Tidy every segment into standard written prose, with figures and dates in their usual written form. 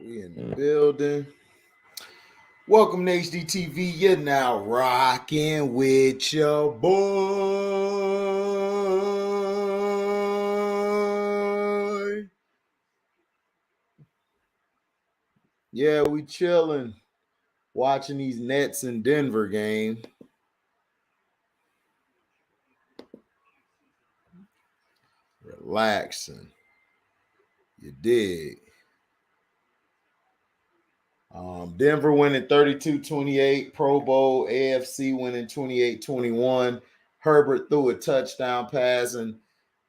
We in the building. Welcome to HDTV. You're now rocking with your boy. Yeah, we chilling, watching these Nets in Denver game. Relaxing. You dig? Denver winning 32-28, Pro Bowl, AFC winning 28-21. Herbert threw a touchdown pass, and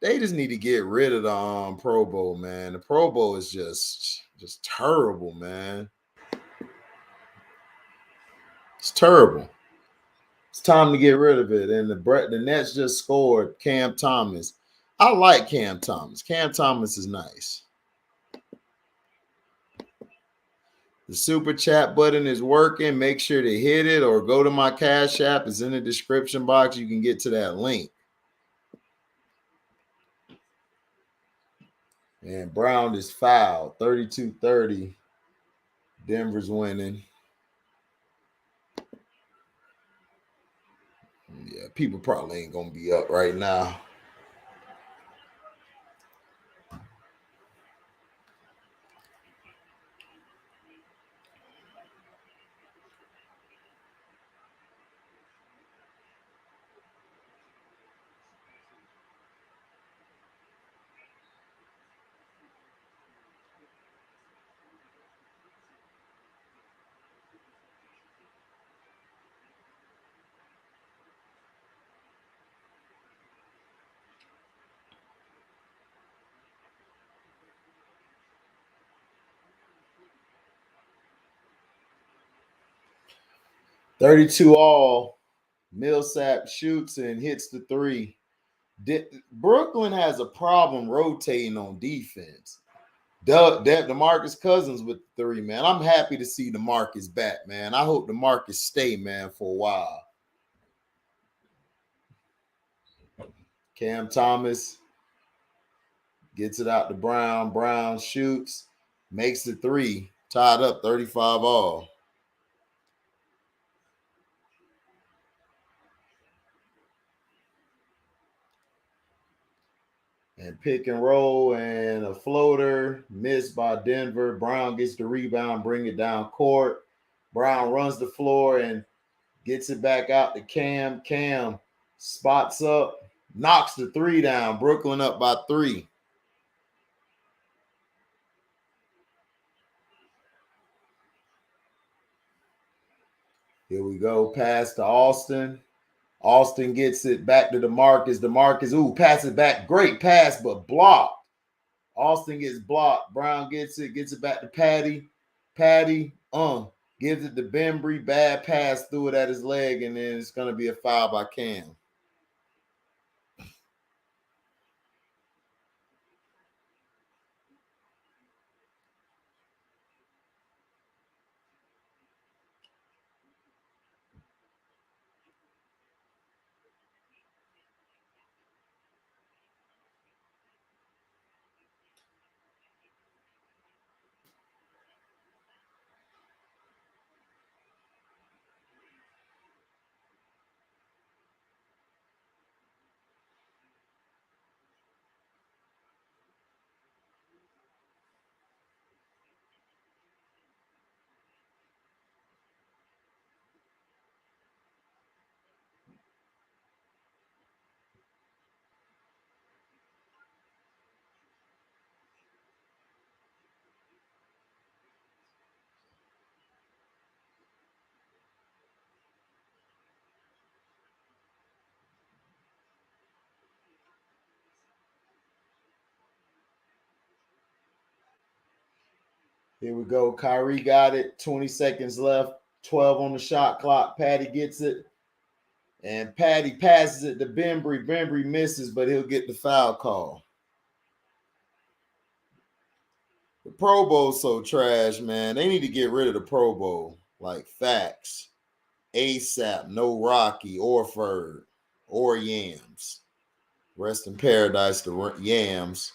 they just need to get rid of the Pro Bowl, man. The Pro Bowl is just terrible, man. It's terrible. It's time to get rid of it. And the Nets just scored Cam Thomas. I like Cam Thomas. Cam Thomas is nice. The super chat button is working. Make sure to hit it or go to my Cash App. It's in the description box. You can get to that link. And Brown is fouled. 32-30. Denver's winning. Yeah, people probably ain't going to be up right now. $32 Millsap shoots and hits the three. Brooklyn has a problem rotating on defense. DeMarcus Cousins with the three, man. I'm happy to see DeMarcus back, man. I hope DeMarcus stay, man, for a while. Cam Thomas gets it out to Brown. Brown shoots, makes the three, tied up 35-all. And pick and roll and a floater missed by Denver. Brown gets the rebound, bring it down court. Brown runs the floor and gets it back out to Cam. Cam spots up, knocks the three down. Brooklyn up by 3. Here we go. Pass to Austin. Austin gets it back to DeMarcus. DeMarcus, pass it back. Great pass, but blocked. Austin gets blocked. Brown gets it back to Patty. Patty, gives it to Bembry. Bad pass, threw it at his leg, and then it's going to be a foul by Cam. Here we go. Kyrie got it. 20 seconds left. 12 on the shot clock. Patty gets it. And Patty passes it to Bembry. Bembry misses, but he'll get the foul call. The Pro Bowl's so trash, man. They need to get rid of the Pro Bowl. Like facts. ASAP, no Rocky or Ferg or Yams. Rest in paradise to Yams.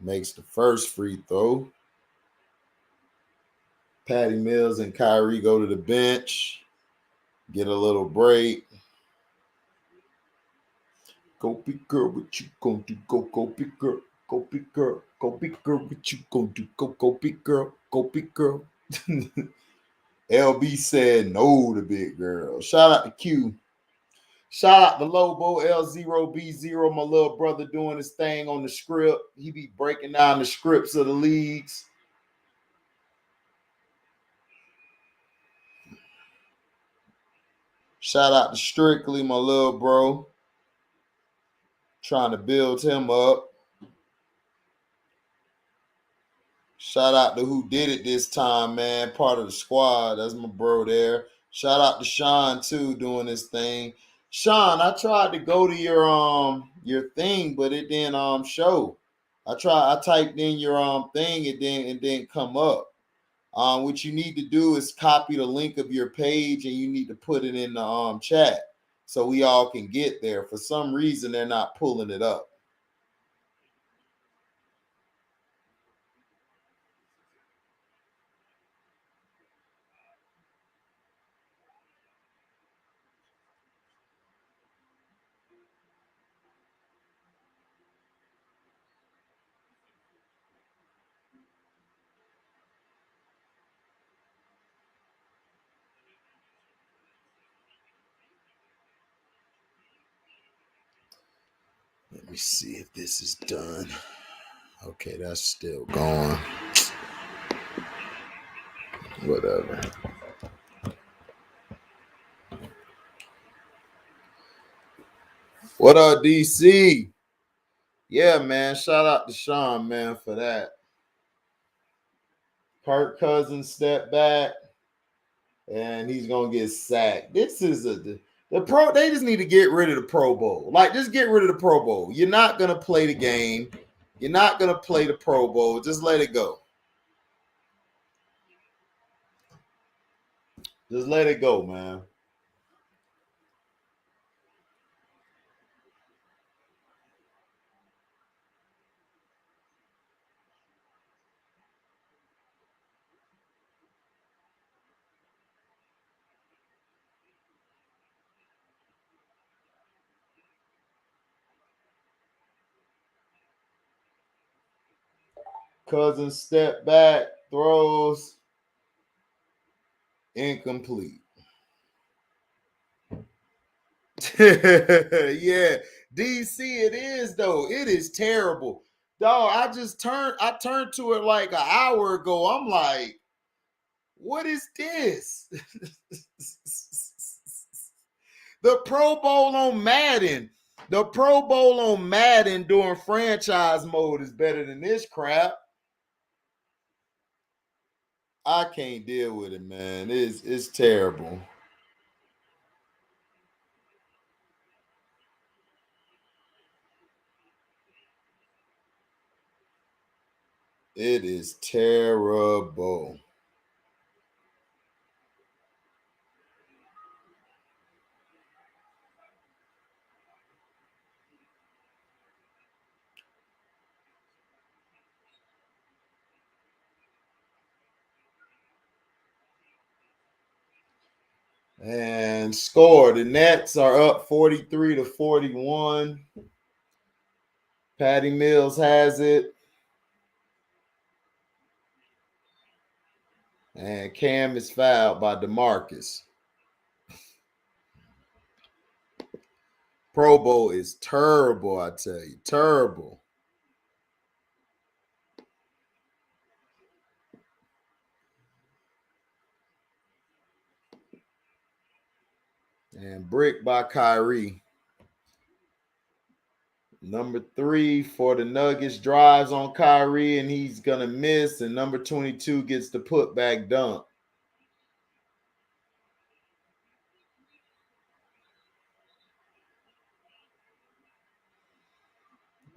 makes the first free throw. Patty Mills and Kyrie go to the bench, get a little break. Go big girl, what you gonna do? Go big girl, go big girl, go big girl, what you gonna do? Go big girl, go big girl. LB said no to big girl. Shout out to Q. Shout out to Lobo, L0B0, my little brother doing his thing on the script. He be breaking down the scripts of the leagues. Shout out to Strictly, my little bro. Trying to build him up. Shout out to who did it this time, man. Part of the squad. That's my bro there. Shout out to Sean too, doing this thing. Sean, I tried to go to your thing, but it didn't show. I typed in your thing, it didn't come up. What you need to do is copy the link of your page and you need to put it in the chat so we all can get there. For some reason, they're not pulling it up. Let me see if this is done. Okay, that's still going. Whatever. What up, DC? Yeah, man. Shout out to Sean, man, for that. Kirk Cousins step back, and he's gonna get sacked. This is the pro. They just need to get rid of the Pro Bowl. Like, just get rid of the Pro Bowl. You're not gonna play the game. You're not gonna play the Pro Bowl. Just let it go. Just let it go, man. Cousins step back, throws, incomplete. Yeah, DC, it is though. It is terrible. Dog, I turned to it like an hour ago. I'm like, what is this? The Pro Bowl on Madden. The Pro Bowl on Madden during franchise mode is better than this crap. I can't deal with it, man. It's terrible. It is terrible. And score. The Nets are up 43-41. Patty Mills has it. And Cam is fouled by DeMarcus. Pro Bowl is terrible, I tell you. Terrible. And brick by Kyrie. Number 3 for the Nuggets drives on Kyrie, and he's going to miss. And number 22 gets the putback dunk.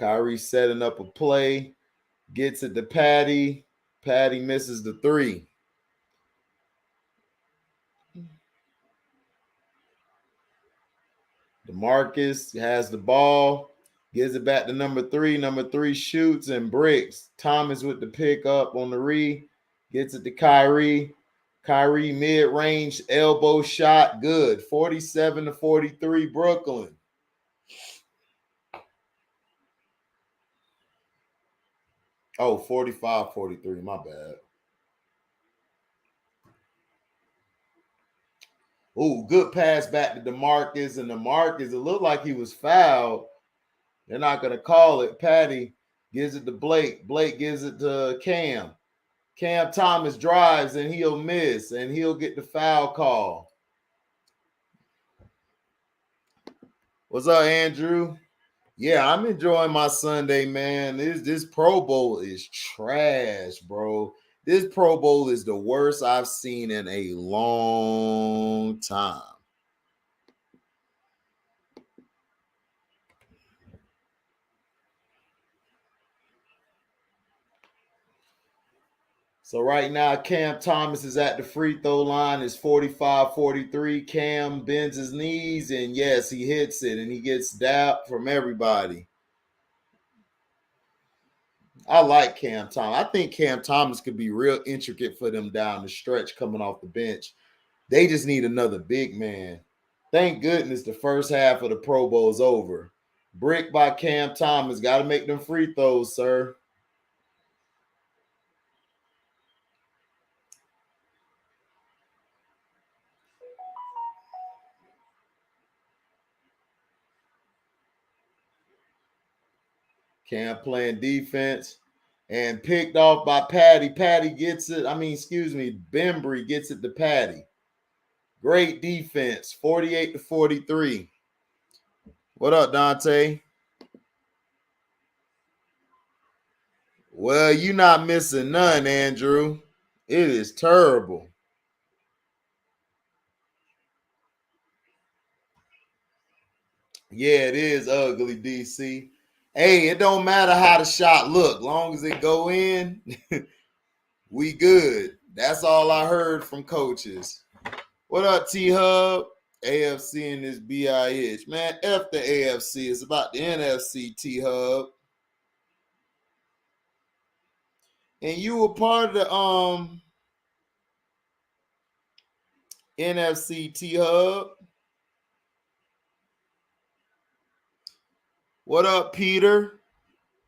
Kyrie setting up a play, gets it to Patty. Patty misses the 3. DeMarcus has the ball, Gives it back to number 3. Number 3 shoots and bricks. Thomas with the pickup on the re. Gets it to Kyrie. Kyrie mid-range elbow shot. Good. 47-43 Brooklyn. Oh, 45-43. My bad. Oh, good pass back to DeMarcus. And DeMarcus, it looked like he was fouled. They're not going to call it. Patty gives it to Blake. Blake gives it to Cam. Cam Thomas drives and he'll miss and he'll get the foul call. What's up, Andrew? Yeah, I'm enjoying my Sunday, man. This Pro Bowl is trash, bro. This Pro Bowl is the worst I've seen in a long time. So right now, Cam Thomas is at the free throw line. It's 45-43. Cam bends his knees, and yes, he hits it, and he gets dapped from everybody. I like Cam Thomas. I think Cam Thomas could be real intricate for them down the stretch coming off the bench. They just need another big man. Thank goodness the first half of the Pro Bowl is over. Brick by Cam Thomas. Got to make them free throws, sir. Cam playing defense and picked off by Patty. Patty gets it. Bembry gets it to Patty. Great defense, 48-43. What up, Dante? Well, you're not missing none, Andrew. It is terrible. Yeah, it is ugly, DC. Hey, it don't matter how the shot look. Long as it go in, we good. That's all I heard from coaches. What up, T-Hub? AFC and this BIH. Man, F the AFC. It's about the NFC, T-Hub. And you were part of the NFC, T-Hub. What up, Peter?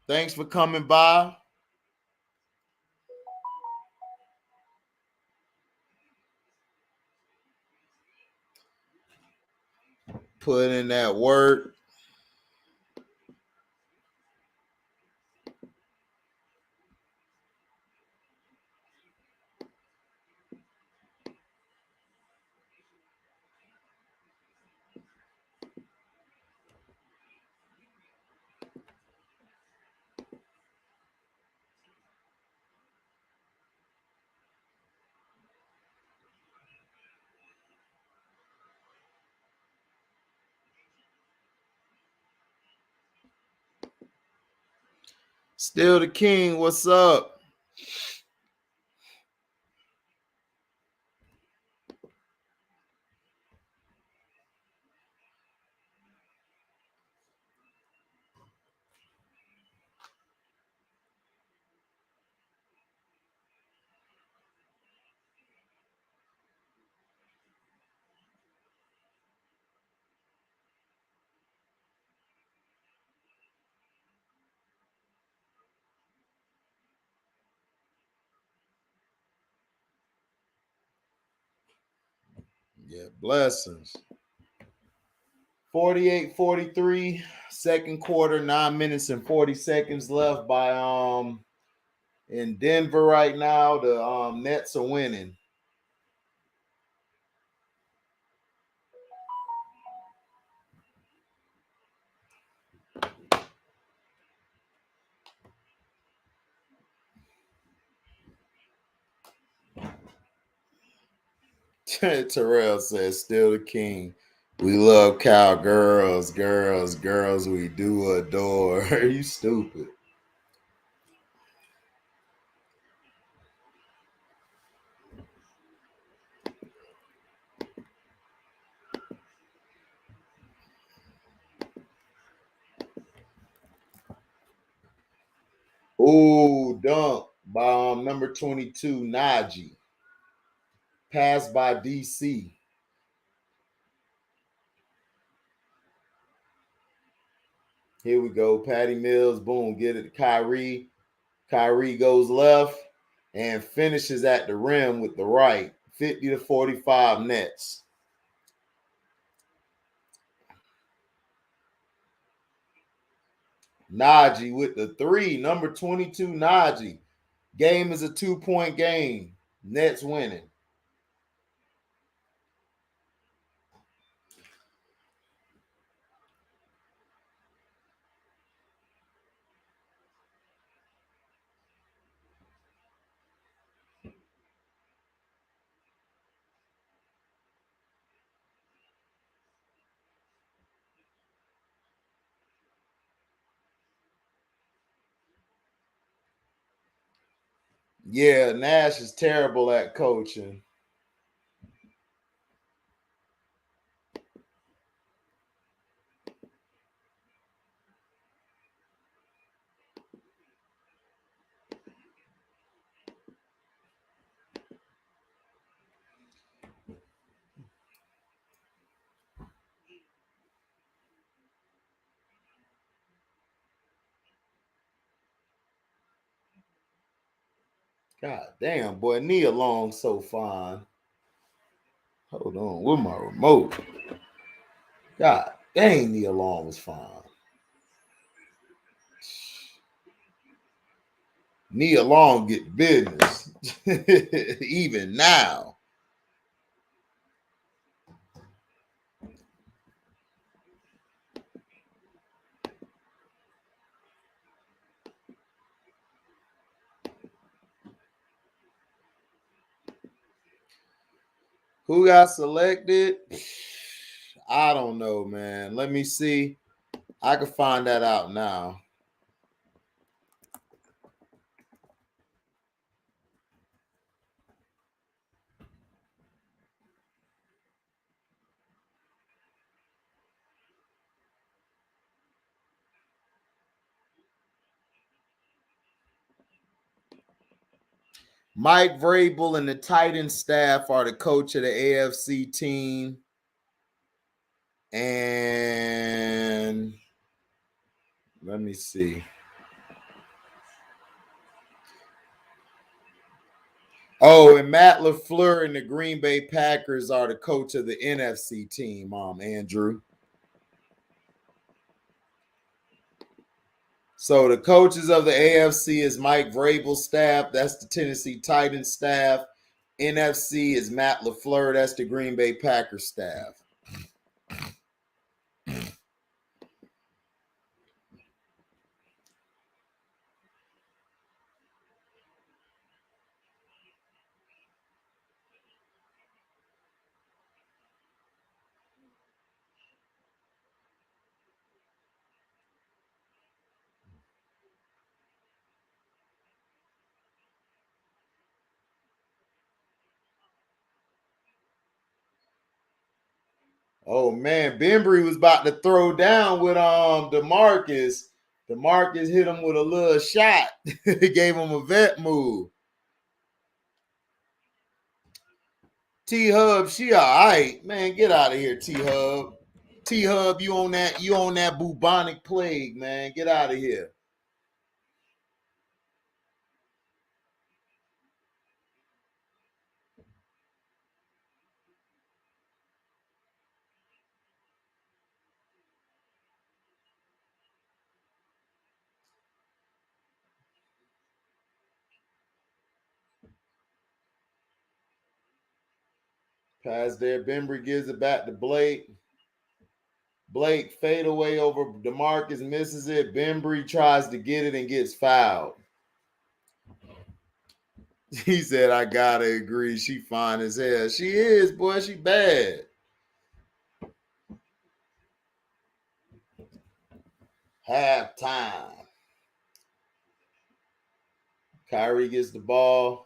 Thanks for coming by. Put in that work. Still the king. What's up? Yeah, blessings. 48-43, second quarter, 9 minutes and 40 seconds left by in Denver right now. The Nets are winning. Terrell says, still the king. We love cowgirls, girls we do adore. Are you stupid? Ooh, dunk by number 22, Najee. Pass by DC. Here we go. Patty Mills, boom, get it to Kyrie. Kyrie goes left and finishes at the rim with the right. 50-45 Nets. Najee with the three. Number 22, Najee. Game is a 2-point game. Nets winning. Yeah, Nash is terrible at coaching. God damn, boy, Nia Long so fine. Hold on, with my remote. God dang, Nia Long was fine. Nia Long get business. Even now. Who got selected? I don't know, man. Let me see. I can find that out now. Mike Vrabel and the Titans staff are the coach of the AFC team. And let me see. Oh, and Matt LaFleur and the Green Bay Packers are the coach of the NFC team, Andrew. So the coaches of the AFC is Mike Vrabel's staff. That's the Tennessee Titans staff. NFC is Matt LaFleur. That's the Green Bay Packers staff. Oh man, Bembry was about to throw down with DeMarcus. DeMarcus hit him with a little shot. Gave him a vet move. T Hub, she all right. Man, get out of here, T Hub. T Hub, you on that bubonic plague, man. Get out of here. Pass there. Bembry gives it back to Blake. Blake fade away over DeMarcus, misses it. Bembry tries to get it and gets fouled. He said, I gotta agree. She fine as hell. She is, boy. She bad. Halftime. Kyrie gets the ball.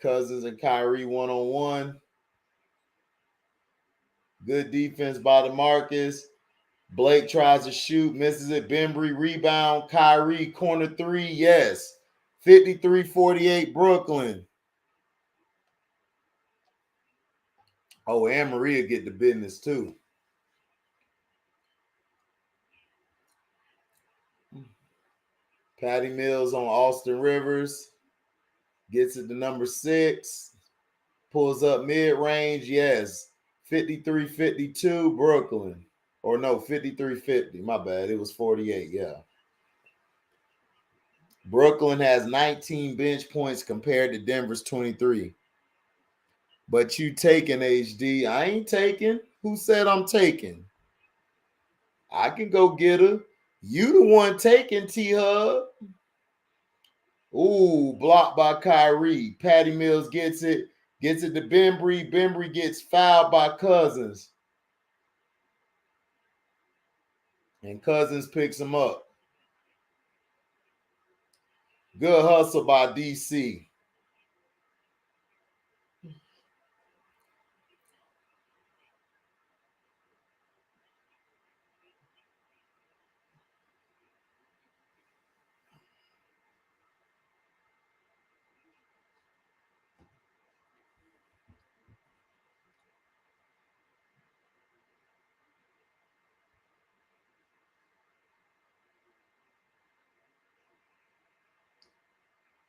Cousins and Kyrie one-on-one. Good defense by DeMarcus. Blake tries to shoot, misses it. Bembry rebound. Kyrie corner three. Yes. 53-48 Brooklyn. Oh, and Maria get the business too. Patty Mills on Austin Rivers. Gets it to number 6. Pulls up mid-range. Yes. 53-52 Brooklyn. Or no, 53-50. My bad. It was 48. Yeah. Brooklyn has 19 bench points compared to Denver's 23. But you taking HD. I ain't taking. Who said I'm taking? I can go get her. You the one taking, T-Hub. Ooh, blocked by Kyrie. Patty Mills gets it to Bembry. Bembry gets fouled by Cousins. And Cousins picks him up. Good hustle by DC.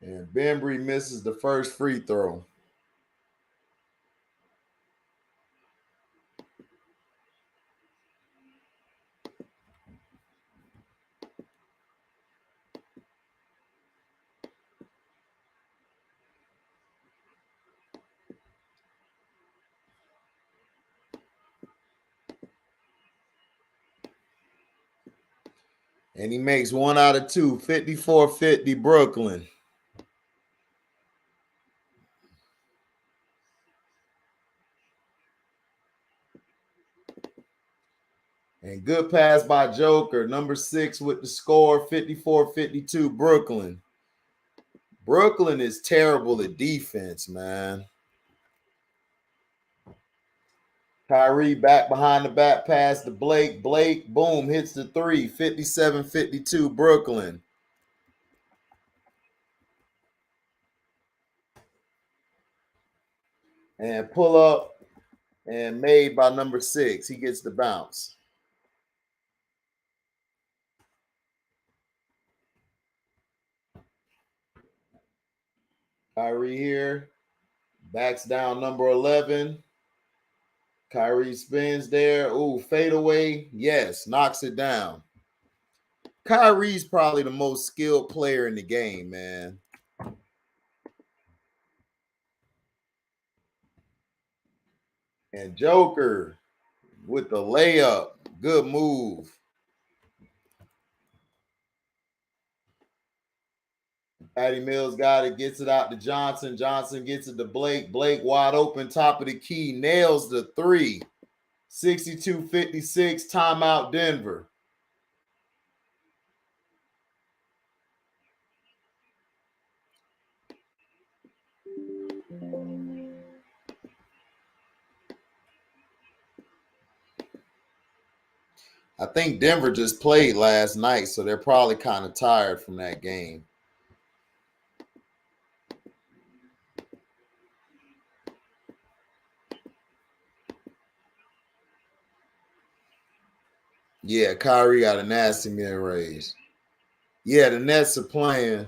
And Bembry misses the first free throw. And he makes 1 out of 2, 54-50 Brooklyn. And good pass by Joker, number 6 with the score, 54-52 Brooklyn. Brooklyn is terrible at defense, man. Kyrie back behind the back pass to Blake. Blake, boom, hits the 3, 57-52 Brooklyn. And pull up and made by number 6. He gets the bounce. Kyrie here. Backs down number 11. Kyrie spins there. Ooh, fadeaway. Yes, knocks it down. Kyrie's probably the most skilled player in the game, man. And Joker with the layup. Good move. Patty Mills got it, gets it out to Johnson. Johnson gets it to Blake. Blake wide open, top of the key, nails the 3. 62-56, timeout Denver. I think Denver just played last night, so they're probably kind of tired from that game. Yeah, Kyrie got a nasty mid-range. Yeah, the Nets are playing.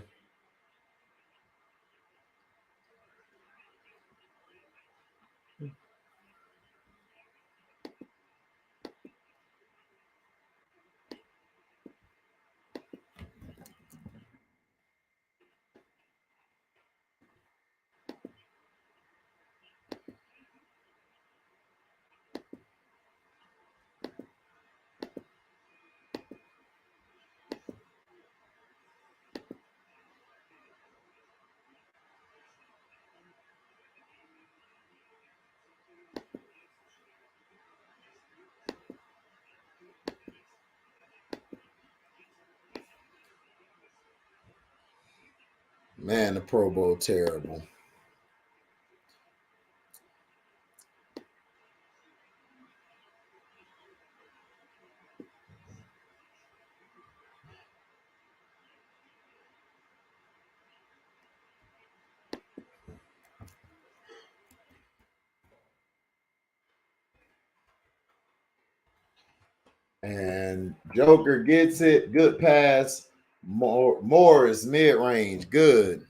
Man, the Pro Bowl terrible. And Joker gets it. Good pass. Morris, mid-range. Good.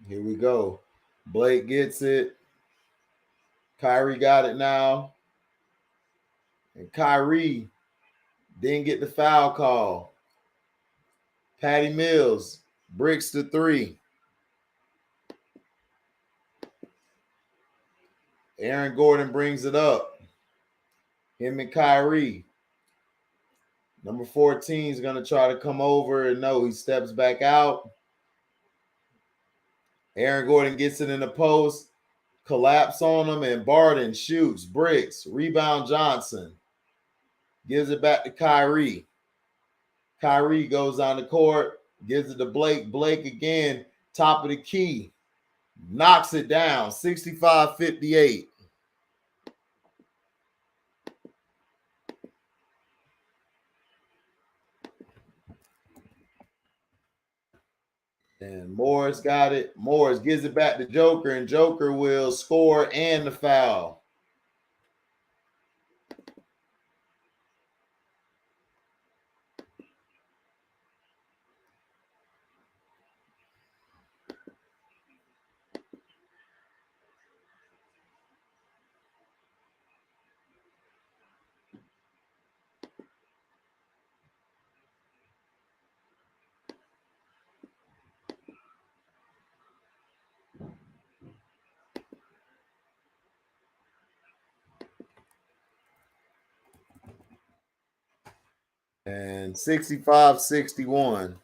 Here we go. Blake gets it. Kyrie got it now. And Kyrie didn't get the foul call. Patty Mills bricks the three. Aaron Gordon brings it up. Him and Kyrie. Number 14 is going to try to come over, and no, he steps back out. Aaron Gordon gets it in the post, collapse on him, and Barton shoots, bricks, rebound Johnson. Gives it back to Kyrie. Kyrie goes on the court, gives it to Blake. Blake again, top of the key. Knocks it down, 65-58. And Morris got it. Morris gives it back to Joker, and Joker will score and the foul. And 65-61.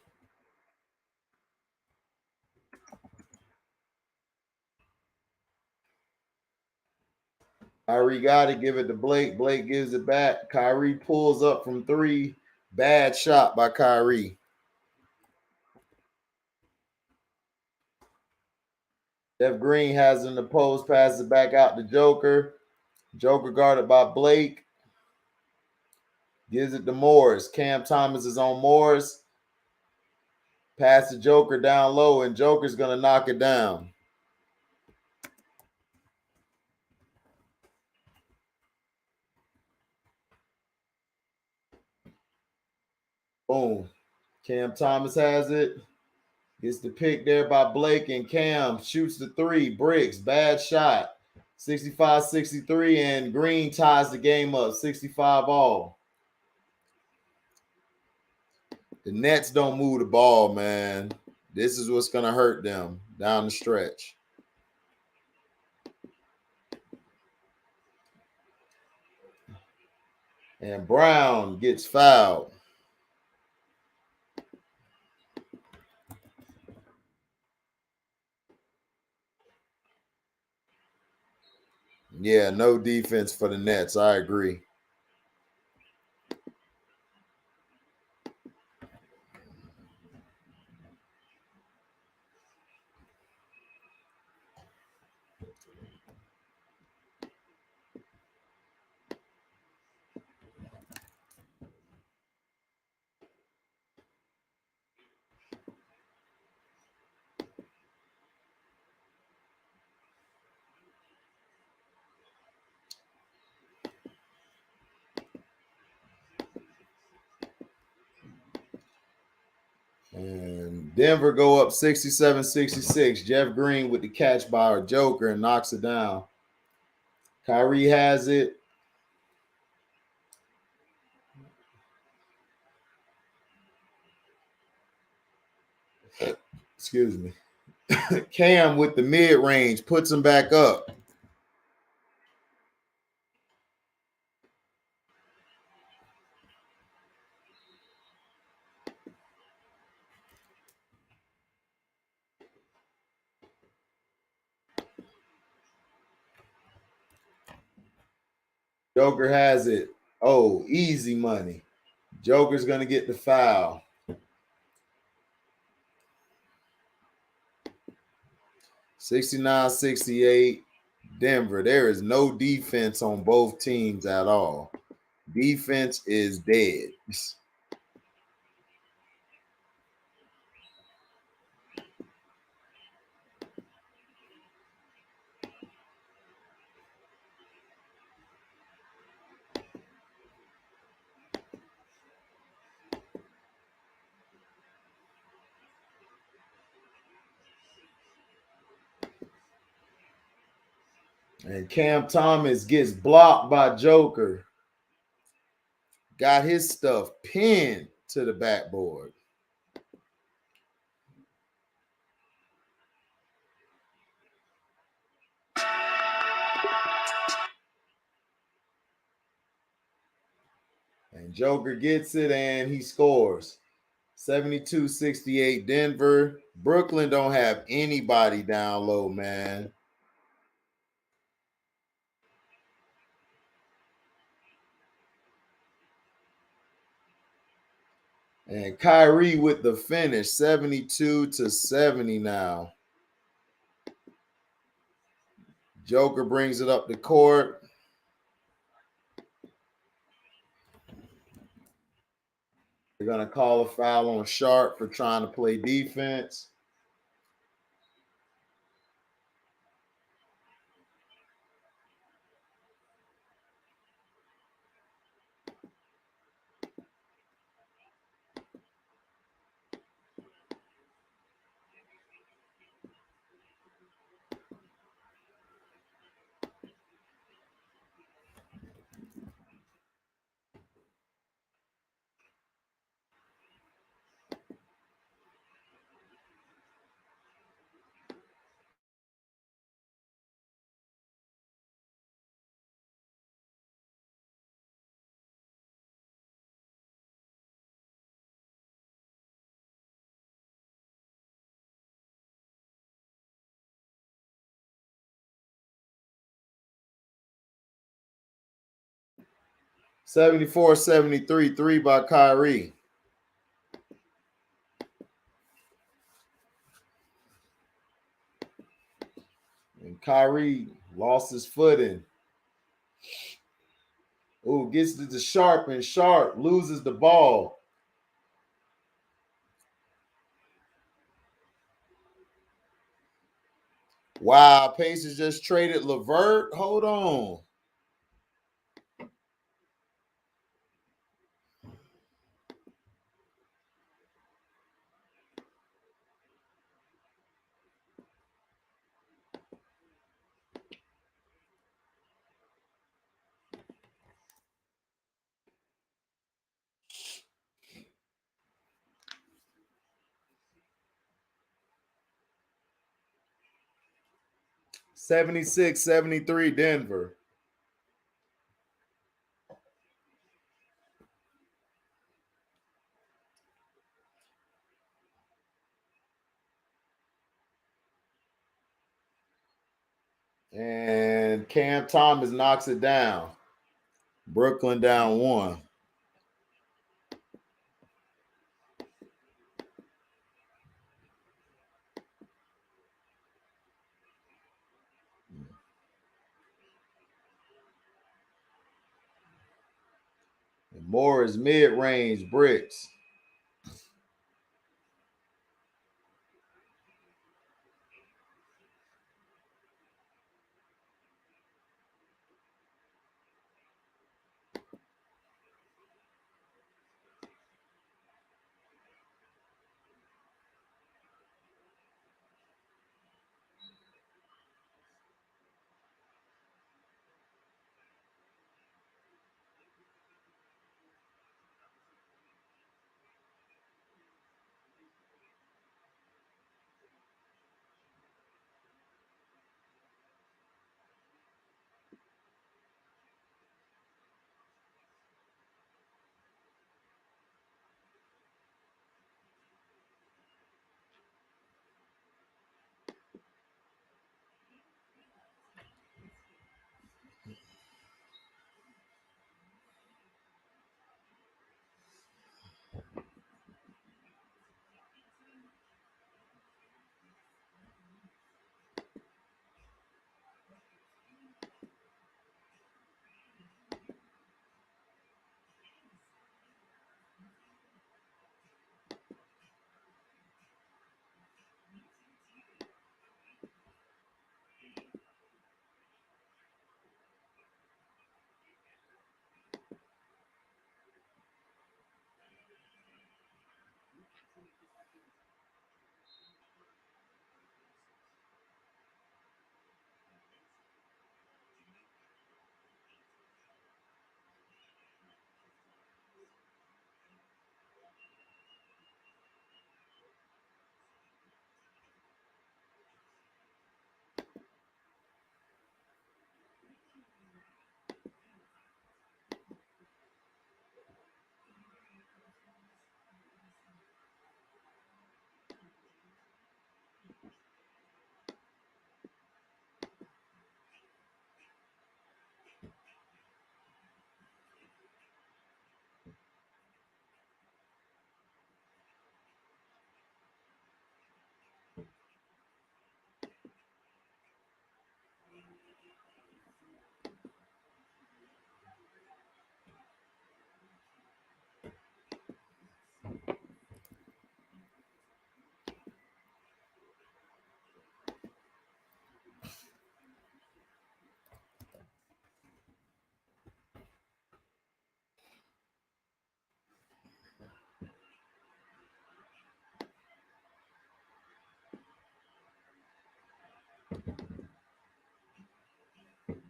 Kyrie got it, give it to Blake. Blake gives it back. Kyrie pulls up from three. Bad shot by Kyrie. Jeff Green has in the post, passes it back out to Joker. Joker guarded by Blake. Gives it to Morris. Cam Thomas is on Morris. Pass the Joker down low, and Joker's going to knock it down. Boom. Cam Thomas has it. Gets the pick there by Blake, and Cam shoots the three. Bricks. Bad shot. 65-63, and Green ties the game up. 65 all. The Nets don't move the ball, man. This is what's going to hurt them down the stretch. And Brown gets fouled. Yeah, no defense for the Nets. I agree. And Denver go up 67-66. Jeff Green with the catch by our Joker and knocks it down. Kyrie has it. Excuse me. Cam with the mid-range puts him back up. Joker has it. Oh, easy money. Joker's going to get the foul. 69-68. Denver. There is no defense on both teams at all. Defense is dead. And Cam Thomas gets blocked by Joker. Got his stuff pinned to the backboard. And Joker gets it and he scores. 72-68 Denver. Brooklyn don't have anybody down low, man. And Kyrie with the finish, 72-70 now. Joker brings it up the court. They're going to call a foul on Sharp for trying to play defense. (74-73) three by Kyrie. And Kyrie lost his footing. Ooh, gets it to Sharp, and Sharp loses the ball. Wow, Pacers just traded LeVert. Hold on. (76-73) Denver. And Cam Thomas knocks it down. Brooklyn down one. And Morris mid-range bricks.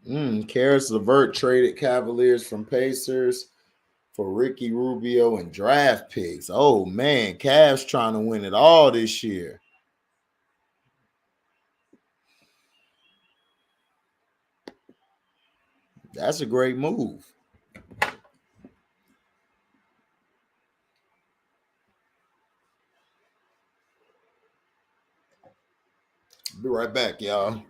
Karis LeVert traded Cavaliers from Pacers for Ricky Rubio and draft picks. Oh man, Cavs trying to win it all this year. That's a great move. Be right back, y'all.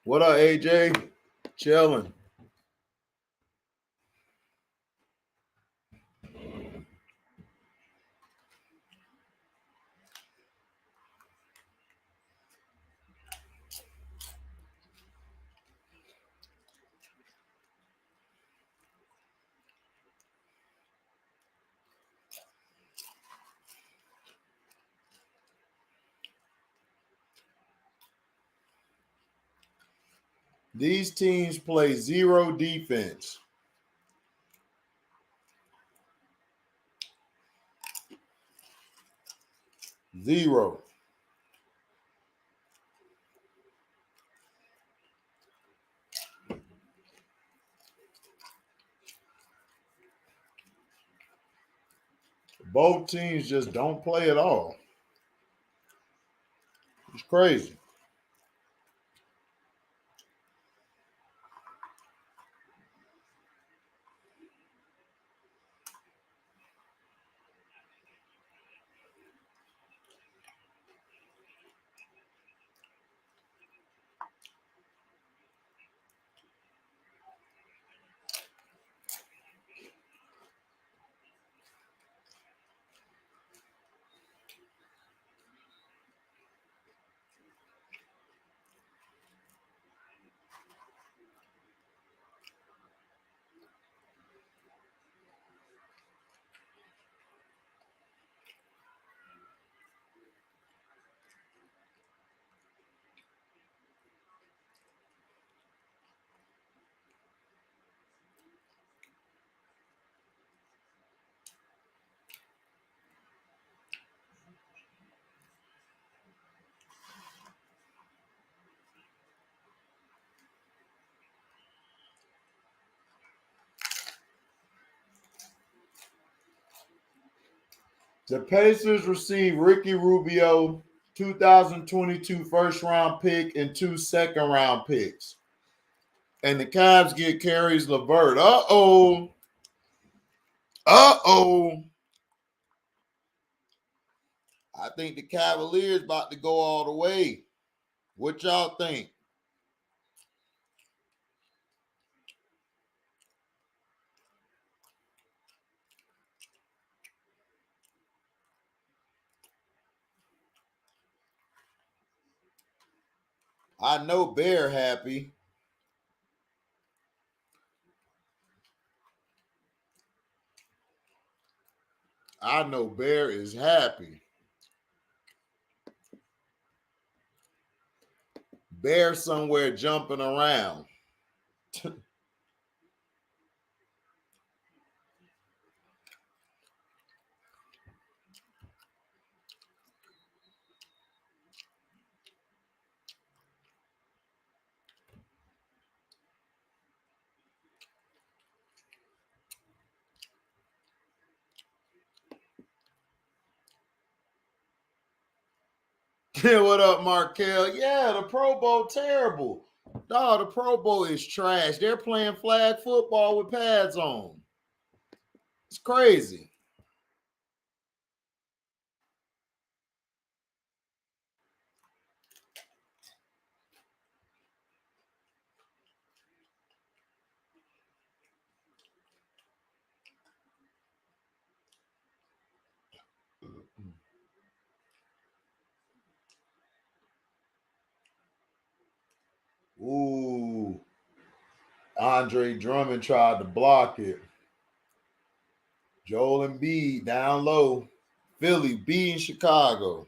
What up, AJ? Chilling. These teams play zero defense. Zero. Both teams just don't play at all. It's crazy. The Pacers receive Ricky Rubio, 2022 first-round pick, and 2 second-round picks. And the Cavs get Caris LeVert. Uh-oh. Uh-oh. I think the Cavaliers about to go all the way. What y'all think? I know Bear happy. I know Bear is happy. Bear somewhere jumping around. What up, Markel? Yeah, the Pro Bowl terrible. Dog, the Pro Bowl is trash. They're playing flag football with pads on. It's crazy. Ooh. Andre Drummond tried to block it. Joel Embiid down low. Philly beating Chicago.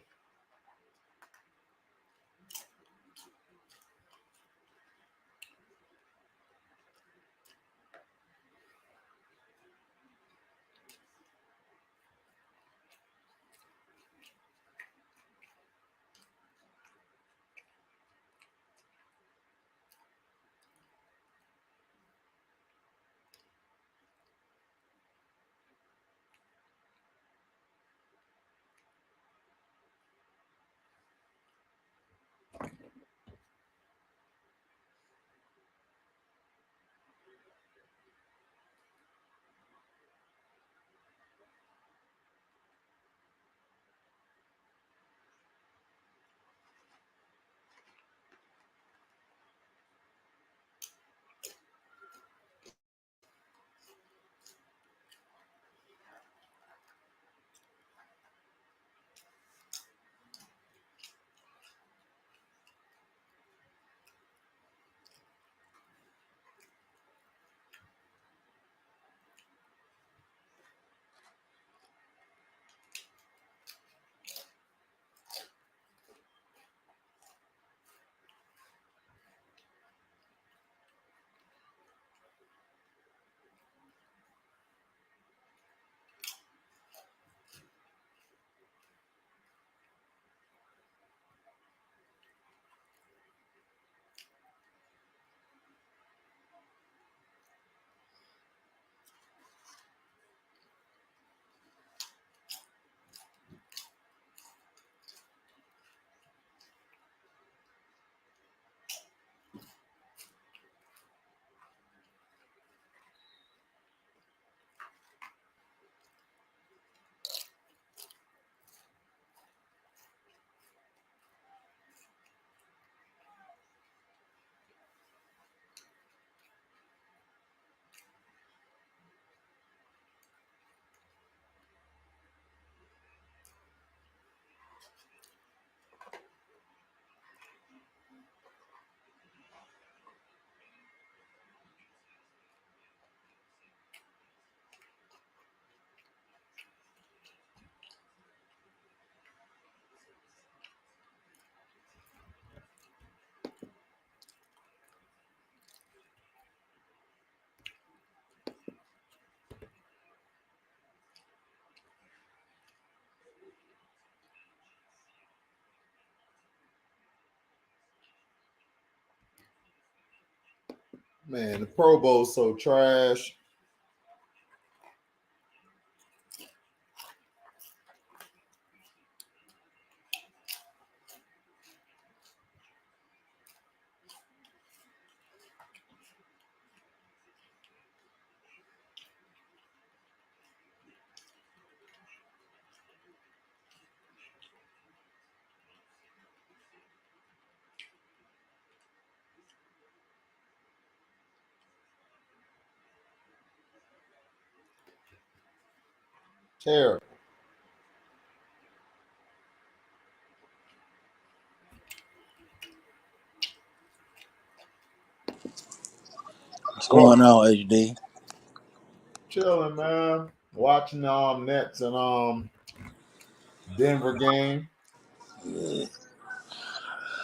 Man, the Pro Bowl's so trash. Terrible. What's going on, HD? Chilling, man. Watching Nets and Denver game. Yeah,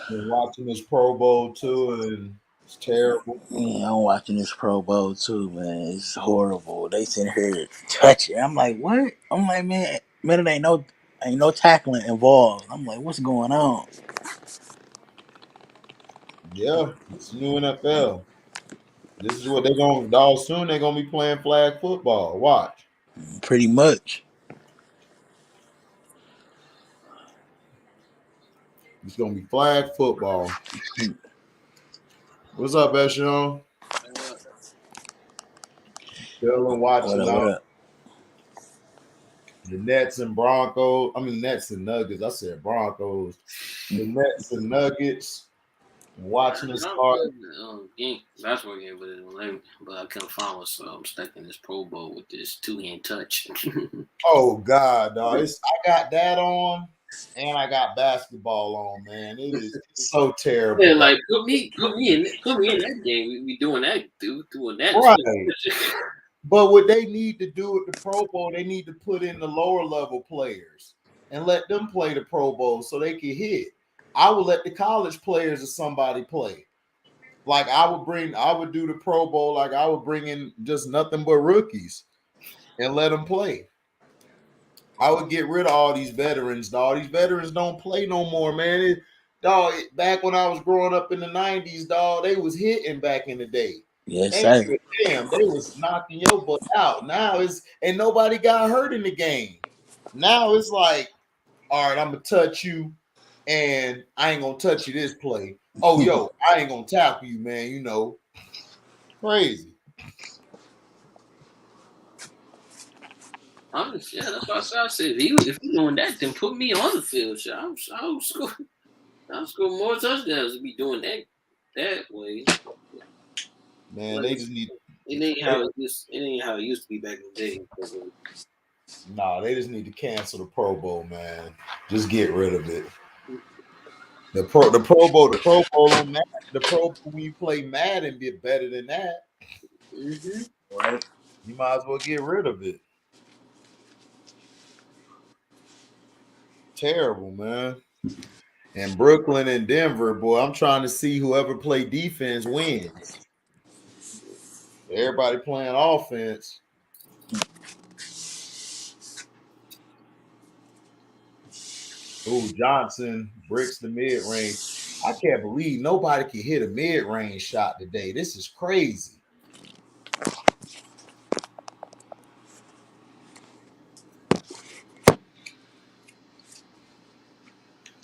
Been watching this Pro Bowl too, and it's terrible. yeah, I'm watching this Pro Bowl too, man. It's horrible. They sitting here touching. I'm like, what? I'm like, man, it ain't no tackling involved. I'm like, what's going on? Yeah, it's new NFL. This is what they're gonna dog soon. They're gonna be playing flag football. Watch. Pretty much. It's gonna be flag football. What's up, Eshawn? Chilling, What watching up? What up? the Nets and Broncos. I mean Nets and Nuggets. I said Broncos. The Nets and Nuggets. Watching the start. Game, basketball game, but I couldn't find one, so I'm stuck in this Pro Bowl with this two-hand touch. Oh God, dog. I got that on, and I got basketball on, man. It's so terrible. Yeah, like put me in that game. We be doing that, doing that. Right. But what they need to do at the Pro Bowl, they need to put in the lower level players and let them play the Pro Bowl so they can hit. I would let the college players or somebody play. Like I would do the Pro Bowl like I would bring in just nothing but rookies and let them play. I would get rid of all these veterans, dog. These veterans don't play no more, man. Back when I was growing up in the 90s, dog, they was hitting back in the day. Yes, They sir. damn, they was knocking your butt out. Now and nobody got hurt in the game. Now it's like, all right, I'm gonna touch you, and I ain't gonna touch you this play. Oh, yo, I ain't gonna tackle you, man. You know, crazy. Yeah, that's what I said. If you doing that, then put me on the field. I'll score more touchdowns to be doing that way. Man, But they just need. it ain't how it used to be back in the day. Nah, they just need to cancel the Pro Bowl, man. Just get rid of it. The Pro Bowl on that. The Pro Bowl when you play Madden be better than that. Right. You might as well get rid of it. Terrible, man. And Brooklyn and Denver, boy, I'm trying to see whoever play defense wins. Everybody playing offense. Ooh, Johnson breaks the mid range. I can't believe nobody can hit a mid range shot today. This is crazy.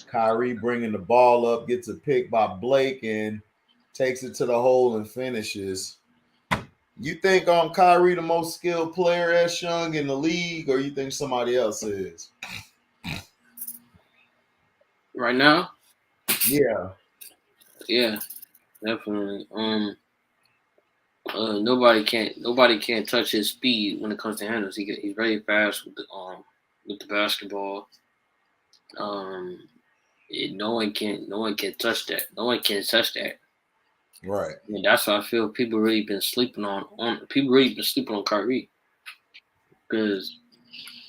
Kyrie bringing the ball up, gets a pick by Blake, and takes it to the hole and finishes. You think Kyrie the most skilled player as Young in the league, or you think somebody else is? Right now, Yeah. yeah, definitely. Nobody can't touch his speed when it comes to handles. He's very fast with the basketball. No one can touch that. No one can touch that. Right. And that's why I feel people really been sleeping on Kyrie because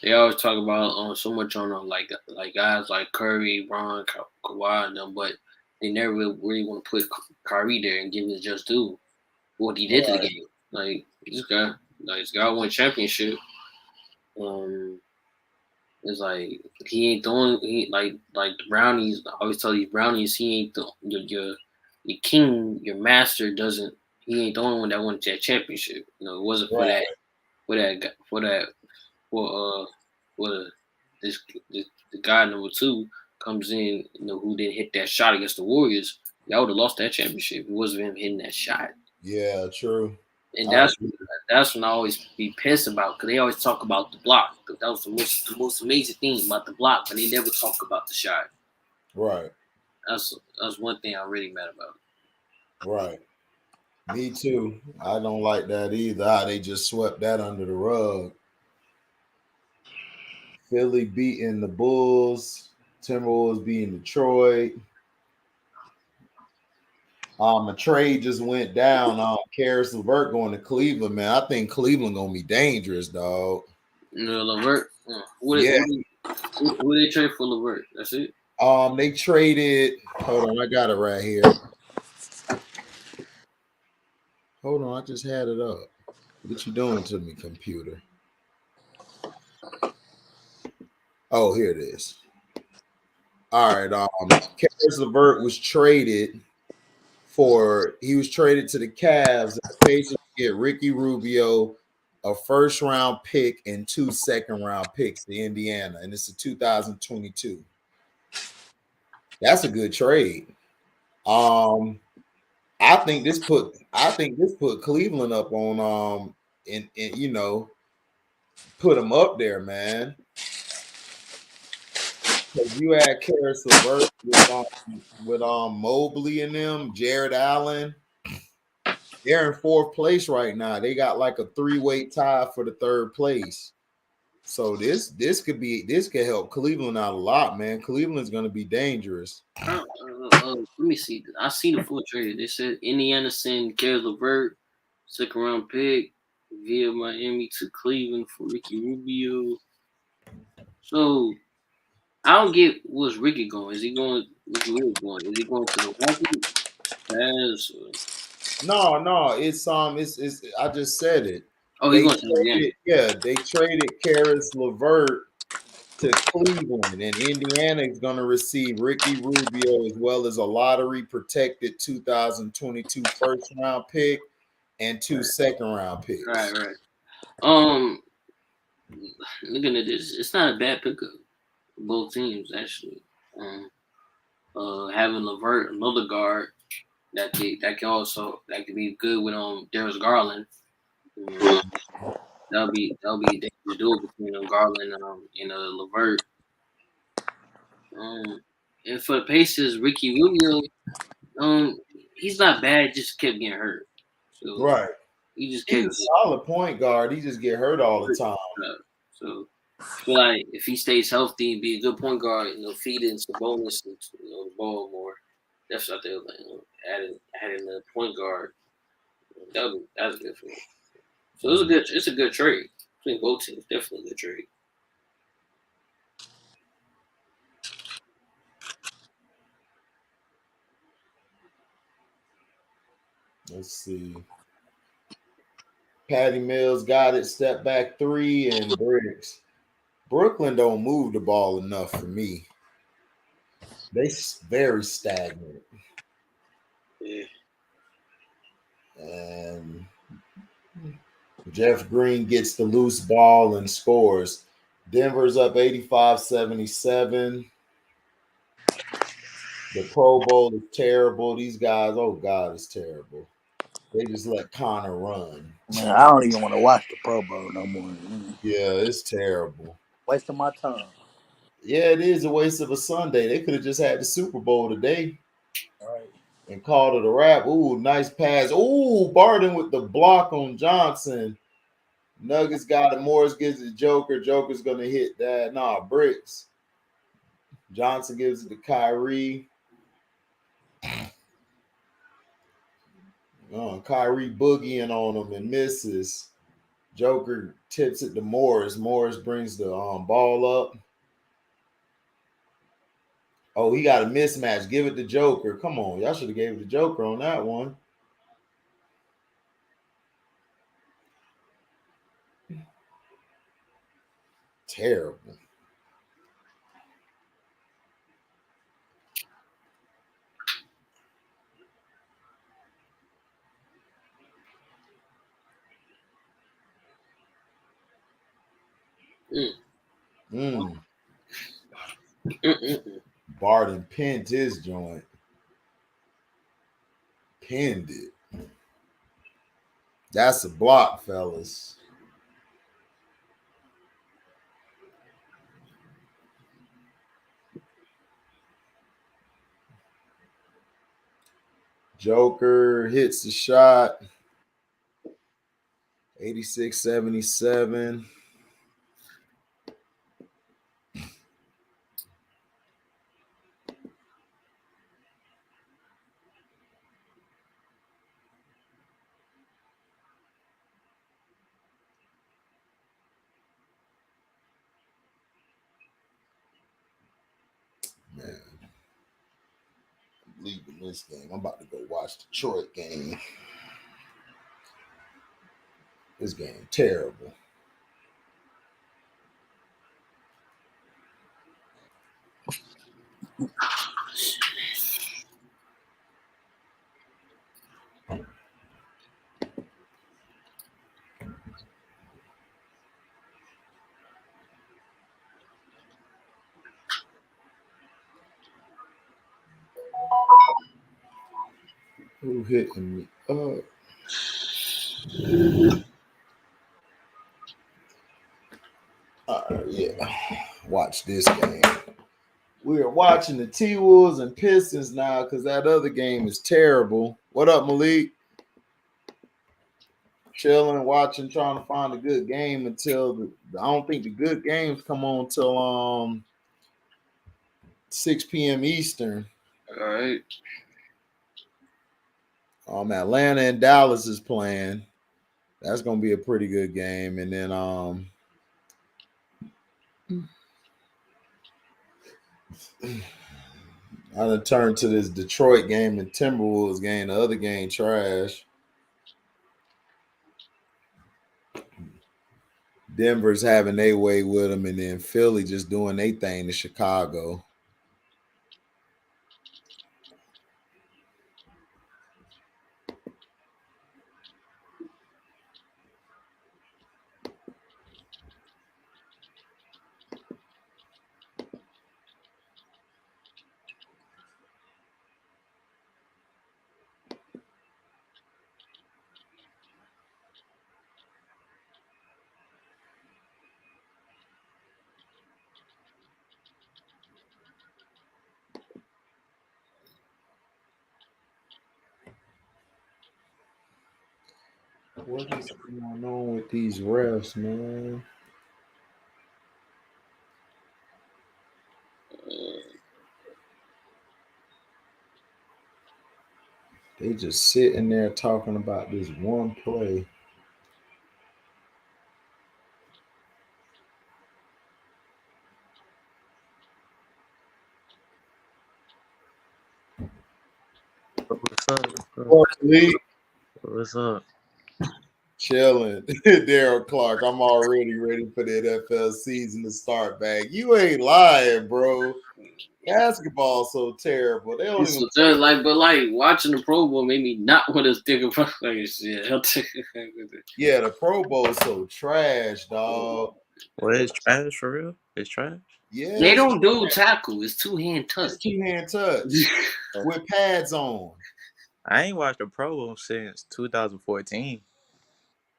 they always talk about so much on like guys like Curry, Bron, Kawhi, and them, but they never really want to put Kyrie there and give his just due what he did to the game. Like this guy won championship. Um, it's like he ain't throwing. He like the brownies. I always tell these brownies he ain't your king, your master doesn't. He ain't the only one that won that championship. You know, it wasn't for Right. that for for this the guy number two comes in. You know, who didn't hit that shot against the Warriors. Y'all would have lost that championship. It wasn't him hitting that shot. Yeah, true. And that's when I always be pissed about because they always talk about the block. That was the most amazing thing about the block, but they never talk about the shot. Right. That's one thing I'm really mad about. Right. Me too. I don't like that either. They just swept that under the rug. Philly beating the Bulls. Timberwolves beating Detroit. A trade just went down. Karis LeVert going to Cleveland, man. I think Cleveland gonna be dangerous, dog. LeVert. Yeah. Who they trade for LeVert? That's it. They traded. Hold on, I got it right here. Hold on, I just had it up. What you doing to me, computer? Oh, here it is. All right. Karis LeVert was traded he was traded to the Cavs. The Pacers get Ricky Rubio, a first round pick, and 2 second-round picks to Indiana, and it's a 2022. That's a good trade. I think this put Cleveland up on and put them up there, man. Because you had Karis LeVert with Mobley and them, Jared Allen. They're in 4th place right now. They got like a 3-way tie for the 3rd place. So this could help Cleveland out a lot, man. Cleveland's gonna be dangerous. Let me see. I seen the full trade. They said Indiana sent Karis LeVert, 2nd-round pick via Miami to Cleveland for Ricky Rubio. So I don't get what's Ricky going. Is he going? Ricky Rubio going? Is he going to the Rockets? No, it's I just said it. Oh, he's going to Indiana. They traded Karis LeVert to Cleveland, and Indiana is going to receive Ricky Rubio as well as a lottery protected 2022 first-round pick and 2 second-round picks. Right. Looking at this, it's not a bad pickup for both teams actually. Having LeVert, another guard that can be good with Darius Garland. That'll be dangerous duel between Garland and LeVert. And for the Pacers, Ricky Rubio, he's not bad. Just kept getting hurt. So Right. He's a solid point guard. He just get hurt all the time. So I feel like if he stays healthy and be a good point guard, feed into bonus and the ball more. That's what they're like. Adding the point guard. That's good for him. So it's a good trade between both teams. Definitely a good trade. Let's see. Patty Mills got it. Step back 3 and bricks. Brooklyn don't move the ball enough for me. They very stagnant. Yeah. And Jeff Green gets the loose ball and scores. Denver's up 85-77. The Pro Bowl is terrible. These guys, oh God, it's terrible. They just let Connor run. Man, I don't even want to watch the Pro Bowl no more. Yeah, it's terrible. Wasting my time. Yeah, it is a waste of a Sunday. They could have just had the Super Bowl today. Right. And called it a wrap. Ooh, nice pass. Ooh, Barden with the block on Johnson. Nuggets got it. Morris gives it to Joker. Joker's going to hit that. Nah, bricks. Johnson gives it to Kyrie. Kyrie boogieing on him and misses. Joker tips it to Morris. Morris brings the ball up. Oh, he got a mismatch. Give it to Joker. Come on. Y'all should have gave it to Joker on that one. Terrible. Barden pinned his joint. Pinned it. That's a block, fellas. Joker hits the shot. 86-77. this game. I'm about to go watch Detroit game. This game terrible. Who hitting me up? Yeah. Watch this game. We are watching the T-Wolves and Pistons now because that other game is terrible. What up, Malik? Chilling, watching, trying to find a good game until I don't think the good games come on till 6 p.m. Eastern. All right. Atlanta and Dallas is playing. That's gonna be a pretty good game. And then I done turned to this Detroit game and Timberwolves game. The other game trash. Denver's having their way with them, and then Philly just doing their thing to Chicago. What is going on with these refs, man? They just sitting there talking about this one play. What's up? What's up? Chilling. Daryl Clark, I'm already ready for the NFL season to start back. You ain't lying, bro. Basketball so terrible. They don't It's even so like watching the Pro Bowl made me not want to think about like shit. Yeah, the Pro Bowl is so trash, dog. What is trash for real? It's trash. Yeah, They don't do tackle. It's two-hand touch. It's two-hand touch with pads on. I ain't watched a Pro Bowl since 2014.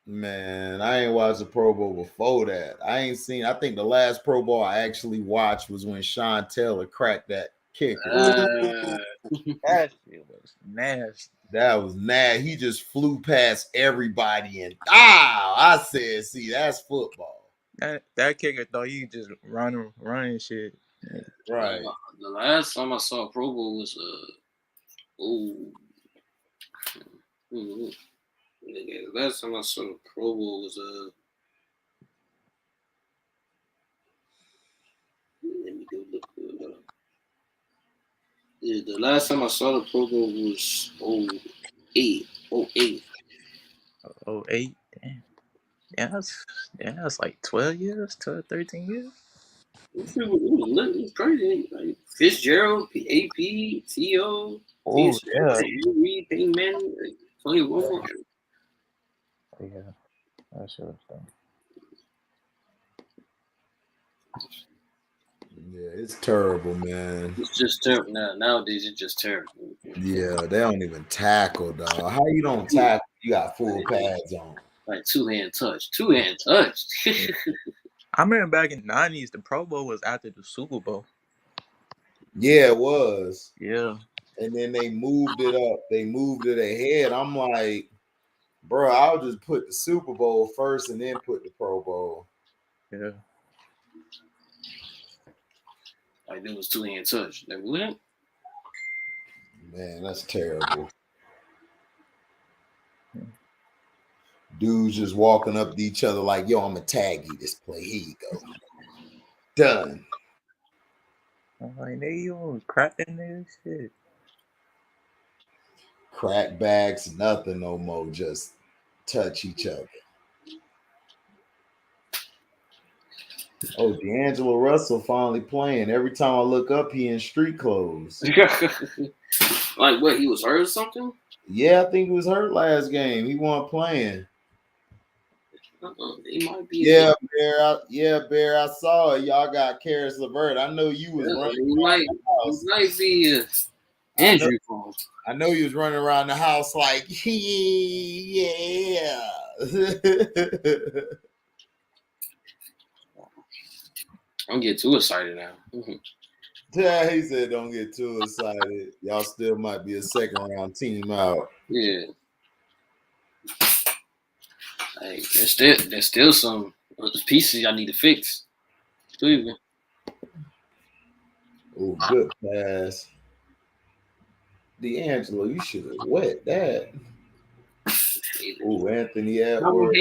Man, I ain't watched the Pro Bowl before that. I think the last Pro Bowl I actually watched was when Sean Taylor cracked that kicker. That shit was nasty. That was nasty. He just flew past everybody and I said, see, that's football. That kicker thought he just running shit. Right. The last time I saw a Pro Bowl was the last time I saw a Pro Bowl was let me go look. Yeah, the last time I saw the Pro Bowl was 08. 08. 08. Damn. Yeah, that's like 12 years, 12, 13 years. It was crazy. Like Fitzgerald, AP, T.O., Oh, yeah. Reed, Peyton Manning, like 21 more. Yeah, that shit was dumb. Yeah, it's terrible, man. It's just terrible. Nowadays, it's just terrible. Yeah, they don't even tackle, dog. How you don't tackle? You got full pads on. Like two-hand touch. Two-hand touch. I remember back in the 90s, the Pro Bowl was after the Super Bowl. Yeah, it was. Yeah. And then they moved it up. They moved it ahead. I'm like, bro, I'll just put the Super Bowl first and then put the Pro Bowl. Yeah. Like it was two-hand touch. Like what? Man, that's terrible. Dudes just walking up to each other like, yo, I'm going to tag you this play. Here you go. Done. I'm like, they even cracking this shit. Crack bags, nothing no more. Just touch each other. Oh, D'Angelo Russell finally playing. Every time I look up, he in street clothes. Like what? He was hurt or something? Yeah, I think he was hurt last game. He wasn't playing. He might be. Yeah, Bear. I saw it. Y'all got Karis LeVert. I know you was running around the He house. might be injury prone. I know you was running around the house like, yeah. Don't get too excited now. Yeah, he said, "Don't get too excited. Y'all still might be a second round team out." Yeah. Like, there's still some pieces y'all need to fix. Cleveland. Oh, good pass. D'Angelo, you should have wet that. Oh, Anthony Edwards.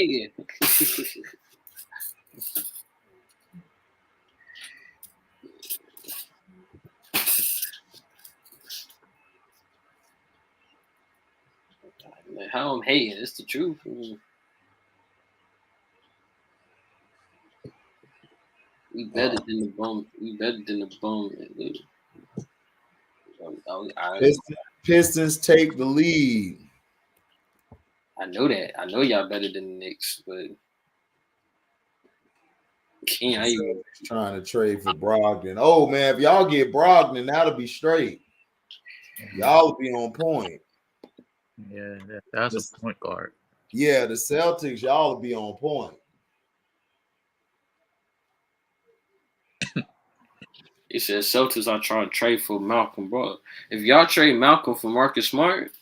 How I'm hating. It's the truth. We better than the bum. We better than the bum. Pistons take the lead. I know that. I know y'all better than the Knicks, but can't even trying to trade for Brogdon. Oh man, if y'all get Brogdon, that'll be straight. Y'all will be on point. Yeah, that's a point guard. Yeah, the Celtics, y'all will be on point. It says Celtics are trying to trade for Malcolm, bro. If y'all trade Malcolm for Marcus Smart,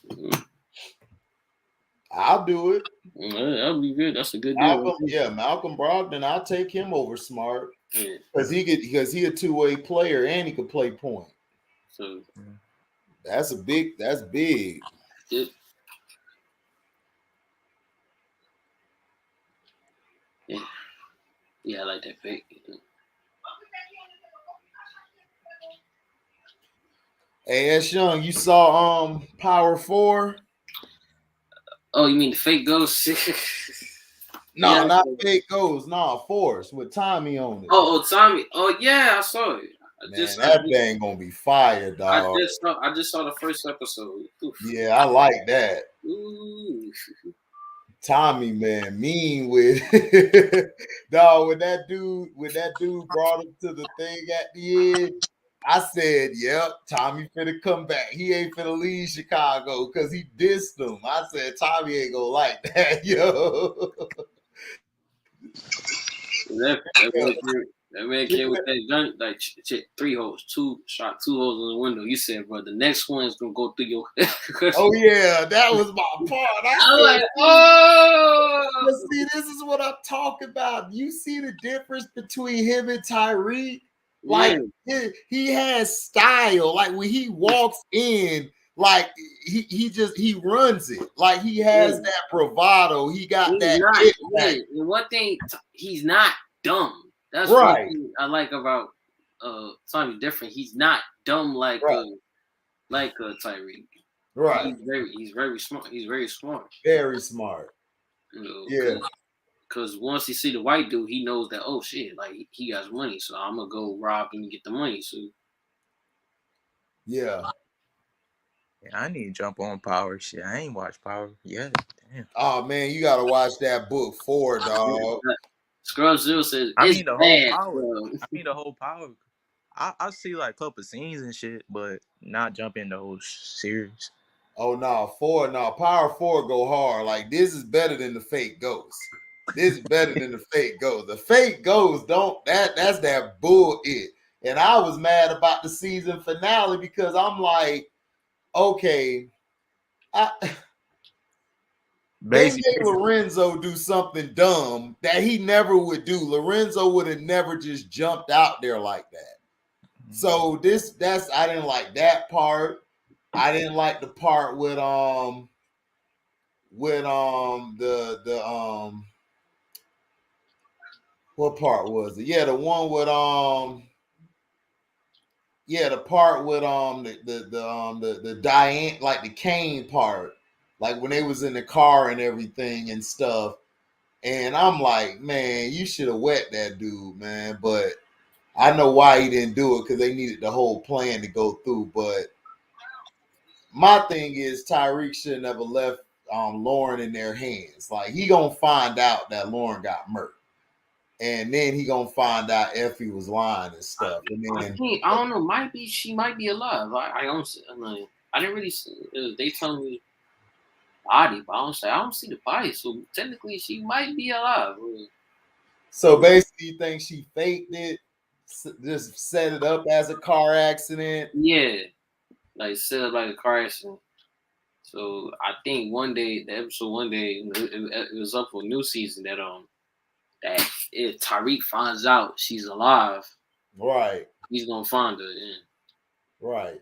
I'll do it. That'll be good. That's a good deal. Malcolm Brogdon, I'll take him over Smart because he a two-way player and he could play point. So that's big. It, yeah, I like that pick. Hey, S. Young, you saw Power 4? Oh, you mean the fake ghost? No, yeah, not fake ghost. No, Force with Tommy on it. Oh, Tommy. Oh, yeah, I saw it. That thing gonna be fire, dog. I just saw the first episode. Oof. Yeah, I like that. Ooh. Tommy, man, mean with dog. When that dude brought him to the thing at the end, I said, "Yep, Tommy finna come back. He ain't finna leave Chicago because he dissed him." I said, "Tommy ain't gonna like that, yo." That man came with that gun, like 3 holes, 2 holes in the window. You said, bro, the next one is gonna go through your. Oh yeah, that was my part. I'm like, oh. But see, this is what I'm talking about. You see the difference between him and Tyreek? Like he has style. Like when he walks in, like he runs it. Like he has that bravado. He got that. And one thing, he's not dumb. That's right. One thing I like about Tommy different. He's not dumb like Tyreek. Right. He's very smart. He's very smart. Very smart. You know, yeah. Because once he see the white dude, he knows that, oh shit, like he got money, so I'm gonna go rob him and get the money. So yeah. I need to jump on Power shit. I ain't watched Power yet. Damn. Oh man, you gotta watch that book 4, dog. Scrub Zero says I mean the whole Power. I see like a couple scenes and shit, but not jump in the whole series. Oh no, Power 4 go hard. Like this is better than the fake ghost. This is better than the fake ghost. The fake ghost that's that bull it. And I was mad about the season finale because I'm like, okay, they made Lorenzo do something dumb that he never would do. Lorenzo would have never just jumped out there like that. So I didn't like that part. I didn't like the part with the what part was it? Yeah, the one with Yeah, the part with the Diane, like the Kane part, like when they was in the car and everything and stuff. And I'm like, man, you should have wet that dude, man. But I know why he didn't do it, because they needed the whole plan to go through. But my thing is, Tyreek should never left Lauren in their hands. Like, he gonna find out that Lauren got murdered, and then he gonna find out Effie was lying and stuff. And then I don't know. She might be alive. I don't. I didn't really. They tell me body, but I don't see the body. So technically, she might be alive. so basically, you think she faked it, just set it up as a car accident? Yeah, like set up like a car accident. So I think one day, it was up for a new season that if Tyreek finds out she's alive, Right, he's gonna find her. Yeah. right.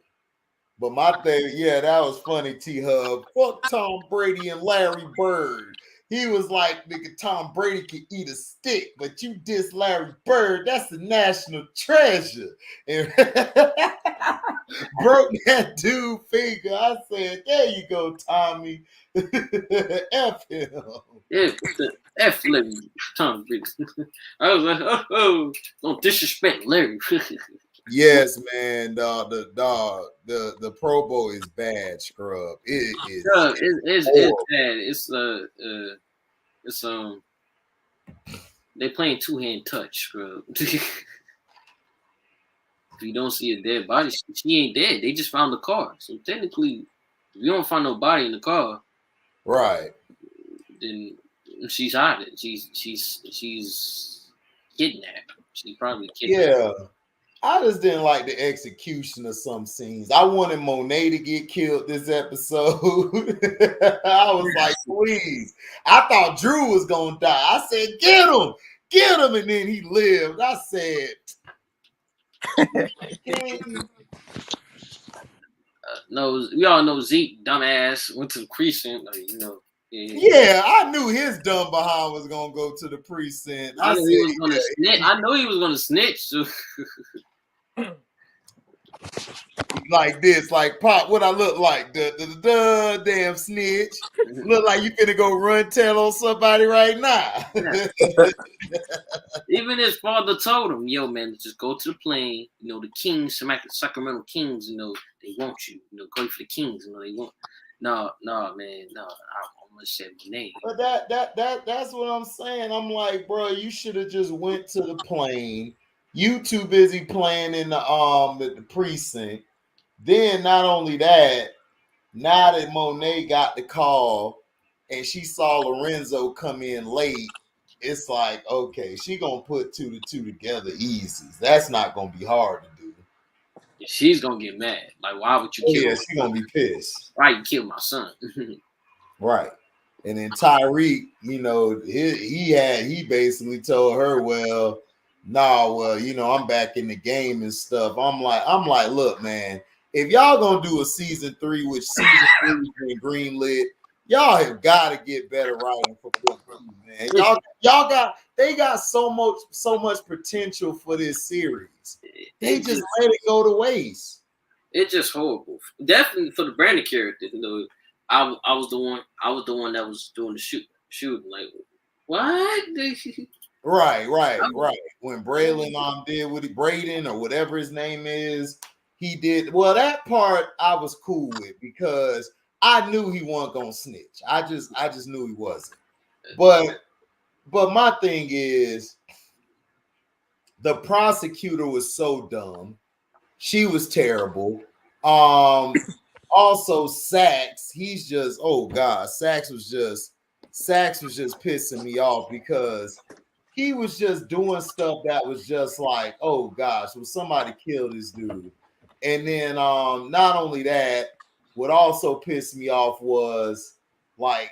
But my thing, yeah, that was funny, T-Hub. Fuck Tom Brady and Larry Bird. He was like, nigga, Tom Brady can eat a stick, but you diss Larry Bird, that's the national treasure. And broke that dude finger. I said, there you go, Tommy. F him. Yeah, F Larry, Tom Brady. I was like, oh, don't disrespect Larry. Yes, man. The Pro Bowl is bad, scrub. It is. It's bad. It's they playing two-hand touch, bro. If you don't see a dead body, she ain't dead. They just found the car. So technically, if you don't find no body in the car, right, then she's hiding. She's kidnapped. She probably kidnapped. Yeah. I just didn't like the execution of some scenes. I wanted Monet to get killed this episode. I was like, please. I thought Drew was going to die. I said, get him. And then he lived. I said, no, we all know Zeke, dumbass, went to the precinct. Yeah, I knew his dumb behind was going to go to the precinct. I know he was going to snitch. So. Like this, like Pop, what I look like? Damn snitch. Look like you finna go run tell on somebody right now. Even his father told him, yo, man, just go to the plane. The Kings, Sacramento Kings, they want you. Go for the Kings, they want. No, man, no. I'm gonna say the name. But that's what I'm saying. I'm like, bro, you should have just went to the plane. You too busy playing in the precinct. Then not only that, now that Monet got the call and she saw Lorenzo come in late, it's like, okay, she gonna put 2 to 2 together easy. That's not gonna be hard to do. She's gonna get mad. Like, why would you kill? Yeah, she's gonna be pissed. Why you kill my son? Right. And then Tyreek, he basically told her, well, I'm back in the game and stuff. I'm like, look, man, if y'all gonna do a season 3, which season 3 has been greenlit, y'all have got to get better writing for football, man. They got so much potential for this series. They just let it go to waste. It's just horrible. Definitely for the Brandon character, I was the one that was doing the shooting. Like, what? Right. When Braylon did what Braden or whatever his name is, he did well. That part I was cool with because I knew he wasn't gonna snitch. I just knew he wasn't. But my thing is, the prosecutor was so dumb. She was terrible. Also Sax, he's just, oh God, Sax was just pissing me off because he was just doing stuff that was just like, oh gosh, will somebody kill this dude? And then not only that, what also pissed me off was like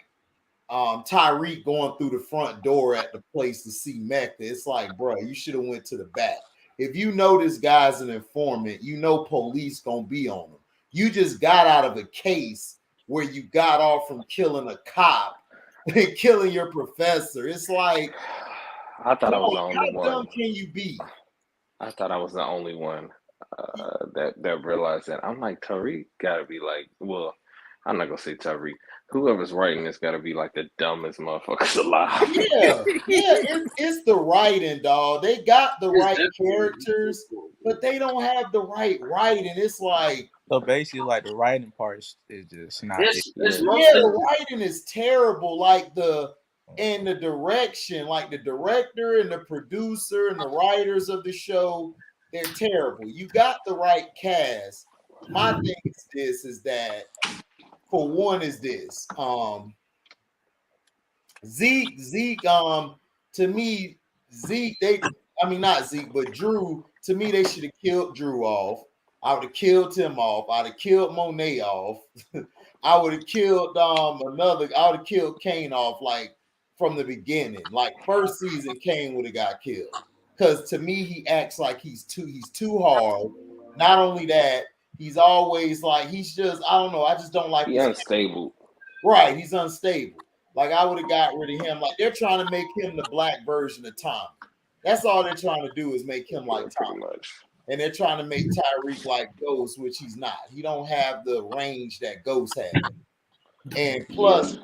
Tyreek going through the front door at the place to see Mecca. It's like, bro, you should have went to the back. If you know this guy's an informant, police gonna be on him. You just got out of a case where you got off from killing a cop and killing your professor. It's like, I thought I was the only how one. dumb can you be? I thought I was the only one. that realized that. I'm like, Tariq gotta be like, well, I'm not gonna say Tariq. Whoever's writing this gotta be like the dumbest motherfuckers alive. Yeah, it's the writing, dog. They got the right characters, but they don't have the right writing. It's like, So basically, like the writing part is just not it. It's Yeah. mostly the writing is terrible. Like the direction, like the director and the producer and the writers of the show, they're terrible. You got the right cast. My thing is that for one is this. Zeke, to me, not Zeke, but Drew, to me, they should have killed Drew off. I would have killed him off. I'd have killed Monet off. I would have killed I would have killed Kane off like from the beginning. Like first season, Kane would have got killed. Because to me, he acts like he's too hard. Not only that, he's always like he's just, I don't know, I just don't like He his unstable. right, he's unstable. Like I would have got rid of him. Like they're trying to make him the black version of Tommy. That's all they're trying to do is make him like Pretty Tommy. much. And they're trying to make Tyreek like Ghost, which he's not. He don't have the range that Ghost has. And plus,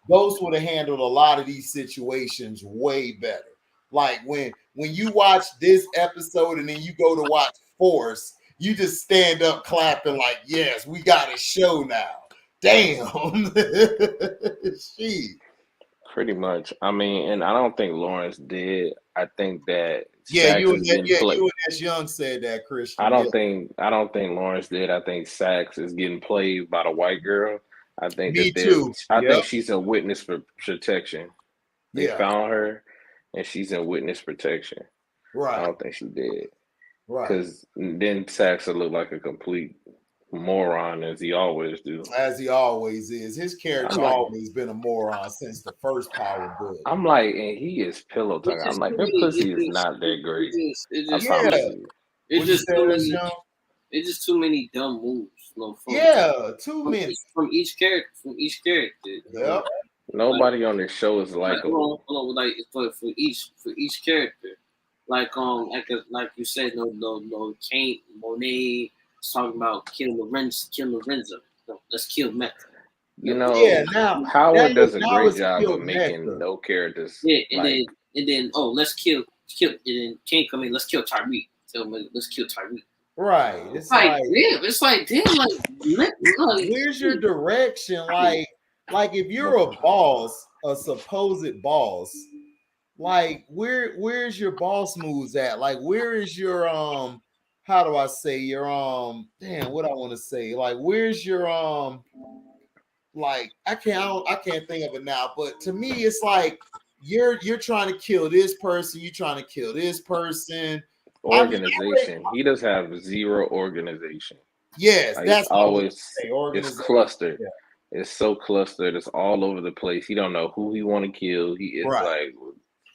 Ghost would have handled a lot of these situations way better. Like when you watch this episode and then you go to watch Force, you just stand up clapping like, yes, we got a show now. Damn. Shit. Pretty much. I mean, and I don't think Lawrence did. I think that Yeah, Sax is getting played. you and S. Young said that, Christian. I don't think Lawrence did. I think Sax is getting played by the white girl. I think Me that too. I Yep. think she's a witness for protection. They Yeah. found her, and she's in witness protection. I Right. don't think she did. Right. Because then Sax will look like a complete moron as he always do. As he always is. His character I'm like- always been a moron since the first Power Book. I'm like, and he is pillow talking. I'm like, her pussy is not that great. I promise you. It's What'd you just say, too S. many. Young? It's just too many dumb moves. Too many. From each character. Yep. Nobody on this show is likable. Hold on, like for each character, like you said, no Kane Monet is talking about kill Lorenzo. No, let's kill Mecca. You know, now Howard does a now great it's job killed of making Mecca. no characters. Yeah, and like, then let's kill, and then Kane come in, let's kill Tyreek. Tell him let's kill Tyreek. Right. It's like damn, where's your direction? Like if you're a boss, a supposed boss, like where's your boss moves at? Like where is your how do I say your damn what I want to say? Like where's your like I can't think of it now, but to me it's like you're trying to kill this person, you're trying to kill this person. organization. He does have zero organization. Yes, Like, that's always it's clustered. Yeah. It's so clustered. It's all over the place. He don't know who he want to kill. He is Right.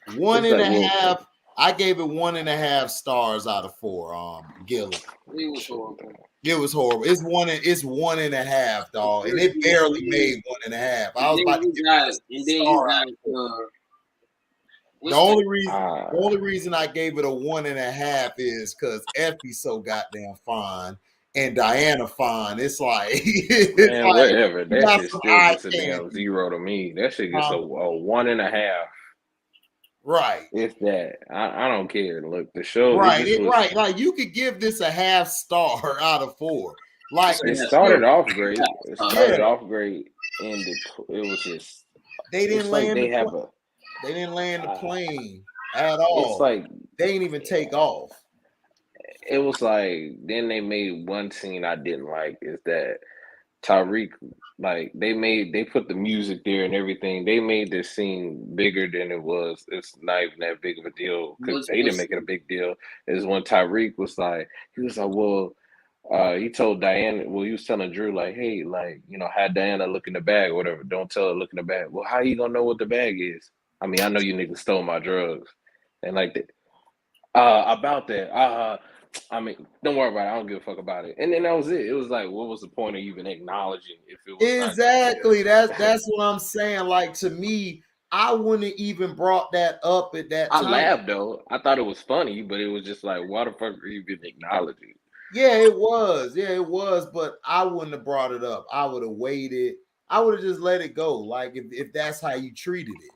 like One it's and like, a well, half. I gave it 1.5 stars out of 4. Gilly. It was horrible. It was horrible. It's 1.5, dog, and it barely made 1.5. I was about to give it a star out of 4. The only reason I gave it a 1.5 is because Effie's so goddamn fine and Diana fine. It's like, man, whatever. That shit still gets a candy. damn 0 to me. That shit gets a 1.5. Right. If that. I don't care. Look, the show. Right. Right. Like you could give this a 0.5 star out of 4. Like it started off great. It started off great, and it was just they didn't land. They didn't land the plane at all. It's like they didn't even take off. It was like then they made one scene I didn't like is that Tyreek, like they put the music there and everything. They made this scene bigger than it was. It's not even that big of a deal because they didn't make it a big deal. Is when Tyreek was like, well, he told Diana, well, he was telling Drew, like, hey, like, you know, have Diana look in the bag or whatever. Don't tell her look in the bag. Well, how you gonna know what the bag is? I mean, I know you niggas stole my drugs. And like that. About that. I mean, don't worry about it. I don't give a fuck about it. And then that was it. It was like, what was the point of even acknowledging if it was exactly? That's what I'm saying. Like to me, I wouldn't even brought that up at that time. I laughed though. I thought it was funny, but it was just like, why the fuck are you even acknowledging? Yeah, it was. Yeah, it was. But I wouldn't have brought it up. I would have waited. I would have just let it go. Like if that's how you treated it,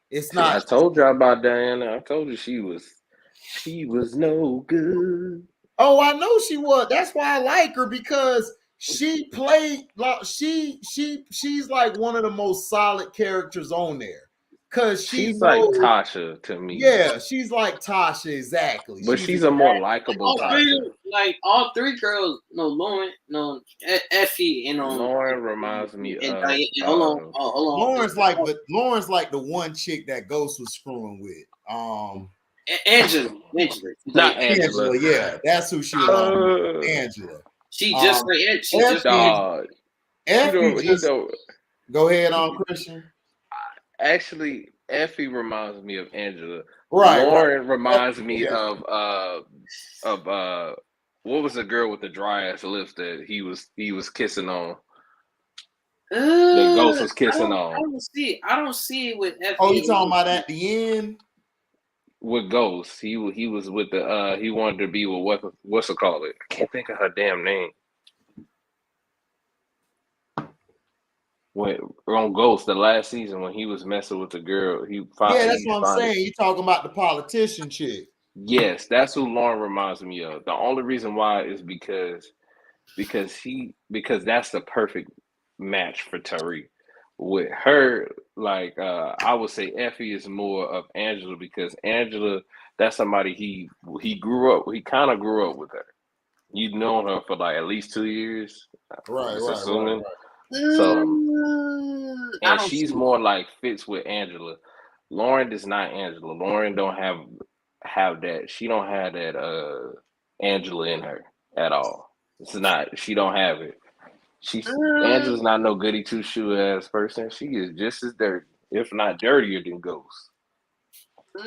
it's See, I not. told you about Diana. I told you she was no good. Oh, I know she was. That's why I like her because she played like she's like one of the most solid characters on there. Cause she She's like knows, Tasha to me, yeah, she's like Tasha exactly. but She's she's a more exactly likable Tasha. All three girls, no Lauren, no Effie, and Lauren reminds me and of Diane. Hold on, Lauren's like the one chick that Ghost was screwing with. Angela. not Like Angela. Angela, yeah, that's who she reminded me of. Angela. she just Um, like she just like Dog. He Effie don't. He just don't. go ahead on Christian. Actually, Effie reminds me of Angela. Right. Lauren reminds me Yeah. of what was the girl with the dry ass lips that he was kissing on? That Ghost was kissing on I don't see it with Effie. Oh, you talking about at the end? with Ghost. He was with the he wanted to be with what's it called? I can't think of her damn name. When on Ghost the last season when he was messing with the girl, Yeah, that's what I'm saying. You talking about the politician chick. Yes, that's who Lauren reminds me of. The only reason why is because that's the perfect match for Tariq. With her, like I would say Effie is more of Angela because Angela, that's somebody he grew up, he kind of grew up with her. You've known her for like at least 2 years, just assuming. So, I and don't she's see. more like fits with Angela. Lauren is not Angela. Lauren don't have that. She don't have that Angela in her at all. It's not. She don't have it. She's Uh, Angela's not no goody two shoe ass person. She is just as dirty, if not dirtier than Ghost.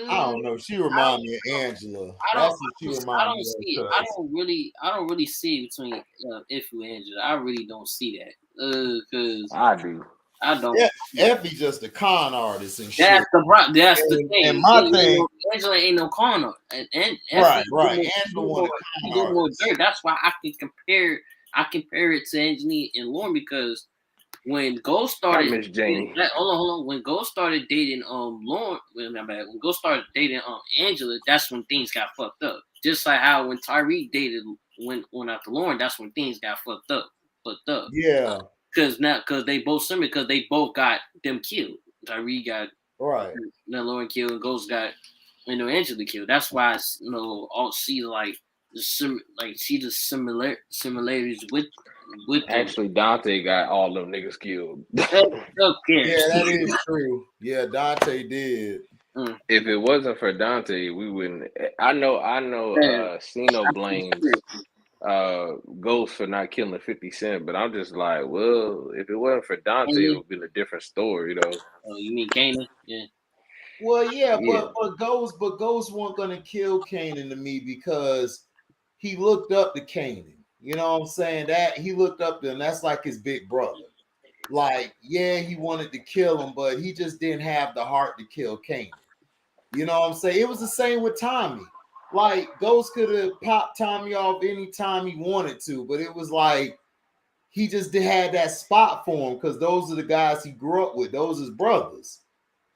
I uh, don't know. She remind me of Angela. That's what she I remind don't me see it. of. Cause I don't really see it between Ifu and Angela. I really don't see that. Cause I do. I don't. yeah, Effie just a con artist and shit. That's the And thing. my thing, Angela ain't no corner, and right, Effie right. Angela one of she the do con more artists. dirt. That's why I can compare. I compare it to Angelina and Lauren because when Ghost I started miss Jamie. hold on. When Ghost started dating Lauren, when Ghost started dating Angela, that's when things got fucked up. Just like how when Tyreek dated went after Lauren, that's when things got fucked up. Yeah, Because they both similar because they both got them killed. Tyreek got right. Lauren killed and Ghost got Angela killed. That's why all see like see the similarities with them. Actually, Dante got all them niggas killed. Who Yeah, cares? that is true. Yeah, Dante did. If it wasn't for Dante, we wouldn't. I know. Yeah. Sino blames Ghost for not killing 50 Cent, but I'm just like, well, if it wasn't for Dante, it would be a different story, though. Oh, you mean Kanan? Yeah. Well, yeah, Yeah, but Ghost wasn't gonna kill Kanan to me because he looked up to Kanan. You know what I'm saying? That he looked up to him. That's like his big brother. Like, yeah, he wanted to kill him, but he just didn't have the heart to kill Kanan. You know what I'm saying? It was the same with Tommy. Like, Ghost could have popped Tommy off anytime he wanted to, but it was like he just had that spot for him because those are the guys he grew up with. Those his brothers.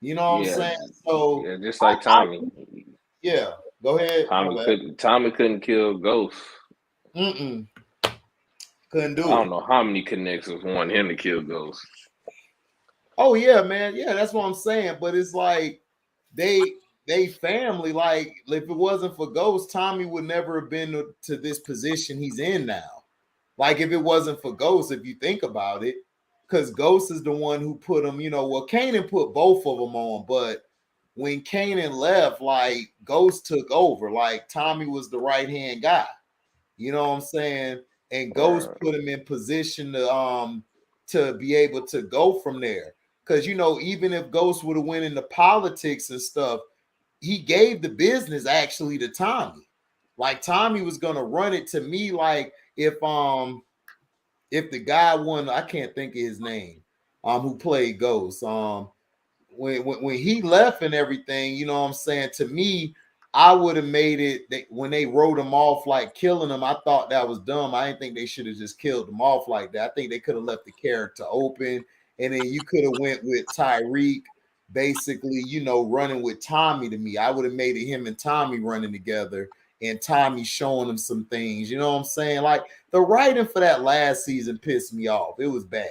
You know what I'm yeah, saying? So yeah. Just like Tommy, yeah, go ahead. My bad. Tommy couldn't kill Ghost. Mm-mm. Couldn't I do don't it. know how many connections want him to kill Ghost. Oh yeah, man. Yeah, that's what I'm saying. But it's like they family. Like if it wasn't for Ghost, Tommy would never have been to this position he's in now. Like if it wasn't for Ghost, if you think about it, because Ghost is the one who put him. Well, Kanan put both of them on, but when Kanan left, like Ghost took over. Like Tommy was the right hand guy. You know what I'm saying? And Ghost Right. put him in position to be able to go from there. Because even if Ghost would have went into politics and stuff, he gave the business actually to Tommy. Like Tommy was gonna run it to me. Like if the guy won, I can't think of his name, who played Ghost. When he left and everything, you know what I'm saying? To me, I would have made it when they wrote him off like killing him. I thought that was dumb. I didn't think they should have just killed him off like that. I think they could have left the character open, and then you could have went with Tyreek, basically, running with Tommy. To me, I would have made it him and Tommy running together, and Tommy showing him some things. You know what I'm saying? Like the writing for that last season pissed me off. It was bad.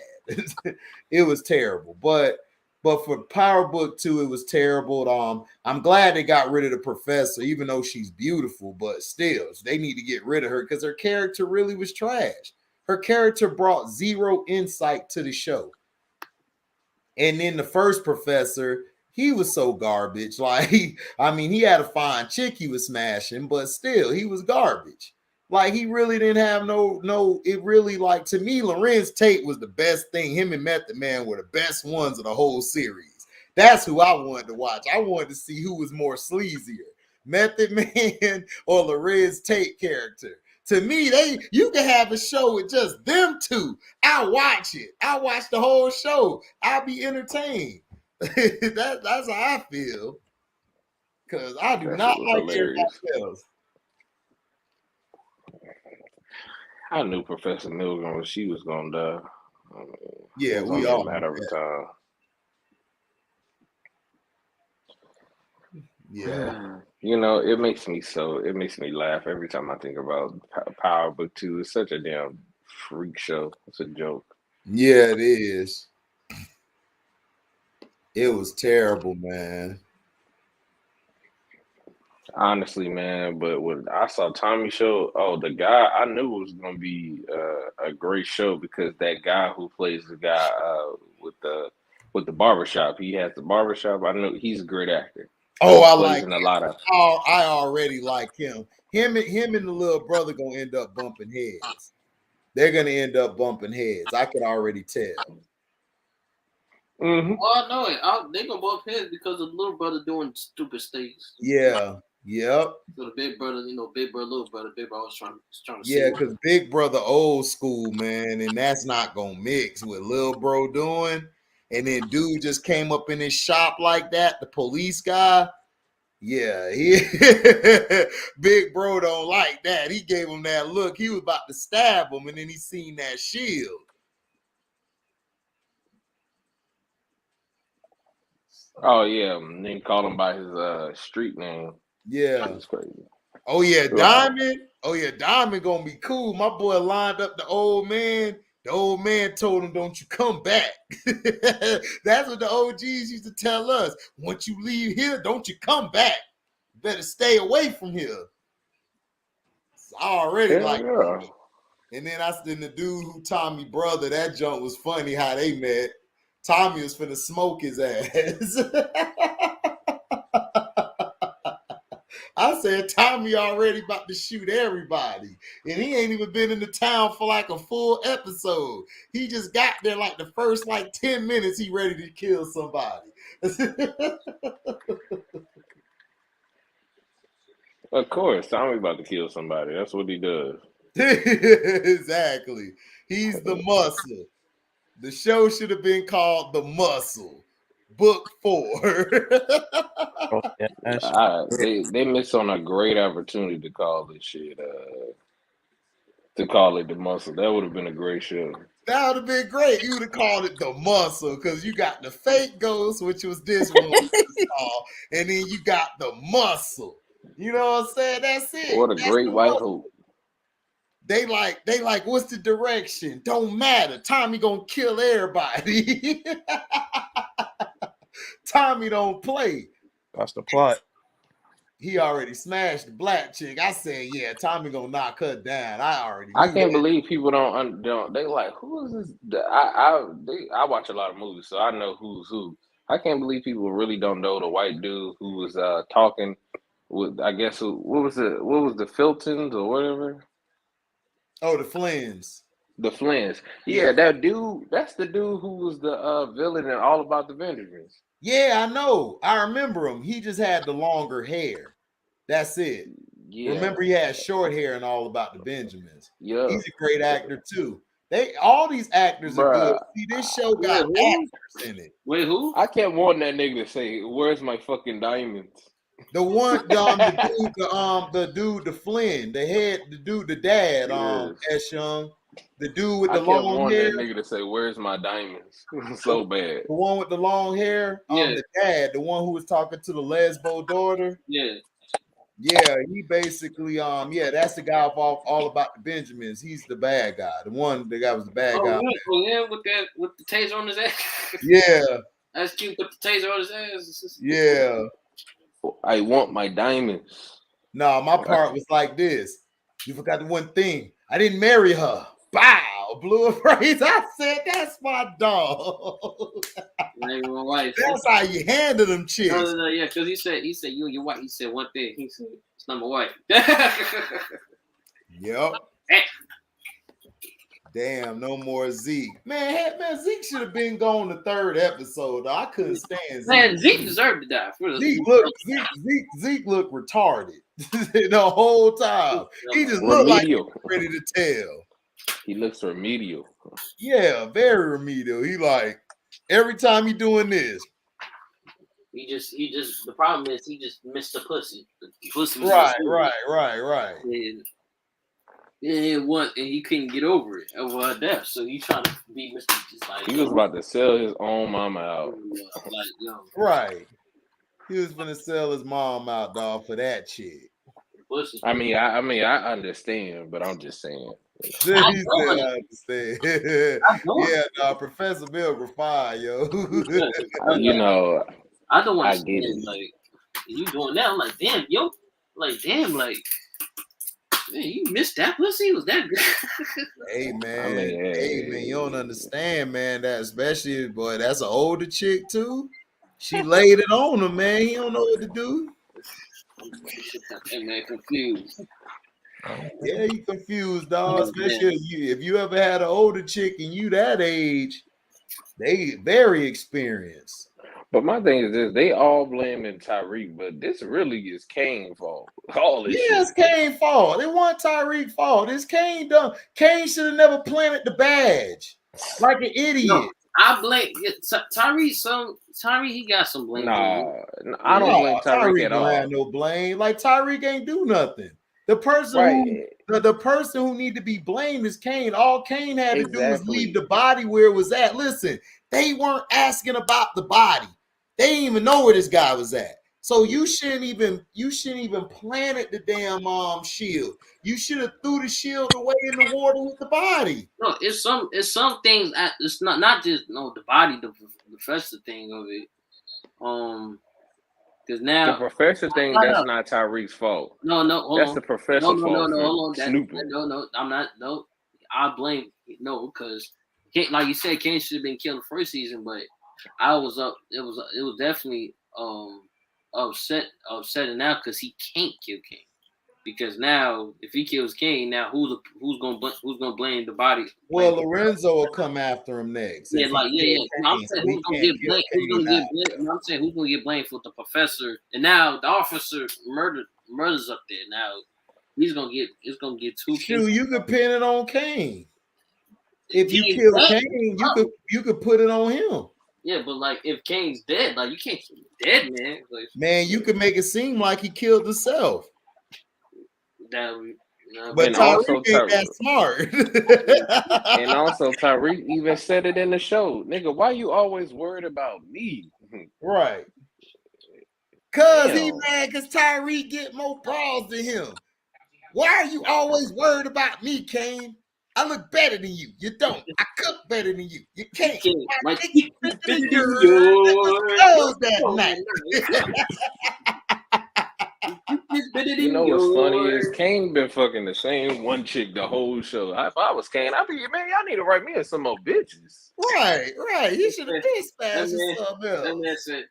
It was terrible, but for Power Book 2, it was terrible. I'm glad they got rid of the professor, even though she's beautiful, but still, they need to get rid of her because her character really was trash. Her character brought zero insight to the show. And then the first professor, he was so garbage. Like, he had a fine chick he was smashing, but still, he was garbage. Like, he really didn't have it really, like, to me, Lorenz Tate was the best thing. Him and Method Man were the best ones of the whole series. That's who I wanted to watch. I wanted to see who was more sleazier, Method Man or Lorenz Tate character. To me, you can have a show with just them two. I'll watch it. I'll watch the whole show. I'll be entertained. That's how I feel. Because I do not like everybody else. I knew Professor Milgram when she was gonna die. Yeah, we all a matter of time. Yeah. It makes me laugh every time I think about Power Book 2. It's such a damn freak show. It's a joke. Yeah, it is. It was terrible, man. Honestly, man, but when I saw Tommy show, the guy, I knew it was gonna be a great show because that guy who plays the guy with the barbershop, he has the barbershop. I know he's a great actor. Oh, I like him. I already like him. Him and the little brother gonna end up bumping heads. They're gonna end up bumping heads. I could already tell. Mm-hmm. Well, I know it. They gonna bump heads because of the little brother doing stupid things. Yeah. Yep. So the big brother, big brother, little brother, big brother was trying to. Yeah, because big brother old school, man, and that's not gonna mix with little bro doing. And then dude just came up in his shop like that, the police guy. Yeah, big bro don't like that. He gave him that look. He was about to stab him, and then he seen that shield. Oh yeah, and then called him by his street name. Yeah, it's crazy. Oh yeah, Diamond. Oh yeah, Diamond gonna be cool. My boy lined up the old man. The old man told him, "Don't you come back." That's what the OGs used to tell us. Once you leave here, don't you come back. You better stay away from here. It's already yeah. And then the dude who Tommy brother, that junk was funny how they met. Tommy was finna smoke his ass. I said, Tommy already about to shoot everybody. And he ain't even been in the town for like a full episode. He just got there like the first 10 minutes, he ready to kill somebody. Of course, Tommy about to kill somebody. That's what he does. Exactly. He's the muscle. The show should have been called The Muscle. Book 4. They missed on a great opportunity to call this shit to call it The Muscle. That would have been a great show. That would have been great. You would have called it The Muscle because you got the fake ghost, which was this one, and then you got the muscle. You know what I'm saying? That's it. What a great white hope. They like, what's the direction? Don't matter. Tommy gonna kill everybody. Tommy don't play. That's the plot. He already smashed the black chick. I said, yeah, Tommy gonna knock her down. I can't believe people don't. They like, who is this? I watch a lot of movies, so I know who's who. I can't believe people really don't know the white dude who was talking with. I guess what was the Filtons or whatever. Oh, the Flynns. The Flynns. Yeah, that dude. That's the dude who was the villain in All About the Benjamins. Yeah, I know. I remember him. He just had the longer hair. That's it. Yeah. Remember, he had short hair in All About the Benjamins. Yeah, he's a great actor too. All these actors are good. See, this show got actors in it. Wait, who? I kept wanting that nigga to say, "Where's my fucking diamonds?" The one, the dude, the Flynn, the dad, Yes. S. Young, the dude with I the kept long wanting hair, that nigga to say, "Where's my diamonds?" the, so bad. the one with the long hair, Yeah. the dad, the one who was talking to the lesbo daughter. Yeah. Yeah, he basically, that's the guy off all about the Benjamins. He's the bad guy. The guy was the bad guy. Oh yeah, with the taser on his ass. Yeah, That's cute. Put the taser on his ass. yeah. I want my diamonds. No, my part was like this. You forgot the one thing. I didn't marry her. Bow, blew a phrase. I said, that's my dog. Not even my wife. That's how you handle them chicks. No, yeah, because he said you and your wife. He said one thing. He said it's not my wife. Yep. Damn, no more Zeke. Man, Zeke should have been gone the third episode. Though. I couldn't stand Zeke. Man, Zeke deserved to die. Zeke looked retarded the whole time. He just looked like he was ready to tell. He looks remedial. Yeah, very remedial. He like every time he doing this. He just the problem is he just missed the pussy. The pussy was Right. And he couldn't get over it over her death. So he trying to be Mr. Just like He was about to sell his own mama out. Like, right. He was gonna sell his mom out, dog, for that chick. Pussy. I mean, I understand, but I'm just saying. I understand. Yeah, no, Professor Milgram fine, yo. You know, I don't want I to get it. Like you doing that? I'm like, damn, yo, like damn, like man, you missed that pussy? Was that good? Hey man, you don't understand, man. That especially, boy, that's an older chick too. She laid it on him, man. He don't know what to do. That man confused. Yeah, you confused, dog. Especially if you ever had an older chick and you that age, they very experienced. But my thing is this: they all blaming Tyreek, but this really is Kane's fault. All this it's Kane's fault. It wasn't Tyreek's fault. It's Kane done. Kane should have never planted the badge like an idiot. No, I blame Tyree. Tyree, he got some blame. Nah, I don't blame Tyreek at all. Have no blame. Like Tyreek ain't do nothing. The person the person who need to be blamed is Kane. All Kane had to do was leave the body where it was at. Listen, they weren't asking about the body. They didn't even know where this guy was at. So you shouldn't even planted the damn shield. You should have threw the shield away in the water with the body. No, it's some things. It's not just the body, the professor thing of it. Because now the professor thing, that's not Tyreek's fault. No, that's the professor's fault. Hold on. Snooping. No, I'm not. No, I blame because like you said, Kane should have been killed the first season, but I was up. It was definitely upsetting now because he can't kill Kane. Because now, if he kills Kane, now who's gonna blame the body? Well, Lorenzo will come after him next. Yeah, I'm saying who's gonna get blamed? I'm saying who's gonna get blamed for the professor? And now the officer murders up there. Now it's gonna get two. Shoot, you could pin it on Kane. If you kill Kane, you could put it on him. Yeah, but like if Kane's dead, like you can't kill him dead, man. Like, man, you could make it seem like he killed himself. But Tyreek ain't that smart. And also Tyreek even said it in the show. Nigga, why you always worried about me? Right. Cause he mad because Tyreek get more balls than him. Why are you always worried about me, Kane? I look better than you. You don't. I cook better than you. You can't. I think you better than yours that night. You know what's funny is Kane been fucking the same one chick the whole show. If I was Kane, I'd be, man, y'all need to write me in some more bitches. Right. He should have been spashed something else.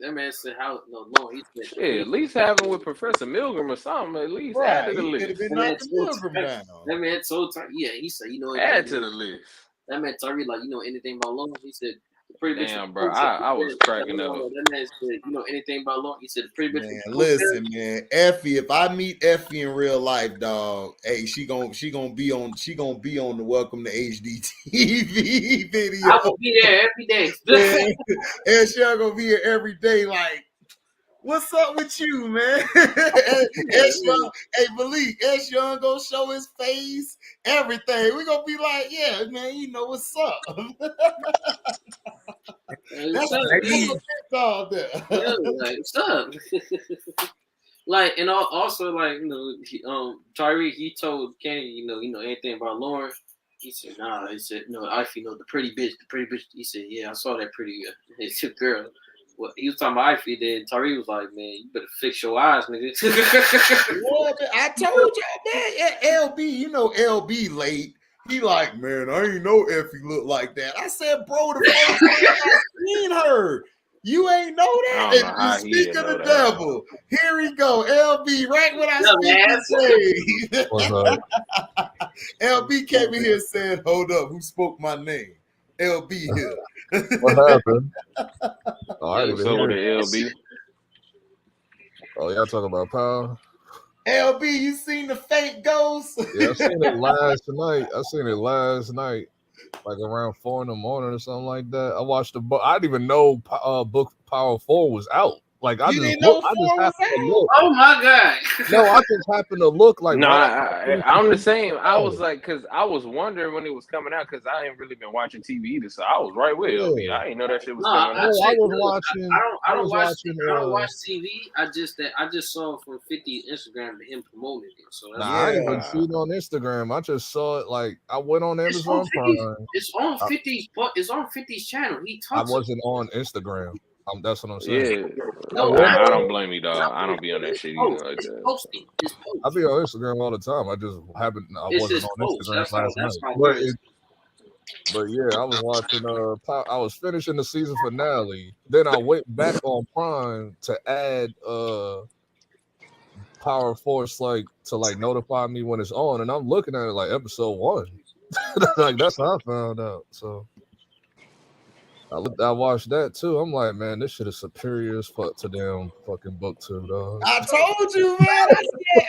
That man said how no, he said at least have him with Professor Milgram or something. At least add to the list. That man told he said, add to the list. That man Tyree, like, anything about law? He said, damn, bro, I was cracking up. That man said, anything about law? He said, pretty much. Man, listen, man, Effie. If I meet Effie in real life, dog, hey, she gonna be on the Welcome to HDTV video. I will be there every day. And she's gonna be here every day, like, What's up with you, man? S Young, hey Malik, S Young gonna show his face, everything. We gonna be like, yeah, man, you know what's up. That's what all there. Yeah, like what's up? Like, and also, like, Tyreek, he told Kenny, anything about Lauren. He said, nah. He said, no, Ivy, the pretty bitch. He said, yeah, I saw that pretty girl. Well, he was talking about Ivy. Then Tyreek was like, man, you better fix your eyes, nigga. Well, I told y'all, man. LB, LB late. He like, man, I ain't know Effie looked like that. I said, bro, the first time I seen her. You ain't know that? And speak of the devil. Here we go. LB, right when I speak his name. LB came in here and said, hold up, who spoke my name? LB here. What happened? What's up with the LB? Oh, y'all talking about power? LB, you seen the fake ghost? Yeah, I seen it last night. Like around 4 a.m. or something like that. I watched the book. I didn't even know book Power 4 was out. Like I just happened to look. Oh my god! No, I just happened to look like. No, I'm the same. I was like, because I was wondering when it was coming out, because I ain't really been watching TV either, so I was right with LB. I didn't know that shit was coming out. I don't watch TV. I just saw from 50 Instagram to him promoting it. So that's I didn't even see it on Instagram. I just saw it. Like I went on Amazon Prime. It's on 50's. It's on 50's channel. I wasn't on Instagram. That's what I'm saying. Yeah, I don't blame you, dog. I don't be on that shit either like that. I be on Instagram all the time. I just haven't. I wasn't on Instagram last night. But yeah, I was watching. I was finishing the season finale. Then I went back on Prime to add Power Force to notify me when it's on, and I'm looking at it like episode 1. Like that's how I found out. So. I watched that too. I'm like, man, this shit is superior as fuck to damn fucking book 2, dog. I told you, man.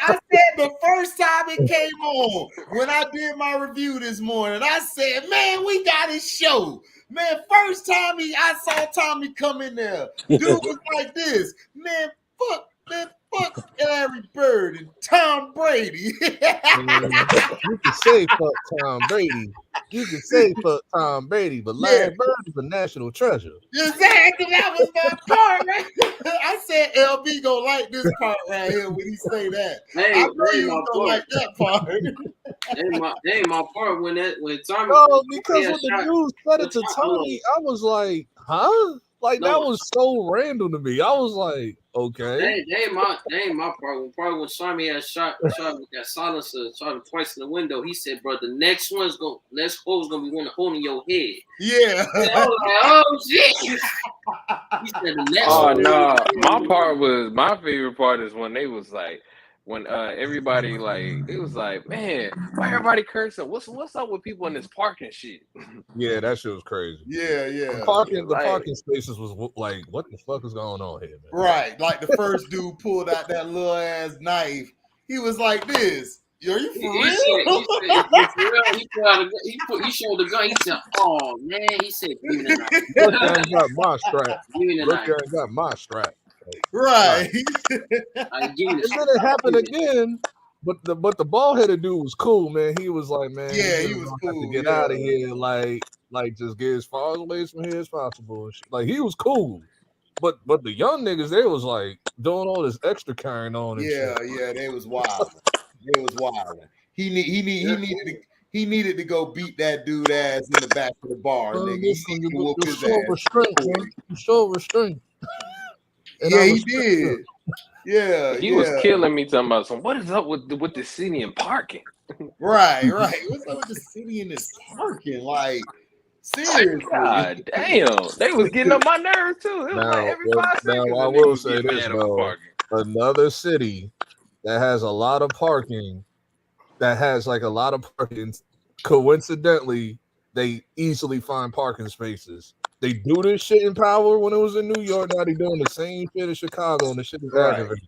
I said the first time it came on when I did my review this morning. I said, man, we got his show. Man, first time I saw Tommy come in there, dude was like this. Man, fuck Larry Bird and Tom Brady. You can say fuck Tom Brady. You can say fuck Tom Brady, but Larry Bird is a national treasure. Exactly, that was my part, right? I said LB gonna like this part right here when he say that. I know you gonna like that part. That ain't my part when Tommy. No, because when the news said it to Tommy, I was like, huh? Like that was so random to me. I was like, okay. That ain't my part. When Sammy had shot with that silencer, shot him twice in the window. He said, "Bro, the next hole's gonna be one holding your head." Yeah. And I was like, oh shit. He said the next. Oh no, my favorite part is when they was like. When everybody it was like, man, why everybody cursing? What's up with people in this parking shit? Yeah, that shit was crazy. Yeah. The parking spaces was like, what the fuck is going on here, man? Right, like the first dude pulled out that little ass knife. He was like this. Are you for real? He showed the gun. He said, "Oh man," he said, "Give me the knife." Look, I got my strap. Look, I got my strap. Right. And then it happened again, but the bald headed dude was cool, man. He was like, man, he was cool to get out of here, like just get as far away from here as possible. Like he was cool, but the young niggas, they was like doing all this extra carrying on. And shit. They was wild. They was wild. He needed to go beat that dude ass in the back of the bar. Nigga. You show restraint. Yeah, he did. Yeah, he was killing me talking about what is up with the city and parking? Right. What's up with the city and this parking? Like, seriously. God damn, they was getting on my nerves too. It was like every 5 seconds. Now I will say this though: another city that has a lot of parking, coincidentally, they easily find parking spaces. They do this shit in Power when it was in New York. Now they doing the same shit in Chicago, and the shit is aggravating.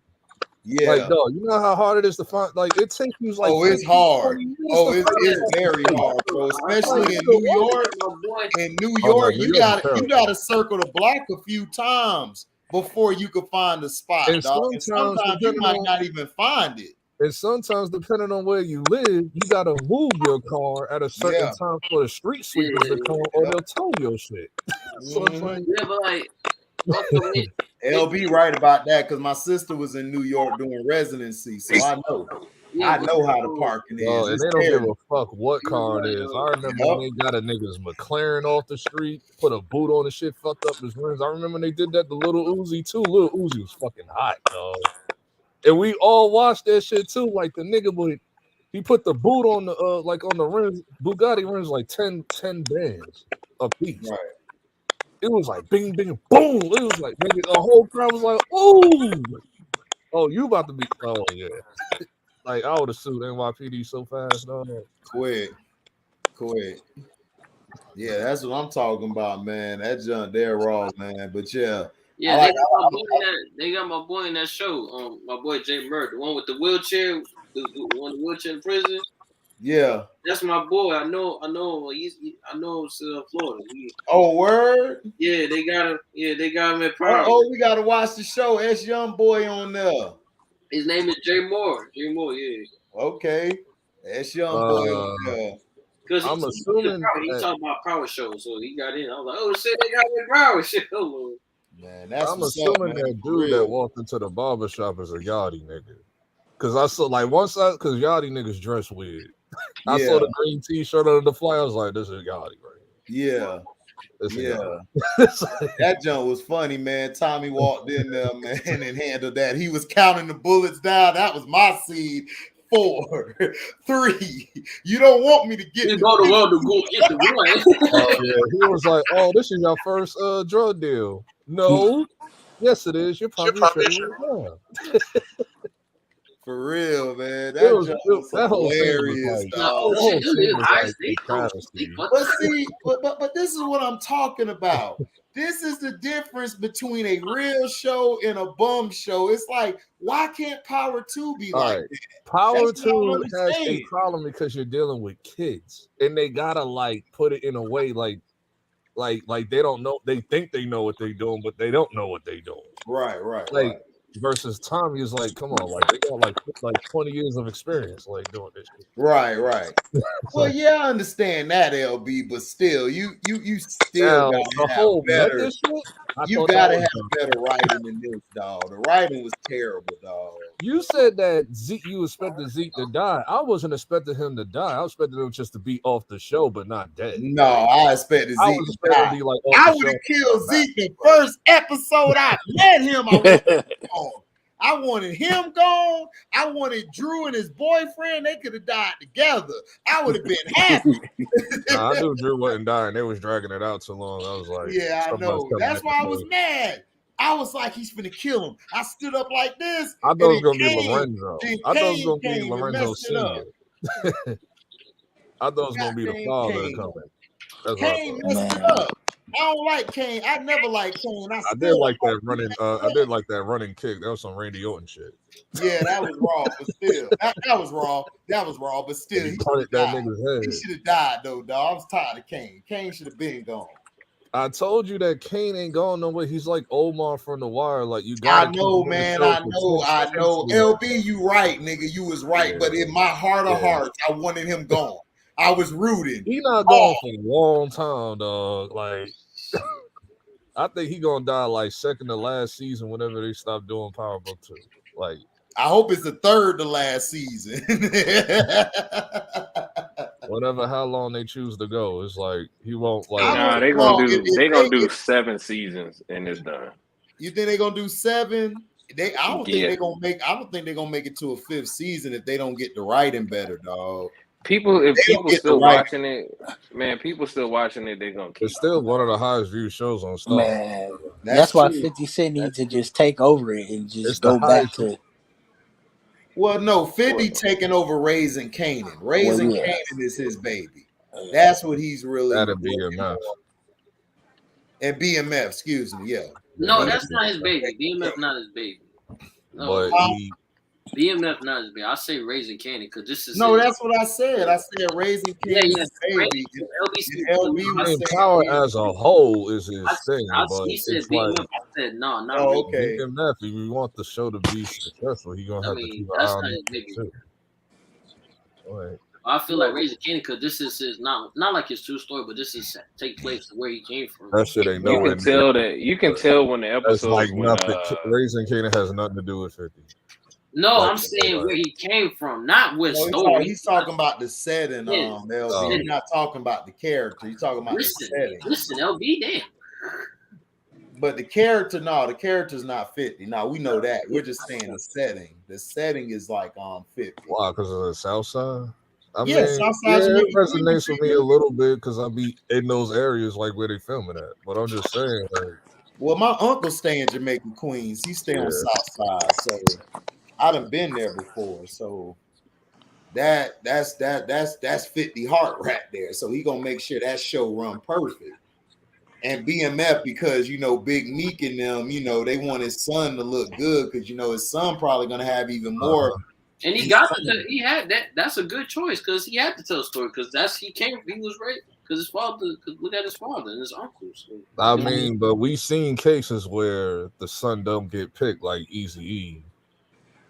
Yeah, like dog, you know how hard it is to find. Like it takes you like. Oh, it's hard. Oh, it's very hard, bro. Especially in New York. In New York, you gotta circle the block a few times before you could find the spot, And dog. And sometimes you depending might on not even find it. and sometimes depending on where you live, you gotta move your car at a certain Yeah. time for the street sweepers to come, or they'll tow your shit. So it's like, Yeah, but like also LB right about that because my sister was in New York doing residency, so I know. yeah, I but know how the parking is. and It's they don't give a terrible. fuck what car it is. I remember when they got a nigga's McLaren off the street, put a boot on the shit, fucked up his rims. I remember when they did that to Little Uzi too. Little Uzi was fucking hot, dog. And we all watched that shit too. Like the nigga would, he put the boot on the like on the rims. Bugatti rims like 10 bands a piece. Right. It was like bing bing boom. It was like nigga, the whole crowd was like, ooh, oh, you about to be, oh yeah. Like I would have sued NYPD so fast, dog. Quick. Yeah, that's what I'm talking about, man. That junk there raw, man. But yeah. Yeah, they got my boy in that show. My boy Jay Murray, the one with the wheelchair, the one with the wheelchair in prison. Yeah, that's my boy. I know. I know him still in Florida. Oh, word. Yeah, they got him. Yeah, they got him at Prime. Oh, we gotta watch the show. S Young Boy on there. His name is Jay Moore. Jay Moore. Yeah. Okay, S Young Boy on there. Because I'm assuming he talking about power shows, so he got in. I was like, oh shit, they got me power show. Man, that's I'm assuming that dude that walked into the barbershop is a Yachty nigga. Cause I saw like cause Yachty niggas dress weird. I saw the green t-shirt under the fly. I was like, this is Yachty right here. Yeah. That junk was funny, man. Tommy walked in there, man, and handled that. He was counting the bullets down. That was my seed. 4, 3. You don't want me to get the go to world to go get the one. He was like, oh, this is your first drug deal. No. Yes, it is. You're probably for real, man. That was hilarious, dog. But see, but this is what I'm talking about. This is the difference between a real show and a bum show. It's like, why can't Power 2 be like that? Power 2 has a problem because you're dealing with kids, and they gotta like put it in a way like they don't know. They think they know what they're doing, but they don't know what they're doing. Right. Versus Tommy is like, come on, like they got like 20 years of experience like doing this shit. Right. Well, yeah, I understand that, LB, but still, you still gotta have better. You gotta have better writing than this, dog. The writing was terrible, dog. You said that you expected Zeke to die. I wasn't expecting him to die. I was expecting him just to be off the show, but not dead. No, I expected Zeke to die. Be like, I would have killed Zeke the first episode I met him. I wanted him gone. I wanted Drew and his boyfriend. They could have died together. I would have been happy. I knew Drew wasn't dying. They was dragging it out so long. I was like, yeah, I know. That's why I was mad. I was like, he's finna kill him. I stood up like this. I thought it was gonna be Lorenzo. I thought it was gonna be Lorenzo Sr. I thought it was gonna be the father coming. Kane messed it up. I don't like Kane. I never liked Kane. I did like that running. I did like that running kick. That was some Randy Orton shit. Yeah, that was raw, but still, that was raw. That was raw, but still, he punched that nigga's head. He should have died though, dog. I was tired of Kane. Kane should have been gone. I told you that Kane ain't going nowhere. He's like Omar from The Wire. Like you got. I know, man. I know. LB, you right, nigga. You was right, yeah. But in my heart of hearts, I wanted him gone. I was rooting. He not gone for a long time, dog. Like. I think he gonna die like second to last season whenever they stop doing Powerbook 2. Like, I hope it's the third to last season. Whatever, how long they choose to go, it's like he won't like. Nah, they gonna do 7 seasons and it's done. You think they're gonna do 7? I don't think they're gonna make it to a 5th season if they don't get the writing better, dog. People still watching it, man. People still watching it. They're gonna keep. It's still one of the highest viewed shows on Star. Man, that's why 50 Cent needs to just take over it and just go back to. Well, no, 50 taking over Raising Canaan. Raising Canaan is his baby. That's what he's really. That'd be enough. And BMF, excuse me, yeah. No, that's not his baby. BMF not his baby. No. But BMF not his baby. I say Raising Canaan because this is. No, that's what I said. I said Raising Canaan is his baby. LB Power as a whole is his thing. But he said BMF. said no, not Oh, really. okay. And that, if we want the show to be successful, he gonna have to keep an eye That's on not it his big. too. Right. I feel like Raising Candy because this is his not like his true story, but this is take place where he came from. That shit ain't You nowhere can near. tell that. You can tell when the That's like episodes when nothing. Raising Canaan has nothing to do with 50. No, Like, I'm saying where he came from, not with No, story. he's talking about the setting, Yeah, LB. He's not talking about the character. He's talking about the setting. Listen, LB, damn. But the character, no, the character's not 50. No, we know that. We're just saying the setting. The setting is like 50. Wow, because of the South Side. I Yeah, mean, Southside's yeah, it making resonates with me a little bit because I be in those areas like where they filming at. But I'm just saying, like, well, my uncle stay in Jamaica, Queens. He stay on South Side, so I done been there before. So that's 50 Heart right there. So he gonna make sure that show run perfect. And BMF, because Big Meek and them, they want his son to look good because his son probably gonna have even more. And he got he had that. That's a good choice because he had to tell a story because he was right because his father. Cause look at his father and his uncles. So, I mean, but we seen cases where the son don't get picked, like Eazy-E.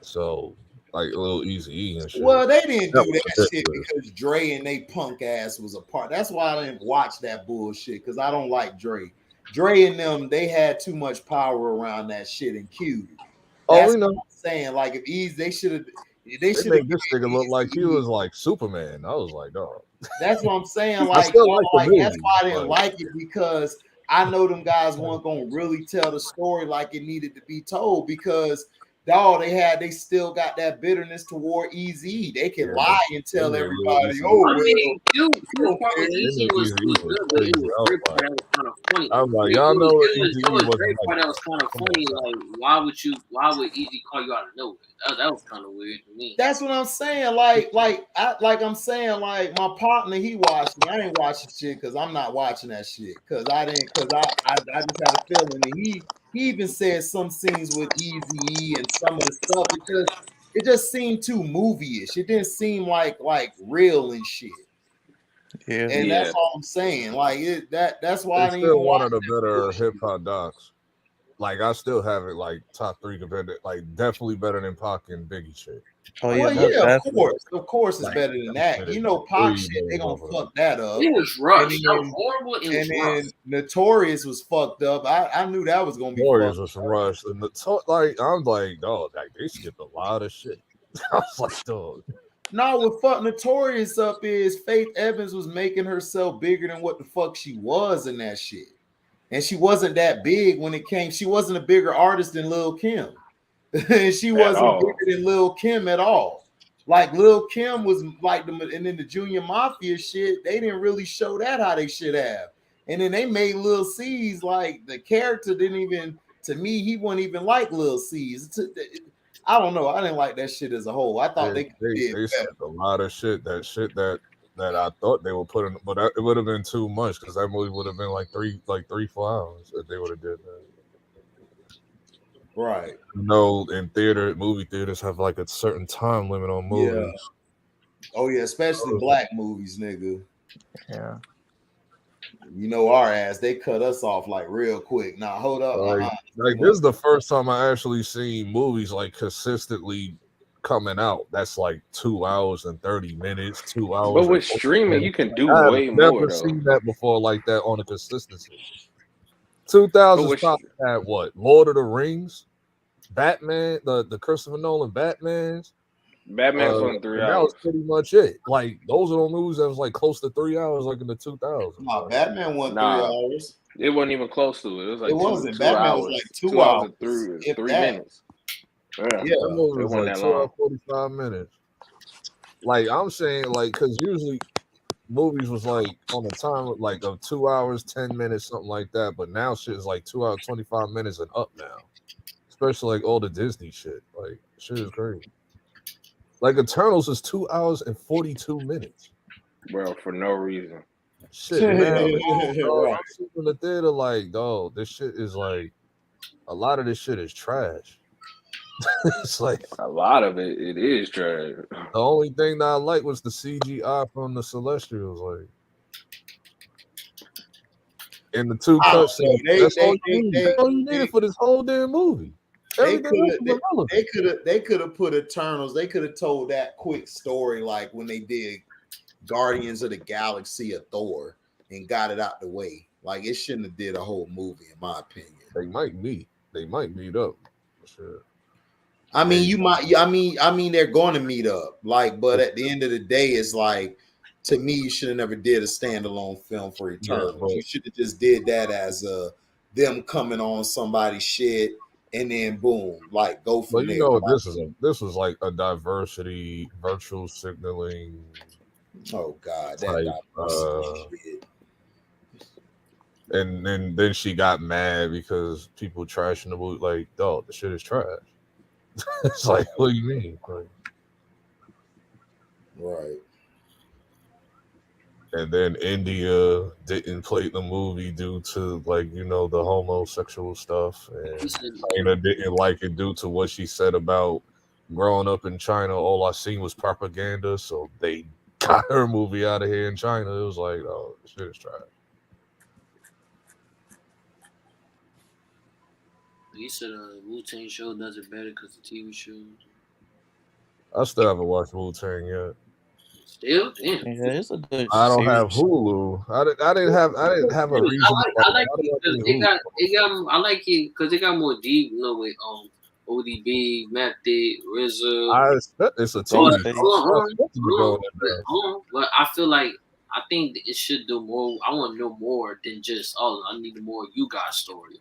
So, like a little Eazy-E and shit. Well, they didn't do that shit because Dre and they punk ass was apart. That's why I didn't watch that bullshit because I don't like Dre. Dre and them, they had too much power around that shit in Q. That's what I'm saying. Like if Eazy, they should have. They should have. This nigga look like he was like Superman. I was like, dog. That's what I'm saying. I still like the that's movie, why I didn't like it because I know them guys weren't gonna really tell the story like it needed to be told because dog, they still got that bitterness toward Eazy. They can lie and tell everybody, oh well. Q part with Eazy was good, but it was Dre part that was kind of funny. I'm like, y'all know it was Dre part that was kind of funny. Like, why would Eazy call you out of nowhere? That was kind of weird to me. That's what I'm saying. I'm saying, like my partner, he watched me. I didn't watch the shit because I'm not watching that shit. Because I just had a feeling. And he even said some scenes with Eazy-E and some of the stuff. It just seemed too movie-ish. It didn't seem like real and shit. Yeah. And that's all I'm saying. Like that's why I didn't still even one watch of the better hip hop docs. Like I still have it like top 3 compared to like definitely better than Pac and Biggie shit. Oh yeah, of course, it's better than that. Pac shit, they gonna fuck that up. It was rushed. That was horrible. And then Notorious was fucked up. I knew that was gonna be. Notorious was rushed, and I'm like, dog, like they skipped a lot of shit. I was like, dog. No, what fuck Notorious up is Faith Evans was making herself bigger than what the fuck she was in that shit. And she wasn't that big when it came. She wasn't a bigger artist than Lil' Kim. She wasn't bigger than Lil' Kim at all. Like Lil' Kim was like and then the Junior Mafia shit, they didn't really show that how they should have. And then they made Lil C's like the character didn't even, to me, he wasn't even like Lil C's. I don't know. I didn't like that shit as a whole. I thought they skipped a lot of shit. That I thought they would put in, but it would have been too much because that movie would have been like 3-4 hours if they would have did that. Right. In movie theaters have like a certain time limit on movies. Yeah. Oh yeah, especially black movies, nigga. Yeah. Our ass, they cut us off like real quick. Now hold up. Like this is the first time I actually seen movies like consistently coming out. That's like 2 hours and 30 minutes, 2 hours. But with streaming, you can do way more. I've never seen that before like that on a consistency. 2000s probably had what? Lord of the Rings, Batman, the Christopher Nolan Batmans. Batman's on 3 hours. That was pretty much it. Like those are the movies that was like close to 3 hours, like in the 2000s. Nah, Batman wasn't 3 hours. It wasn't even close to it. It was like Batman hours. Was like 2 hours and 3 minutes. Yeah, that movie was like 2 hours 45 minutes. Like I'm saying, like because usually movies was like on a time like of 2 hours 10 minutes, something like that. But now shit is like 2 hours 25 minutes and up now. Especially like all the Disney shit. Like shit is crazy. Like Eternals is 2 hours and 42 minutes. Bro, for no reason. Shit, man. I'm sitting in the theater like, dog, this shit is like a lot of this shit is trash. It's like a lot of it is trash. The only thing that I like was the CGI from the Celestials. Like And the two I don't cuts. know. That's all you need. That's all you needed for this whole damn movie. They Everything else was irrelevant. they could have put Eternals. They could have told that quick story like when they did Guardians of the Galaxy of Thor and got it out the way. Like it shouldn't have did a whole movie, in my opinion. They might meet. They might meet up. Sure. I mean, you might. I mean, they're going to meet up. Like, but at the end of the day, it's like to me, you should have never did a standalone film for Eternals. Yeah, you should have just did that as them coming on somebody's shit, and then boom, like go from but you there. know what this was like a diversity virtual signaling. Oh God, that Type, diversity shit. And then she got mad because people trashing the movie. Like, dog, the shit is trash. It's like, what do you mean? Like, right. And then India didn't play the movie due to like the homosexual stuff, and China didn't like it due to what she said about growing up in China. All I seen was propaganda, so they got her movie out of here in China. It was like, oh, this shit is trash. You said a Wu-Tang show does it better because the TV shows. I still haven't watched Wu-Tang yet. Still, damn. Yeah, it's a good. I don't series. have Hulu. I didn't have a reason. I like it because it got. I like it because it got more deep. With ODB, Method, RZA. I expect it's a TV. But I feel like I think that it should do more. I want to know more than just I need more you guys story.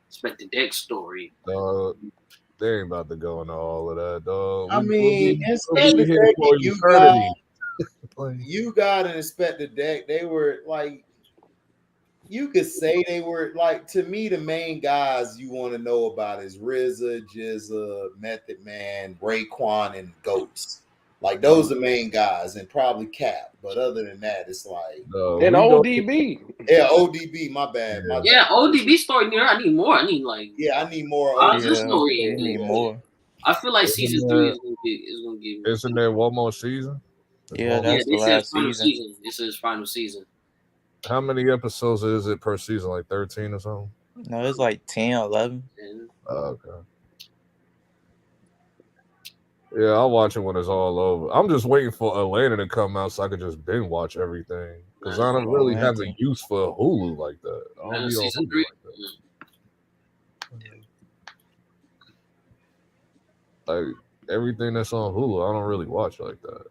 Expect the Deck story. They ain't about to go into all of that, dog. I mean, we'll be here for eternity. You got and Inspect the Deck. They were like, you could say they were like, to me, the main guys you want to know about is RZA, Jizza, Method Man, Raekwon, and Goats. Like those are the main guys, and probably Cap. But other than that, it's like and ODB. Yeah, ODB. My bad. Yeah, ODB story. I need more. I need I need more. I need more. I feel like season 3 is gonna get. Isn't there one more season? Yeah, that's the last season. This is final season. How many episodes is it per season? Like 13 or something? No, it's like 10, 11. Okay. Yeah, I'll watch it when it's all over. I'm just waiting for Atlanta to come out so I could just binge watch everything. Because I don't really have a use for Hulu like that. I don't be on Hulu like that. Like everything that's on Hulu, I don't really watch like that.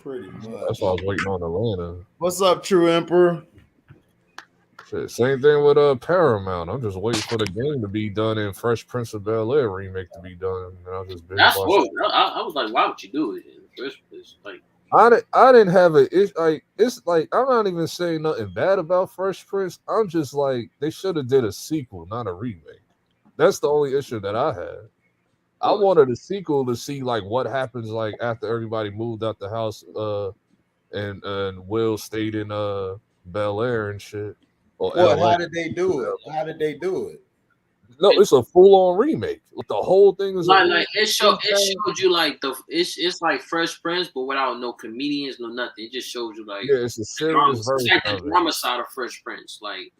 Pretty much. That's why I was waiting on Atlanta. What's up, True Emperor? Shit, same thing with Paramount. I'm just waiting for the game to be done and Fresh Prince of Bel-Air remake to be done, and I'll just binge watch it. I was like, why would you do it in the first place? Like, I didn't have it. It's like I'm not even saying nothing bad about Fresh Prince. I'm just like they should have did a sequel, not a remake. That's the only issue that I had. I wanted a sequel to see like what happens like after everybody moved out the house, and Will stayed in Bel-Air and shit. What? How did they do it? How did they do it? No, it's a full-on remake. The whole thing is like it showed you like it's like Fresh Prince, but without no comedians, no nothing. It just shows you like it's a serious version of the drama side of Fresh Prince. Like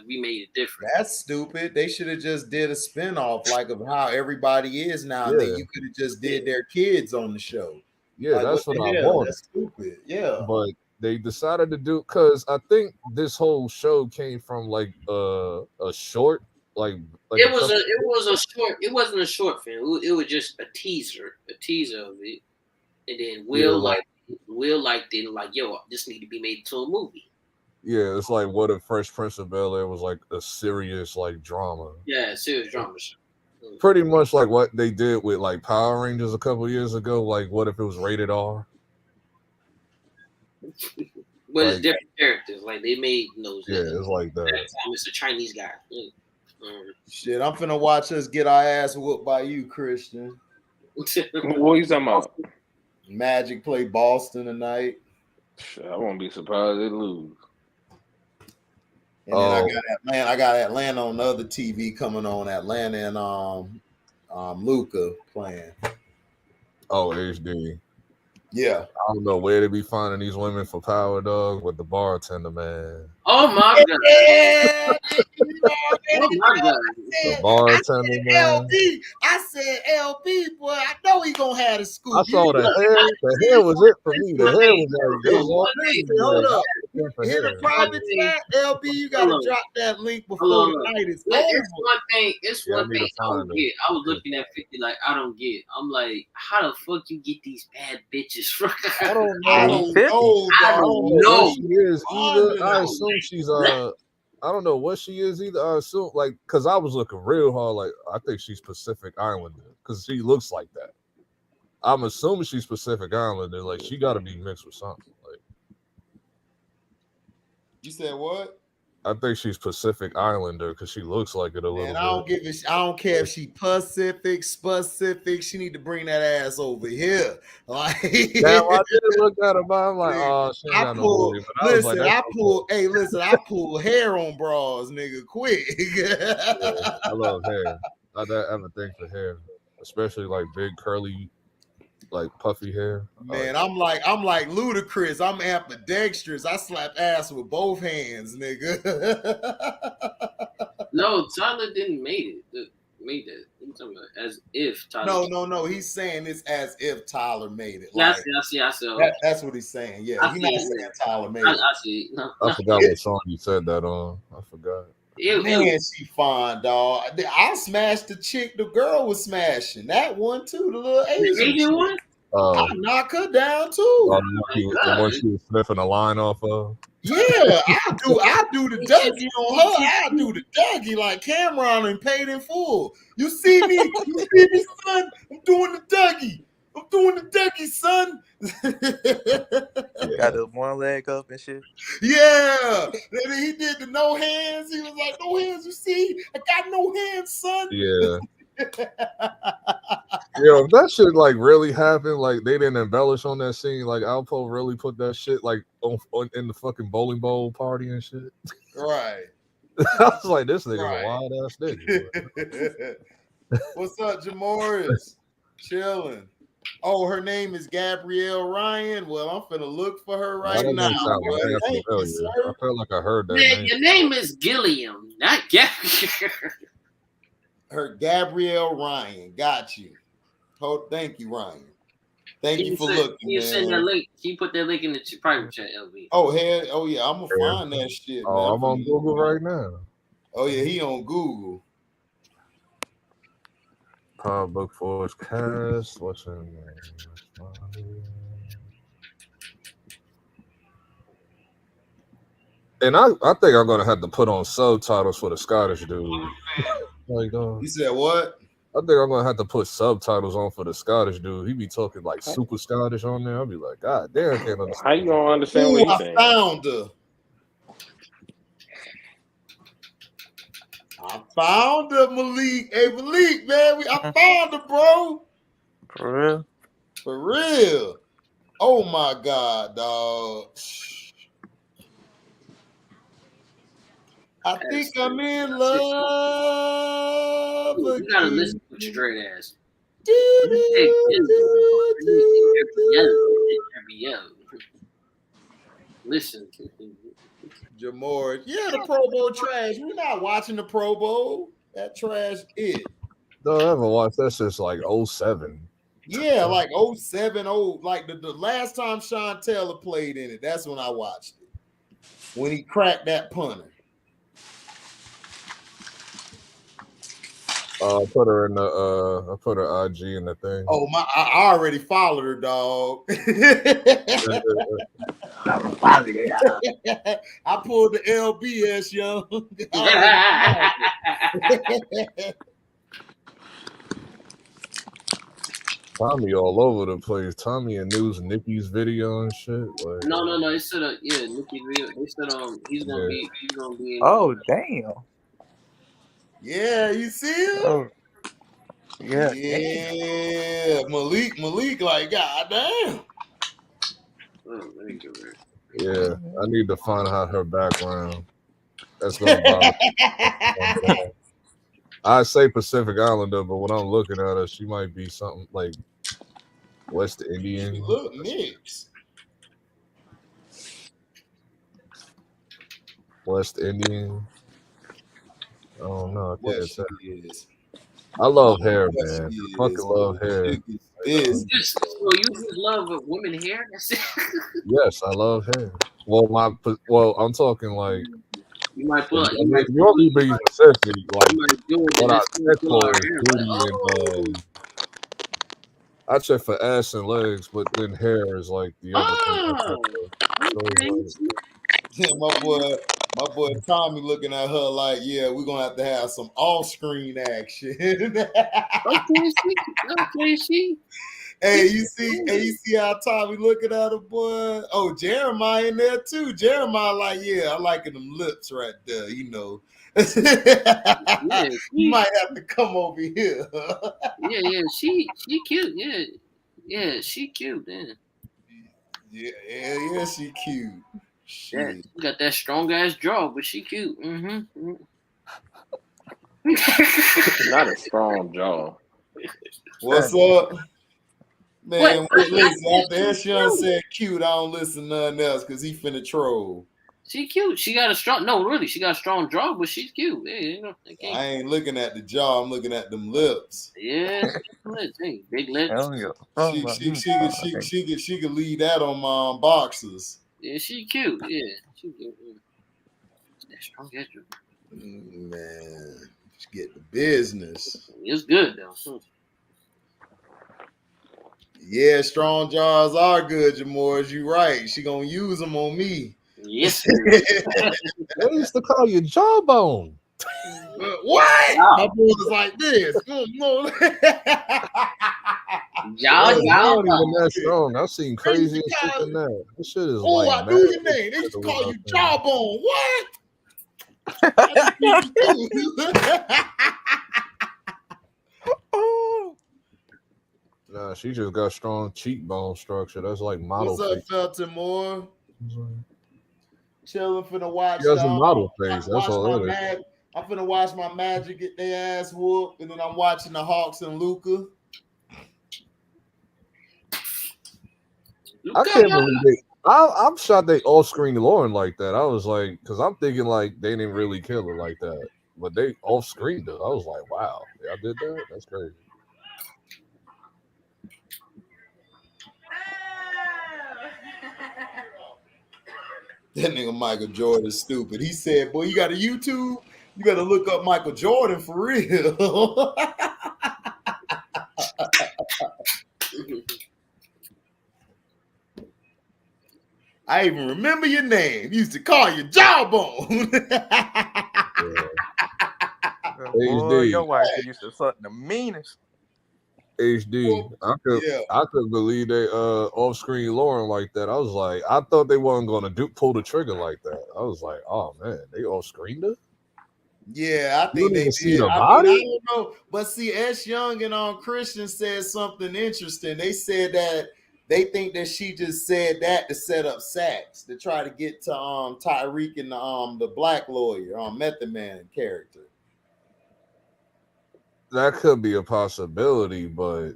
we made it different. That's stupid. They should have just did a spinoff like of how everybody is now. Yeah. Then you could have just did their kids on the show. Yeah, like, that's what I wanted. That's stupid. Yeah, but they decided to do because I think this whole show came from like a short. Like it was a short. It wasn't a short film. It was just a teaser of it, and then Will liked it. Like, yo, this need to be made into a movie. Yeah, it's like what if Fresh Prince of Bel-Air was like a serious like drama. Yeah, serious drama. Pretty much like what they did with like Power Rangers a couple years ago. Like, what if it was rated R? But it's different characters. Like they made those. Yeah, it's like that. It's a Chinese guy. Shit, I'm finna watch us get our ass whooped by you, Christian. What you talking about? Magic play Boston tonight. I won't be surprised they lose. And then I got Atlanta on the other TV coming on. Atlanta and Luca playing. Oh, HD. Yeah. I don't know where they be finding these women for power, dog. With the bartender, man. Oh my god. Yeah, Oh my god. The bartender, man. LB. I said LB, boy. I know he gonna have the scoop. I saw the hair. The hair was it for me. The hair was like it was all Listen, me. hold Like, I up. was looking for Hit the hair. private chat, LB. You gotta Hold on. drop that link Hold before on. the night is It's over. one thing. It's Yeah, I one need to thing I don't find it. get. I was looking at 50 like I don't get. I'm like, how the fuck you get these bad bitches from? I don't know. I Yeah, don't he's 50. know, I dog. don't What know. she is either. Finding I them. assume she's I don't know what she is either. I assume like because I was looking real hard. Like I think she's Pacific Islander because she looks like that. I'm assuming she's Pacific Islander. Like she got to be mixed with something. Like You said what? I think she's Pacific Islander because she looks like it a little And I don't bit. give a. I don't care if she Pacific, specific. She need to bring that ass over here. Like, Now I did look at her, but I'm like, oh, she ain't I got no pull. booty. But I was like, Listen, that's I so pull. Hey, listen, I pull hair on bras, nigga. Quick. yeah, I love hair. I have a thing for hair, especially like big curly, like puffy hair. Man, I'm like Ludacris. I'm ambidextrous. I slap ass with both hands, nigga. No, Tyler didn't made it. Made that. I'm talking about as if Tyler. No. He's saying it's as if Tyler made it. Yeah, Like, I see. that's what he's saying. Yeah, I he's see not it. saying Tyler made I it. see. No, I forgot what song you said that on. I forgot. Man, she fine, dog. I smashed the chick the girl was smashing. That one too, the little Asian chick. one. I knock her down too. The one she was sniffing a line off of. Yeah, I do the Dougie on her. I do the Dougie like Cameron and paid in full. You see me, son? I'm doing the Dougie. I'm doing the Dougie, son. Got the one leg up and shit. Yeah. And he did the no hands. He was like, no hands, you see? I got no hands, son. Yeah. Yo, if that shit like really happened, like they didn't embellish on that scene, like Alpo really put that shit like on in the fucking bowling bowl party and shit. Right. I was like, this nigga's a wild ass nigga. What's up, Jamoris? Chilling. Oh, her name is Gabrielle Ryan. Well, I'm finna look for her right now. I felt like I heard that name. Your name is Gilliam, not Gabrielle. Her Gabrielle Ryan. Got you. Oh, thank you, Ryan. Thank you for looking. You send that link. Can you put that link in the private chat, LV? Oh, hell, oh yeah, I'm gonna find that shit. Oh, man. I'm on Google right now. Oh yeah, he on Google. Book Force cast. What's her name? And I think I'm gonna have to put on subtitles for the Scottish dude. Like, you said what? I think I'm gonna have to put subtitles on for the Scottish dude. He be talking like super Scottish on there. I'll be like, God damn, I can't understand. How you gonna understand what he's saying? I found her, Malik. Hey, Malik, man, I found her, bro. For real? For real. Oh my God, dog. I think I'm in love. You gotta listen to your straight ass. Listen to Jamor. Yeah, the Pro Bowl trash. We're not watching the Pro Bowl. That trash is. No, I haven't watched that since like 07. Yeah, like 07, like the last time Sean Taylor played in it. That's when I watched it. When he cracked that punter. I put her in the I put her IG in the thing. Oh my! I already followed her, dog. I pulled the LBS, yo. Tommy all over the place. Tommy and News Nikki's video and shit. Like, no. They said Nikki's video. They said he's gonna be in, oh damn. Yeah, you see him? Oh, yeah. Yeah. Malik, like, goddamn. Yeah, I need to find out her background. That's gonna bother me. I say Pacific Islander, but when I'm looking at her, she might be something like West She Indian. look mixed. West Indian. I don't know. I What can't she tell. is. I I don't love know hair, what man. she I fucking is, love man. hair. Chick is busy. You just love women hair? That's it. Yes, I love hair. Well, I'm talking like You might if, pull. I You mean, might if you pull. want me to be specific, like You might do it, what and I it's still check pull for our is hair. Like, booty and oh, I check for ass and legs, but then hair is like the other thing I check oh, for. So it's okay. like, My boy Tommy looking at her like, yeah, we're gonna have to have some off-screen action. Okay, see. Hey, you see how Tommy looking at her, boy? Oh, Jeremiah in there too. Jeremiah, like, yeah, I liking them lips right there, you know. Yeah, You might have to come over here. yeah. She cute. Yeah. She cute. Yeah, she cute. That Shit. she got that strong ass jaw, but she cute. Not a strong jaw. What's up? What? Man, I listen, said after she Eshawn cute. said cute, I don't listen to nothing else because he finna troll. She cute. She got a strong. No, really, she got a strong jaw, but she's cute. Yeah, I can't. I ain't looking at the jaw, I'm looking at them lips. Yeah, lips. Hey, big lips. She could leave that on my boxes. Yeah, she cute. Yeah, she cute. That strong ass jaw. Man, just get the business. It's good though. Yeah, strong jaws are good, Jamores. You right. She gonna use them on me. Yes. they used to call you Jawbone. What? Wow. My boy was like this. Y'all, They're y'all. not even that strong. I've seen crazier shit than that. This shit is Oh, like I mad. knew your name. They used to call you Jawbone. What? Nah, she just got strong cheekbone structure. That's like model What's up, face. Felton Moore? Chilling finna watch. She has a model face. That's all my that is. I'm finna watch my Magic get their ass whooped, and then I'm watching the Hawks and Luca. I can't believe it. I'm shocked they off screen Lauren like that. I was like, because I'm thinking like they didn't really kill her like that, but they off screened her. I was like, wow, y'all did that? That's crazy. That nigga Michael Jordan is stupid. He said, boy, you got a YouTube? You better look up Michael Jordan for real. I even remember your name. Used to call you Jawbone. Boy, your wife used to suck the meanest. HD. I could believe they off screen Lauren like that. I was like, I thought they wasn't gonna pull the trigger like that. I was like, oh man, they off screened her. Yeah, I You think don't they even see did. the I body. don't know, but see, S. Young and Christian said something interesting. They said that they think that she just said that to set up Sax to try to get to Tyreek and the black lawyer, Method Man character. That could be a possibility, but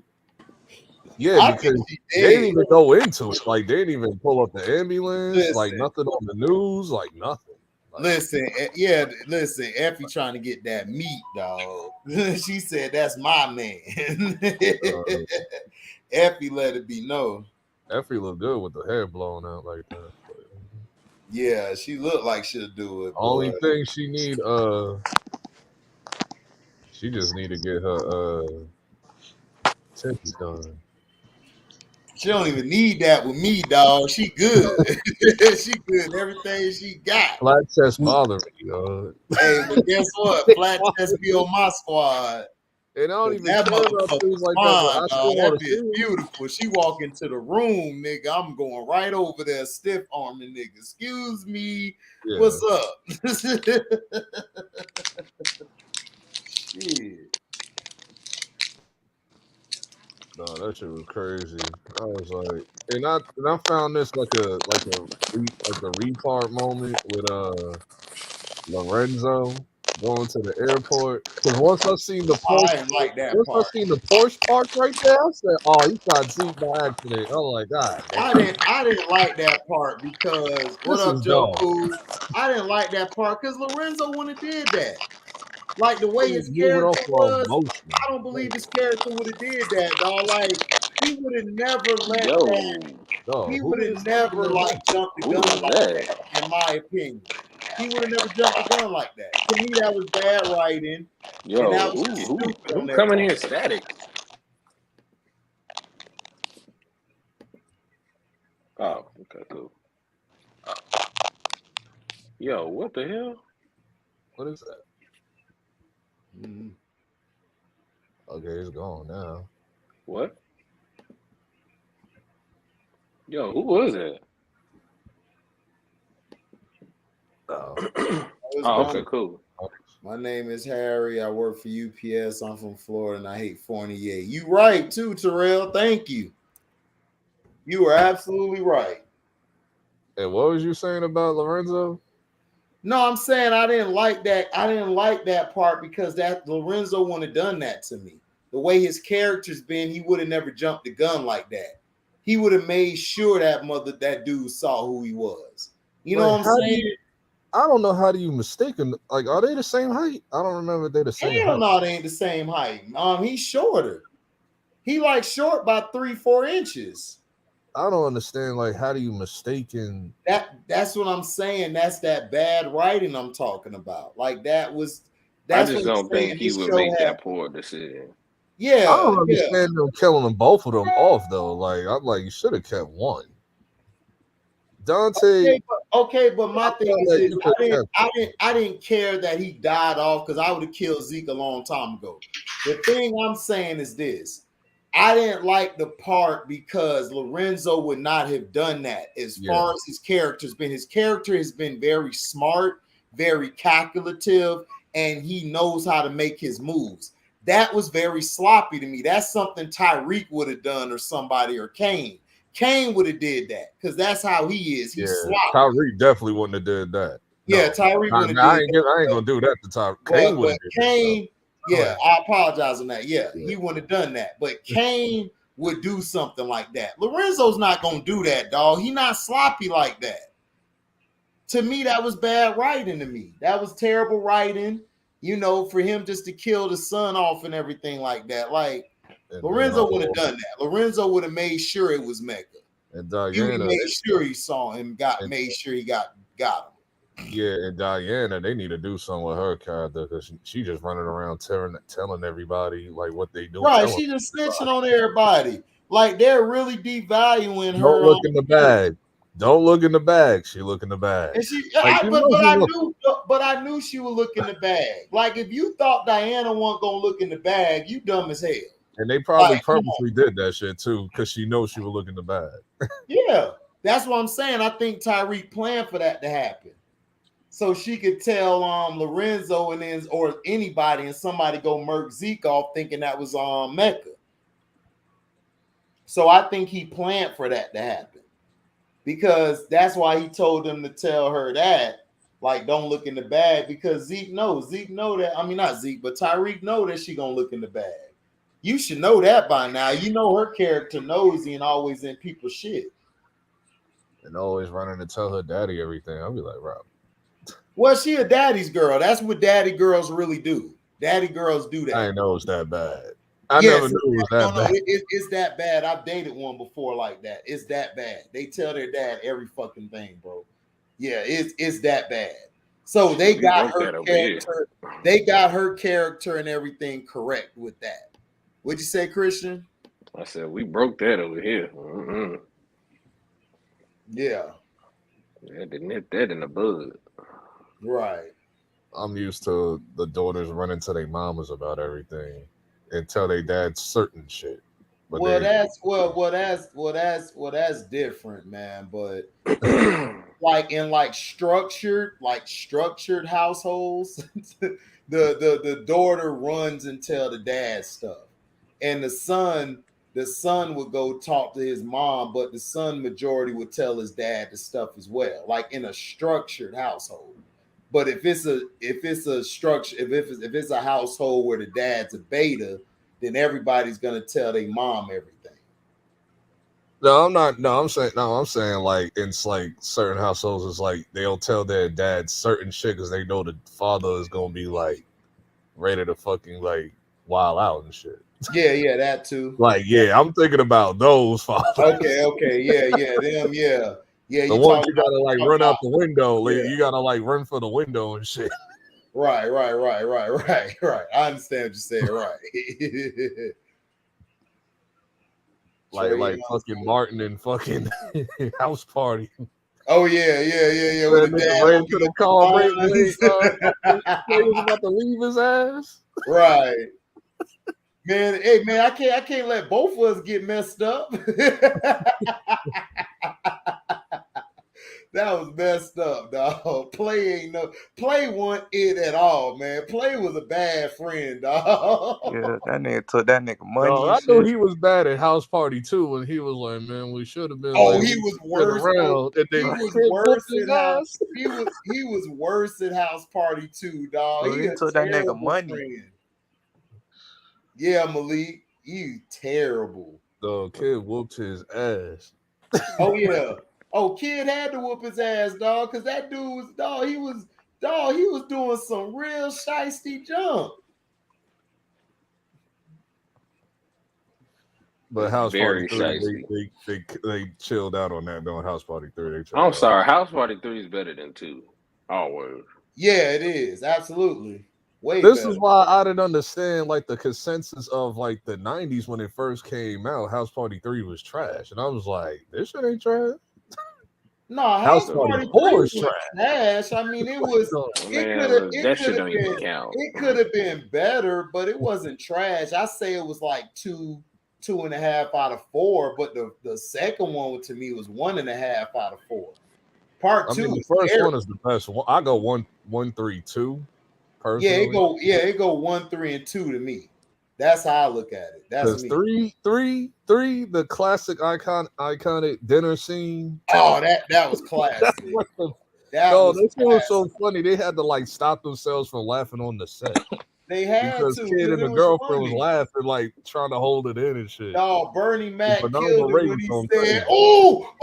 yeah, because they didn't even go into it. Like they didn't even pull up the ambulance, like nothing on the news, like nothing. Like, listen, Effie trying to get that meat, dog. She said that's my man. Effie let it be known. Effie looked good with the hair blown out like that. But, yeah, she looked like she'll do it. Only thing she need, she just need to get her tinted done. She don't even need that with me, dog. She good. She good. Everything she got. Flat chest bother me, dog. Hey, but guess what? Flat chest be on my squad. And I don't even that care about things like fine, that, but I still want to see it. Beautiful. She walk into the room, nigga. I'm going right over there, stiff arming nigga. Excuse me. Yeah. What's up? Shit. No, that shit was crazy. I was like, and I found this like a retard moment with Lorenzo. going to the airport. Because once I seen the I Porsche, didn't like that once I part. seen the Porsche park right there, I said, "Oh, he got Zeke by accident." I'm like, God damn, I didn't like that part because what this is up, Joe dumb. Cool? I didn't like that part because Lorenzo wouldn't have did that. Like the way his Moving character off of was, emotion. I don't believe his character would have did that, dog. Like he would have never let that. Yo, No, He who would have is never talking like about? jumped the who gun was like that? that, in my opinion. He would have never jumped the gun like that. To me, that was bad writing, and that Yo, was just stupid who on their coming part. here static? Oh, okay, cool. Yo, what the hell? What is that? Mhm. Okay, it's gone now. What? Yo, who was that? Oh, What's Oh, going okay, cool. My name is Harry. I work for UPS. I'm from Florida and I hate 48. You right too, Terrell. Thank you. You were absolutely right. and what was you saying about Lorenzo? No, I'm saying I didn't like that. I didn't like that part because that Lorenzo wouldn't have done that to me. The way his character's been, he would have never jumped the gun like that. He would have made sure that dude saw who he was. You know Like, what I'm how do saying? you? I don't know how do you mistaken. Like, are they the same height? I don't remember if they the same Hell height. no, they ain't the same height. He's shorter. He like short by 3-4 inches. I don't understand. Like, how do you mistaken? That's what I'm saying. That's that bad writing I'm talking about. Like I that's just what I'm don't think saying. he This would show make had, that poor decision. I yeah, don't yeah. understand them killing them both of them off though. Like, I'm like, you should have kept one. Dante, Okay, but my I thing felt is like this: you could have kept. I didn't care that he died off because I would have killed Zeke a long time ago. The thing I'm saying is this: I didn't like the part because Lorenzo would not have done that. As Yeah, far as his character has been very smart, very calculative, and he knows how to make his moves. That was very sloppy to me. That's something Tyreek would have done, or somebody, or Kane. Kane would have did that because that's how he is. He's yeah. sloppy. Tyreek definitely wouldn't have did that. Yeah, No, Tyreek I, would have I did ain't. that. I ain't gonna do that to Tyreek. Kane would But have did that though. Kane, yeah, Like, I apologize on that. Yeah, yeah. he wouldn't have done that. But Kane would do something like that. Lorenzo's not gonna do that, dog. He not sloppy like that. To me, that was bad writing to me. That was terrible writing, for him just to kill the son off and everything like that. Like And then Lorenzo wouldn't have done that. Lorenzo would have made sure it was Mecca. and He would have Diana, made sure he saw him, and made sure he got him. yeah, and Diana, they need to do something with her character because she just running around telling everybody like what they do, Right, telling she just snitching everybody. on everybody. Like they're really devaluing Don't her. look in the bag. Don't look in the bag. She look in the bag. And she, Like you but know but she I look. knew, but I knew she would look in the bag. Like if you thought Diana wasn't gonna look in the bag, you dumb as hell. And they Like, probably come on, purposely did that shit too because she knows she would look in the bag. yeah, that's what I'm saying. I think Tyreek planned for that to happen, so she could tell Lorenzo and then or anybody, and somebody go murk Zeke off, thinking that was Mecca. So I think he planned for that to happen. Because that's why he told them to tell her that, like, don't look in the bag. Because Zeke know that. I mean, not Zeke, but Tyreek know that she gonna look in the bag. You should know that by now. You know her character nosy and always in people's shit. And always running to tell her daddy everything. I'll be like, Rob. Well, she a daddy's girl. That's what daddy girls really do. Daddy girls do I that. didn't know it was that bad. I never Yes, knew it was that bad. it's that bad. I've dated one before like that. It's that bad. They tell their dad every fucking thing, bro. Yeah, it's that bad. So they We got broke her that over here. character. They got her character and everything correct with that. What'd you say, Christian? I said we broke that over here. Mm-mm. Yeah, Yeah, they nipped that in the bud. right. I'm used to the daughters running to their mamas about everything and tell their dad certain shit. But Well, they that's different, man. But like in structured households, the daughter runs and tell the dad stuff, and the son would go talk to his mom, but the son majority would tell his dad the stuff as well, like in a structured household. But if it's a structure, if it's a household where the dad's a beta, then everybody's gonna tell their mom everything. No, I'm not. No, I'm saying like it's like certain households is like they'll tell their dad certain shit because they know the father is gonna be like ready to fucking like wild out and shit. Yeah, that too. Like, yeah, I'm thinking about those fathers. Okay, yeah, them, yeah. The You ones talking you gotta like run out the window. Like, yeah. you gotta like run for the window and shit. Right. I understand what you're saying, right. like fucking Martin and fucking House Party. Oh yeah. With the dad ran to the car, Ray was about to leave his ass. Right. Man, hey man, I can't let both of us get messed up. That was messed up, dog. Play wasn't it at all, man. Play was a bad friend, dog. Yeah, that nigga took that nigga money. No, I knew he was bad at House Party too. When he was like, "Man, we should have been." Oh, like, he was worse. He was worse at House Party too, dog. Bro, he took that nigga money. Friend. Yeah, Malik, you terrible. The kid whooped his ass. Oh yeah. Oh, kid had to whoop his ass, dog, because that dude was he was doing some real shiesty junk. But House Very Party 3, they chilled out on that doing House Party 3. I'm sorry, House Party 3 is better than 2. Always. Yeah, it is. Absolutely. This better. is why I didn't understand like the consensus of like the 90s when it first came out. House Party 3 was trash. And I was like, this shit ain't trash. No, House Party 4 was trash. I mean, it was. It could have been better, but it wasn't trash. I say it was like 2.5 out of 4, but the second one to me was 1.5 out of 4. Part 2. The first one is the best one. I go 1, 3, 2. Personally. It go 1, 3, and 2 to me. That's how I look at it. That's me. 3, the classic iconic dinner scene. Oh, that was classic. That was so funny. They had to like stop themselves from laughing on the set. They had because to. Kid and the girlfriend was laughing, like trying to hold it in and shit. No, Bernie Mac killed it when he said, "Oh,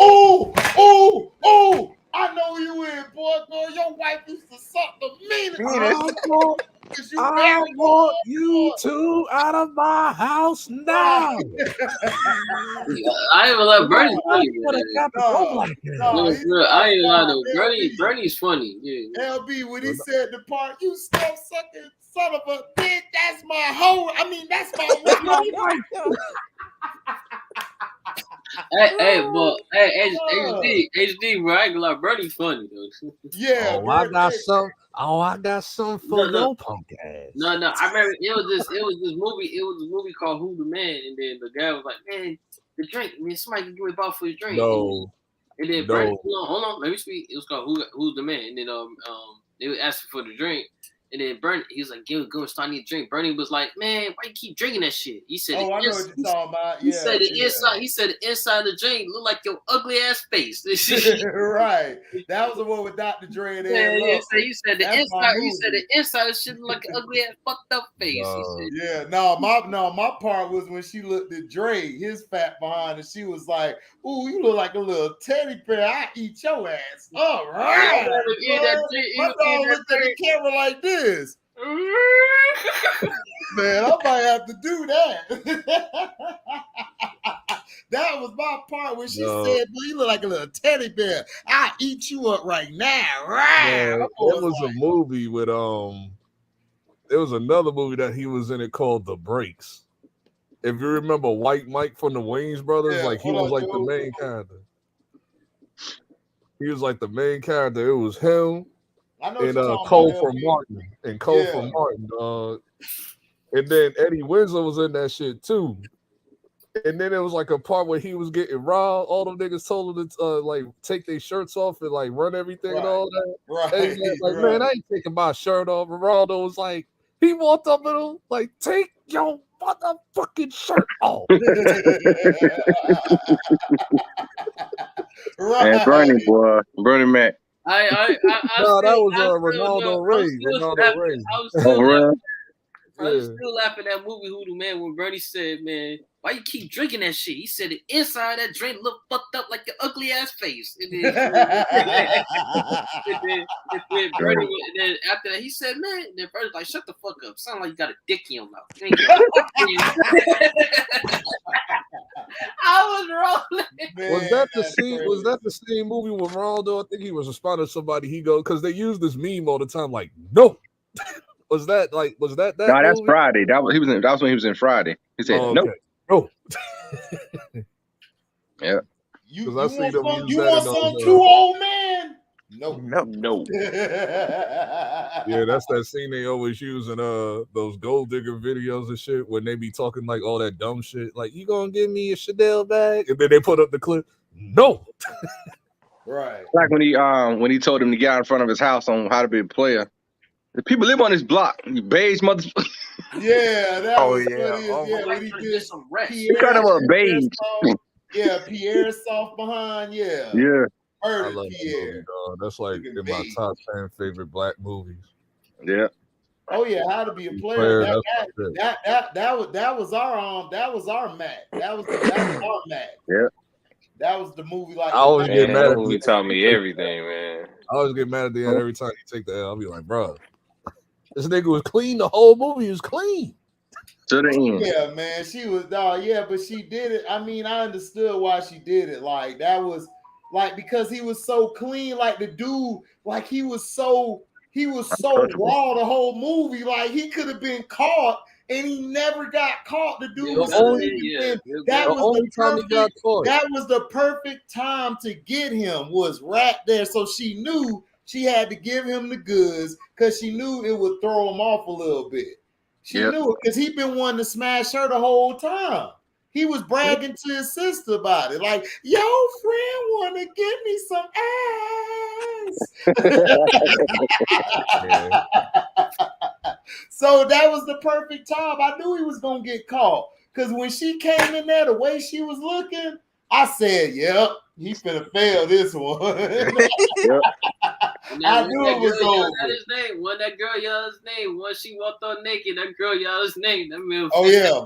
I know you in, boy. Girl, your wife used to suck the meanest. I want you two out of my house now." I ain't gonna lie, Bernie's funny. I ain't gonna lie, Bernie's funny. Yeah. LB, when he said the part, "You still sucking son of a bitch, that's my hoe. I mean, that's my wife." Hey, HD, bro. I ain't gonna lie, Bernie's funny though. Yeah, I got some for your punk ass. No, I remember it was this movie called Who the Man, and then the guy was like, "Man, the drink, man, somebody can give me a bottle for your drink." No. And then Bernie, hold on, let me speak. It was called Who's the Man, and then they were asking for the drink. And then Bernie, he was like, go start need a drink. Bernie was like, "Man, why you keep drinking that shit?" He said, I know what you're talking about. He said the inside of the drink look like your ugly ass face. Right. That was the one with Dr. Dre and he said the inside shit look like an ugly ass fucked up face. My part was when she looked at Dre, his fat behind, and she was like, "Ooh, you look like a little teddy bear. I eat your ass." All right. My dog looked at the camera like this. Man, I might have to do that. That was my part when she said, "Boy, you look like a little teddy bear. I'll eat you up right now." Right. It was a movie with there was another movie that he was in it called The Breaks. If you remember White Mike from the Wayans Brothers, he was like the main character. He was like the main character. It was him and Cole from Martin. And Cole from Martin, and then Eddie Winslow was in that shit too. And then it was like a part where he was getting robbed. All them niggas told him to take their shirts off and run everything and all that. Right. And he was like, "Man, I ain't taking my shirt off." And Ronaldo was like, he walked up and was like, "Take your motherfucking shirt off." Right. And Bernie Mac. No, that was Ronaldo Ray. Ronaldo Ray. I was still for real? I was still laughing at movie Hoodoo, man, when Bernie said, man, why you keep drinking that shit? He said the inside of that drink look fucked up like your ugly ass face. And then, Bernie, and then after that, he said, man, then Bernie's like, shut the fuck up. Sound like you got a dick in your mouth. I was rolling. Man, Was that the scene? crazy. Was that the same movie with Ronaldo? I think he was responding to somebody. He goes, because they use this meme all the time, like, no. Was that that? No, that's movie? Friday. That was when he was in Friday. He said, Oh, nope. No. Yeah. You I see them use you that want in some those, too, old man? Nope. No. Yeah, that's that scene they always use in those gold digger videos and shit when they be talking like all that dumb shit, like you gonna give me a Chanel bag, and then they put up the clip. No. Right. Like when he told him to get out in front of his house on how to be a player. The people live on this block. You beige motherfucker. Yeah, that was yeah. funny. Oh, Yeah, I'm when he gonna did get some rest. He kind of a beige. Yeah, Pierre soft behind. Yeah. Yeah. I Murdered love that Pierre. movie, dog. That's like Freaking in my beige. top 10 favorite black movies. Yeah. Oh yeah, how to be a player. That's That was our Mac. That was our Mac. Yeah. That was the movie. Like I always get Man, mad that at movie the taught me everything, man. I always get mad at the end every time you take the L. I'll be like, bro, this nigga was clean the whole movie. He was clean. To the end. Yeah, man, she was yeah, but she did it. I mean, I understood why she did it. Like that was like because he was so clean. Like the dude, like he was so raw the whole movie. Like he could have been caught and he never got caught. The dude was clean. That was the perfect time to get him was right there. So she knew she had to give him the goods because she knew it would throw him off a little bit. She knew it because he'd been wanting to smash her the whole time. He was bragging to his sister about it. Like, yo, friend want to give me some ass. So that was the perfect time. I knew he was going to get caught. Because when she came in there, the way she was looking, I said, yep, he finna fail this one. I knew it was over. When that girl yelled his name, when she walked on naked, that girl yelled his name. That man oh yeah,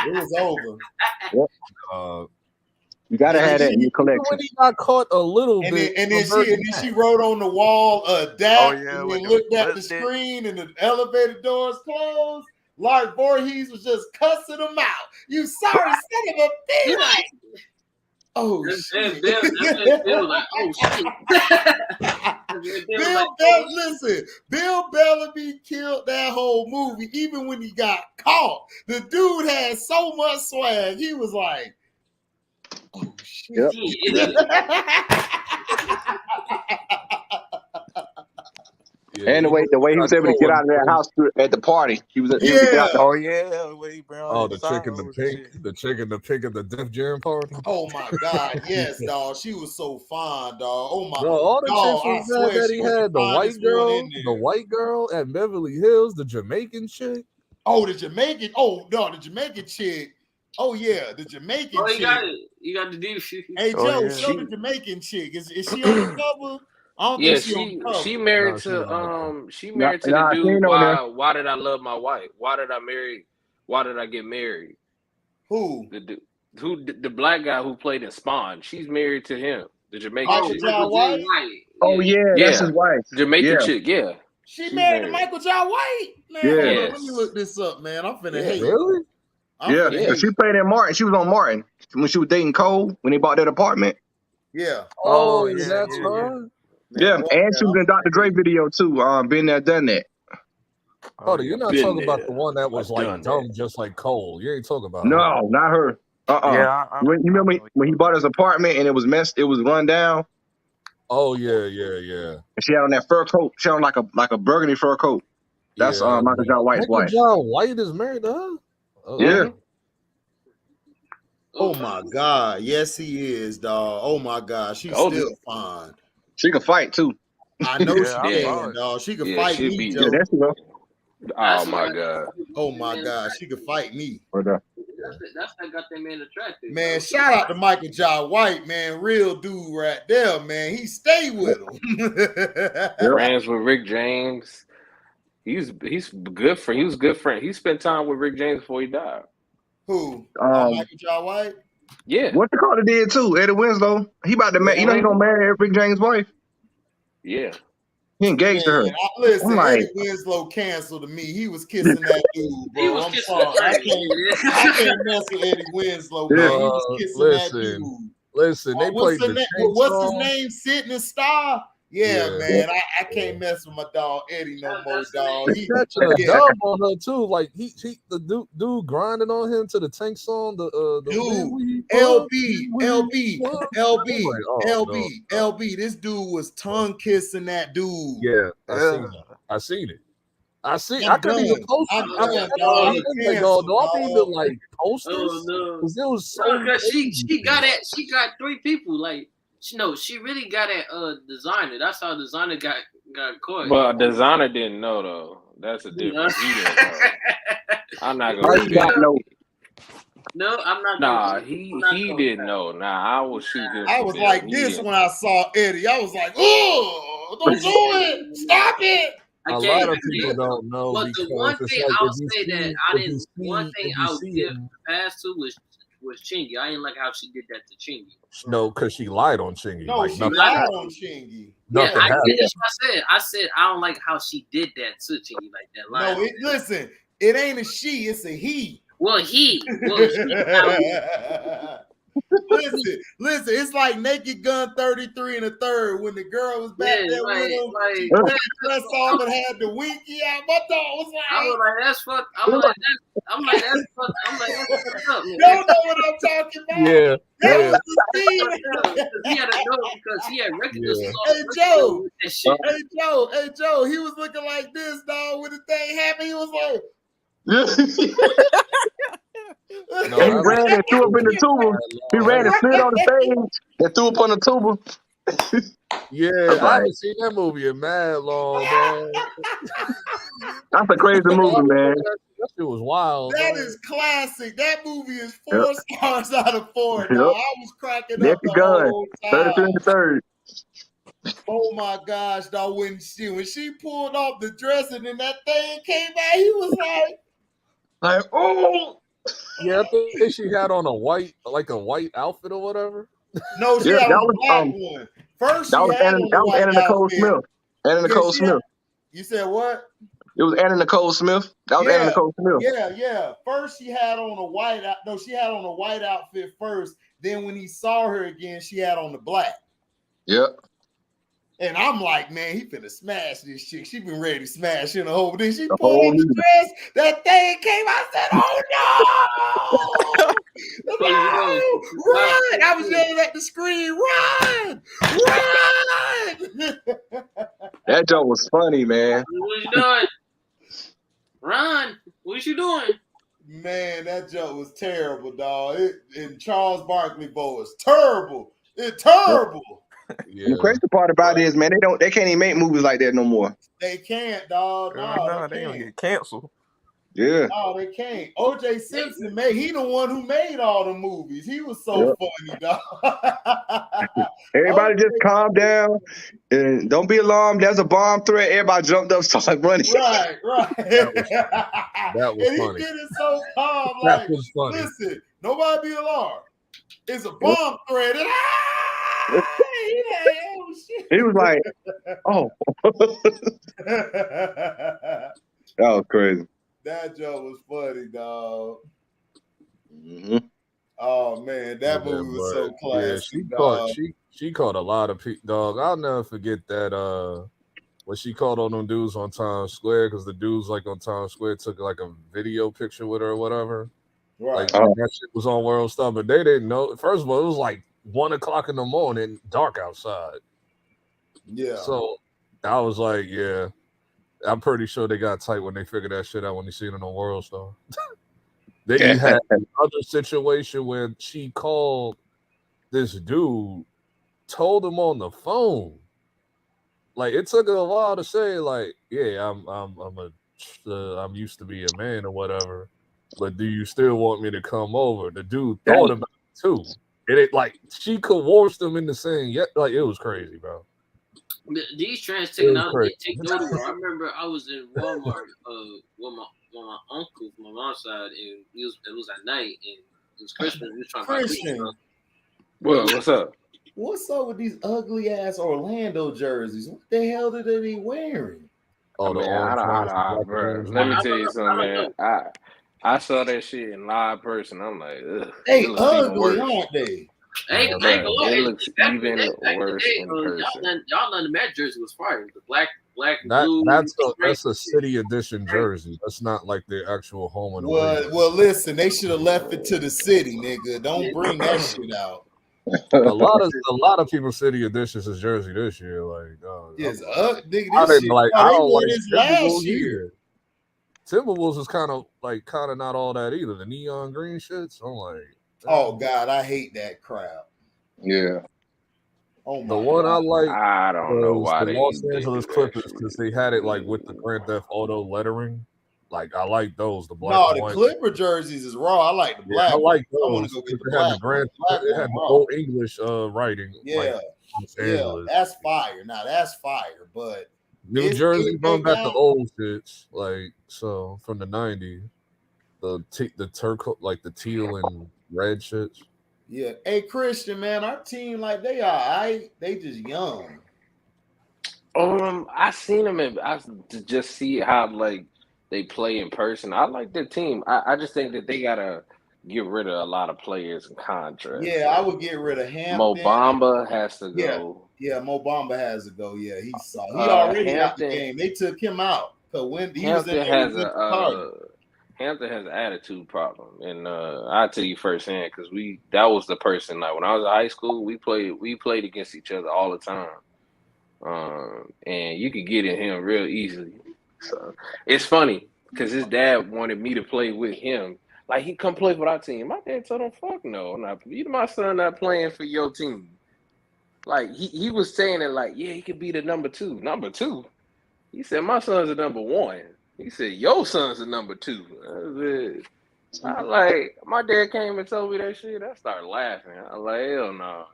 it was over. You gotta have that in your collection. When he got caught a little bit, and then she wrote on the wall "Dak," and then looked at the screen, and the elevator doors closed. Lark Voorhees was just cussing him out. You sorry son of a bitch. Oh shit! Bill like, oh shit! Listen, Bill Bellamy killed that whole movie. Even when he got caught, the dude had so much swag. He was like, "Oh shit!" And the way he was able to get out of that house at the party, he was able to get out. Oh yeah, the chick in the pink at the Def Jam party. Oh my god, yes, dog. She was so fine, dog. Oh my god, all the dog, chicks was that he had the white girl at Beverly Hills, the Jamaican chick. Oh, the Jamaican. Oh no, the Jamaican chick. Oh yeah, the Jamaican chick. You got the deal. Hey Joe, show the Jamaican chick. Is she on the cover? I don't think she married to the dude. Why did I love my wife? Why did I get married? Who? The black guy who played in Spawn. She's married to him. The Jamaican chick. White? Oh yeah, that's his wife. Jamaican chick, yeah. She married to Michael John White? Man, let me look this up, man. I'm finna hate. Really? Yeah. She played in Martin. She was on Martin when she was dating Cole when they bought that apartment. Yeah. Oh, that's her. Yeah, and she was in Dr. Dre video too. Been there, done that. Oh, you're not talking about the one that was like dumb, just like Cole. You ain't talking about her. No, not her. Yeah, you remember when he bought his apartment and it was messed? It was run down. Oh yeah. And she had on that fur coat. She had on like a burgundy fur coat. That's Michael John White's wife. Michael John White is married to her. Yeah. Oh my God! Yes, he is, dog. Oh my God, she's still fine. She can fight too. I know she can, dog. She can fight me, Joe. Yeah, that's enough. Oh my God. Oh my God, she can fight me. That's what got that man attracted. Man, shout out to Michael Jai White, man. Real dude right there, man. He stayed with him. Friends with Rick James. He's good friend. He was good friend. He spent time with Rick James before he died. Who? Michael Jai White? Yeah. What the Carter did too, Eddie Winslow. He about to marry. You know he gonna marry Rick James' wife. Yeah. He engaged to her. Listen, like, Eddie Winslow canceled to me. He was kissing that dude, bro. He was I'm kissing sorry. the I can't mess with Eddie Winslow, man. He was kissing that dude. Listen, they played the what's his name? Sydney Star? Yeah, man. I can't mess with my dog Eddie no more, dog. He catching a dub on her too. Like the dude grinding on him to the Tank song. The dude, LB. This dude was tongue kissing that dude. Yeah, I seen it. I couldn't even post it. I need to like post this because it was so. Because she got 3 people. Like she really got at designer. That's how designer got caught. But designer didn't know though. That's a difference. He didn't know. I'm not gonna. No, I'm not. Nah, he didn't know. Nah, I will shoot him. I was like this when I saw Eddie. I was like, oh, don't do it. Stop it. A lot of people don't know. But the one thing I'll say that I didn't. One thing I'll give pass to was Chingy. I didn't like how she did that to Chingy. No, because she lied on Chingy. No, she lied on Chingy. Yeah, I said I don't like how she did that to Chingy like that. No, listen, it ain't a she, it's a he. Well, he. Listen, it's like Naked Gun 33 and a third when the girl was back there with him. She put the dress off and had the winky out. My dog was like, I was like, that's fucked. I'm like, that's fucked up. You don't know what I'm talking about. Yeah. That was the scene. He had to know because he had recognized. Hey Joe, he was looking like this, dog. When the thing happened, he was like, he ran and threw up in the tuba. He ran and slid on the stage and threw up on the tuba. Yeah, I haven't seen that movie in mad long, man. That's a crazy movie, man. That shit was wild. That is classic. That movie is 4 stars out of 4. Dog. I was cracking up the whole time. 33 and the third. Oh my gosh, dog! When she pulled off the dress and then that thing came out, he was like, oh. Yeah, I think she had on a white outfit or whatever. No, she had on a black one. First, that was Anna Nicole Smith. Anna Nicole Smith. You said what? It was Anna Nicole Smith. That was Anna Nicole Smith. Yeah. First, she had on a white. No, she had on a white outfit first. Then, when he saw her again, she had on the black. Yep. And I'm like, man, he finna smash this chick. She been ready to smash in the whole. Then she pulled up the dress. That thing came. I said, oh no! Run! I was yelling at the screen, run! That joke was funny, man. What you doing? Run! What you doing? Man, that joke was terrible, dog. In Charles Barkley voice, terrible. It's terrible. Yeah. The crazy part about it is, man, they can't even make movies like that no more. They can't, dog. No, they don't get canceled. Yeah. No, they can't. O.J. Simpson he the one who made all the movies. He was so funny, dog. Everybody just calm down and don't be alarmed. There's a bomb threat. Everybody jumped up, started running. Right. That was and funny. He did it so calm. That was funny. Listen, nobody be alarmed. It's a bomb threat. He was like, oh. That was crazy. That joke was funny, dog. Mm-hmm. Oh man, that movie was so classic. Yeah, she caught a lot of people, dog. I'll never forget that when she caught on them dudes on Times Square, because the dudes like on Times Square took like a video picture with her or whatever. Right. Like that shit was on World Star, but they didn't know. First of all, it was like 1 o'clock in the morning, dark outside. Yeah. So I was like, yeah, I'm pretty sure they got tight when they figured that shit out when they seen it on World Star. Then you had another situation where she called this dude, told him on the phone. Like it took her a while to say, like, yeah, I'm used to be a man or whatever. but do you still want me to come over? The dude thought about it too. And it like she coerced him into saying, yeah, like it was crazy, bro. These trans It taking was out, crazy. they take note of her. I remember I was in Walmart with my uncle from my mom's side, and it was at night, and it was Christmas. We was trying to buy Christmas Christian, stuff. Well, what's up? what's up with these ugly ass Orlando jerseys? What the hell are they wearing? Oh, the orange ones, the black and bro. orange Let me ones. tell you I something, don't man. know. I saw that shit in live person. I'm like, ugh, it They looks even ugly, worse. aren't they? I ain't Yeah, gonna Bro, lie. it looks Back in the even day, worse in person. y'all London Mad jersey was fire. The black and blue That's stripes a and shit. city edition jersey. That's not like the actual home and away. Well, listen, they should have left it to the city, nigga. Don't bring that shit out. A lot of people city editions is jersey this year. Like, Yes, nigga, this shit. I Oh, they don't wore like this Timberwolves last year. either. Timberwolves is kind of not all that either. The neon green shits. I'm like, Oh God, I hate that crap. Yeah. Oh my the one I God. like I don't know was why the they Los do Angeles that Clippers because they had it like with the shit. Grand Theft Auto lettering. Like I like those, the black No, and the white. Clipper jerseys is raw. I like the Yeah, I black. like I want to those go get because the they had the black one. Grand, Black it one had the raw. old English writing like Yeah, Los yeah, Angeles. that's fire. Now that's fire. But New Jersey they brought back the got old shits, like so from the '90s. The turquoise, like the teal and red shits. yeah. Hey Christian, man, our team like they are. They just young. I seen them and to just see how like they play in person. I like their team. I just think that they gotta get rid of a lot of players and contracts. Yeah, I Like would get rid of Hampton. Mobamba has to Yeah, go. yeah. Mo Bamba has to go. Yeah, he saw. He already out the Hampton game. They took him out because when he was in Hampton there with has Vince Carter. Hampton has an attitude problem, and I tell you firsthand because that was the person like when I was in high school we played against each other all the time. And you could get in him real easily. So it's funny because his dad wanted me to play with him. Like he come play for our team. My dad told him, "Fuck no, my son not playing for your team." Like he was saying it like, yeah, he could be the number two. Number two. He said, "My son's a number one." He said, "Your son's a number two." I like my dad came and told me that shit. I started laughing. I was like, hell no.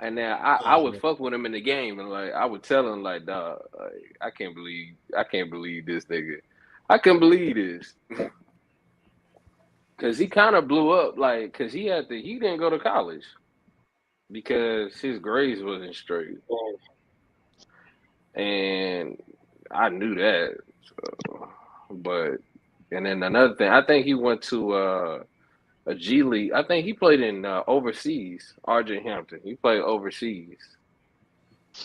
And then I would fuck with him in the game, and like I would tell him like, dog, like, I can't believe this nigga. I can't believe this, because he kind of blew up, like, because he didn't go to college because his grades wasn't straight, and I knew that. So, but and then another thing, I think he went to a G League. I think he played in overseas, RJ Hampton. He played overseas.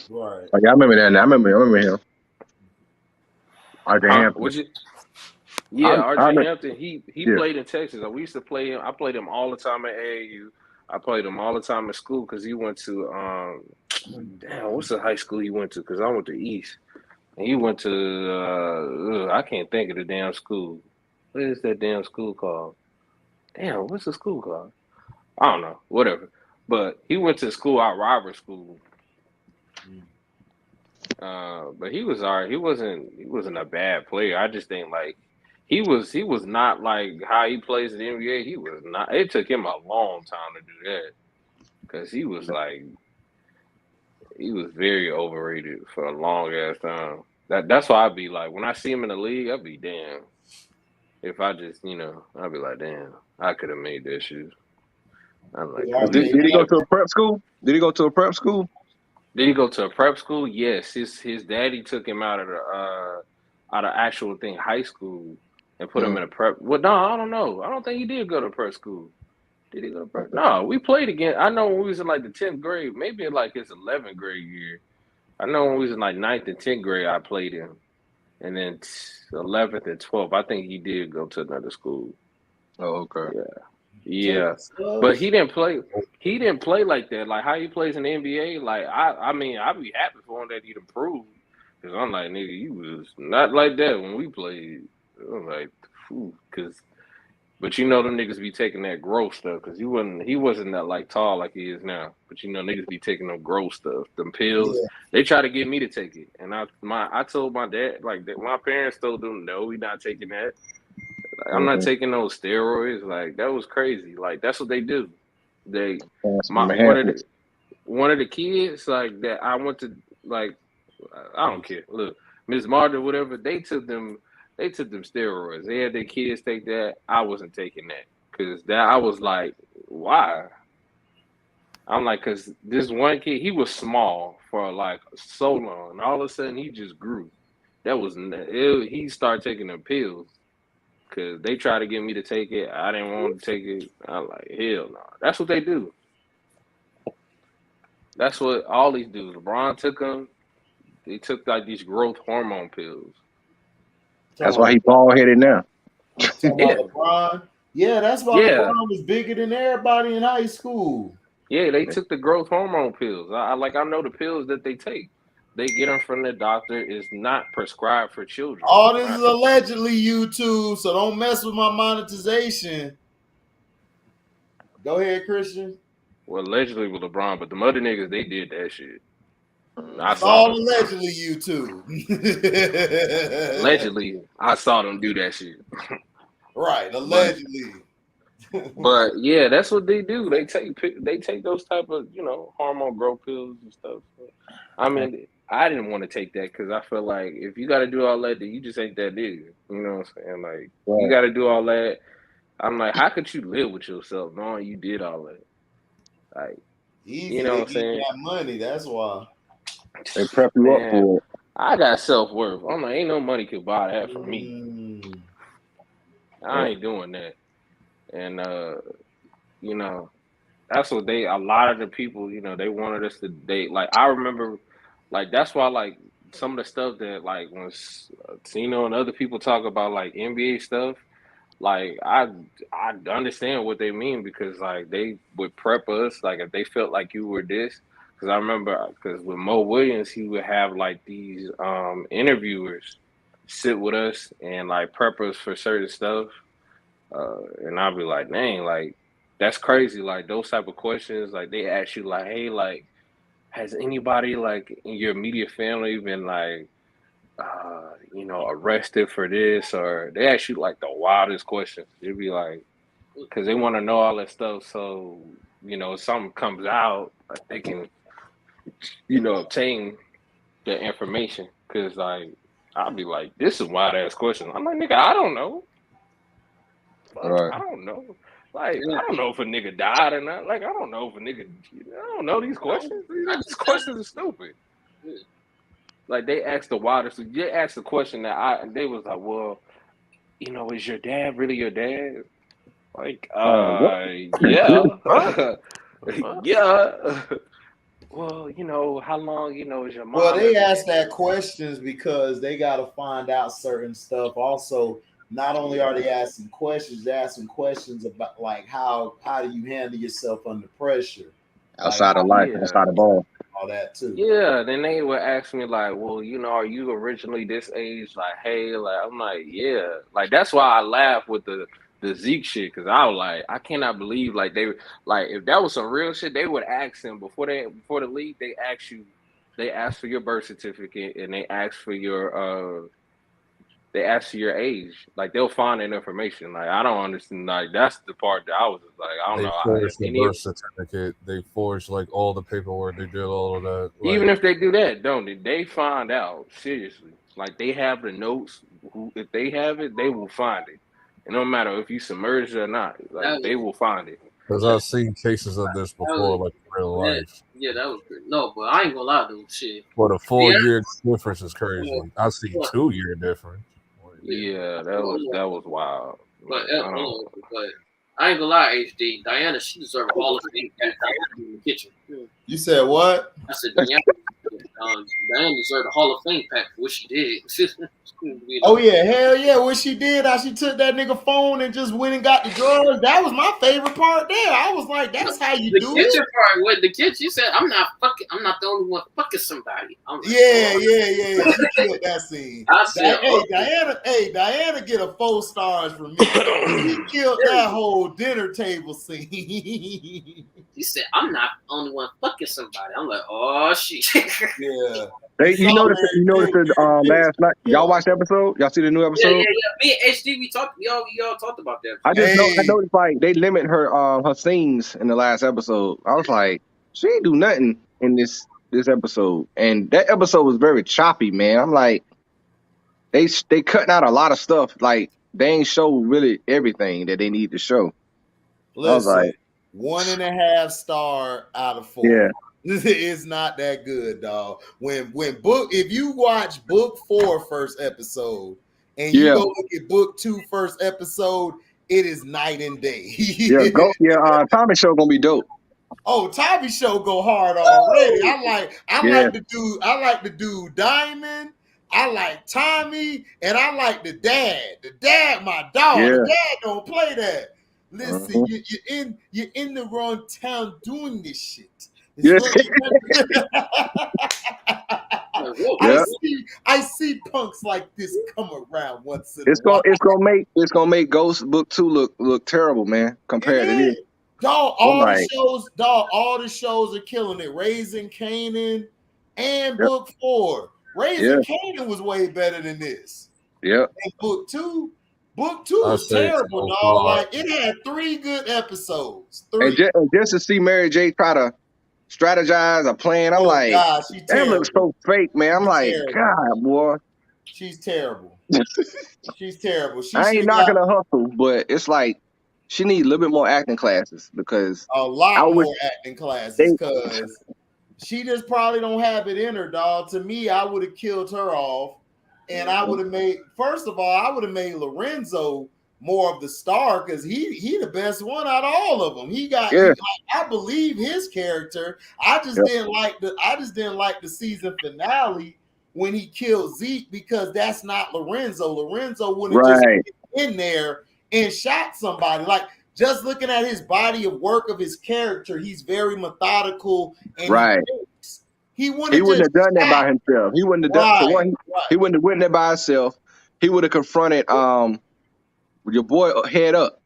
Right. Oh, yeah, I remember that now. I remember him. RJ Huh? Hampton. Would you? Yeah, I RJ remember, Hampton. He yeah. played in Texas. We used to play him. I played him all the time at AAU. I played him all the time in school because he went to damn, what's the high school he went to? Because I went to East, and he went to I can't think of the damn school. What is that damn school called? Damn, what's the school called? I don't know. Whatever. But he went to school, our rival school. But he was all right. He wasn't a bad player. I just think like he was not like how he plays in the NBA. He was not. It took him a long time to do that because he was very overrated for a long ass time. That's why I'd be like when I see him in the league, I'd be damn. If I just I'd be like damn, I could have made that shit. I'm like, RJ Did he go to Hampton. a prep school? Did he go to a prep school? did he go to a prep school? Yes, his daddy took him out of the actual thing high school and put him in a prep. Well, no, I don't know. I don't think he did go to prep school. Did he go to prep? No, we played again. I know when we was in like the 10th grade, maybe in like his 11th grade year. I know when we was in like 9th and 10th grade, I played him, and then 11th and 12th, I think he did go to another school. Oh, okay. Yeah, but he didn't play. He didn't play like that. Like how he plays in the NBA. Like I mean, I'd be happy for him that he'd improved. Cause I'm like, nigga, you was not like that when we played. I'm like, but them niggas be taking that growth stuff. Cause he wasn't that like tall like he is now. But niggas be taking them growth stuff, them pills. Yeah. They try to get me to take it, and I told my dad like that. My parents told them, no, we not taking that. I'm not taking those steroids. Like that was crazy. Like that's what they do. They one of the kids like that I went to like I don't care. Look, Miss Martin, whatever, they took them steroids. They had their kids take that. I wasn't taking that. Cause that I was like, why? I'm like, cause this one kid, he was small for like so long, and all of a sudden he just grew. That was he started taking the pills. Cause they tried to get me to take it. I didn't want to take it. I'm like, hell no. That's what they do. That's what all these dudes. LeBron took them. They took like these growth hormone pills. That's why he bald headed now. Talking about LeBron. Yeah, that's why LeBron was bigger than everybody in high school. Yeah, they took the growth hormone pills. I know the pills that they take. They get them from the doctor. It's not prescribed for children. All this is allegedly YouTube, so don't mess with my monetization. Go ahead, Christian. Well, allegedly with LeBron, but the other niggas, they did that shit. It's all allegedly YouTube. Allegedly, I saw them do that shit. Right, allegedly. But yeah, that's what they do. They take those type of hormone growth pills and stuff. I mean, I didn't want to take that because I feel like if you got to do all that, then you just ain't that nigga. You know what I'm saying? Like you got to do all that. I'm like, how could you live with yourself knowing you did all that? Like, easy, you know what I'm saying? Got money, that's why. They prep you up for it. I got self-worth. I'm like, ain't no money could buy that for me. I ain't doing that. And that's what a lot of the people, they wanted us to date. Like I remember, like that's why like some of the stuff that like when Tino and other people talk about like NBA stuff, like I understand what they mean because like they would prep us like if they felt like you were this. Because I remember because with Mo Williams, he would have like these interviewers sit with us and like prep us for certain stuff. And I'll be like, dang, like that's crazy. Like those type of questions, like they ask you like, hey, like, has anybody like in your immediate family been like, arrested for this? Or they ask you like the wildest questions. It'd be like, because they want to know all that stuff. So, if something comes out, like they can, obtain the information. Because like, I'll be like, this is wild ass question. I'm like, nigga, I don't know. Right. I don't know. Like, I don't know if a nigga died or not. Like, I don't know if a nigga. I don't know these questions. These questions are stupid. Like, they asked the wildest. They asked the question that they was like, well, is your dad really your dad? Like, yeah. Yeah. Well, how long, is your mom? Well, they asked that questions because they got to find out certain stuff. Also, not only are they asking questions, they're asking questions about like how do you handle yourself under pressure, outside of life, outside of ball, all that too. Yeah, then they would ask me like, well, are you originally this age? Like, hey, like I'm like, yeah, like that's why I laugh with the Zeke shit because I was like, I cannot believe like they like if that was some real shit, they would ask him before the league, they ask for your birth certificate and they ask for your age. Like they'll find that information. Like I don't understand. Like that's the part that I was just like, I don't know. Forged the birth certificate. They forged like all the paperwork. They did all of that. Like, even if they do that, don't they? They find out seriously. Like they have the notes. If they have it, they will find it. It don't matter if you submerge it or not. Like they will find it. Because I've seen cases of this before, like in real life. Yeah, that was great. No, but I ain't gonna lie though, shit. But a 4-year difference is crazy. I see 2-year difference. Yeah, that was wild. But I ain't gonna lie, HD. Diana, she deserved all of it in the kitchen. You said what? I said Diana deserved a Hall of Fame pack for what she did. Oh yeah, hell yeah! What she did, how she took that nigga phone and just went and got the drugs. That was my favorite part there. I was like, that's how you do it. The kitchen part with the kitchen, she said, I'm not the only one fucking somebody. Like, yeah. She killed that scene. I said, Diana get a 4 stars from me. She killed that whole dinner table scene. She said, I'm not the only one fucking somebody. I'm like, oh shit. Yeah. You noticed last night. Y'all watched the episode? Y'all see the new episode? Yeah. Me and HD, we all talked about that. I noticed like they limit her scenes in the last episode. I was like, she ain't do nothing in this episode, and that episode was very choppy, man. I'm like, they cutting out a lot of stuff. Like they ain't show really everything that they need to show. Listen, I was like, 1.5 star out of 4. yeah. It's not that good, dog. If you watch book 4 first episode and you go look at book 2 first episode, it is night and day. Tommy show gonna be dope. Oh, Tommy show go hard already. I like the dude Diamond. I like Tommy, and I like the dad. The dad, my dog. Yeah. The dad don't play that. Listen, you're in the wrong town doing this shit. I see punks like this come around once in a while. It's gonna make Ghost Book 2 look terrible, man, compared to this. Dog, all the shows are killing it. Raising Kanan and book 4. Raising Kanan was way better than this. Yeah. And book 2 was terrible, dog. Like it had 3 good episodes. 3. And just to see Mary J try to strategize a plan, I'm like, God, that looks so fake, man. I'm like, God, boy. She's terrible. She's terrible. I ain't knocking her hustle, but it's like she needs a little bit more acting classes because a lot more acting classes because she just probably don't have it in her, dog. To me, I would have killed her off, and I would have made Lorenzo more of the star because he the best one out of all of them. I believe his character. I just didn't like the season finale when he killed Zeke because that's not Lorenzo. Lorenzo wouldn't just get in there and shot somebody. Like just looking at his body of work of his character, he's very methodical and he wouldn't have done that by himself. He wouldn't have done he wouldn't have went there by himself. He would have confronted your boy head up.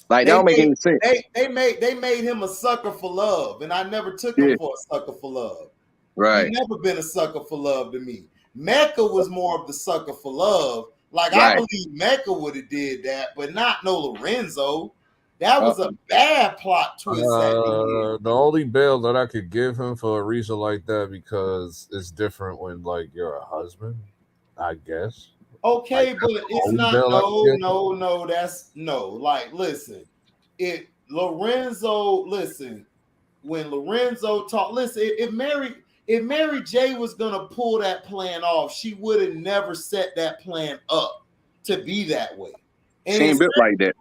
Like that don't make any sense. They made him a sucker for love, and I never took him for a sucker for love. Right. He's never been a sucker for love to me. Mecca was more of the sucker for love. Like I believe Mecca would have did that, but not no Lorenzo. That was a bad plot twist. The only bail that I could give him for a reason like that because it's different when like you're a husband, I guess. Okay, like, but it's not no. That's no. Like, listen, when Lorenzo talked, if Mary J was gonna pull that plan off, she would have never set that plan up to be that way. And she ain't built like that.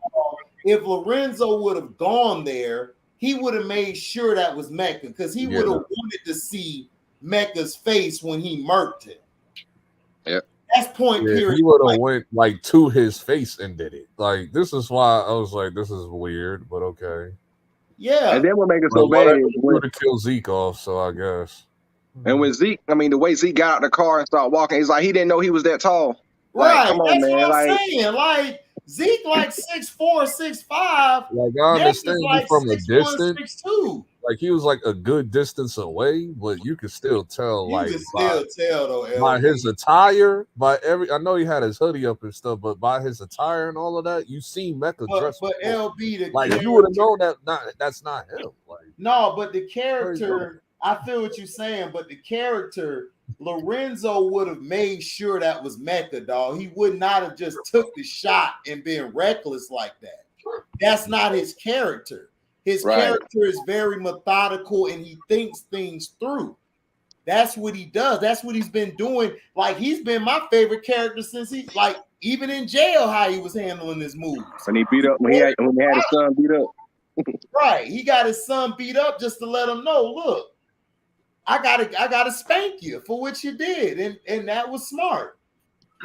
If Lorenzo would have gone there, he would have made sure that was Mecca because he would have wanted to see Mecca's face when he murked him. Yep. That's point period. He would have went like to his face and did it. Like this is why I was like, this is weird, but okay. Yeah. And then what make it so bad is would have killed Zeke off, so I guess. And when Zeke, the way Zeke got out the car and started walking, he's like he didn't know he was that tall. Like, come on, that's man. what I'm saying. Like Zeke like 6'4", 6'5". Like I understand like from a distance. 6'2". Like he was like a good distance away, but you could still tell. You can still tell though. By his attire, I know he had his hoodie up and stuff, but by his attire and all of that, you see Mecca dressed. But LB, like you would have known that's not him. Like no, but the character. I feel what you're saying, but the character. Lorenzo would have made sure that was Mecca, dog. He would not have just took the shot and been reckless like that. That's not his character. His character is very methodical and he thinks things through. That's what he does. That's what he's been doing. Like he's been my favorite character since even in jail, how he was handling his moves. When he beat up, when he had his son beat up. Right. He got his son beat up just to let him know, look, I gotta spank you for what you did, and that was smart.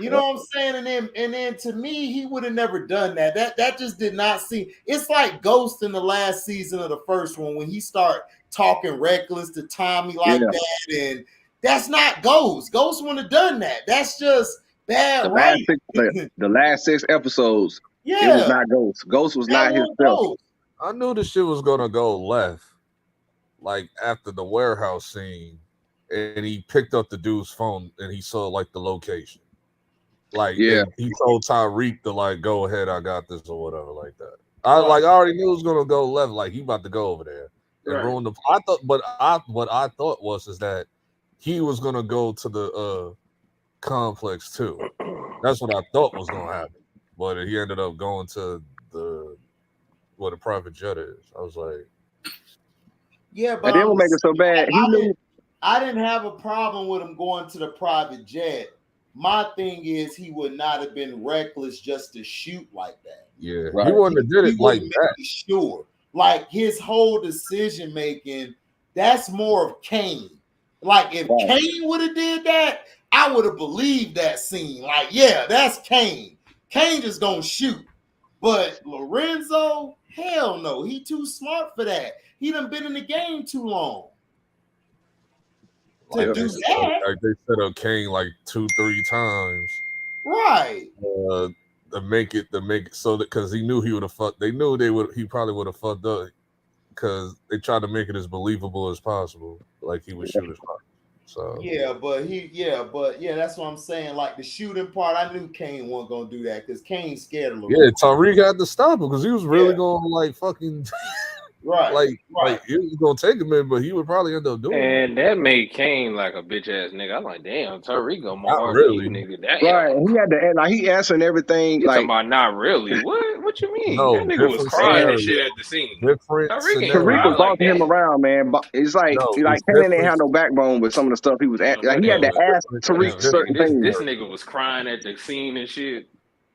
You know what I'm saying? And then to me, he would have never done that. That just did not seem. It's like Ghost in the last season of the first one when he started talking reckless to Tommy like that, and that's not Ghost. Ghost wouldn't have done that. That's just bad. The last 6 episodes, it was not Ghost. Ghost was not himself. I knew the shit was gonna go left. Like after the warehouse scene, and he picked up the dude's phone and he saw like the location. Like, Yeah. and he told Tyreek to like go ahead, I got this or whatever like that. I already knew it was gonna go left. Like he about to go over there and ruin the. I thought, but what I thought was is that he was gonna go to the complex too. That's what I thought was gonna happen, but he ended up going to where the private jet is. I was like, Yeah, but And then what make it so bad? He knew. I didn't have a problem with him going to the private jet. My thing is he would not have been reckless just to shoot like that. yeah, Right. he wouldn't have did it like that. Sure. Like his whole decision making, that's more of Kane. Like if Kane would have did that, I would have believed that scene. Like, yeah, that's Kane. Kane just don't shoot. But Lorenzo, hell no. He too smart for that. He done been in the game too long. Like they set up Kane like 2-3 times. Right. To make it so that because he knew he would have fucked. They knew he probably would have fucked up because they tried to make it as believable as possible. Like he would shoot his shot. So that's what I'm saying. Like the shooting part, I knew Kane wasn't gonna do that because Kane's scared of Lorenzo. Yeah, Tyreek had to stop him because he was really going to like fucking like it was gonna take him in, but he would probably end up doing it. And that made Kane like a bitch ass nigga. I'm like, damn, Tyreek go more Not hard really. than you, nigga. Damn. Right, he had to like he answering everything. You like talking about not really? What you mean? No, that nigga was crying and shit at the scene. Tariq was bossing him around, man. But it's like Kane didn't have no backbone with some of the stuff he was at. Like he had to ask Tariq certain things. This nigga was crying at the scene and shit.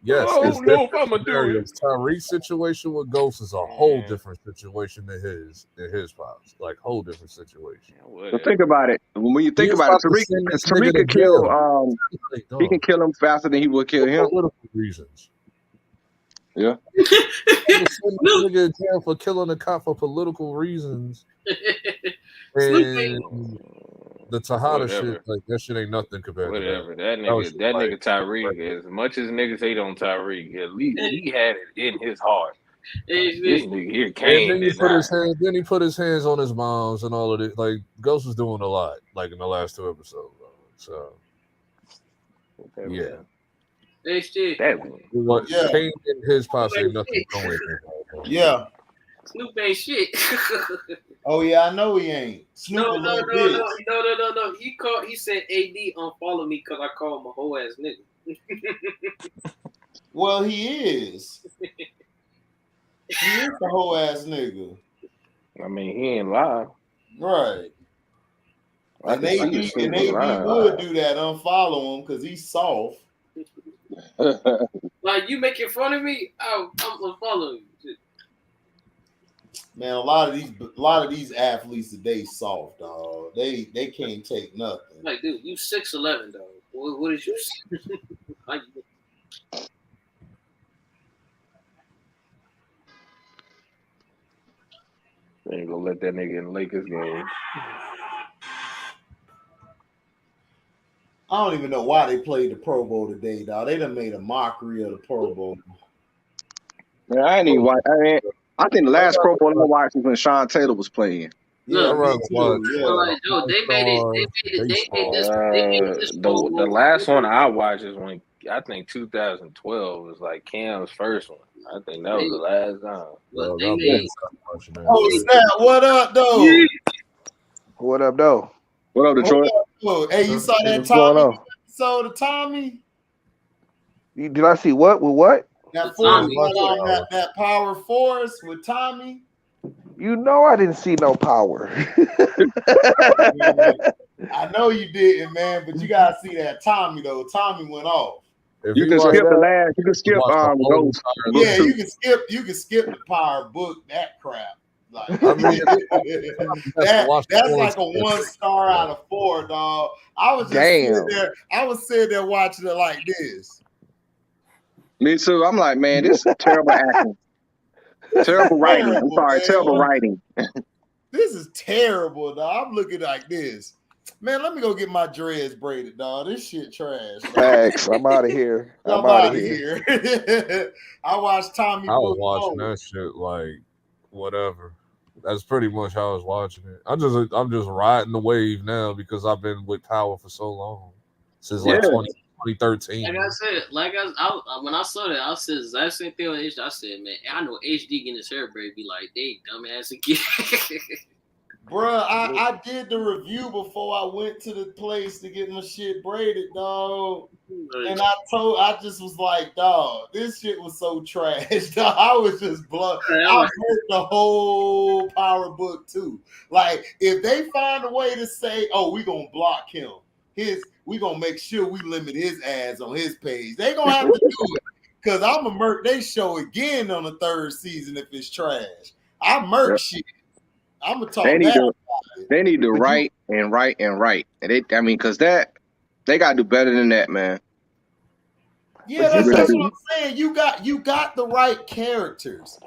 Yes, I don't know if I'm gonna do it. Tyreek's situation with Ghost is a whole different situation than his pops. Like whole different situation. So think about it. When you think about it, Tariq could kill he can kill him faster than he would kill him. For political reasons. Yeah. Nigga in jail for killing a cop for political reasons. And the Tejada shit, like that shit ain't nothing compared to that. That nigga Tyreek, as much as niggas hate on Tyreek, at least he had it in his heart. This nigga here came. Then he put his hands on his moms and all of it. Like Ghost was doing a lot, like in the last 2 episodes. So yeah. Kane and his pops ain't nothing going. Yeah. Snoop ain't shit. Oh yeah, I know he ain't. Snoop No. He said AD unfollow me because I call him a whole ass nigga. Well, he is. He is a whole ass nigga. I mean, he ain't lie. Right. And AD would do that, unfollow him because he's soft. Like you making fun of me, I'm unfollowing you. Man, a lot of these athletes today soft, dog. They can't take nothing. Like, dude, you 6'11", dog. What is you? They ain't gonna let that nigga in the Lakers game. I don't even know why they played the Pro Bowl today, dog. They done made a mockery of the Pro Bowl. Man, I ain't even watch. I think the last Pro Bowl I watched was when Sean Taylor was playing. Yeah, me too. They made this. The last one I watched is when I think 2012 was like Cam's first one. I think that was the last time. Oh snap! What up, though? What up, though? What up, Detroit? Hey, you saw that Tommy episode of Tommy? Did I see what? With what? That that Power Force with Tommy. You know I didn't see no power. I know you didn't, man, but you gotta see that Tommy though. Tommy went off. You can skip the last. You can skip Ghost. Yeah, you can skip the Power book. That crap. Like, I mean, that's like a 1 star out of 4, dog. I was just sitting there. I was sitting there watching it like this. Me too. I'm like, man, this is terrible acting. Terrible writing. I'm sorry, terrible writing. This is terrible, dog. I'm looking like this. Man, let me go get my dreads braided, dog. This shit trash. Thanks. I'm out of here. I'm out of here. I watched Tommy. I was watching that shit like whatever. That's pretty much how I was watching it. I'm just riding the wave now because I've been with Power for so long since Right. like 2013. Like I said, when I saw that, I said the exact same thing on HD. I said, man, I know HD getting his hair braided be like, they dumbass again. Bruh, I did the review before I went to the place to get my shit braided, dog. And I just was like, dog, this shit was so trash. Dog. I was just blown. I heard the whole Power book too. Like, if they find a way to say, oh, we gonna block him, we gonna make sure we limit his ads on his page. They gonna have to do it. Cause I'm a murk they show again on the third season if it's trash. I murk shit. I'm gonna talk They need to write and write and write. And because they gotta do better than that, man. Yeah, that's what I'm saying. You got the right characters,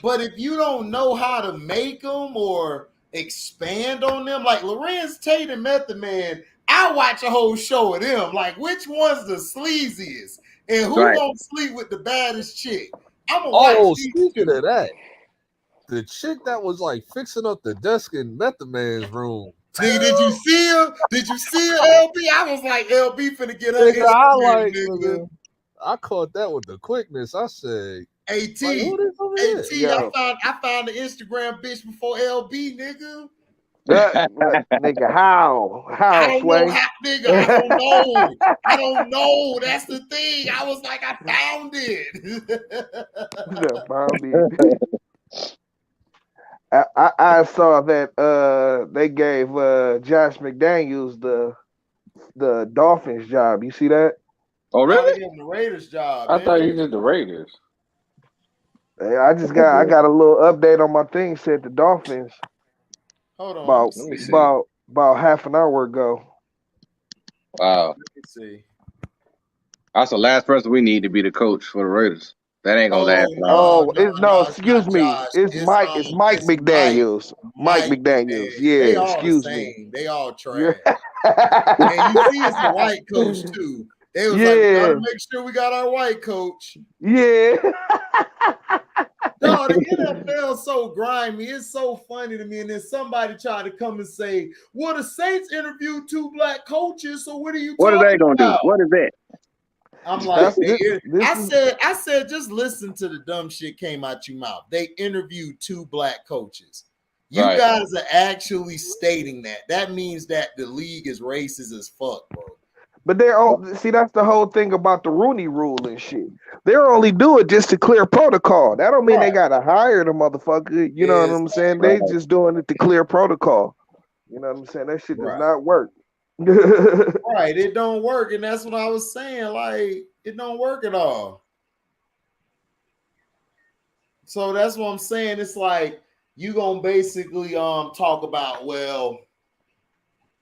but if you don't know how to make them or expand on them, like Lorenz Tate and Method Man, I watch a whole show of them. Like, which one's the sleaziest, and who gonna sleep with the baddest chick? I'm gonna watch. Speaking of that, the chick that was like fixing up the desk in Method Man's room. Did you see her? Did you see her, LB? I was like, LB finna get her. I caught that with the quickness. I said, AT, I found the Instagram bitch before LB, nigga. Nigga, how? Sway? I don't know. That's the thing. I was like, I found it. I saw that they gave Josh McDaniels the Dolphins job. You see that? Oh, really? The Raiders job. I thought he did the Raiders. Hey, I got a little update on my thing. Said the Dolphins. Hold on. Let me see. About half an hour ago. Wow. Let me see. That's the last person we need to be the coach for the Raiders. That ain't gonna last. Excuse me. It's Mike McDaniels. Mike McDaniels. Yeah, excuse me. They all trash. And you see, it's a white coach too. They was like, we gotta make sure we got our white coach. Yeah. No, the NFL so grimy. It's so funny to me. And then somebody tried to come and say, well, the Saints interviewed 2 black coaches, so what are you talking about? What are they gonna do? What is that? I'm like, I said, just listen to the dumb shit came out your mouth. They interviewed 2 black coaches. You guys are actually stating that. That means that the league is racist as fuck, bro. But that's the whole thing about the Rooney Rule and shit. They're only do it just to clear protocol. That don't mean they gotta hire the motherfucker. You know what I'm saying? They just doing it to clear protocol. You know what I'm saying? That shit does not work. Right, it don't work, and that's what I was saying. Like, it don't work at all. So that's what I'm saying. It's like you gonna basically talk about, well,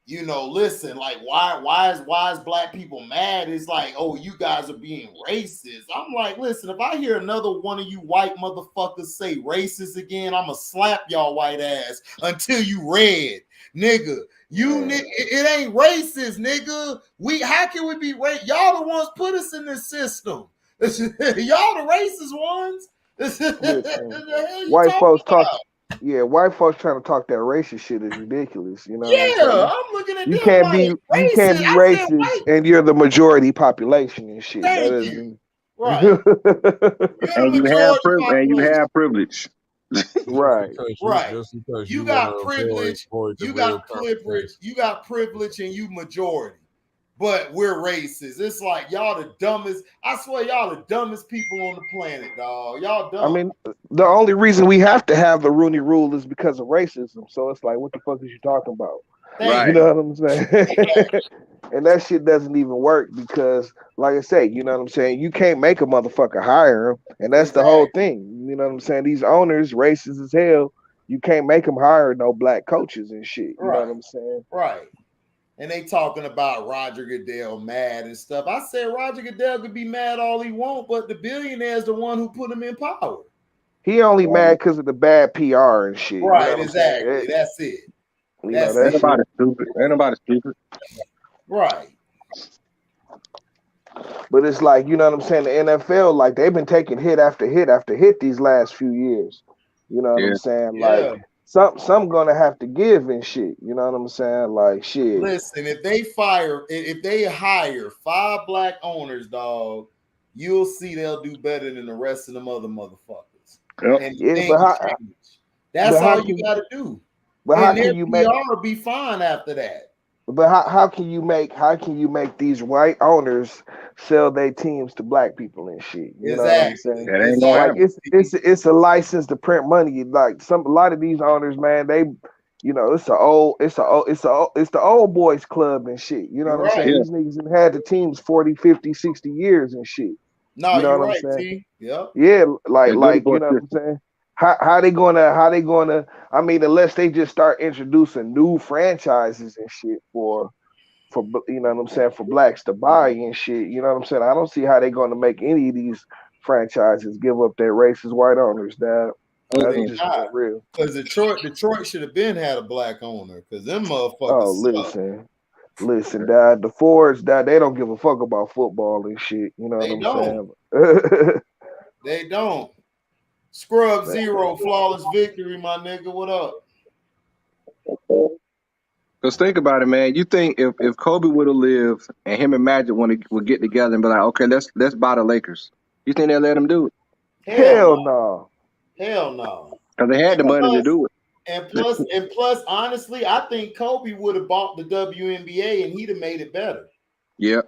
you know, listen, like why is black people mad? It's like, oh, you guys are being racist. I'm like, listen, if I hear another one of you white motherfuckers say racist again, I'ma slap y'all white ass until you red, nigga. It ain't racist, nigga. How can we be racist? Y'all the ones put us in this system. Y'all the racist ones. White folks talk. Yeah, white folks trying to talk that racist shit is ridiculous. You know. Yeah, I'm looking at you can't be racist, and you're the majority population and shit. Thank you. Right. And you have privilege. Right. You got privilege. You got privilege. You got privilege, and you majority. But we're racist. It's like y'all the dumbest. I swear, y'all the dumbest people on the planet, dog. Y'all dumb. I mean, the only reason we have to have the Rooney Rule is because of racism. So it's like, what the fuck is you talking about? Right. You know what I'm saying? And that shit doesn't even work because, like I say, you know what I'm saying? You can't make a motherfucker hire him, and that's the whole thing. You know what I'm saying? These owners, racist as hell. You can't make them hire no black coaches and shit. You know what I'm saying? Right. And they talking about Roger Goodell mad and stuff. I said Roger Goodell could be mad all he want, but the billionaire is the one who put him in power. He only mad because of the bad PR and shit. Right, you know exactly. That's it. Ain't nobody stupid. Right. But it's like, you know what I'm saying? The NFL, like, they've been taking hit after hit after hit these last few years. You know what I'm saying? Like, some gonna have to give and shit. You know what I'm saying? Like shit. Listen, if they hire 5 black owners, dog, you'll see they'll do better than the rest of them other motherfuckers. Yep. And the Yeah, thing will change. That's all you got to do. but how And their can you make PR will be fine after that. But how can you make these white owners sell their teams to black people and shit? You know what I'm saying? That ain't gonna Like happen. it's a license to print money. Like a lot of these owners, man, they it's the old boys club and shit. You know You're what I'm saying? right. These niggas have had the teams 40, 50, 60 years and shit. No, You know you're what I'm right, saying? T. Yep. Yeah, like It's like good you for know what I'm saying? How they gonna I mean, unless they just start introducing new franchises and shit for you know what I'm saying, for blacks to buy and shit. You know what I'm saying? I don't see how they're going to make any of these franchises give up their racist white owners. That that's They just not. being real. Because Detroit should have been had a black owner. Because them motherfuckers Oh, suck. listen, Dad. The Fords, Dad, they don't give a fuck about football and shit. You know what They I'm don't. saying? They don't. Scrub Zero, flawless victory, my nigga. What up? Because think about it, man. You think if Kobe would have lived and him and Magic would get together and be like, okay, let's buy the Lakers. You think they'll let him do it? Hell Hell no. no. Hell no. Because they had the money to do it. And plus, honestly, I think Kobe would have bought the WNBA and he'd have made it better. Yeah.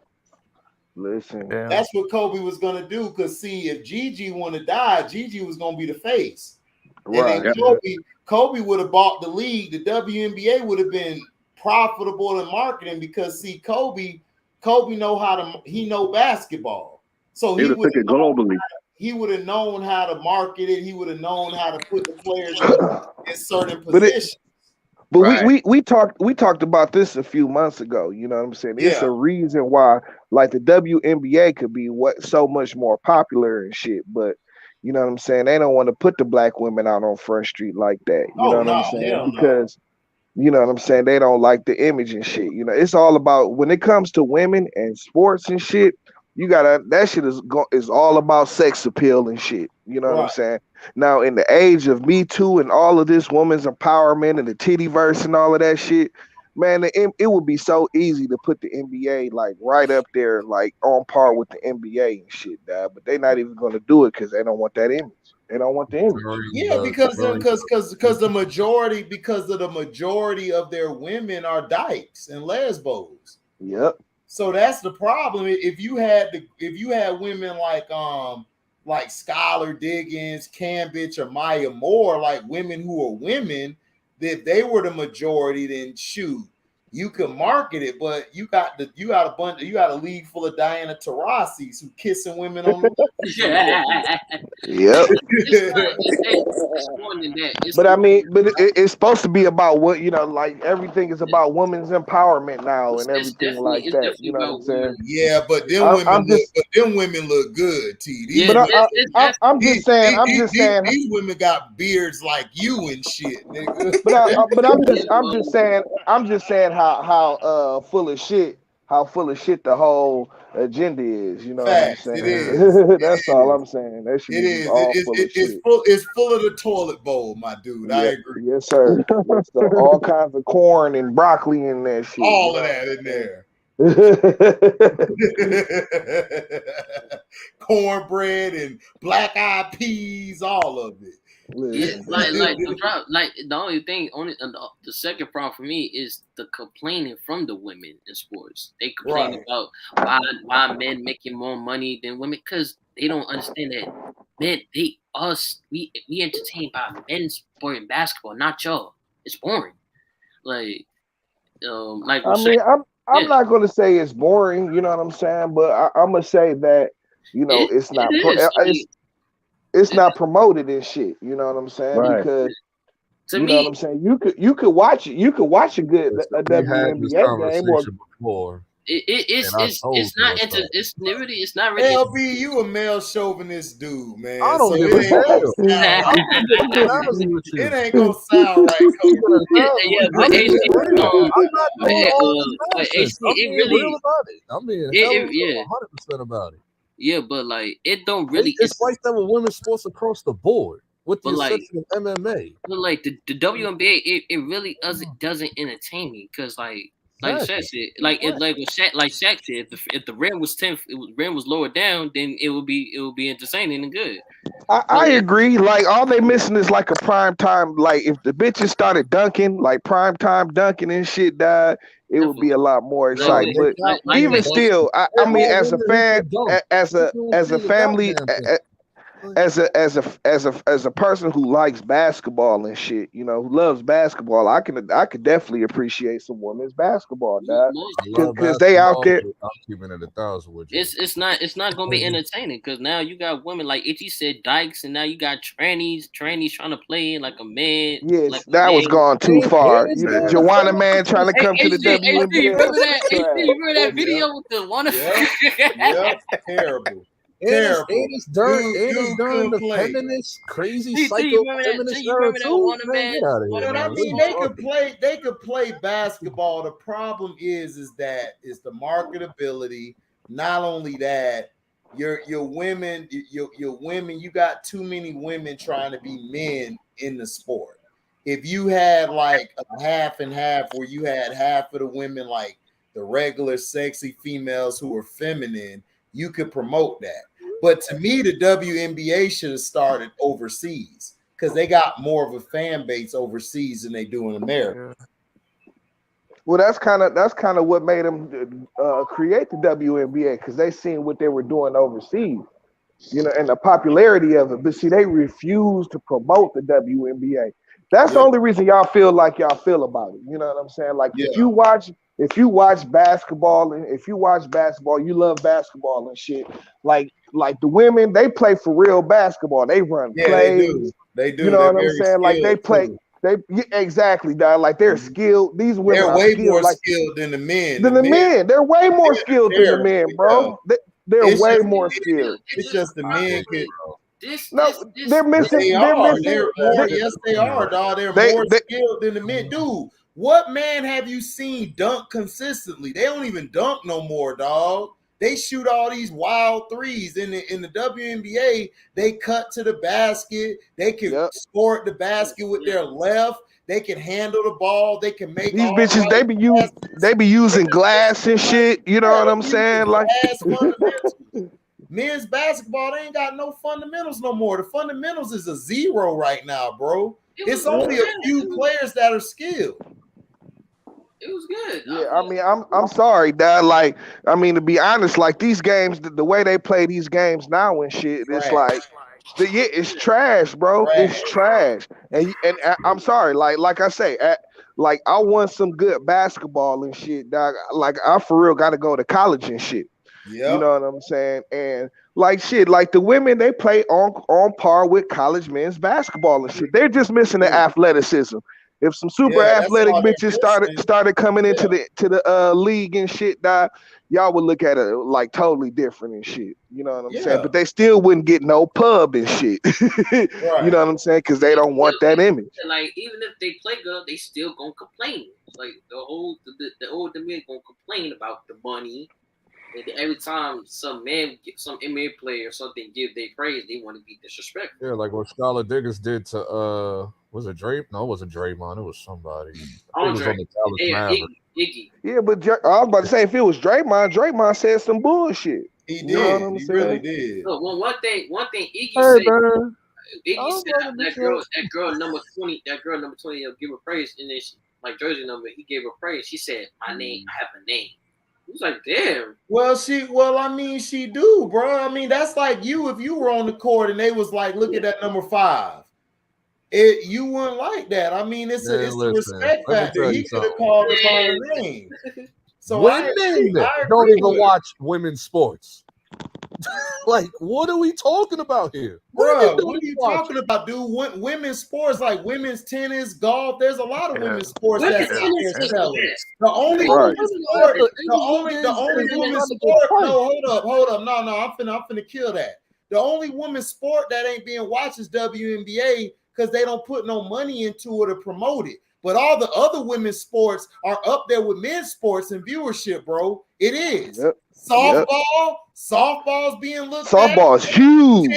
Listen. Yeah. That's what Kobe was gonna do. Because see, if Gigi wanna die, Gigi was gonna be the face. Right. And then Kobe would have bought the league. The WNBA would have been profitable in marketing because see, Kobe know basketball. So They would have took it globally. he would have known how to market it. He would have known how to put the players in certain But positions. But Right. we talked about this a few months ago. You know what I'm saying? It's Yeah. a reason why, like the WNBA could be so much more popular and shit. But you know what I'm saying? They don't want to put the black women out on Front Street like that. You know Oh what no, I'm saying? hell no. Because you know what I'm saying? They don't like the image and shit. You know, it's all about when it comes to women and sports and shit. You gotta that shit is all about sex appeal and shit. You know what I'm Right. saying? Now in the age of Me Too and all of this woman's empowerment and the tittyverse and all of that shit, man, it would be so easy to put the NBA like right up there, like on par with the NBA and shit, dad. But they're not even gonna do it because they don't want that image. They don't want the image. Yeah, because the majority of their women are dykes and lesbos. Yep. So that's the problem. If you had women like Skylar Diggins, Cambridge, or Maya Moore, like women who are women, if they were the majority, then shoot, you can market it. But you got a league full of Diana Taurasi's who kissing women on the Yep. It's more than that. But I mean, it's supposed to be about what you know, like everything is about women's empowerment now and everything like that. You know what I'm saying? Yeah, but them women look good, T. I'm just saying. These women got beards like you and shit, nigga. But I'm just saying how full of shit the whole agenda is. You know Facts, what I'm it saying? is. That's all I'm saying. That shit is all full of shit. It's full of the toilet bowl, my dude. Yeah, I agree. yes, sir. So all kinds of corn and broccoli in that shit. All of that in there. Cornbread and black eyed peas, all of it. Yeah, like the only thing, the second problem for me is the complaining from the women in sports. They complain about why men making more money than women because they don't understand that men we entertain by men's sport and basketball, not y'all. It's boring. I'm not gonna say it's boring. You know what I'm saying? But I'm gonna say that it's not. It's not promoted and shit. You know what I'm saying? Right. Because know what I'm saying. You could watch it. You could watch a good WNBA game or before. It's not really. LB, you a male chauvinist dude, man. I don't give a damn. It ain't gonna sound right. I'm being real about it. I'm being 100% about it. Yeah, but like it don't really. It's like that with women's sports across the board. with the But like, exception of MMA. but like the WNBA, it really doesn't entertain me because like Shaq Exactly. said, like it like what Shaq said, if the rim was 10, rim was lower down, then it would be entertaining and good. I agree. Like all they missing is like a prime time. Like if the bitches started dunking, like prime time dunking and shit, died, it would be a lot more exciting. But even still, I mean, as a fan, as a family, as a person who likes basketball and shit, you know, who loves basketball, I could definitely appreciate some women's basketball, dog, because they out there. I'm keeping it 1,000 with you. It's not gonna be entertaining because now you got women like Itchy said dykes, and now you got trannies trying to play like a man. Yes, like that was gone too far. Joanna Man trying to come to the WNBA. You remember that? You remember that video with the one? Yep. Terrible. Terrible. It is during the feminist, crazy psycho feminist era too. Man, get out of here, But I mean, they could play basketball. The problem is that it's the marketability. Not only that, your women, you got too many women trying to be men in the sport. If you had like a half and half, where you had half of the women like the regular sexy females who are feminine, you could promote that. But to me, the WNBA should have started overseas because they got more of a fan base overseas than they do in America. Well, that's kind of what made them create the WNBA, because they seen what they were doing overseas, you know, and the popularity of it. But see, they refused to promote the WNBA. That's the only reason y'all feel like y'all feel about it. You know what I'm saying? Like if you watch basketball, and if you watch basketball, you love basketball and shit. Like the women, they play for real basketball. They run plays. They do. You know what I'm saying? Like they play. Exactly, dog. Like they're skilled. These women are way more skilled than the men. Than the men. They're way more skilled than the men, bro. They're way more skilled. It's just the men can. They're missing. Yes, they are, dog. They're more skilled than the men. Dude, what man have you seen dunk consistently? They don't even dunk no more, dog. They shoot all these wild threes in the WNBA. They cut to the basket. They can score at the basket with their left. They can handle the ball. They can make these bitches. They be using glass and shit. You know what I'm saying? Like men's basketball, they ain't got no fundamentals no more. The fundamentals is a zero right now, bro. It's only a few players that are skilled. It was good. Yeah, I mean, I'm sorry, dad. Like, I mean, to be honest, like these games, the way they play these games now and shit, it's like, it's trash, bro. It's trash. And I'm sorry, like I say, like I want some good basketball and shit, dog. Like I for real got to go to college and shit. You know what I'm saying? And like shit, like the women, they play on par with college men's basketball and shit. They're just missing the athleticism. If some super athletic bitches started coming into the league and shit, y'all would look at it like totally different and shit. You know what I'm saying? But they still wouldn't get no pub and shit. You know what I'm saying? Because they don't want that image. Like even if they play good, they still gonna complain. Like the old men gonna complain about the money. And every time some NBA player or something give their praise, they want to be disrespectful. Yeah, like what Skylar Diggins did to was it Drake? No, it wasn't Draymond. It was somebody. It was on the Dallas Mavericks. Iggy. Yeah, but I was about to say if it was Draymond said some bullshit. He did. You know what I'm saying? Really did. Look, one thing Iggy said. Iggy said that girl number 20. That girl number 20. Give her praise, and then like jersey number. He gave her praise. She said, "My name. I have a name." He was like, damn. Well, I mean, she do, bro. I mean, that's like you if you were on the court and they was like, look at that number 5. You wouldn't like that. I mean, it's a respect factor. He could have called her by her name. So women don't even watch women's sports. Like, what are we talking about here? Bro, what are you talking about, dude? Women's sports, like women's tennis, golf, there's a lot of women's sports that's selling. The only women's sport, the only women's sport. No, hold up. No, I'm finna kill that. The only women's sport that ain't being watched is WNBA because they don't put no money into it to promote it. But all the other women's sports are up there with men's sports and viewership, bro. It is. Yep. Softball's being looked at. Softball's huge.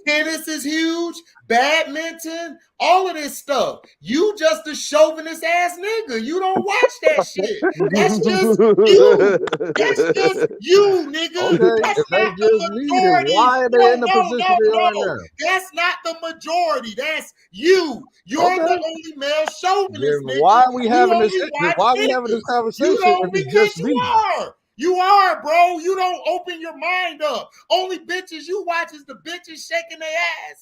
Tennis is huge. badminton, all of this stuff. You just a chauvinist ass nigga. You don't watch that shit. That's just you. That's just you, nigga. Okay, That's if not that's the just me, then majority. why are they in the position they are now? That's not the majority. That's you. You're Okay. the only male chauvinist, Then nigga. why are we having this? only watch Why are we having this bitches. conversation You don't if it's because just me? you are. You are, bro. You don't open your mind up. Only bitches you watch is the bitches shaking their ass.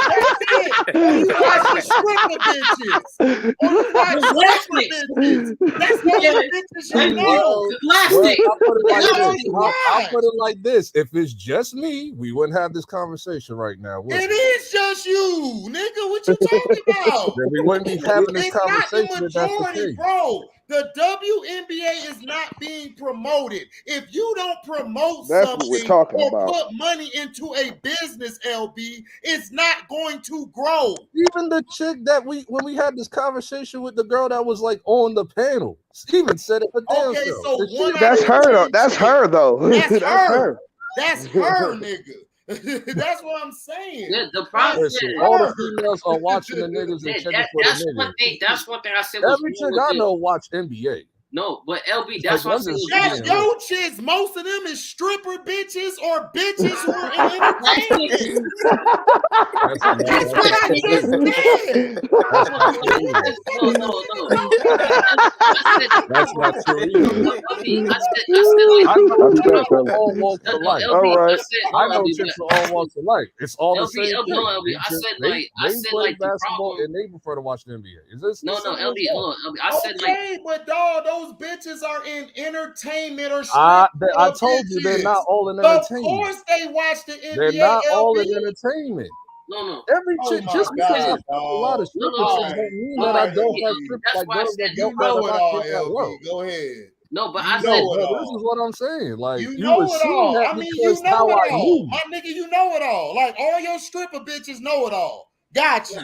That's it. Or you watch the stripper bitches. Or you watch stripper bitches. That's the only bitches you know. Well, I'll put it like That's all this. you I'll watch. put it like this. If it's just me, we wouldn't have this conversation right now, would It we? is just you, nigga. What you talking about? Then we wouldn't be having this It's not the conversation if that's the majority, case. bro. The WNBA is not being promoted. If you don't promote That's what we're something talking or about. put money into a business, LB, it's not going to grow. Even the chick that when we had this conversation with the girl that was like on the panel, Steven said it for damn Okay, self. so And she- one out That's of her though. 10 That's chicks. her though. That's That's her. her. That's her, nigga. That's what I'm saying. Yeah, the problem is Listen, all the females are watching the niggas and checking for the that's one niggas. thing. That's one thing I said was Every wrong chick with I this. know watch NBA. No, but LB, that's what I said was That's Yeah. your chicks. Most of them is stripper bitches or bitches who are in entertainment. That's not That's what I just said. That's not true either. That's not true either. I said like I know I'll be chicks back, from fellas. all walks no, of life. LB, All right. I know chicks from all walks of life. It's all the same LB, thing. no, LB. I said like they play the basketball problem. and they prefer to watch the NBA. Is this No, simple as LB, that? hold on, LB. I said like Okay, but dog, those bitches are in entertainment or I strip told you they're not bitches. all in Of entertainment. course they watch the NBA, They're not all in LB. entertainment. no. Every Oh chick, my just because I God, fuck a lot of No, stripper no, chicks no. don't mean All that I right, don't LB. have strippers That's like why I girls said that You don't that know are it not all, in that world. LB. Go ahead. No, but You I know said it But all. this is what I'm saying. Like You you know it assume all. that I mean, because you know how I it all. move. My nigga, you know it all. Like all your stripper bitches know it all. Got you.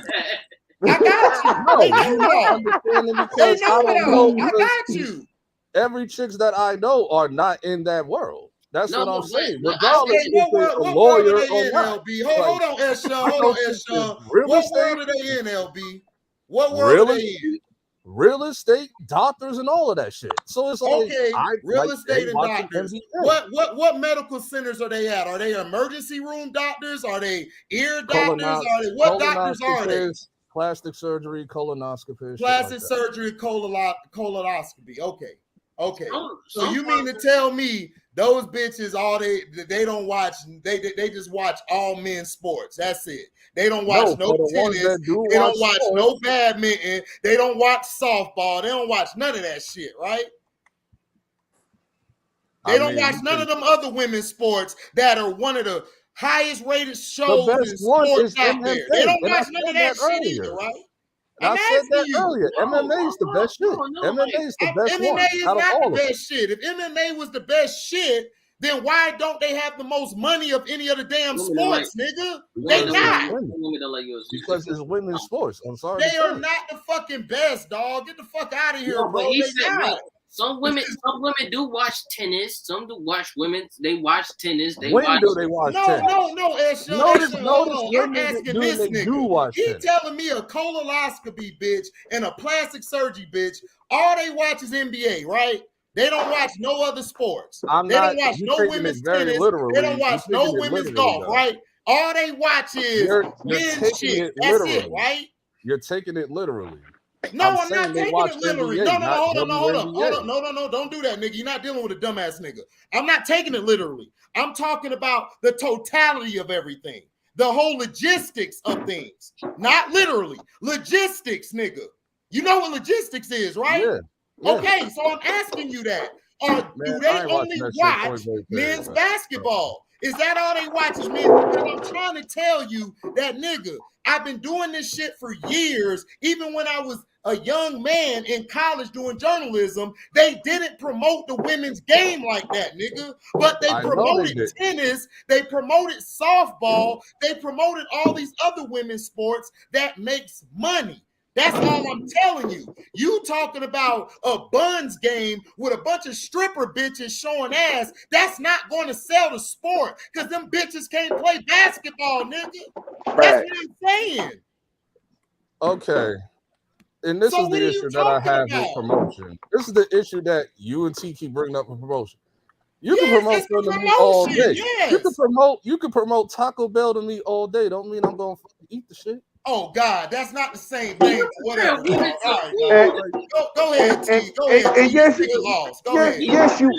I got you. No, They know you're it not all. understanding They because I know it don't all. know I because got you. every chicks that I know are not in that world. That's No, what I'm but- saying. but I Regardless said- if they're a What world are lawyer they or in, not. LB? Like, Hold on, Eshawn. I Hold know on, chicks in Eshawn. real What estate, world are they in, LB? What world real are they in? estate, real estate, doctors, and all of that shit. So it's like Okay, I real like estate they and watching doctors. NBA. What medical centers are they at? Are they emergency room doctors? Are they ear doctors? Are they what doctors are they? Colonoscopists, plastic surgery, colonoscopists, shit Plastic like that. surgery, colonoscopy. Okay. So Some you mean to tell me those bitches they don't watch they just watch all men's sports. That's it. They don't watch no for the ones tennis. that do They don't watch watch sports, no badminton. They don't watch softball. They don't watch none of that shit, right? They don't watch none of them other women's sports that are one of the highest rated shows the in best one sports is out MMA. there. They don't And I watch none of said that shit earlier. either, right? And I said that earlier. No, MMA is the best shit. MMA is the best MMA one is out of not all the of them. best shit. If MMA was the best shit, then why don't they have the most money of any of the damn sports, nigga? They not. Because it's women's sports. I'm sorry. They are not the fucking best, dog. Get the fuck out of here, No, bro. but he They said, not. wait, some women do watch tennis. Some do watch women. They watch tennis. They When watch. do they watch tennis? No, Eshawn. Notice Hold on. I'm women asking do this they nigga. do watch He tennis. telling me a colonoscopy bitch and a plastic surgery bitch. All they watch is NBA, right? They don't watch no other sports. They don't watch no women's tennis. They don't watch no women's golf, right? All they watch is men's shit. That's it, right? You're taking it literally. No, I'm not taking it literally. NBA, No, hold on. No, don't do that, nigga. You're not dealing with a dumbass nigga. I'm not taking it literally. I'm talking about the totality of everything, the whole logistics of things, not literally. Logistics, nigga. You know what logistics is, right? Yeah. Okay, so I'm asking you that. Do they only watch men's basketball? Is that all they watch is men's? Because I'm trying to tell you that, nigga, I've been doing this shit for years. Even when I was a young man in college doing journalism, they didn't promote the women's game like that, nigga. But they promoted tennis, they promoted softball, they promoted all these other women's sports that makes money. That's all I'm telling you. You talking about a buns game with a bunch of stripper bitches showing ass, that's not going to sell the sport because them bitches can't play basketball, nigga. That's what I'm saying. Okay. And this So is what the are you issue that I talking have with about? promotion. This is the issue that you and T keep bringing up with promotion. You can Yes, promote it's the something to me all promotion. day. Yes. You can promote Taco Bell to me all day. Don't mean I'm gonna fucking eat the shit. Oh God, that's not the same thing. But whatever, dog. All right, And, dog. Go ahead, T. Go and, ahead, T. and You yes, nigga lost. Go ahead.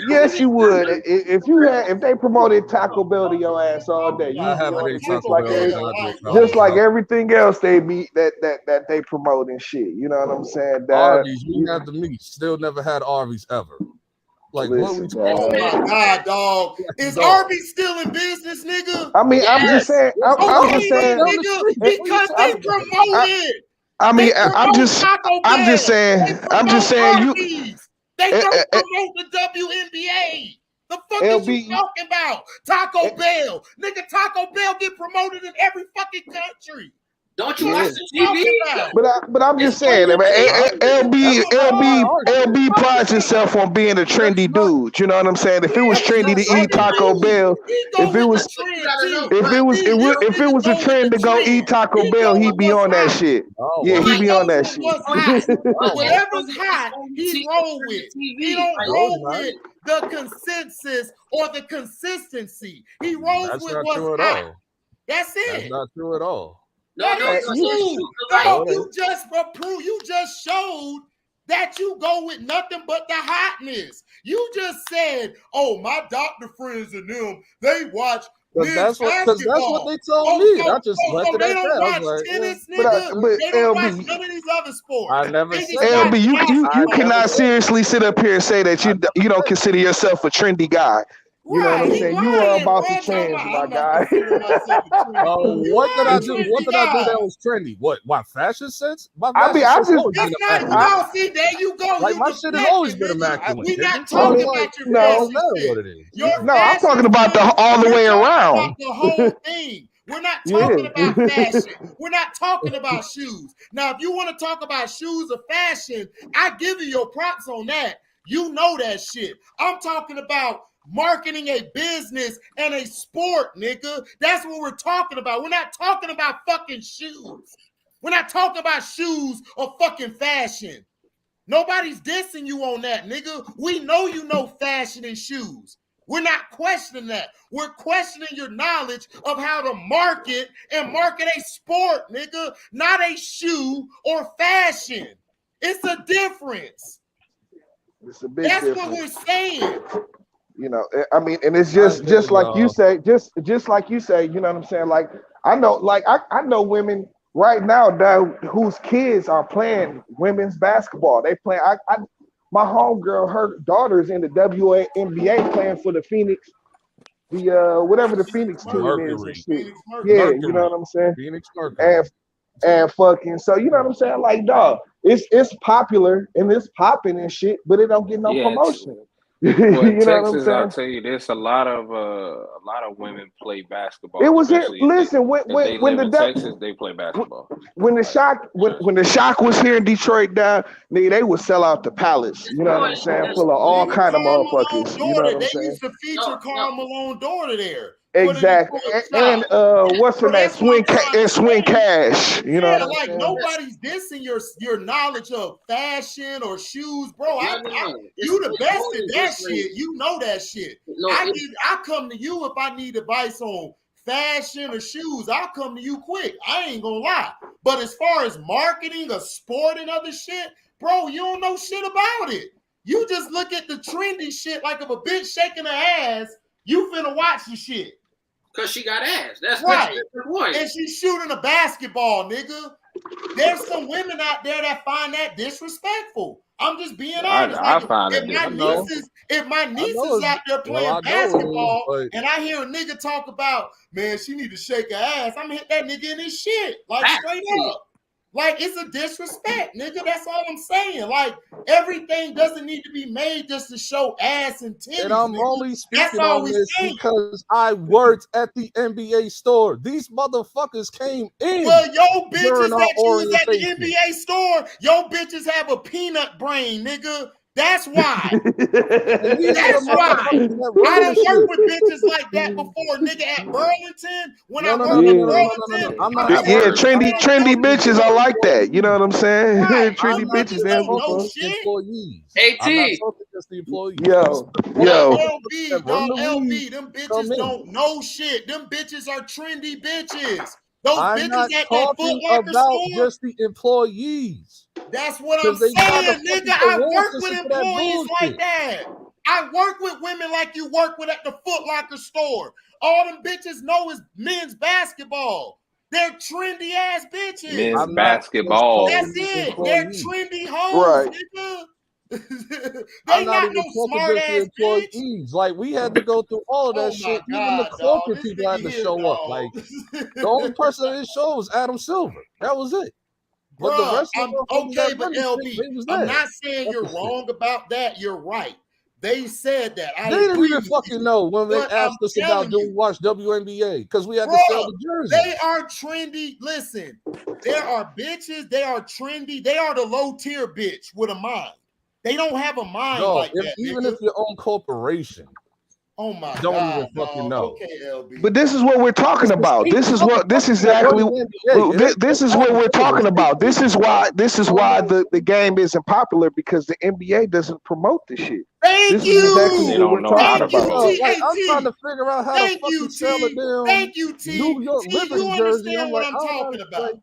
yes, you would. If they promoted Taco Bell to your ass all day, I you'd be haven't on ate it just Taco like Bell since I graduated just college. like So. everything else they be that they promote and shit. You know what I'm saying? Arby's, you have the meat. Still never had Arby's ever. Like what we Listen, talking Oh my about? God, dog. Is Arby's still in business, nigga? I mean, I'm just saying. I'm Okay, just then, saying. nigga, because they promote it. I mean, They promote Taco I'm just Bell. saying. They I'm just promote saying. You, Arby's. They don't promote the WNBA. The fuck is you LB, talking about? Taco Bell. Nigga, Taco Bell get promoted in every fucking country. Don't you Yeah. watch the TV? But I'm just It's on saying, your man, That's not my argument. LB prides himself on being a trendy dude. You know what I'm saying? If it was He's trendy a to eat trendy Taco dude. Bell, He if go it with was the trend, T. if it was a Go with trend the to go eat trend. Taco He Bell, go he'd with be what's on that hot. shit. Oh, Yeah, well, he'd He be on goes that with shit. what's hot. Oh, well. Whatever's hot, he roll with. He don't No, roll he's not. with the consensus or the consistency. He rolls That's with not what's true at hot. all. That's That's it. not true at all. That is true. No, Dog, it you ain't. just approved. You just showed that you go with nothing but the hotness. You just said, "Oh, my doctor friends and them, they watch men's Because that's what basketball. they told Oh, me. so, I just oh, left so it they at don't that. I was watch like, tennis, But nigga. They don't watch LB, none of these other sports. I never They said just watch LB, you basketball. cannot seriously sit up here and say that I you never don't said consider yourself a trendy guy. You know what Right, I'm he saying? You are lying, about the bro. Talking trends, about my I'm not guy. considering myself a trendy. You what did are I a do? What trendy did I do guy. that was trendy? What? My fashion sense? My I mean, fashion sense always been It's not immaculate. no. See, there you go. Like You my shit has always deflecting, been nigga. immaculate. We not Nigga. So I it's mean, talking like about your it no, don't fashion matter what sense. it is. Your no, I'm fashion talking about sense. all the We're way talking about around. the whole thing. We're not Yeah. talking about fashion. We're not talking about shoes. Now, if you want to talk about shoes or fashion, I give you your props on that. You know that shit. I'm talking about marketing a business and a sport, nigga. That's what we're talking about. We're not talking about fucking shoes. We're not talking about shoes or fucking fashion. Nobody's dissing you on that, nigga. We know you know fashion and shoes. We're not questioning that. We're questioning your knowledge of how to market and market a sport, nigga, not a shoe or fashion. It's a difference. It's a big That's difference. what we're saying. You know, I mean, and it's I hear just like you y'all. say, just like you say, you know what I'm saying? Like I know women right now that whose kids are playing women's basketball. They play my homegirl, her daughter's in the WNBA playing for the Phoenix, whatever the Phoenix team is and Mercury. shit. Phoenix Mercury. Yeah, you know Mercury. what I'm saying? Phoenix Mercury. And fucking so you know what I'm saying? Like dog, it's popular and it's popping and shit, but it don't get no Yeah, promotion. well, You in know what I'm Texas, I'll saying? tell you, there's a lot of women play It basketball, was here. especially Listen, if they when live in Texas, they play basketball. when the shock when the shock was here in Detroit, down nigga, they would sell out the palace. You know what I'm saying? Full of all Even kind of Karl Malone motherfuckers. You know what daughter, I'm they saying? used to feature Karl Malone daughter there for the Exactly. Detroit And shop. what's her So name? that's what I'm trying to Swing say. cash. You know what Yeah, I'm like saying? nobody's dissing your knowledge of fashion or shoes, bro. No. You the It's best more at than that just like shit. You know that shit. no. I come to you if I need advice on fashion or shoes. I'll come to you quick. I ain't gonna lie. But as far as marketing, a sport, and other shit, bro, you don't know shit about it. You just look at the trendy shit like if a bitch shaking her ass, you finna watch the shit. Cause she got ass. That's Right. the point. And she's shooting a basketball, nigga. There's some women out there that find that disrespectful. I'm just being honest. I Like find it disrespectful. if my niece know is out there playing I know it is, basketball but and I hear a nigga talk about, man, she need to shake her ass, I'm gonna hit that nigga in his shit. Like straight up. Like, it's a disrespect, nigga. That's all I'm saying. Like, everything doesn't need to be made just to show ass and titties. And I'm nigga. only That's speaking all on we this saying. because I worked at the NBA store. These motherfuckers came in. Well, yo bitches during our that you was at the orientation. NBA store, yo bitches have a peanut brain, nigga. That's why. And these are That's the why. motherfuckers that I run done the worked shit. with bitches like that before, nigga, at Burlington. When I No. worked at Yeah. Burlington, I'm not That saying Yeah, works. trendy bitches are like that. You know what I'm saying? right, Trendy them not bitches, bitches just they have don't some know talking fun. to the shit. employees. I'm not AT. talking just the employees. Yo, Nah, yo. LB, That run dog, the LB, league them come bitches in. don't know shit. Them bitches are trendy bitches. Those I'm bitches not at that Foot talking Locker about store, just the employees. that's what I'm Because they tried to saying, nigga. fucking put I war work with system for that employees like bullshit. that. I work with women like you work with at the Foot Locker store. All them bitches know is men's basketball. They're trendy ass bitches. Men's I'm not just basketball. That's talking it. They're employees. trendy hoes, Right. nigga. I'm They not not even no talking smart just the ass bitch. employees. Like, we had to go through all of that Oh my shit. Even the god, dog. corporate This people had nigga to here, show up. dog. Like, the only person that didn't show was Adam Silver. That was it. But the Bruh, rest of I'm the motherfuckers okay, that but run the LB, shit, they was I'm there. not saying That's you're the shit. wrong about that. You're right. They said that. I They didn't agree even with fucking you. know when they But I'm asked us about telling do we you, watch WNBA because we had to bruh, sell the jerseys. they are trendy. Listen, there are bitches. They are trendy. They are the low tier bitch with a mind. They don't have a mind Dog, like that, even nigga. if your own corporation Oh my don't even god, fucking dog. know. Okay, LB. But this is what we're talking It's the about. same This is motherfuckers that run exactly the NBA. It ain't this just is what Adam we're Silver. talking It's about. This is why bro. the game isn't popular, because the NBA doesn't promote the shit. Thank This is exactly They you. what we're don't know how talking to Thank you, about. promote T. it. Like, Hey, I'm trying T. to figure out how to Thank fucking you, sell a T. damn Thank you, T. New York T, Liberty you jersey. understand I'm what like, I'm I don't know. talking about. Like,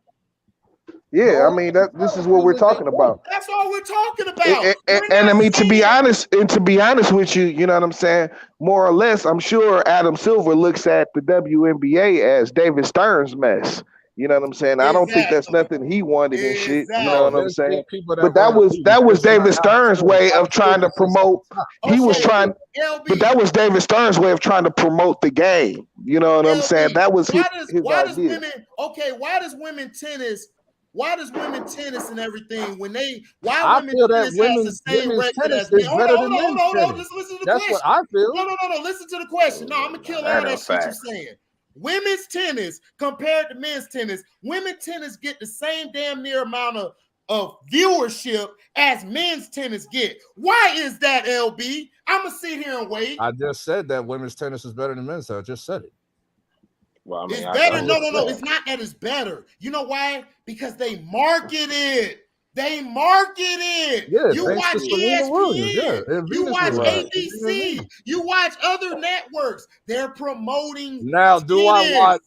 Yeah, I no, mean I'm this is telling what you we're that they talking don't. about. That's all we're talking about. We're And not I mean, saying to be honest with you, you know what I'm saying? More or less, I'm sure Adam Silver looks at the WNBA as David Stern's mess. You know what I'm saying? I don't think that's exactly. nothing he wanted and shit. You know No, what I'm Exactly. there's saying? eight people that But run the league. that was Just not David Adam Stern's Silver. way Adam of trying to Silver sits at promote. the top. He was Okay, trying, but that LB. was David Stern's way of trying to promote the game. You know what I'm saying? LB. That was Why his does idea. women why does women tennis and everything why I women feel that tennis has the same women's record tennis as men? is better than Hold men's on, hold on. tennis. Just listen to the That's what question. I feel. No. Listen to the question. No, I'm gonna kill all That are that shit you facts. saying. Women's tennis compared to men's tennis, women's tennis get the same damn near amount of viewership as men's tennis get. Why is that, LB? I'm gonna sit here and wait. I just said that women's tennis is better than men's. I just said it. Well, I mean, It's I better. can No. understand. It's not that it's better. You know why? Because they market it. They market it. Yeah, You thanks watch to Serena Williams. Yeah, ESPN. and You Venus watch Right. Williams. Serena ABC. Venus. You watch other networks. They're promoting Now, do I tennis. watch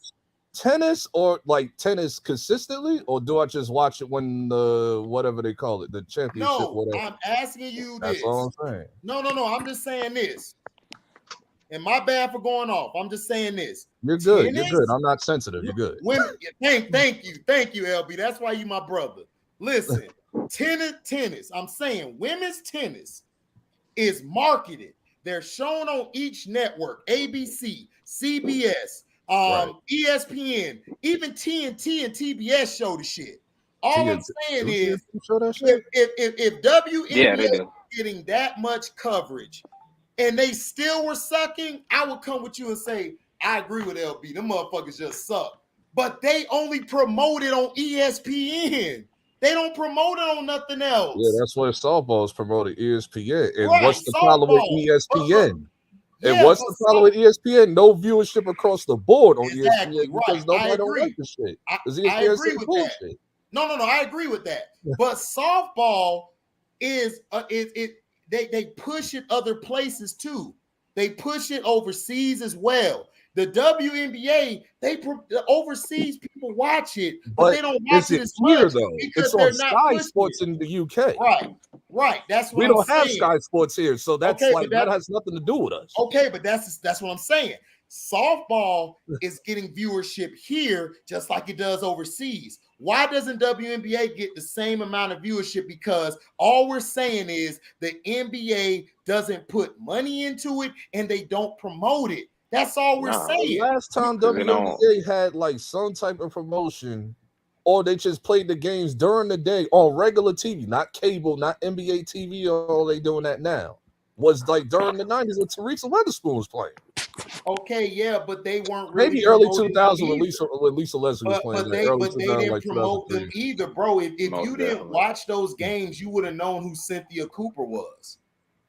tennis or like tennis consistently, or do I just watch it when the whatever they call it, the championship, No, whatever? I'm asking you That's this. all I'm saying. No. I'm just saying this. And my bad for going off. I'm just saying this. You're good. Tennis, You're good. I'm not sensitive. You're good. women. Thank you, LB. That's why you my brother. Listen, tennis. I'm saying women's tennis is marketed. They're shown on each network: ABC, CBS, Right. ESPN, even TNT and TBS show the shit. All I'm saying is, show that shit. if Yeah, WNBA they is do. getting that much coverage and they still were sucking, I would come with you and say, I agree with LB. Them motherfuckers just suck. But they only promote it on ESPN. They don't promote it on nothing else. Yeah, that's where softball is promoted, ESPN. And Right, what's the problem with softball. ESPN? And Yeah, what's but the problem with ESPN? No viewership across the board on exactly ESPN right. because I nobody don't agree. like the shit. Because I ESPN agree says with that. bullshit. No, I agree with that. But softball is they push it other places too. They push it overseas as well. The WNBA, the overseas people watch it, but they don't watch is it it as here much though? because It's on they're not Sky pushing Sports it. in the UK. Right. That's what We I'm don't have saying. Sky Sports here, so that's Okay, like that has nothing to do with us. Okay, but that's what I'm saying. Softball is getting viewership here just like it does overseas. Why doesn't WNBA get the same amount of viewership? Because all we're saying is the NBA doesn't put money into it and they don't promote it. That's all we're saying. Last time Because they don't. WNBA had like some type of promotion or they just played the games during the day on regular TV, not cable, not NBA TV, or they doing that now. Was like during the 90s when Teresa Weatherspoon was playing. Okay, yeah, but they weren't really Maybe early promoting them 2000 either. when Lisa Leslie was playing that. Early But they 2000, didn't like promote them 2003. either, bro. If Most you didn't definitely. watch those games, you would have known who Cynthia Cooper was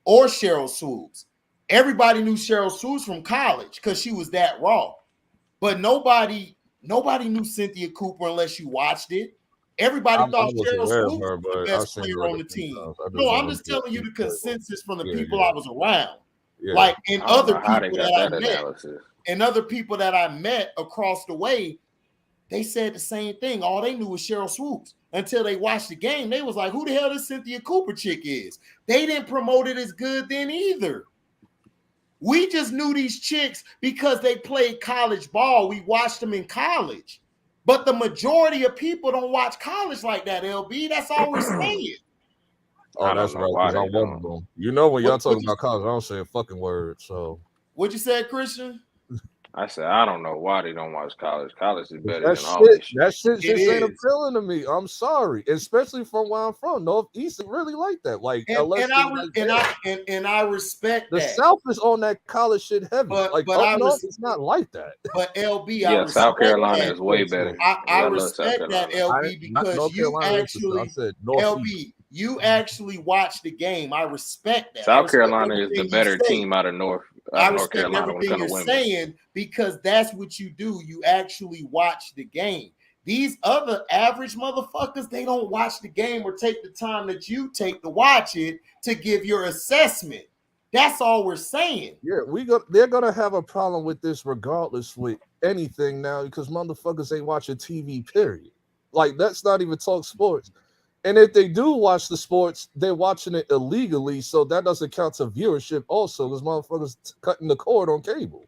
or Cheryl Swoops. Everybody knew Cheryl Swoops from college because she was that raw. But nobody knew Cynthia Cooper unless you watched it. Everybody I thought was Cheryl aware of Swoops her, was the but I've best seen player her on a the few team. times. I just No, don't I'm know just who telling you the she was. consensus from the Yeah, people yeah. I was around. Yeah. Like, and I don't other know how they people got that I that met, analysis. and other people that I met across the way, they said the same thing. All they knew was Cheryl Swoops until they watched the game. They was like, who the hell this Cynthia Cooper chick is? They didn't promote it as good then either. We just knew these chicks because they played college ball. We watched them in college. But the majority of people don't watch college like that, LB. That's all we're saying. Oh, I that's don't know right, why because they I'm one of don't. them. You know, when y'all What talking you, about college, I don't say a fucking word. So what you said, Christian? I said I don't know why they don't watch college. College is better that than all this shit. shit It just ain't is. appealing to me. I'm sorry, especially from where I'm from. Northeast is really like that. Like unless And they like that. I respect The that. South is on that college shit heavy. But Like but up I north, res, it's not like that. but LB, I Yeah, South respect Carolina that. is way better. I Yeah, I love South respect that, Carolina. LB, Not because North you Carolina. I actually, said Northeast. LB, you actually watch the game. I respect that. I South respect Carolina is the everything you better say. team out of I North respect Carolina when it everything comes you're to women. saying because that's what you do. You actually watch the game. These other average motherfuckers, they don't watch the game or take the time that you take to watch it to give your assessment. That's all we're saying. Yeah, they're gonna have a problem with this regardless with anything now because motherfuckers ain't watching TV, period. Like let's not even talk sports. And if they do watch the sports, they're watching it illegally, so that doesn't count to viewership also, because motherfuckers cutting the cord on cable.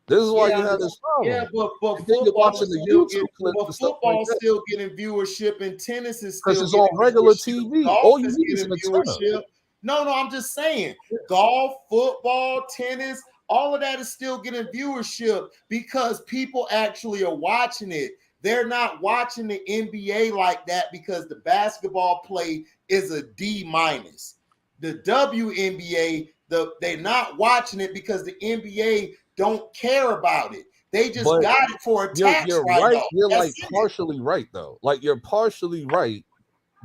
This is why Yeah, you have this problem. but And then you're watching the YouTube clips and stuff like football's that still getting viewership and tennis is because still it's on getting regular viewership. TV. Golf All you is need is getting an antenna. viewership. No, I'm just saying golf, football, tennis, all of that is still getting viewership because people actually are watching it. They're not watching the NBA like that because the basketball play is a D minus. The WNBA, they're not watching it because the NBA don't care about it. They just But got it for a tax you're right. write-off. You're like That's it. partially right though. Like you're partially right.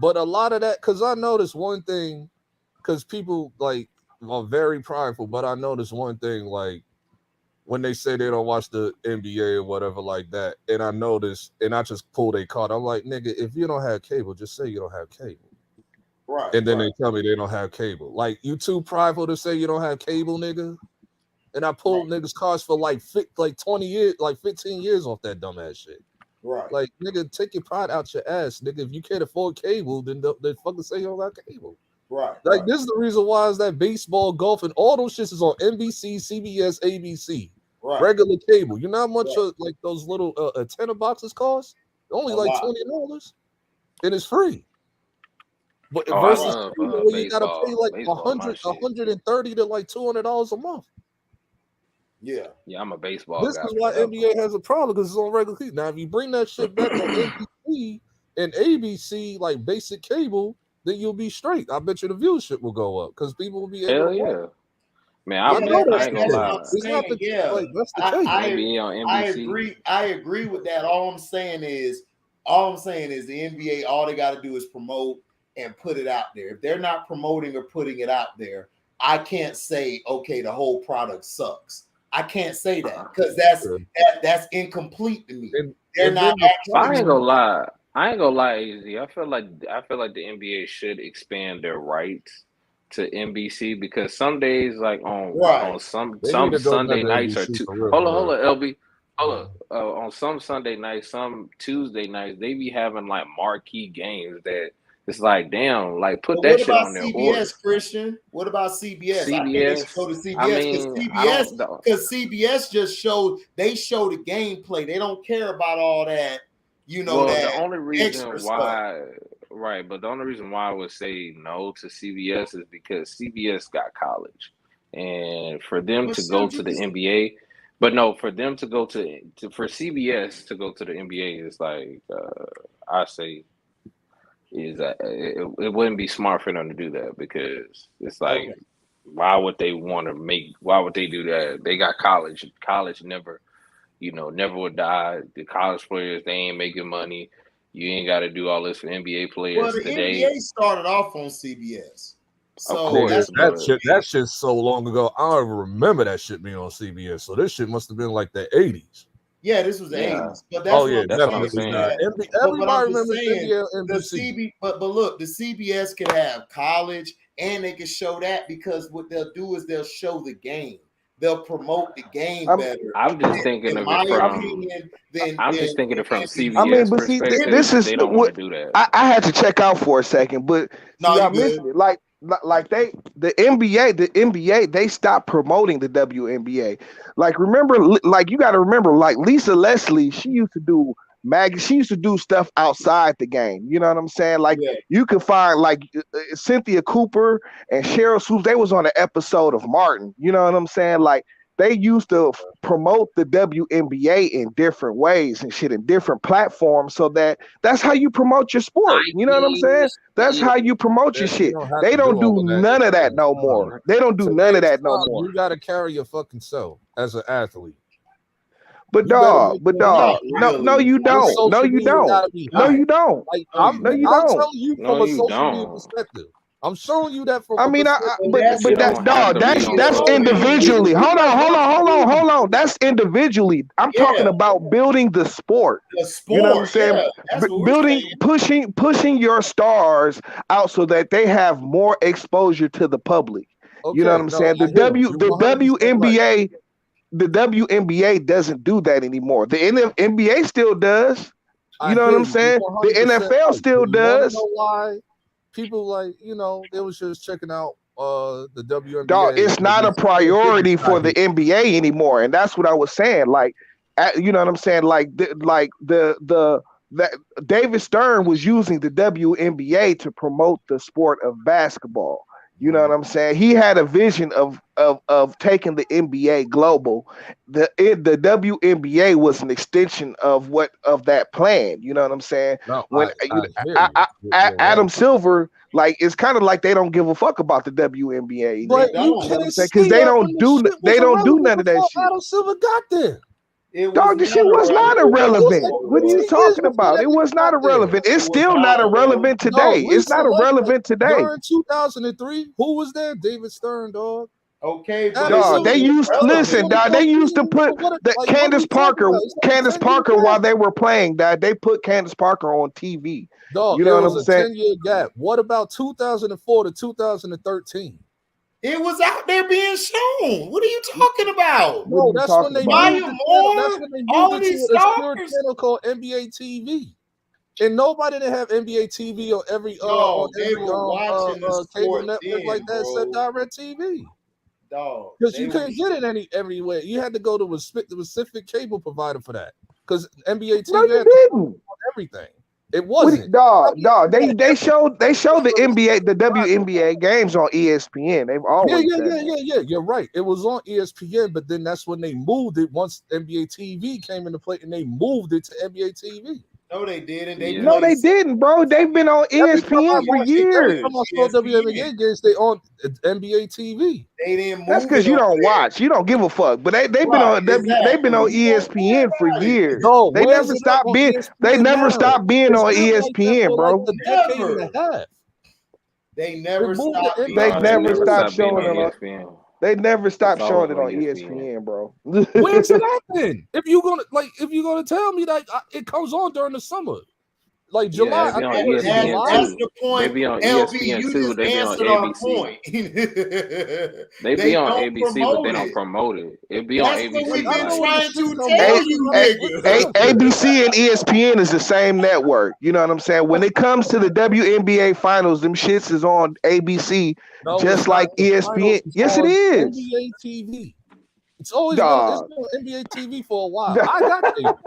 But a lot of that, because I noticed one thing, because people like are very prideful, but I noticed one thing, like when they say they don't watch the NBA or whatever like that, and I noticed, and I just pulled a card. I'm like, nigga, if you don't have cable, just say you don't have cable. Right. And then they tell me they don't have cable. Like you too prideful to say you don't have cable, nigga. And I pulled niggas cards for like 20 years, like 15 years off that dumbass shit. Right. Like, nigga, take your pride out your ass, nigga. If you can't afford cable, then fucking say you don't got cable. Right. Like, this is the reason why is that baseball, golf, and all those shits is on NBC, CBS, ABC, regular cable. You know how much like those little antenna boxes cost? Only like $20, and it's free. But Oh, I versus love where you gotta baseball. pay like Baseball, my shit. $130 to like $200 a month. Yeah. Yeah, I'm a baseball This guy. is why NBA has a problem because it's on regular TV. Now, if you bring that shit back on NBC and ABC, like basic cable, then you'll be straight. I bet you the viewership will go up because people will be able to watch. Yeah. Man, I know I ain't gonna lie. It's not the like that's the case. NBA on NBC. I agree with that. All I'm saying is the NBA, all they got to do is promote and put it out there. If they're not promoting or putting it out there, I can't say, okay, the whole product sucks. I can't say that because that's incomplete to me. They're not actually. I ain't gonna lie. AZ. I feel like the NBA should expand their rights to NBC because some days, like on some Sunday nights or two. Hold on, LB. Hold up. On some Sunday nights, some Tuesday nights, they be having like marquee games that it's like, damn, like put that shit on their order. CBS, Christian? What about CBS? CBS. I think they should go to CBS because CBS just showed the gameplay. They don't care about all that, well, that the only reason why, stuff. but the only reason why I would say no to CBS is because CBS got college, and for them to go to the NBA. But no, for them to go for CBS to go to the NBA is like I say is it wouldn't be smart for them to do that because it's like Okay. why would they want to make why would they do that? They got college never never would die. The college players they ain't making money. You ain't got to do all this for NBA Well, players the today. NBA started off on CBS, Of so Nigga, course, that's what but that shit's so long ago. I don't even remember that shit being on CBS. So this shit must have been like the 80s. yeah, this was the yeah, 80s. But Oh that's what yeah, I'm that's what I'm saying is definitely not. saying. that. But I'm Everybody just remembers saying NBA the NBC. but look, the CBS could have college and they can show that because what they'll do is they'll show the game. They'll promote the game I'm better. I'm just thinking In of it my from opinion, than I'm just thinking it from I mean, CBS but see, perspective. this is They don't want what to do that. I had to check out for a second. But see, no, you y'all good. mentioned it, like the NBA, they stopped promoting the WNBA. Like remember, like you got to remember, like Lisa Leslie, she used to do she used to do stuff outside the game. You know what I'm saying? Like Yeah. you can find like Cynthia Cooper and Cheryl Swoops. They was on an episode of Martin. You know what I'm saying? Like they used to promote the WNBA in different ways and shit in different platforms so that's how you promote your sport. You know what I'm saying? Nikes, That's yeah, how you promote your You shit. don't have They to do don't all do of that none in of that today's no time. more. They don't do none of Today's that no time, more. you gotta carry your fucking self as an athlete. But You better dog, make but your money. dog, Not no, really. you Your don't. No, social you media don't. gotta be No, hot. you don't. Like No, you No, you I'm don't. telling you No, from a you social media don't. perspective. I'm showing you that from I a mean, perspective. but that's You that don't have dog, to be on that's social media. individually. Hold on, hold on, hold on, Absolutely. hold on. That's individually. I'm talking yeah, about building the sport. the You know what I'm sport. saying? Yeah, that's what we're Building, saying. pushing your stars out so that they have more exposure to the public. You know what Okay, I'm no, saying? I hear you. You're The 100% right. WNBA, the WNBA doesn't do that anymore. The NBA still does. You I know what hear I'm you. You're saying? The 100% NFL right. still But you want to does. know why people they was just checking out the Dog, WNBA it's because not a these small business priority got for the hit. NBA anymore, and that's what I was saying. Like, you know what I'm saying? Like, that David Stern was using the WNBA to promote the sport of basketball. You know what I'm saying? He had a vision of taking the NBA global. The WNBA was an extension of that plan. You know what I'm saying? No, When I hear you. You're right. Adam Silver, like it's kind of like they don't give a fuck about the WNBA. They But you You know don't. what I'm can't saying? Because say that when the shit was they don't do irrelevant none of that before shit. Adam Silver got there. It was Dog, the not shit was not irrelevant It was irrelevant. like What are you 15 years talking before about? that It nigga was not got there. irrelevant. It's It was still not not irrelevant. irrelevant No, today. It's Lisa not Leslie irrelevant today. during 2003. Who was there? David Stern, dog. Okay, but Adam it Dog, was Silver they was used there listen, irrelevant. dog. They 2014. used to put What are we talking about? It's like a Candace 10-year Parker while gap. they were playing. Dog, they put Candace Parker on TV. Dog, You it know what was I'm a saying? 10-year gap. What about 2004 to 2013? It was out there being shown. What are you talking about? What are No, you that's when talking they about? moved Maya the channel. That's Moore, when they moved all of it to these an obscure stars. channel called NBA TV. And nobody didn't have NBA TV on every No, they were watching the cable sport network like then, that said bro. direct TV. Dog, Because they you were. couldn't get it everywhere. You had to go to a specific cable provider for that. Because NBA No, TV you had to come didn't. on everything. It wasn't. Dog, I mean, they showed the NBA, the every WNBA games on ESPN. They've always done that. yeah. You're right. It was on ESPN, but then that's when they moved it once NBA TV came into play and they moved it to NBA TV. No, they didn't. They Yeah. No, they placed didn't, bro. They've been on Every time I ESPN for watched it, every time I years. saw ESPN. WNBA games, they on NBA TV. They didn't That's move it because you over don't there. watch. You don't give a fuck. But they've been Right, on they've been exactly. on You don't care ESPN for about it. years. No, They where's never it at stopped on being ESPN now? It's on been like that ESPN, for like bro. a decade and Never. a half. They They never moved the stopped being They No, on they never never stopped stopped being showing on it on ESPN. they never It's stopped always showing it on on ESPN. ESPN, bro. Where's it at then? If you're gonna tell me that it comes on during the summer, like Yeah, July, they I be on think what is it, ESPN July? That's too. the They point. be on LB, ESPN you too. just They be on answered our ABC. point. They be They on don't ABC, but they promote don't it. promote it. It be on That's what Like ABC we've I been know like when the trying shit to come tell A, on, you, I'm like, what time is it? ABC and ESPN is the same network. You know what I'm saying? When it comes to the WNBA finals, them shits is on ABC No, it's just not. like The finals ESPN. is Yes, it on is. NBA TV. It's Dog. been on NBA TV for a while. I got cable.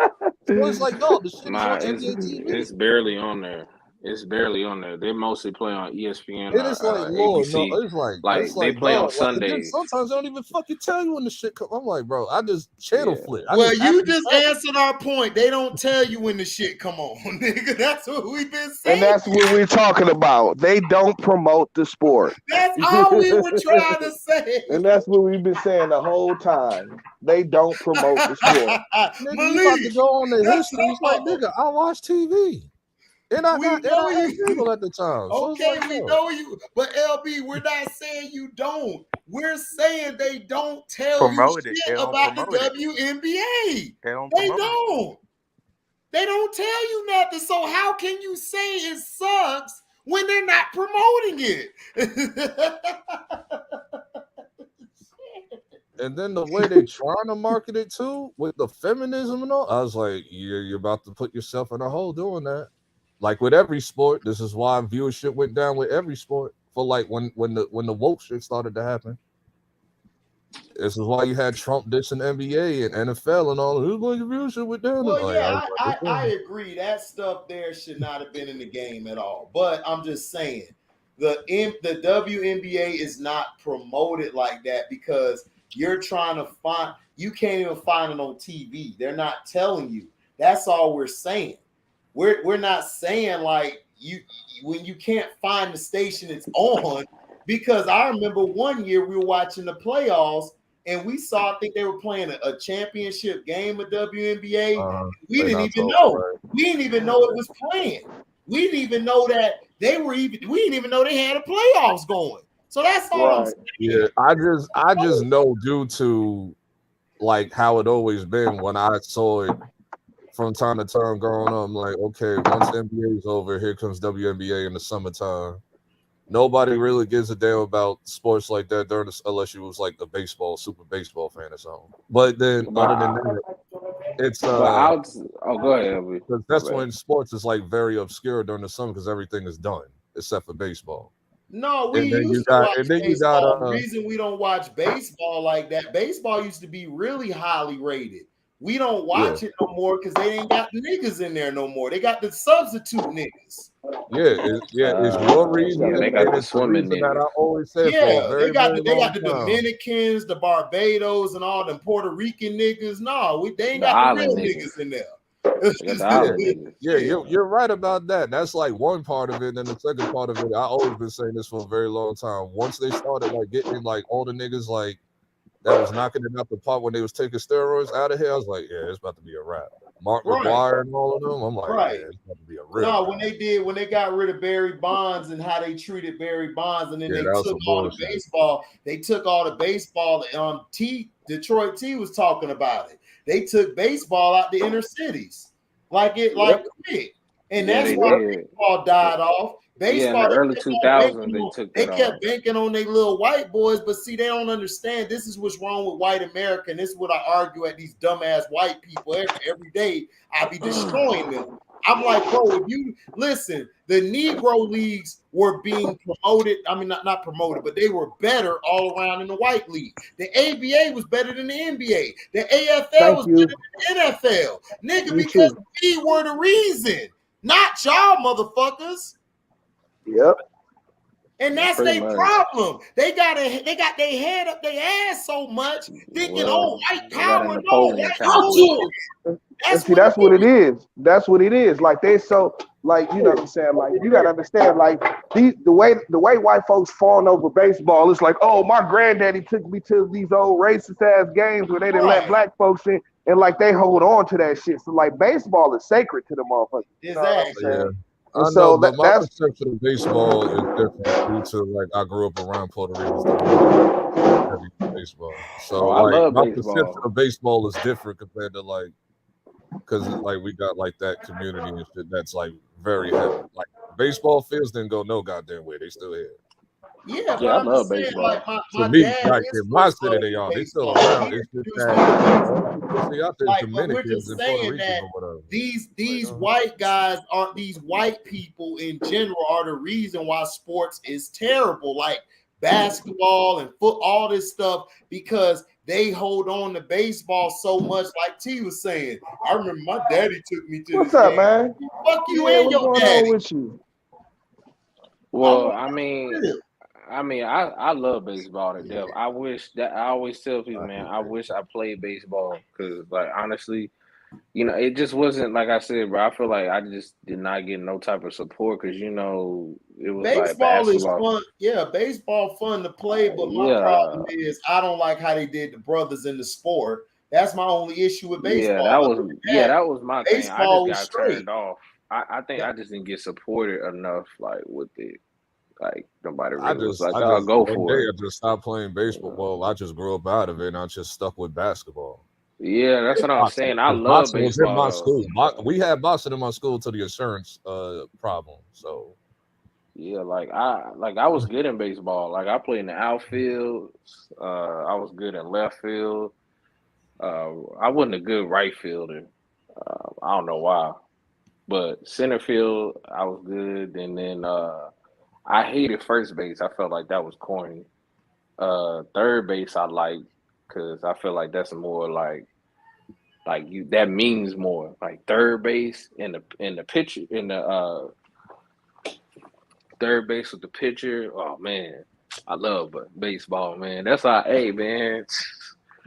So it's like, no, the shit is on nah. NBA TV. It's barely on there. It's barely on there. They mostly play on ESPN It or is like, Lord, no, ABC. it's like They play bro, on like, and then Sundays. sometimes they don't even fucking tell you when the shit come. I'm like, bro, I just channel Yeah. flip. Well, you just answered our point. They don't tell you when the shit come on, nigga. That's what we've been saying. And that's what we're talking about. They don't promote the sport. That's all we were trying to say. And that's what we've been saying the whole time. They don't promote the sport. Nigga, you about to go on the that's history. It's like, nigga, I watch TV. And I we got know NIL you. cable at the time. So Okay, it's like, we yo. know you. But LB, we're not saying you don't. We're saying they don't tell Promote you it. shit They don't about the promote it. WNBA. They don't They promote it. don't. They don't tell you nothing. So how can you say it sucks when they're not promoting it? And then the way they trying to market it too, with the feminism and all, I was like, you're about to put yourself in a hole doing that. Like with every sport, this is why viewership went down with every sport. For like when the woke shit started to happen. This is why you had Trump dissing NBA and NFL and all. Who's going to viewership with them? Well, Like, yeah, I agree. That stuff there should not have been in the game at all. But I'm just saying, the WNBA is not promoted like that because you're trying to find. You can't even find it on TV. They're not telling you. That's all we're saying. We're not saying like you when you can't find the station it's on. Because I remember one year we were watching the playoffs. And we saw, I think they were playing a championship game of WNBA. We didn't even know. Right. We didn't even know it was playing. We didn't even know that they were even. We didn't even know they had a playoffs going. So that's all I'm saying. Yeah, I just know due to like how it always been when I saw it from time to time growing up. I'm like, okay, once the NBA is over, here comes WNBA in the summertime. Nobody really gives a damn about sports like that during this, unless you was like a super baseball fan or something. But then, other than that, it's go ahead. Because that's when sports is like very obscure during the summer because everything is done except for baseball. No, we used to watch baseball. The reason we don't watch baseball like that, baseball used to be really highly rated. We don't watch it no more because they ain't got niggas in there no more. They got the substitute niggas. It's your reason. They got the swimming niggas. That I always said they got the Dominicans, the Barbados, and all them Puerto Rican niggas. No, they ain't got the real niggas in there. You're right about that. That's like one part of it. And the second part of it, I always been saying this for a very long time. Once they started like getting like all the niggas like that was knocking it out the park when they was taking steroids out of here, I was like, yeah, it's about to be a wrap. Mark McGuire and all of them, I'm like, yeah, it's about to be a real. No, when they got rid of Barry Bonds and how they treated Barry Bonds, and then they took all the baseball. They took all the baseball. Detroit T was talking about it. They took baseball out the inner cities, quick, and that's why baseball died off. Baseball, in the early 2000s, they kept banking on their little white boys, but see, they don't understand. This is what's wrong with white America, and this is what I argue at these dumbass white people every day. I be destroying them. I'm like, bro, if you listen, the Negro leagues were being promoted. I mean, not promoted, but they were better all around in the white league. The ABA was better than the NBA. The AFL was better than the NFL. Nigga, because we were the reason, not y'all motherfuckers. Yep. And that's their problem. They got their head up their ass so much, thinking, white power, no, that's what it is. That's what it is. Like they so like you know what I'm saying. Like you gotta understand. Like the way white folks fawn over baseball, it's like, oh, my granddaddy took me to these old racist ass games where they didn't let black folks in, and like they hold on to that shit. So like baseball is sacred to the motherfuckers. You know what I'm saying? I know, but my perception of baseball is different due to like I grew up around Puerto Rico baseball. So like my perception of baseball is different compared to like because like we got like that community and shit that's like very heavy. Like baseball fields didn't go no goddamn way. They still here. Yeah, but I love baseball. Like my dad, like in my city, they still around. It's just but we're just saying that these white guys these white people in general are the reason why sports is terrible, like basketball and football, all this stuff, because they hold on to baseball so much. Like T was saying, I remember my daddy took me to. What's up, game. Man? Fuck you and your daddy. With you? Well, I love baseball to death. I wish that I always tell people, man, I wish I played baseball because, like, honestly, it just wasn't like I said, bro. I feel like I just did not get no type of support because it was like Baseball is basketball. fun. Yeah, baseball fun to play, but my problem Yeah, is I don't like how they did the brothers in the sport. That's my only issue with yeah, baseball. Other than that, that was my thing. I just baseball was got straight. turned off. I think I just didn't get supported enough, like with it. Like nobody I really was just, like, I "Oh, just go one day for it." I just stopped playing baseball. You Well, I just grew up out of it, and I just stuck with basketball. Yeah, that's what I'm Boxing, saying. I because love boxing was in baseball my though. school. We had boxing in my school to the insurance problem. So Yeah, I was good in baseball. Like I played in the outfield. I was good in left field. I wasn't a good right fielder. I don't know why, but center field I was good. And then I hated first base. I felt like that was corny. Third base I liked because I feel like that's more like you that means more. Like third base in the pitcher in the third base with the pitcher. Oh man, I love baseball, man. That's how. Hey man,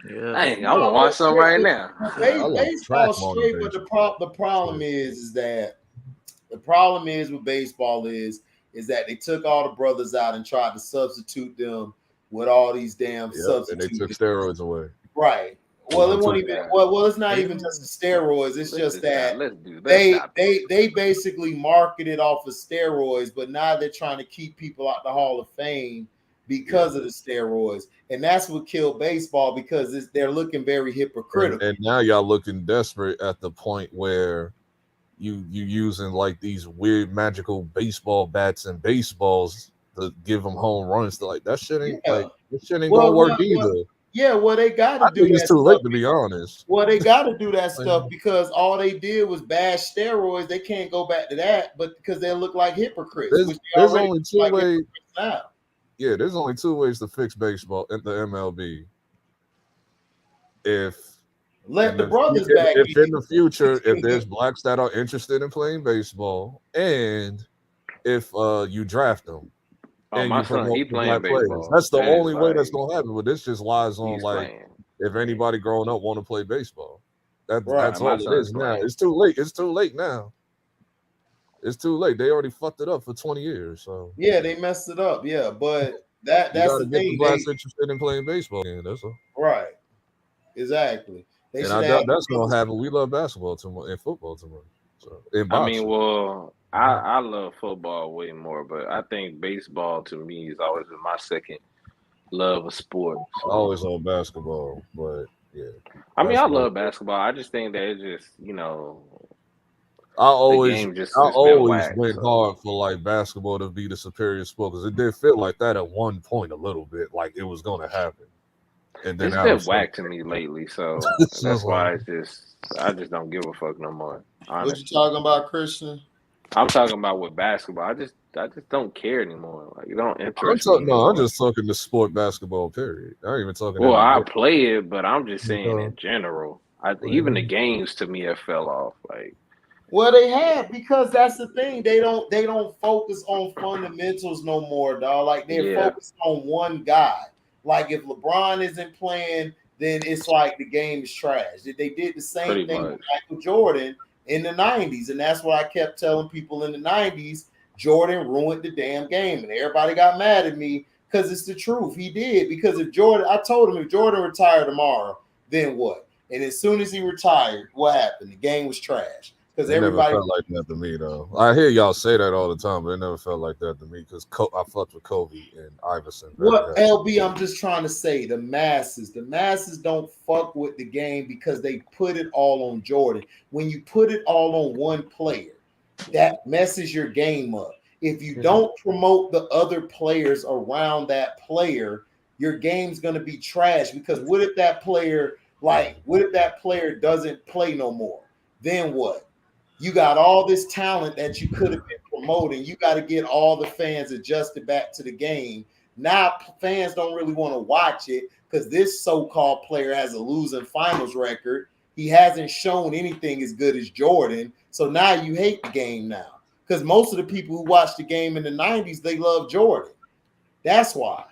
Yeah. dang, I want to No, watch something right now. I love track baseball straight, but the motivation. problem is that the problem is with baseball is that they took all the brothers out and tried to substitute them with all these damn Yep, and they took substitutes. steroids away. Right. They Well, it done won't took. even. Yeah, Well, it's not even just And the steroids. It's just that let's stop it. they basically marketed off of steroids, but now they're trying to keep people out the Hall of Fame because of the steroids, and that's what killed baseball because they're looking very hypocritical. and now y'all looking desperate at the point where you using like these weird magical baseball bats and baseballs to give them home runs. Like that shit ain't Yeah. gonna Well, work either. yeah. Well, they got I to do think it's that too late stuff. to be honest. Well, they got to do that Like, stuff because all they did was bash steroids. They can't go back to that, but because they look like hypocrites, which they there's already only look two like ways. hypocrites now. Yeah, there's only two ways to fix baseball in the MLB. If Let the brothers back if in in. the future, if there's blacks that are interested in playing baseball, and if you draft them Oh, and my you son, promote he the playing black players, baseball. that's the That is only way that's like gonna happen. But this just lies on he's like playing. if anybody growing up want to play baseball. Right. That's Like my all it son's is now. playing. It's too late. It's too late now. It's too late. They already fucked it up for 20 years. So Yeah, they messed it up. Yeah, but you that's got to the get the thing. blacks interested in playing baseball again. That's all. Right. Exactly. They And should I have doubt that's gonna brothers. happen. We love basketball too much and football too much. So in I mean, boxing. well, Mhm. I love football way more, but I think baseball to me has always been my second love of sport. So Always on basketball, but yeah, I mean, I basketball. love basketball. I just think that it just I the always, game just I has been always whacked. went So hard for like basketball to be the superior sport because it did feel like that at one point a little bit, like it was gonna happen, and then it's now been it's like, whacked to me lately. So that's why I just don't give a fuck no more. What you Honestly, talking about, Christian? I'm talking about with basketball. I just don't care anymore. Like it don't I'm interest me talking. No, I'm anymore. just talking the sport basketball. Period. I ain't even talking Well, I NBA. play it, but I'm just saying Because, in general. Even the like, games to me have fell off. Like Well, they have because that's the thing. They don't focus on fundamentals no more, dog. Like they're yeah, focused on one guy. Like if LeBron isn't playing, then it's like the game is trash. They did the same pretty thing with much. Michael Jordan in the 90s. And that's what I kept telling people in the 90s. Jordan ruined the damn game. And everybody got mad at me because it's the truth. He did. Because if Jordan, I told him if Jordan retired tomorrow, then what? And as soon as he retired, what happened? The game was trash. Because it never everybody felt like that to me, though. I hear y'all say that all the time, but it never felt like that to me because I fucked with Kobe and Iverson very what heavy. LB, I'm just trying to say, the masses don't fuck with the game because they put it all on Jordan. When you put it all on one player, that messes your game up. If you don't promote the other players around that player, your game's gonna be trash. Because what if that player doesn't play no more? Then what? You got all this talent that you could have been promoting. You got to get all the fans adjusted back to the game. Now fans don't really want to watch it because this so-called player has a losing finals record. He hasn't shown anything as good as Jordan. So now you hate the game now Because most of the people who watched the game in the 90s, they love Jordan. That's why.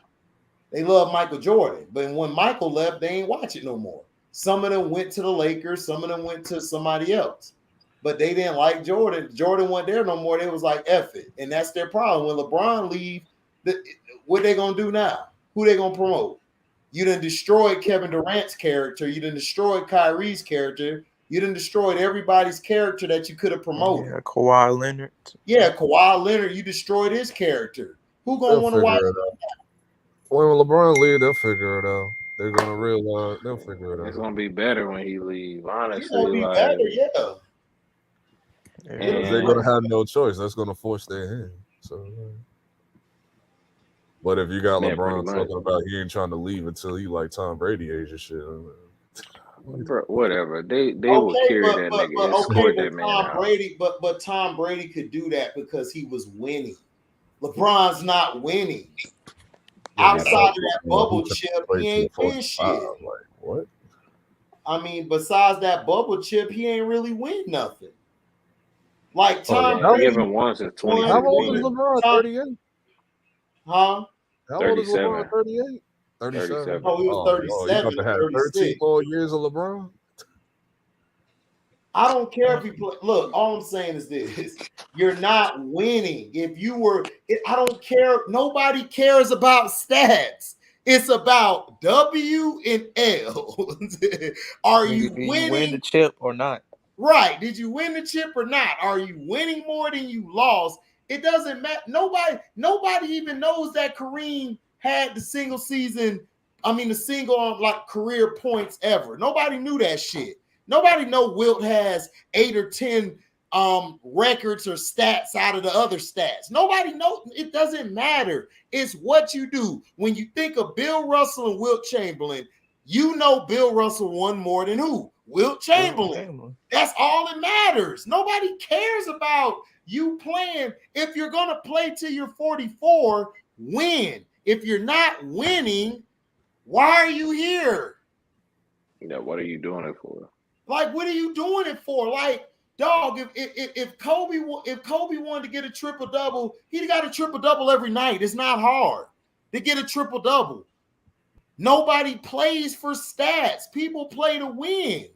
They love Michael Jordan. But when Michael left, they ain't watch it no more. Some of them went to the Lakers. Some of them went to somebody else. But they didn't like Jordan. Jordan wasn't there no more. They was like, F it. And that's their problem. When LeBron leave, what they going to do now? Who they going to promote? You done destroyed Kevin Durant's character. You done destroyed Kyrie's character. You done destroyed everybody's character that you could have promoted. Yeah, Kawhi Leonard. Yeah, Kawhi Leonard, you destroyed his character. Who going to want to watch it? When LeBron leave, they'll figure it out. They're going to realize they'll figure it out. It's going to be better when he leave, honestly. It's going to be better, yeah. Because they're going to have no choice. That's going to force their hand. So, but if you got LeBron talking about he ain't trying to leave until he like Tom Brady age and shit, bro, whatever. They will carry that nigga. But Tom Brady could do that because he was winning. LeBron's not winning. Outside of that bubble chip, he ain't win shit. Like what? I mean, besides that bubble chip, he ain't really win nothing. Like Tom Brady. Even once in 20. How old is LeBron? 38. Huh? How old is LeBron? 38. 37. Oh, he was 37. You about to have 13 more years of LeBron? I don't care if you play. Look, all I'm saying is this: you're not winning. If you were, I don't care. Nobody cares about stats. It's about W and L. Are you winning? You win the chip or not? Right? Did you win the chip or not? Are you winning more than you lost? It doesn't matter. Nobody even knows that Kareem had the single season. I mean, the single like career points ever. Nobody knew that shit. Nobody know Wilt has 8 or 10 records or stats out of the other stats. Nobody knows. It doesn't matter. It's what you do. When you think of Bill Russell and Wilt Chamberlain, you know Bill Russell won more than who? Wilt Chamberlain. That's all that matters. Nobody cares about you playing. If you're going to play till you're 44, win. If you're not winning, why are you here? Yeah, what are you doing it for? Like, what are you doing it for? Like, dog, if Kobe wanted to get a triple-double, he'd got a triple-double every night. It's not hard to get a triple-double. Nobody plays for stats. People play to win.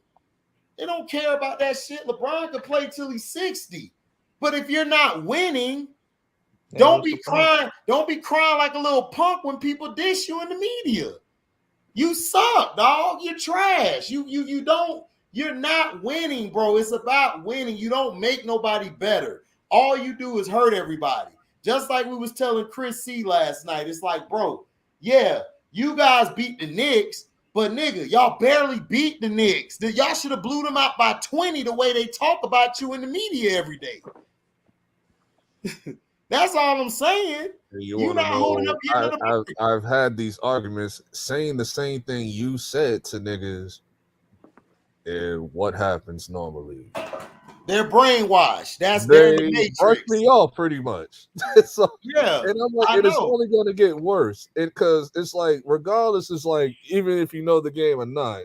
They don't care about that shit. LeBron could play till he's 60. But if you're not winning, don't be crying. Don't be crying like a little punk when people dish you in the media. You suck, dog. You're trash. You don't. You're not winning, bro. It's about winning. You don't make nobody better. All you do is hurt everybody. Just like we was telling Chris C last night. It's like, bro, yeah, you guys beat the Knicks, but nigga, y'all barely beat the Knicks. Y'all should have blew them out by 20 the way they talk about you in the media every day. That's all I'm saying. You're not holding up your end of the I've had these arguments saying the same thing you said to niggas. And what happens normally? They're brainwashed. They brush me off pretty much. So, yeah. And I'm like, it's only going to get worse. Because it's like, regardless, it's like, even if you know the game or not,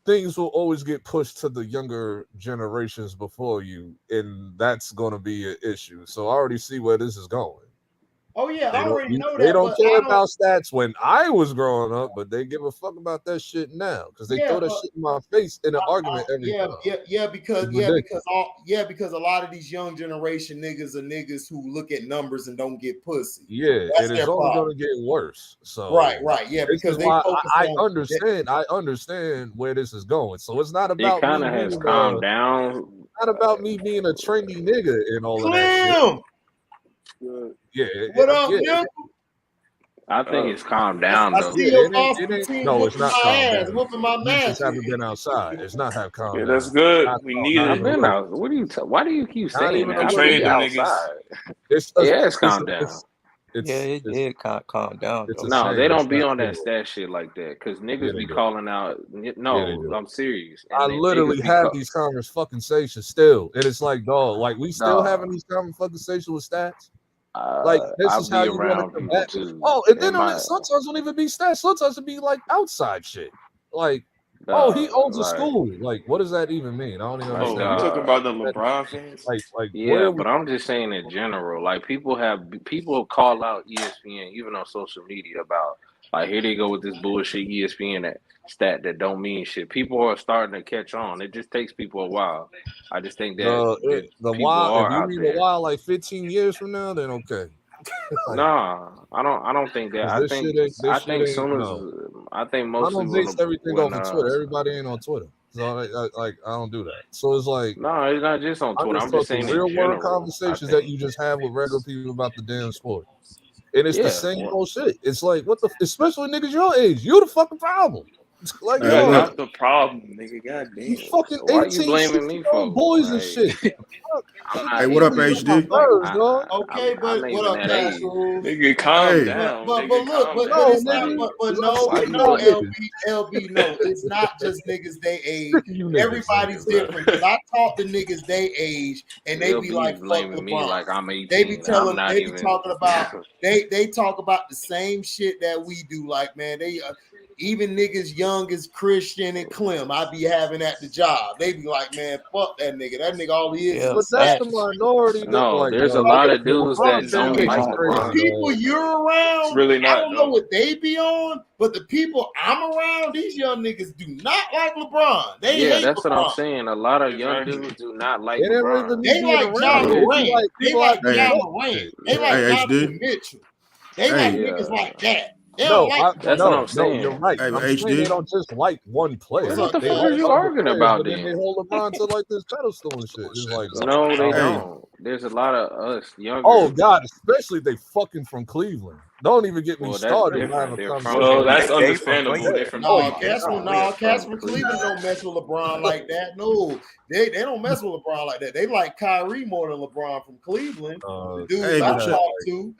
things will always get pushed to the younger generations before you. And that's going to be an issue. So I already see where this is going. Oh, yeah, I already know that. They don't care about stats when I was growing up, but they give a fuck about that shit now because they throw that shit in my face in an argument every time. Because a lot of these young generation niggas are niggas who look at numbers and don't get pussy. Yeah, and it's only going to get worse. So right, yeah, because I understand where this is going. So it's not about it kind of has calmed down. Not about me being a trendy nigga and all of that shit. Yeah. What up, Nick? I think it's calmed down though. No, it's not calmed down. Whooping my You just haven't been outside. It's not have calmed down. That's good. We need it. I've been out. What do you? Why do you keep saying that? Trade them outside. niggas. It's calmed down. It did calm down. No, they don't be on that stat shit like that because niggas be calling out. No, I'm serious. I literally have these conversations still, and it's like, dog, like we still having these conversations with stats. Like this is how you want to combat. Oh, and then sometimes don't even be stats. Sometimes it be like outside shit. Like Oh, he owns a Like, school. Like, what does that even mean? I don't even like, Oh, you talking understand. about the LeBron fans? Like, where yeah, are we? but I'm just saying in general, like people call out ESPN even on social media about like here they go with this bullshit ESPN stat that don't mean shit. People are starting to catch on. It just takes people a while. I just think that The people wild. If are you out mean the there. wild, like 15 years from now, then okay. Like, Nah, I don't think that. cause this shit ain't no. I think I mostly don't base everything when off of Twitter. Everybody ain't on Twitter, so I don't do that. So it's like no, it's not just on I'm Twitter. just I'm just talking saying in real world general. I conversations that think you just have with regular people about the damn sport, and it's the yeah. same Well, old shit. It's like what the especially niggas your age. You the fucking problem. Like You're yo, not the problem, nigga. God you damn. fucking why you 18, blaming me 16-year-old for? boys and Like shit. Fuck, I'm nigga, Hey, not what up, even. get on my HD? nerves, I, dog. Okay, I'm but not what even up, that Cash age. Rules? Nigga, calm Hey, down. But Nigga, look, calm but No, down. it's not. nigga. But I'm no, Why sick but of you no, y'all blame? niggas. LB, no. It's not just niggas they age. Sick of you niggas, Everybody's nigga, man. different. Because I talk to niggas they age, and they be like, LB's "Fuck blaming me LeBron." like I'm They be 18. I'm telling, not they be even. talking about, they talk about the same shit that we do. Like, man, they even niggas young as Christian and Clem, I be having at the job. They be like, man, fuck that nigga. That nigga all he is But a that's stat. the minority. That, No, like, there's a dog, lot of the dudes LeBron that fan don't base like is The crazy, LeBron. people dog. you're It's around, really I not don't know though. what they be on, but the people I'm around, these young niggas do not like LeBron. They Yeah, hate that's what I'm LeBron. saying. A lot of young Exactly. dudes do not like It ain't even LeBron. me They being like around John it. Yeah, It be Morant. like They people I like grew hey, John up Morant. with. They Yeah. like hey, Donovan HD. Mitchell. They like Hey, niggas yeah. like that. They don't No, like That's what I'm no, you're saying. right. hey, I'm saying they HD. don't just like one Then what's player. what up, the They fuck Cash? is like you other arguing players, about but then they then? hold LeBron to like this pedestal and shit. It's like, dog, No, I they don't Hey, know. don't. There's a lot of us Oh younger. God, especially if they fucking from Cleveland. Don't even get me Well, that's started. We'll have different. a They're from conversation Well, about that's that. They from understandable. They Cleveland. from No, yeah, Cleveland. they're Cash from from Cleveland Cleveland. don't mess with LeBron like that. No, they don't mess with LeBron like that. They like Kyrie more than LeBron from Cleveland. The dudes hey, I but Yeah, check. talk like, to.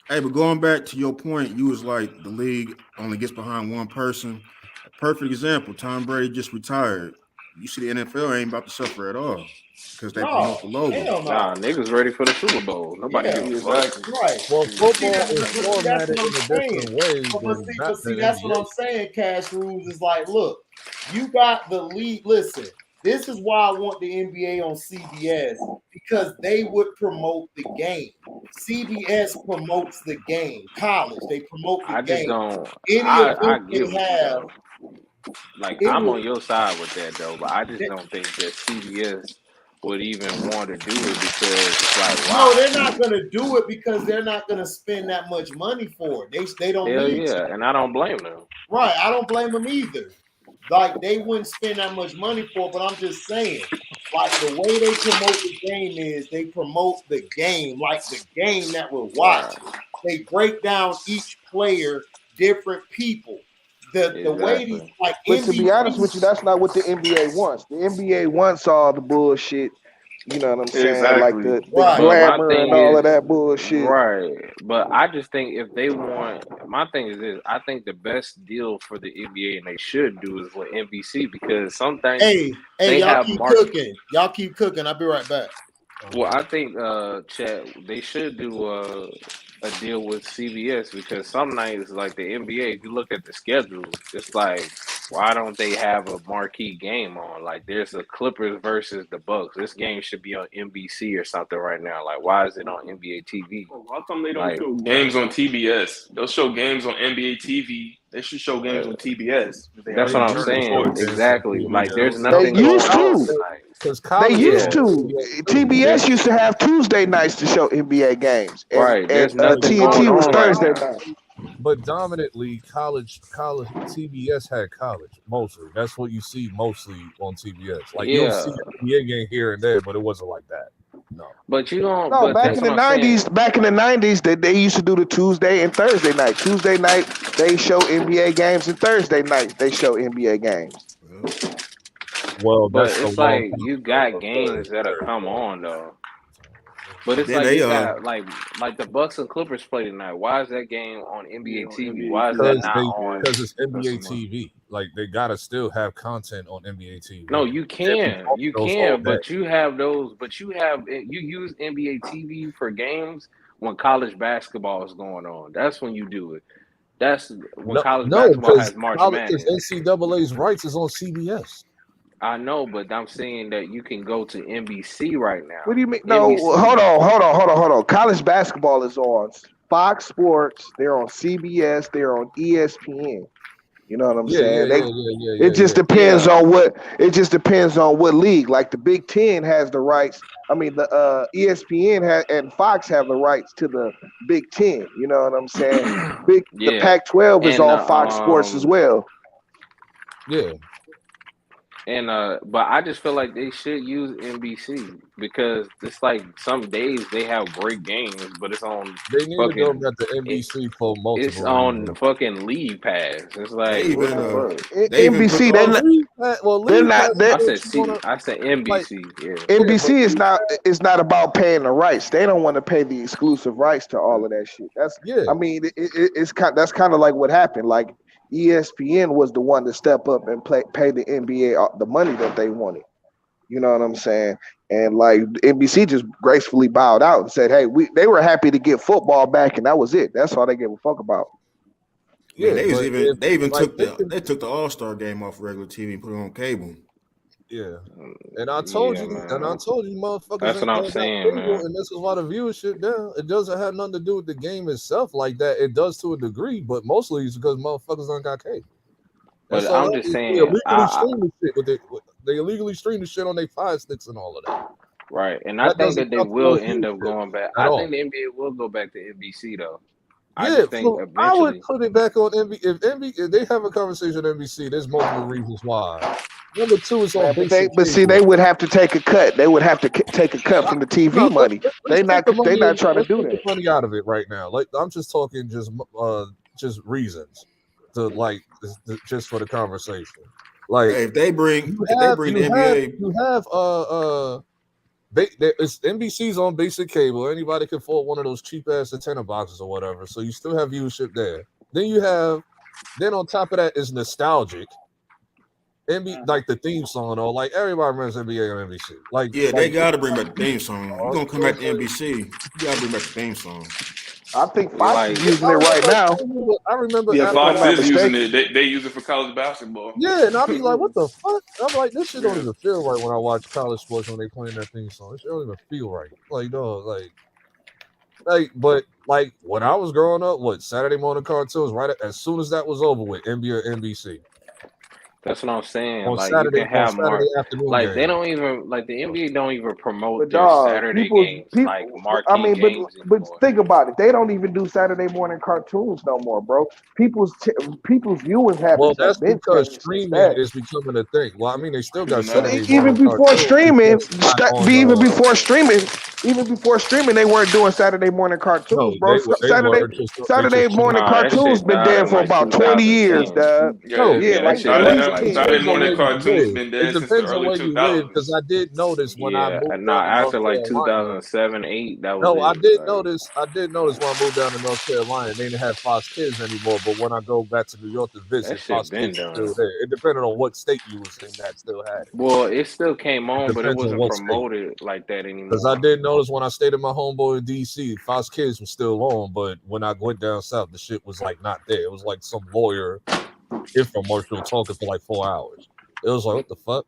Hey, but going back to your point, you was like the league only gets behind one person. A perfect example: Tom Brady just retired. You see, the NFL ain't about to suffer at all because they No, promote the logo. hell Nah, no. niggas ready for the Super Bowl. Nobody Yeah, give a fuck. Exactly. right. well, But see football that, is but see that's formatted what I'm in a saying. different way But see than that's what NBA. I'm saying. Cash Rules is like, look, you got the lead. Listen, this is why I want the NBA on CBS because they would promote the game. CBS promotes the game. College, they promote the I just game. don't. Any I event get they with you have, though. Like it I'm will. on your side with that though, but I just don't think that CBS would even want to do it because it's like No, why? they're not gonna do it because they're not gonna spend that much money for it. They don't Hell need to. yeah, and I don't blame them. Right. I don't blame them either. Like they wouldn't spend that much money for it, but I'm just saying, like the way they promote the game is they promote the game, like the game that we're Right. watching. They break down each player, different people. The way these Exactly. like But to be honest NBA, with you, that's not what the NBA wants. The NBA wants all the bullshit. You know what I'm saying? Like Exactly. the right. But my glamour thing and all of is, that bullshit. right. But I just think if they want, my thing is this: I think the best deal for the NBA and they should do is with NBC because some things Hey, they y'all have keep mark. cooking. Y'all keep cooking. I'll be right back. Well, I think, Chad, they should do a deal with CBS because some nights, like the NBA, if you look at the schedule, it's like, why don't they have a marquee game on? Like, there's the Clippers versus the Bucks. This game should be on NBC or something right now. Like, why is it on NBA TV? Well, how come they don't Like, show games on TBS? They'll show games on NBA TV. They should show games uh, on TBS. They that's They what already I'm used turn to the show saying. sports. games on Exactly. Like, there's TBS. They nothing going used on to. tonight. Because They college is used Yeah, on to. CBS too. TBS there's used to have Tuesday nights to show NBA games, and right. and There's Because nothing going TNT was on right Thursday now. night. but dominantly college TBS had college mostly. That's what you see mostly on TBS. Like you'll Yeah, see an NBA game here and there, but it wasn't like that. No. but you don't. No, But back that's in what the I'm saying. '90s, they used to do the Tuesday and Thursday night. Tuesday night they show NBA games, and Thursday night they show NBA games. Well, Well, But that's a it's long like time you ago. got So games that'll very come long on though. time. But but it's then like they you got like the Bucks and Clippers play tonight. Why is that game on NBA Yeah, on TV? NBA Why is that TV. Because not they on? because it's That's NBA enough. TV. Like they gotta still have content on NBA TV. No, You you those all can, day. but you have those, but you use NBA TV for games when college basketball is going on. That's when you do it. That's when No, college no, basketball because has March Madness. NCAA's rights is on CBS. I know, but I'm saying that you can go to NBC right What now. do you mean? No, NBC. hold on. College basketball is on Fox Sports. They're on CBS. They're on ESPN. You know what I'm Yeah, yeah, saying? yeah, yeah, yeah, It yeah, just yeah. depends Yeah, on what league. Like the Big Ten has the rights. I mean, the ESPN and Fox have the rights to the Big Ten. You know what I'm saying? The yeah, Pac-12 is and on Fox Sports as well. Yeah, but I just feel like they should use NBC because it's like some days they have great games, but it's on they need to go fucking back to it, NBC for it's multiple on reasons. fucking League Pass. It's They like what even the fuck? they even put NBC, the Well, off. they're League not. Pass is They, what you want to I said like. NBC. Yeah, Yeah, but NBC League Pass, is not about paying the rights. They don't want to pay the exclusive rights to all of that shit. yeah, I mean, that's kind of like what happened. Like ESPN was the one to step up and pay the NBA the money that they wanted. You know what I'm saying? And like NBC just gracefully bowed out and said, "Hey, they were happy to get football back, and that was it. That's all they gave a fuck about." Man, yeah. But if they even like took they can, the All-Star game off regular TV and put it on cable. yeah. yeah, And I man. told you, motherfuckers That's what ain't I'm never got saying, cable, man. and this is why the viewership down. It doesn't have nothing to do with the game itself like that. It does to a degree, but mostly it's because motherfuckers don't got cable. That's But all I'm that just is. They saying, illegally stream the shit they illegally stream the shit on their Fire Sticks and all of that. right, and I That think doesn't that they count will towards end up viewership going back. at I think all. the NBA will go back to NBC though. I Yeah, just think so I would eventually, put it back on if they have a conversation on NBC, there's multiple reasons why. Number two is on Man, basic but see, cable. they would have to take a cut. They would have to take a cut from the No, TV money. let's take the They money not trying to let's do take the that. money out of it right now. Like I'm just talking just reasons to like just for the conversation. Like Hey, if they bring the NBA, you have it's NBC's on basic cable. Anybody can afford one of those cheap ass antenna boxes or whatever. So you still have viewership there. Then on top of that is nostalgic. Like the theme song or like everybody remembers NBA on NBC. yeah, they got to bring back the theme song. You're gonna come back to So NBC, you got to bring back the theme song. I think Fox is like, using it right now, I remember Yeah, if I'm Fox not is using mistaken. it. They use it for college basketball. yeah, and I'll be like, what the fuck? I'm like, this shit don't Yeah. even feel right when I watch college sports when they playing that theme song. This shit don't even feel right. Like, dog, but like when I was growing up, what Saturday morning cartoons, right as soon as that was over with, NBA or NBC that's what I'm saying. on Like you can have Saturday Mark. afternoon Like they game. don't even like the NBA don't even promote But their dog, Saturday games like people. I marquee mean, games but anymore. think about it. They don't even do Saturday morning cartoons no more, bro. People's viewing Well, habits that's have been because changed since streaming that. is becoming a thing. Well, I mean, they still got No. Saturday Even morning before cartoons. It's streaming, just not on. they weren't doing Saturday morning No, cartoons, bro. they were just they Saturday just changed morning Nah, the that cartoons shit been died dead in for like about 20 years, 2010. dog. Yeah, Yeah, Yeah, that like shit at died in least like ten. Saturday depends on where morning 2010. you cartoons live. been It dead since the depends on early where two you live because thousands. I did notice when I Yeah, moved nah. down to North After like Carolina. 2007, 8, that was No, it. Like, I did notice when I moved down to North Carolina, they didn't have Fox Kids anymore. But when I go back to New York to that visit, shit Fox been Kids is done. still there. It depended on what state you was in that still had it. Well, it still came It on, but it depends on wasn't what state. promoted like that Because I anymore. did notice when I stayed at my homeboy in DC, Fox Kids was still on, but when I went down south, the shit was like not there. It was like some lawyer infomercial talking for like 4 hours. It was like, what the fuck?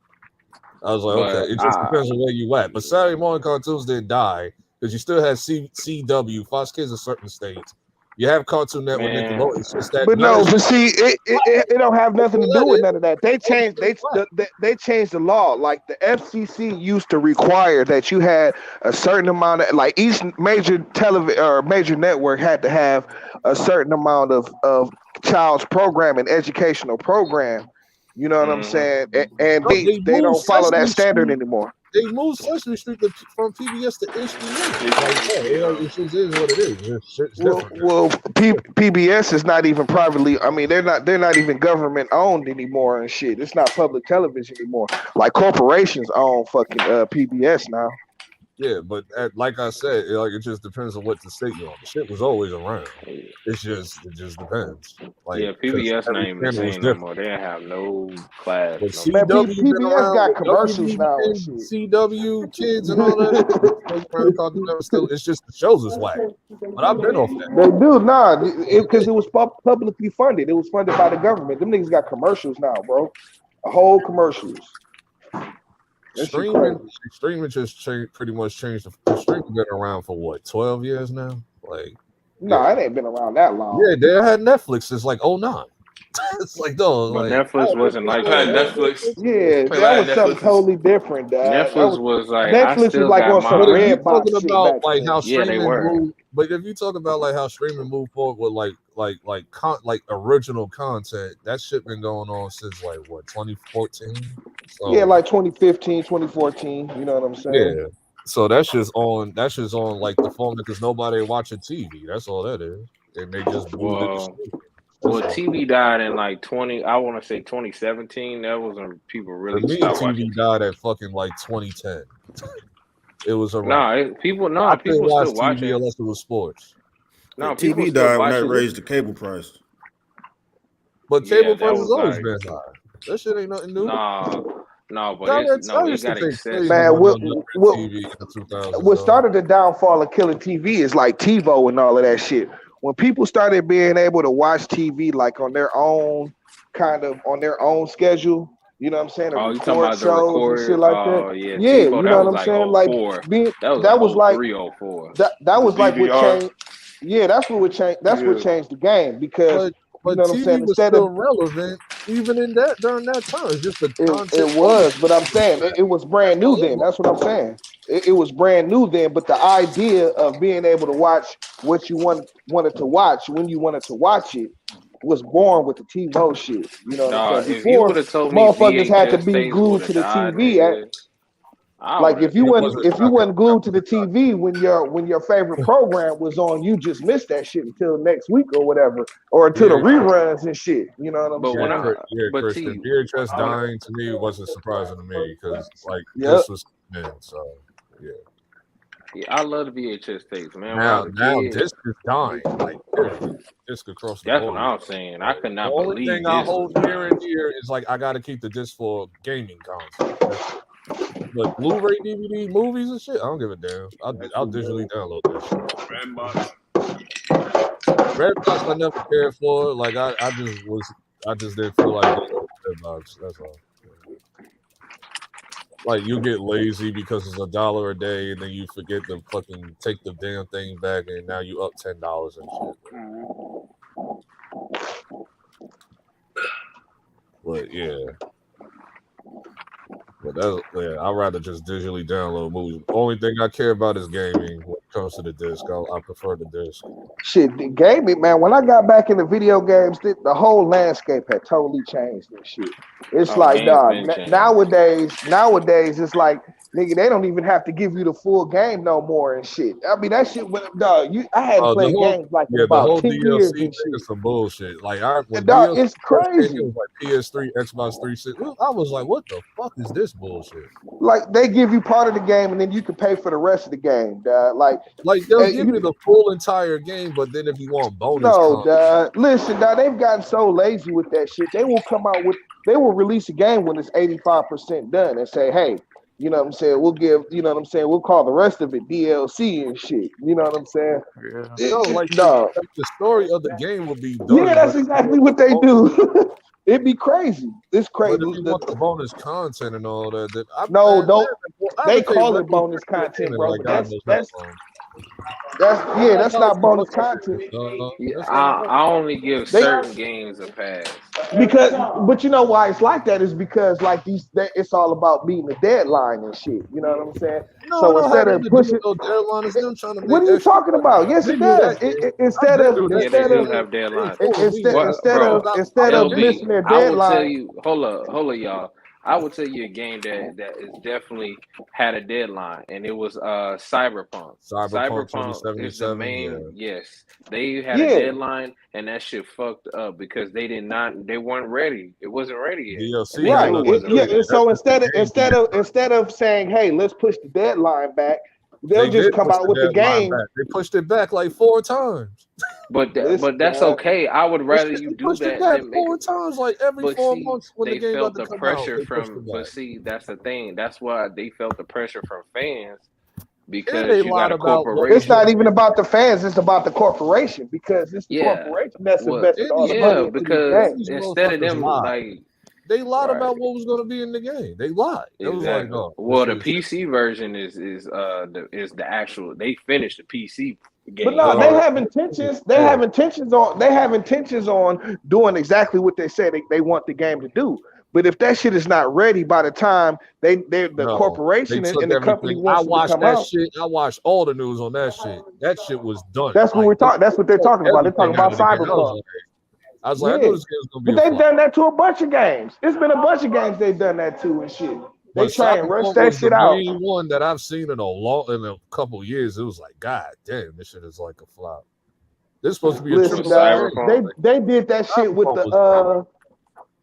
I was like, okay, But it just depends on where you at. But Saturday morning cartoons didn't die because you still had CW, Fox Kids in certain states. You have Cartoon Network, man, Nickelodeon. It's just that But none no, of but see, it don't have nothing to do with none of that. that. They changed the law. Like the FCC used to require that you had a certain amount of, like each major television or major network had to have a certain amount of child's program and educational program. You know what I'm hmm saying? And No, they don't follow that standard anymore. They moved Sesame Street from PBS to HBO. Like, HBO. it just is what it is. It's different now. PBS is not even privately. I mean, they're not even government owned anymore and shit. It's not public television anymore. Like corporations own fucking PBS now. Yeah, but like I said, it just depends on what the state you're on. The shit was always around. It just depends. Like, Yeah, because PBS not every even the channel was same no different. more. They don't have no class But no more. Man, CW been PBS around got with commercials now and WGN, shit. CW kids, and all that shit. Still around, Cartoon Network still. It's just the shows is whack. But I've been off that. They do, nah, because it was publicly funded. It was funded by the government. Them niggas got commercials now, bro. A whole commercials. That shit crazy. Streaming just pretty much changed. The streaming been around for what, 12 years now? Like, Nah, yeah, it ain't been around that long. yeah. They had Netflix since like 09. It's like, dog, But like Netflix wasn't like I had that. Netflix. Yeah, When I that had was something Netflix, totally different, dad. Netflix was like I Netflix was still like got on some But if mine. you red talking box shit about back like then. how Yeah, they streaming were. moved, but if you talk about like how streaming moved forward with like original content, that shit been going on since like what 2014. Yeah, So like 2015, 2014. You know what I'm saying? yeah, so that's just on like the phone because nobody watching TV. That's all that is, and they just moved it to Well, streaming. That's all. TV died in like 20. I want to say 2017. That was when people For really me, stopped watching TV TV. died at fucking like 2010. It was a wrap. No, I couldn't people watch still TV watching. unless it was sports. Yeah, No, people TV still died when that watching. raised the cable price. But Yeah, cable that prices was always like been high. That shit ain't nothing new. no, but Y'all it's got, no, I it used to got pay crazy excessive. Man, money on low TV in the 2000s. what started the downfall of killing TV is like TiVo and all of that shit. When people started being able to watch TV like on their own schedule, you know what I'm saying, to Oh, you talking record about the shows and shit record? like that. Oh yeah, Yeah, TiVo. you That know what was I'm like saying? oh Like four. being That was that like was oh like three, oh four. that the was like what DVR. changed. Yeah, that's what would change. That's what Yeah. changed the game because you but know what I'm saying. TV was Instead of still relevant even in that during that time. It's just the it content wasn't. was, but I'm saying it was That's brand new all it then. was. That's what I'm saying. It was brand new then, but the idea of being able to watch what you wanted to watch when you wanted to watch it was born with the TiVo shit. You know what I'm saying? If you would Before have told me motherfuckers had to VHS be tapes would glued have to the died, TV. nigga, I would Like have. It wasn't if you shocking. wasn't glued to the TV when your favorite program was on, you just missed that shit until next week or whatever, or until the VHS, reruns and shit. You know what I'm But when saying? but Christian, T, VHS when dying to me wasn't surprising to me because like Yep. this was in. So yeah. I love the VHS tapes, man. When I was a Now kid, disc is dying. Like period. Disc across the that's what board. I'm saying. I could The not only believe thing I this hold was near and dear is like I got to keep the disc for gaming content. But Blu-ray, DVD, movies and shit, I don't give a damn. I'll digitally download that shit. Redbox, I never cared for. Like I just didn't feel like downloading Redbox. That's all. Like you get lazy because it's $1 a day, and then you forget to fucking take the damn thing back, and now you up $10 and shit. But yeah. But I'd rather just digitally download movies. Only thing I care about is gaming. When it comes to the disc, I prefer the disc. Shit, the gaming, man. When I got back into video games, the whole landscape had totally changed and shit. It's like, games dog, been changed. nowadays, it's like, nigga, they don't even have to give you the full game no more and shit. I mean, that shit went, dog. I hadn't played games like in the about whole 10 DLC years thing and shit. is some bullshit. Like when Dog, DLC it's first came, it crazy. was like PS3, Xbox 360. I was like, what the fuck is this bullshit? Like they give you part of the game and then you can pay for the rest of the game, dog. Like they'll give you the full entire game, but then if you want bonus no, content, listen, they've gotten so lazy with that shit. They will release a game when it's 85% done and say, hey, you know what I'm saying? We'll give, you know what I'm saying? We'll call the rest of it DLC and shit. You know what I'm saying? the story of the game will be done. Yeah, that's exactly what they do. It'd be crazy. It's crazy. But if you want the bonus content and all that, they call it bonus content, bro. But that's not bonus content. I only give certain games a pass. But you know why it's like that is because like it's all about beating the deadline and shit. You know what I'm saying? So instead of pushing, deadline, it's them trying to what are you talking about? Yes, it does. Instead of they do have deadlines. Instead of missing their deadline, I will tell you. Hold up, y'all. I will tell you a game that is definitely had a deadline, and it was Cyberpunk. Cyberpunk is the main. Yeah. Yes, they had a deadline, and that shit fucked up because they weren't ready. It wasn't ready yet. Right. So instead of saying, hey, let's push the deadline back, They'll They just did come push out the with the deadline game. back. They pushed it back like 4 times. But Listen, that's man. okay. I would rather you They do pushed it that back than make 4 it. times, like every But 4 see, months when the they game about felt to the come out. pressure They pushed from. it But back. see, that's the thing. That's why they felt the pressure from fans And they because you got lied a about what was It's corporation. not going to even be. about the fans. It's about the corporation because it's the Yeah. corporation that's What? invested And all these the money Yeah, into motherfuckers, these because and games. these instead of motherfuckers them lied. like They lied right. about what was going to be in the game. They lied. It was like, Exactly. no, this Well, the shit is PC version is the actual. They finished the PC But game no, they part. have intentions. They yeah. have intentions on. They have intentions on doing exactly what they said they want the game to do. But if that shit is not ready by the time the No, they corporation took and the company everything. I wants it to watched come that out, shit. I watched all the news on that shit. That shit was done. that's what Like we're they talking. That's what they're took talking about. They're talking everything out about of the game. Cyberpunk. I was like, I Yeah, knew this game was gonna be but a they've flop. done that to a bunch of games. It's been a bunch of games they've done that to and shit. They But try and rush Cyberpunk that was the shit out. main one that I've seen in a couple of years. It was like, God damn, this shit is like a flop. This is supposed to be a Listen, triple A game. Cyberpunk. they did that shit with Cyberpunk was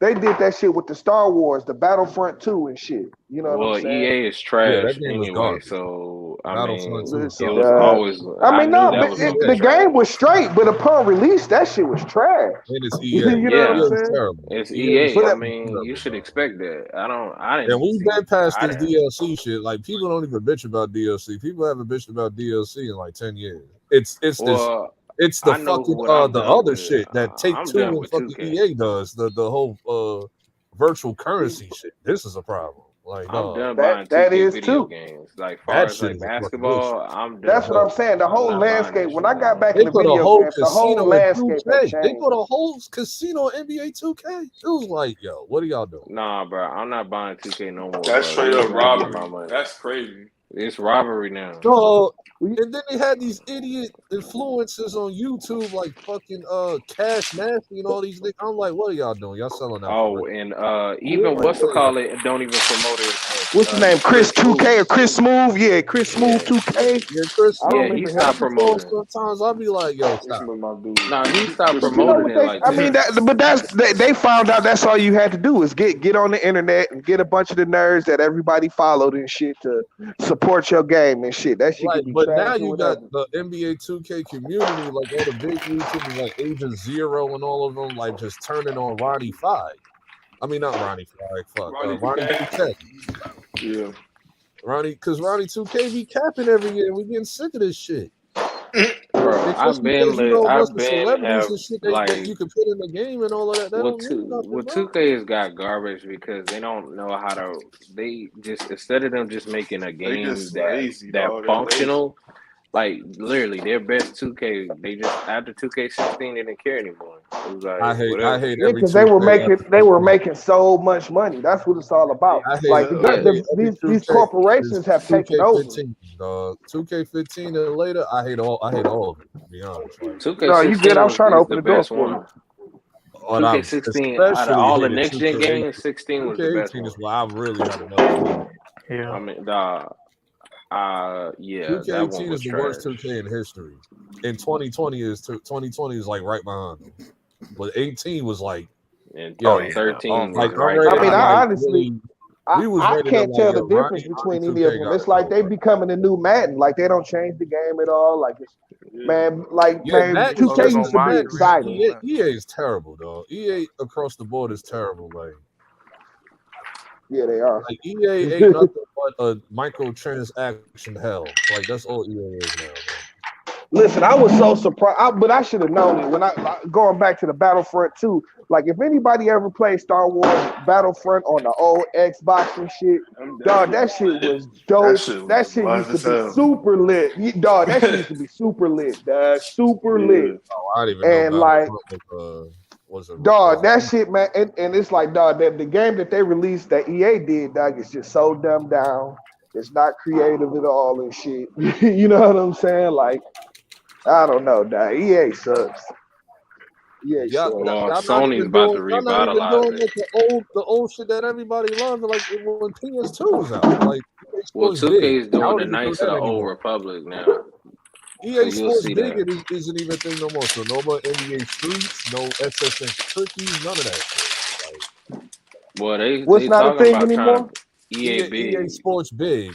they did that shit with the Star Wars, the Battlefront 2 and shit. You know what I'm Well, saying? EA is yeah, that trash game was anyway, garbage. so I Battlefront mean, 2 was it Listen, garbage. was always. I I mean, knew no, that but was gonna be the trash. game was straight, but upon release, that shit was trash. And it's EA. You know what I'm Yeah, EA is saying? terrible. it's EA is EA. But I fucking mean, you terrible, should bro. expect that. I didn't And even we've see. been past I this didn't. DLC shit. Like people don't even bitch about DLC. People haven't bitched about DLC in like 10 years. It's this Well, it's the I know fucking what I'm the done other with. shit that Take I'm Two done and with fucking 2K. EA does. The whole virtual currency shit. This is a problem. Like I'm no, done buying that 2K is video too. games. Like far that as shit like is a fucking bullshit. basketball, I'm That's done. what I'm No. saying. The I'm whole not buying landscape. that When shit I no got more. back They into put a video whole games, the whole casino in landscape had 2K. They changed. put a whole casino in NBA 2K. It was like, yo, what are y'all doing? Nah, bro, I'm not buying 2K no more, That's bro. straight You up ain't gotta give me my robbery. money. That's crazy. It's robbery now. No, We- and then they had these idiot influencers on YouTube like fucking Cash Nasty and all these niggas. I'm like, what are y'all doing? Y'all selling out for Oh, real. and Yeah. even Like, what's to what are y'all call it? Don't even promote it as much. What's the name? Chris Chris 2K Smooth. or Chris Smooth? Yeah, Chris Smooth Yeah, 2K. Yeah, Chris I yeah, don't Smoove, he even I have. stopped be seeing promoting it. sometimes I'll be like, yo, This stop. was my dude. No, he stopped But you know promoting what it they? like I mean, 2 weeks. but they found out that's all you had to do is get on the internet and get a bunch of the nerds that everybody followed and shit to support your game and shit. That shit Like, could be but now trash or you got whatever. the NBA 2K community, like all the big YouTubers like Agent Zero and all of them, like just turning on Ronnie Five. I mean, not Ronnie Five, fuck, Ronnie Ronnie 2K. 2K. Yeah. Because Ronnie 2K be capping every year. We getting sick of this shit. Bro, And just because you know a bunch I've of been celebrities have and shit that like you can put in the game and all of that, that don't mean nothing, bro. 2K has got garbage because they don't know how to. They just instead of them just making a They game just lazy, that dog. They're lazy. functional, like literally their best 2K. They just after 2K16 they didn't care anymore. It was I like hate whatever. Yeah, every because 2K ever they since were then. making so much money. That's what it's all about. I hate Like I Yeah, hate every these 2K is corporations have taken over. 2K15, dog. 2K15 and later, I hate all of it, to be honest. Like, No, you good. I 2K16 was trying to is open the the door best for you. one. but I've 2K16 out of especially all the hated next gen 2K18. games, 16 was the best 2K18 one. is where I really had enough of it. Yeah. I mean, yeah, that one 2K18 was is the worst trash. 2K in history. And 2020 is like right behind them. But 18 was like, And Oh yo, yeah. 13 like was I'm right ready I mean, to behind I like it. honestly, really. We was I ready to can't like, tell yo, the difference Ronnie between any of 2K them. gotta It's like go, they bro. becoming a new Madden. Like they don't change the game at all. Like it's Yeah. man, Yeah, man, Madden, 2K Focus used on to my be Madden, career. exciting. EA is terrible, dog. EA across the board is terrible. Yeah, they are. Like EA ain't nothing but a microtransaction hell. Like that's all EA is now, man. Listen, I was so surprised, but I should have known it when going back to the Battlefront 2. Like, if anybody ever played Star Wars Battlefront on the old Xbox and shit, dog, that shit was That dope. shit That was shit must used to as be hell. super lit. Dog, that shit used to be super lit, dog. Super lit. Yeah. Oh, I didn't even know And like, Battlefront was a dog, that shit, man. And it's like, dog, the game that they released that EA did, dog, is just so dumbed down. It's not creative at all and shit. You know what I'm saying? Like, I don't know, dog. EA sucks. EA y'all, sucks. Well, y'all not Sony's even about doing to y'all not even revitalize doing it. like the old shit that everybody loved, like when PS2 was out. Like EA Well, Sports 2K Big. is I doing don't the even do Knights of that the Old anymore. Republic now, so EA you'll Sports see Big that. isn't even a thing no more. So no more NBA Streets, no SSN cookies, none of that shit. Like Well, What's they not a talking thing about trying anymore? to EA EA Big. Sports Big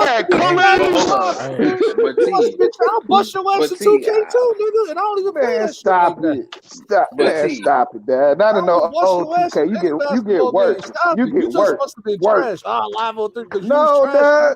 had be colors. cracking hold on. boxes, Hey, dude. But You must T, be. I'll bust your ass but in T, 2K too, nigga, and I don't even play Man, that shit like stop that. it. Stop, but man, T, stop it, Dad. Not I in will no bust old your ass in 2K. any You get basketball game. worse. Stop You it. You get just worse. must have been Worse. trash. Ah, live on 3 because you was No, trash. Dad.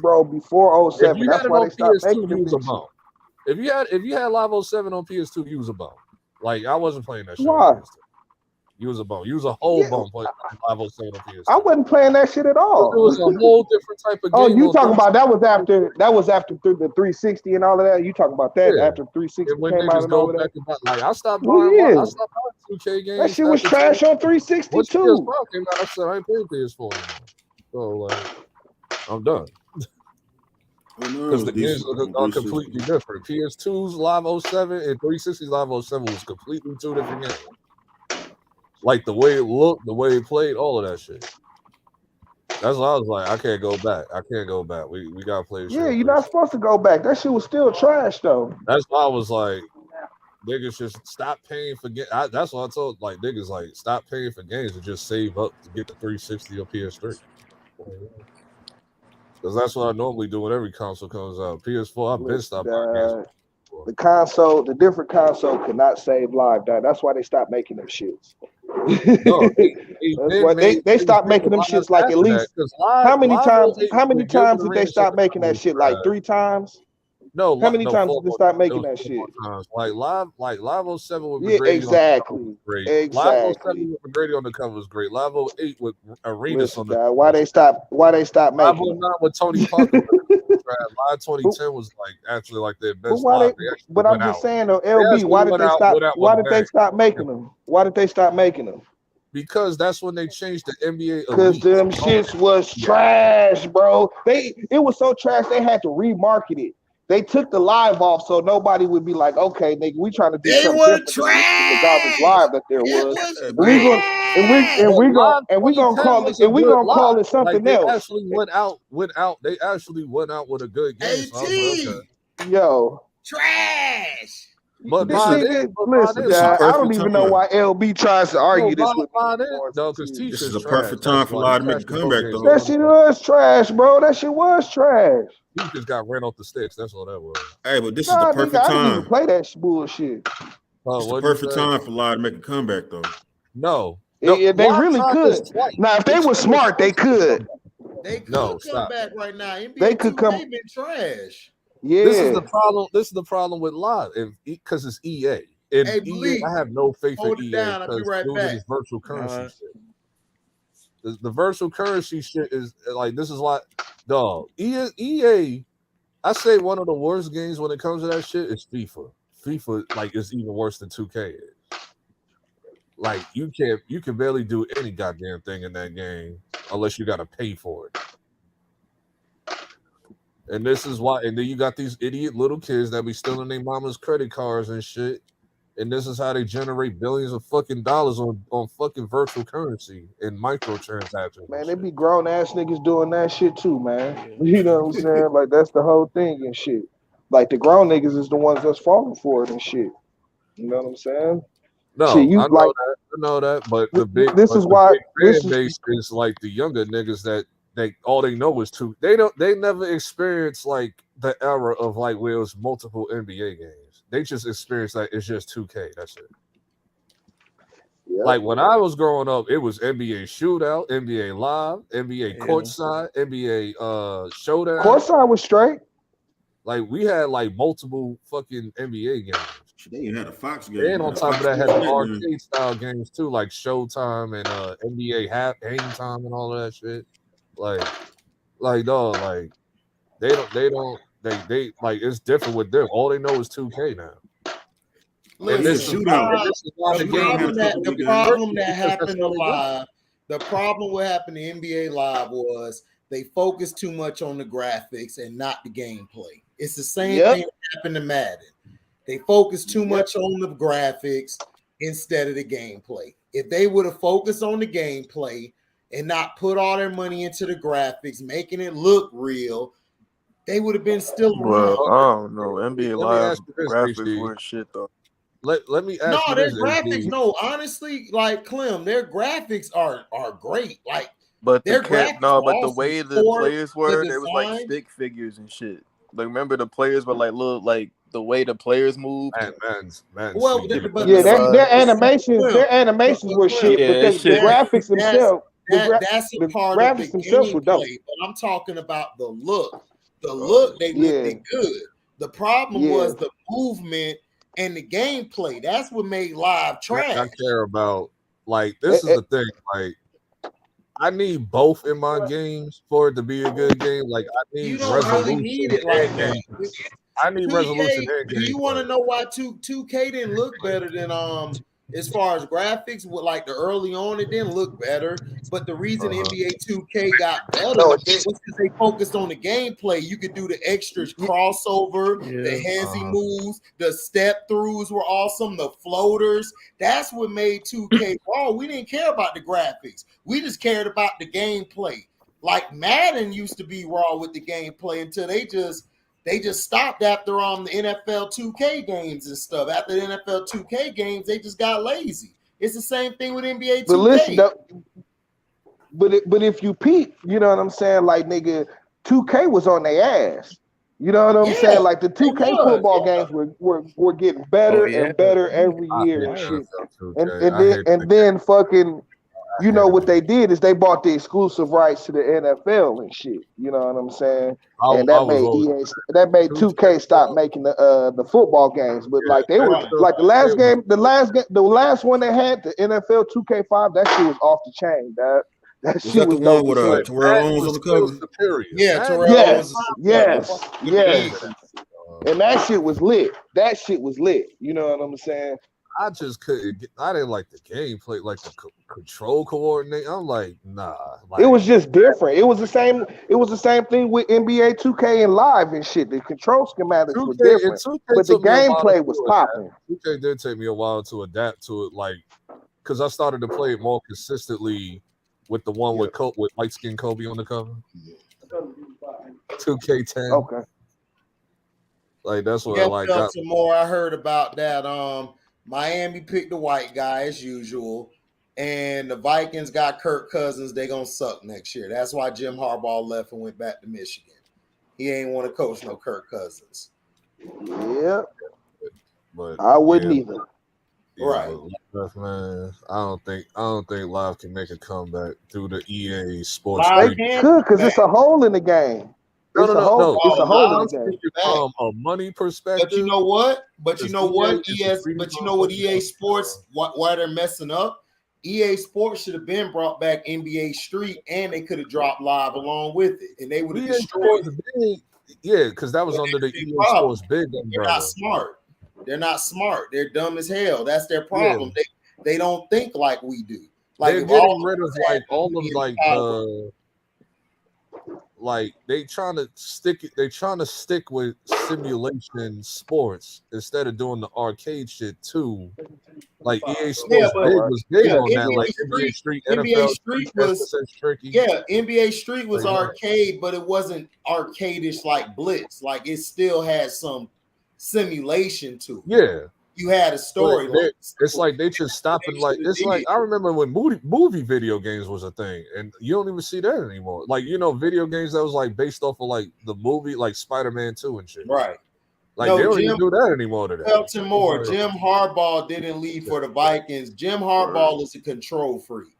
bro, before If 07. you had That's it why on they stopped PS2, making you them was a bitches. bum. If you had Live 07 on PS2, you was a bum. Like I wasn't playing that shit Why? on PS2. You was a bum. You was a whole Yeah, bum playing Live 07 on PS2. I wasn't playing that shit at It all. was a whole different type of Oh, game. you talking about that was after the 360 and all of that? You talking about that after 360 And when came out niggas and go all of back that? and like I stopped Well, buying yeah. 2K games. That shit was after trash on 360 once too. PS5 came out, I said I ain't playing PS4 anymore. So like I'm done. Because the games are completely different. PS2's Live 07 and 360's Live 07 was completely two different games. Like the way it looked, the way it played, all of that shit. That's why I was like, I can't go back. We gotta play this shit. Yeah, you're not supposed to go back. That shit was still trash though. That's why I was like, niggas just stop paying for games. That's what I told like niggas like stop paying for games and just save up to get the 360 or PS3. Because that's what I normally do when every console comes out. PS4, I've been stopped buying games. The different console could not save live. That's why they stopped making them shits. No, that's why they stopped making them shits like at least. How many times did they stop making that shit? Like 3 times? No, how many times did they stop making that shit? Like Live 07 with McGrady exactly. Great. Exactly. Live 07 with McGrady on the cover was great. Live 08 with Arenas on the cover. Why they stop making Live 09 with Tony Parker. Live 2010 was like actually like their best live. But I'm just saying though, LB, why did they stop making them? Why did they stop making them? Because that's when they changed the NBA. Because them shits was trash, bro. It was so trash they had to remarket it. They took the live off so nobody would be like, okay, nigga, we trying to do something different than the garbage live that there was. And we gonna call it something else. They actually went out. They actually went out with a good game. So yo, trash. But listen, guys, I don't even know why LB tries to argue this with me. No, because this is a perfect time for Lyle to make a comeback, though. That shit was trash, bro. That shit was trash. He just got ran off the sticks. That's all that was. Hey, but this is the perfect time. I didn't even play that bullshit. It's the perfect time for Lyle to make a comeback, though. No, they really could. Now, if they were smart, they could. They could come back right now. NBA they could come. They've been trash. Yeah, this is the problem. This is the problem with Live, because it's EA. And hey, EA, I have no faith in EA down. I'll be right back. This virtual currency shit. The virtual currency shit is like this is like dog. EA, I say one of the worst games when it comes to that shit is FIFA. FIFA like is even worse than 2K is. Like you can barely do any goddamn thing in that game unless you gotta pay for it. And this is why, and then you got these idiot little kids that be stealing their mama's credit cards and shit. And this is how they generate billions of fucking dollars on fucking virtual currency and microtransactions. Man, they be grown ass niggas doing that shit too, man. You know what I'm saying? Like that's the whole thing and shit. Like the grown niggas is the ones that's falling for it and shit. You know what I'm saying? No, shit, I know that, but the big this is why this base is like the younger niggas that all they know is they never experienced like the era of like where it was multiple NBA games. They just experienced that it's just 2K. That's it. Yep. Like when I was growing up, it was NBA Shootout, NBA Live, NBA Courtside, NBA Showdown. Courtside was straight. Like we had like multiple fucking NBA games. They even had a Fox game. And on top of that, had the arcade style games too, like Showtime and NBA Hang Time and all of that shit. Like dog, like they like it's different with them. All they know is 2K now. Listen, the problem that happened to Live, the problem what happened to NBA Live was they focused too much on the graphics and not the gameplay. It's the same thing that happened to Madden. They focused too much on the graphics instead of the gameplay. If they would have focused on the gameplay and not put all their money into the graphics, making it look real, they would have been still around. Well, I don't know. NBA Live graphics were shit though. Let me ask you their graphics. No, honestly, like Clem, their graphics are great. Like, but their the way the players were, they was like stick figures and shit. Like, remember the players were like little, like the way the players move. Well, their animations were shit, but the graphics themselves. That's a part of the gameplay, but I'm talking about the look. The look, they look good. The problem was the movement and the gameplay. That's what made live trash. I care about. Like, this is the thing. Like, I need both in my games for it to be a good game. Like, I need you don't resolution. really need it like that. I need 2K, resolution and do you want to know why 2K didn't look better than as far as graphics? With like the early on, it didn't look better. But the reason NBA 2K got better was because they focused on the gameplay. You could do the extras, crossover, the hezzy moves, the step throughs were awesome, the floaters. That's what made 2K raw. We didn't care about the graphics. We just cared about the gameplay. Like Madden used to be raw with the gameplay until they just stopped after the NFL 2K games and stuff. After the NFL 2K games, they just got lazy. It's the same thing with NBA 2K. But listen, but if you peep, you know what I'm saying? Like, nigga, 2K was on their ass. You know what I'm saying? Like, the 2K football games were getting better and better every year and shit. And then fucking, you know what they did is they bought the exclusive rights to the NFL and shit. You know what I'm saying? And that made 2K stop making the football games. But like they were like the last one they had, the NFL 2K5, that shit was off the chain, dog. That shit was the one with Terrell Owens on the cover? Yeah, Terrell Owens. Yes. And that shit was lit. That shit was lit. You know what I'm saying? I just couldn't. I didn't like the gameplay, like the control coordinate. I'm like, nah. Like, it was just different. It was the same. It was the same thing with NBA 2K and Live and shit. The control schematics were different, but the gameplay was popping. 2K did take me a while to adapt to it, like, because I started to play it more consistently with the one with light skinned Kobe on the cover. 2K10. Okay. Like that's what I like. Some more. I heard about that. Miami picked the white guy as usual, and the Vikings got Kirk Cousins. They gonna suck next year. That's why Jim Harbaugh left and went back to Michigan. He ain't want to coach no Kirk Cousins. Yeah, but I wouldn't either. Right, man. I don't think Live can make a comeback through the EA Sports. They could because it's a hole in the game. No. It's a hole in the game. From a money perspective. But you know what? EA Sports, why they're messing up? EA Sports should have been brought back NBA Street, and they could have dropped Live along with it, and they would have destroyed it. Yeah, because that was under the EA Sports big umbrella. They're not smart. They're not smart. They're dumb as hell. That's their problem. Yeah. They don't think like we do. Like they're getting rid of like all of like they trying to stick with simulation sports instead of doing the arcade shit too. Like EA Sports was big on that. Like NBA Street, NBA Street was tricky. Yeah, NBA Street was arcade, but it wasn't arcade-ish like Blitz. Like it still had some simulation to it. Yeah. You had a story. It's like they just stopping. Like it's like I remember when movie video games was a thing, and you don't even see that anymore. Like video games that was like based off of like the movie, like Spider-Man 2 and shit. Right. Like they don't even do that anymore today. Jim Harbaugh didn't leave for the Vikings. Jim Harbaugh is a control freak.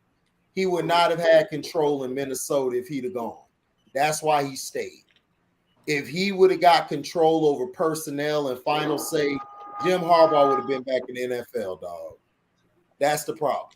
He would not have had control in Minnesota if he'd have gone. That's why he stayed. If he would have got control over personnel and final say, Jim Harbaugh would have been back in the NFL, dog. That's the problem.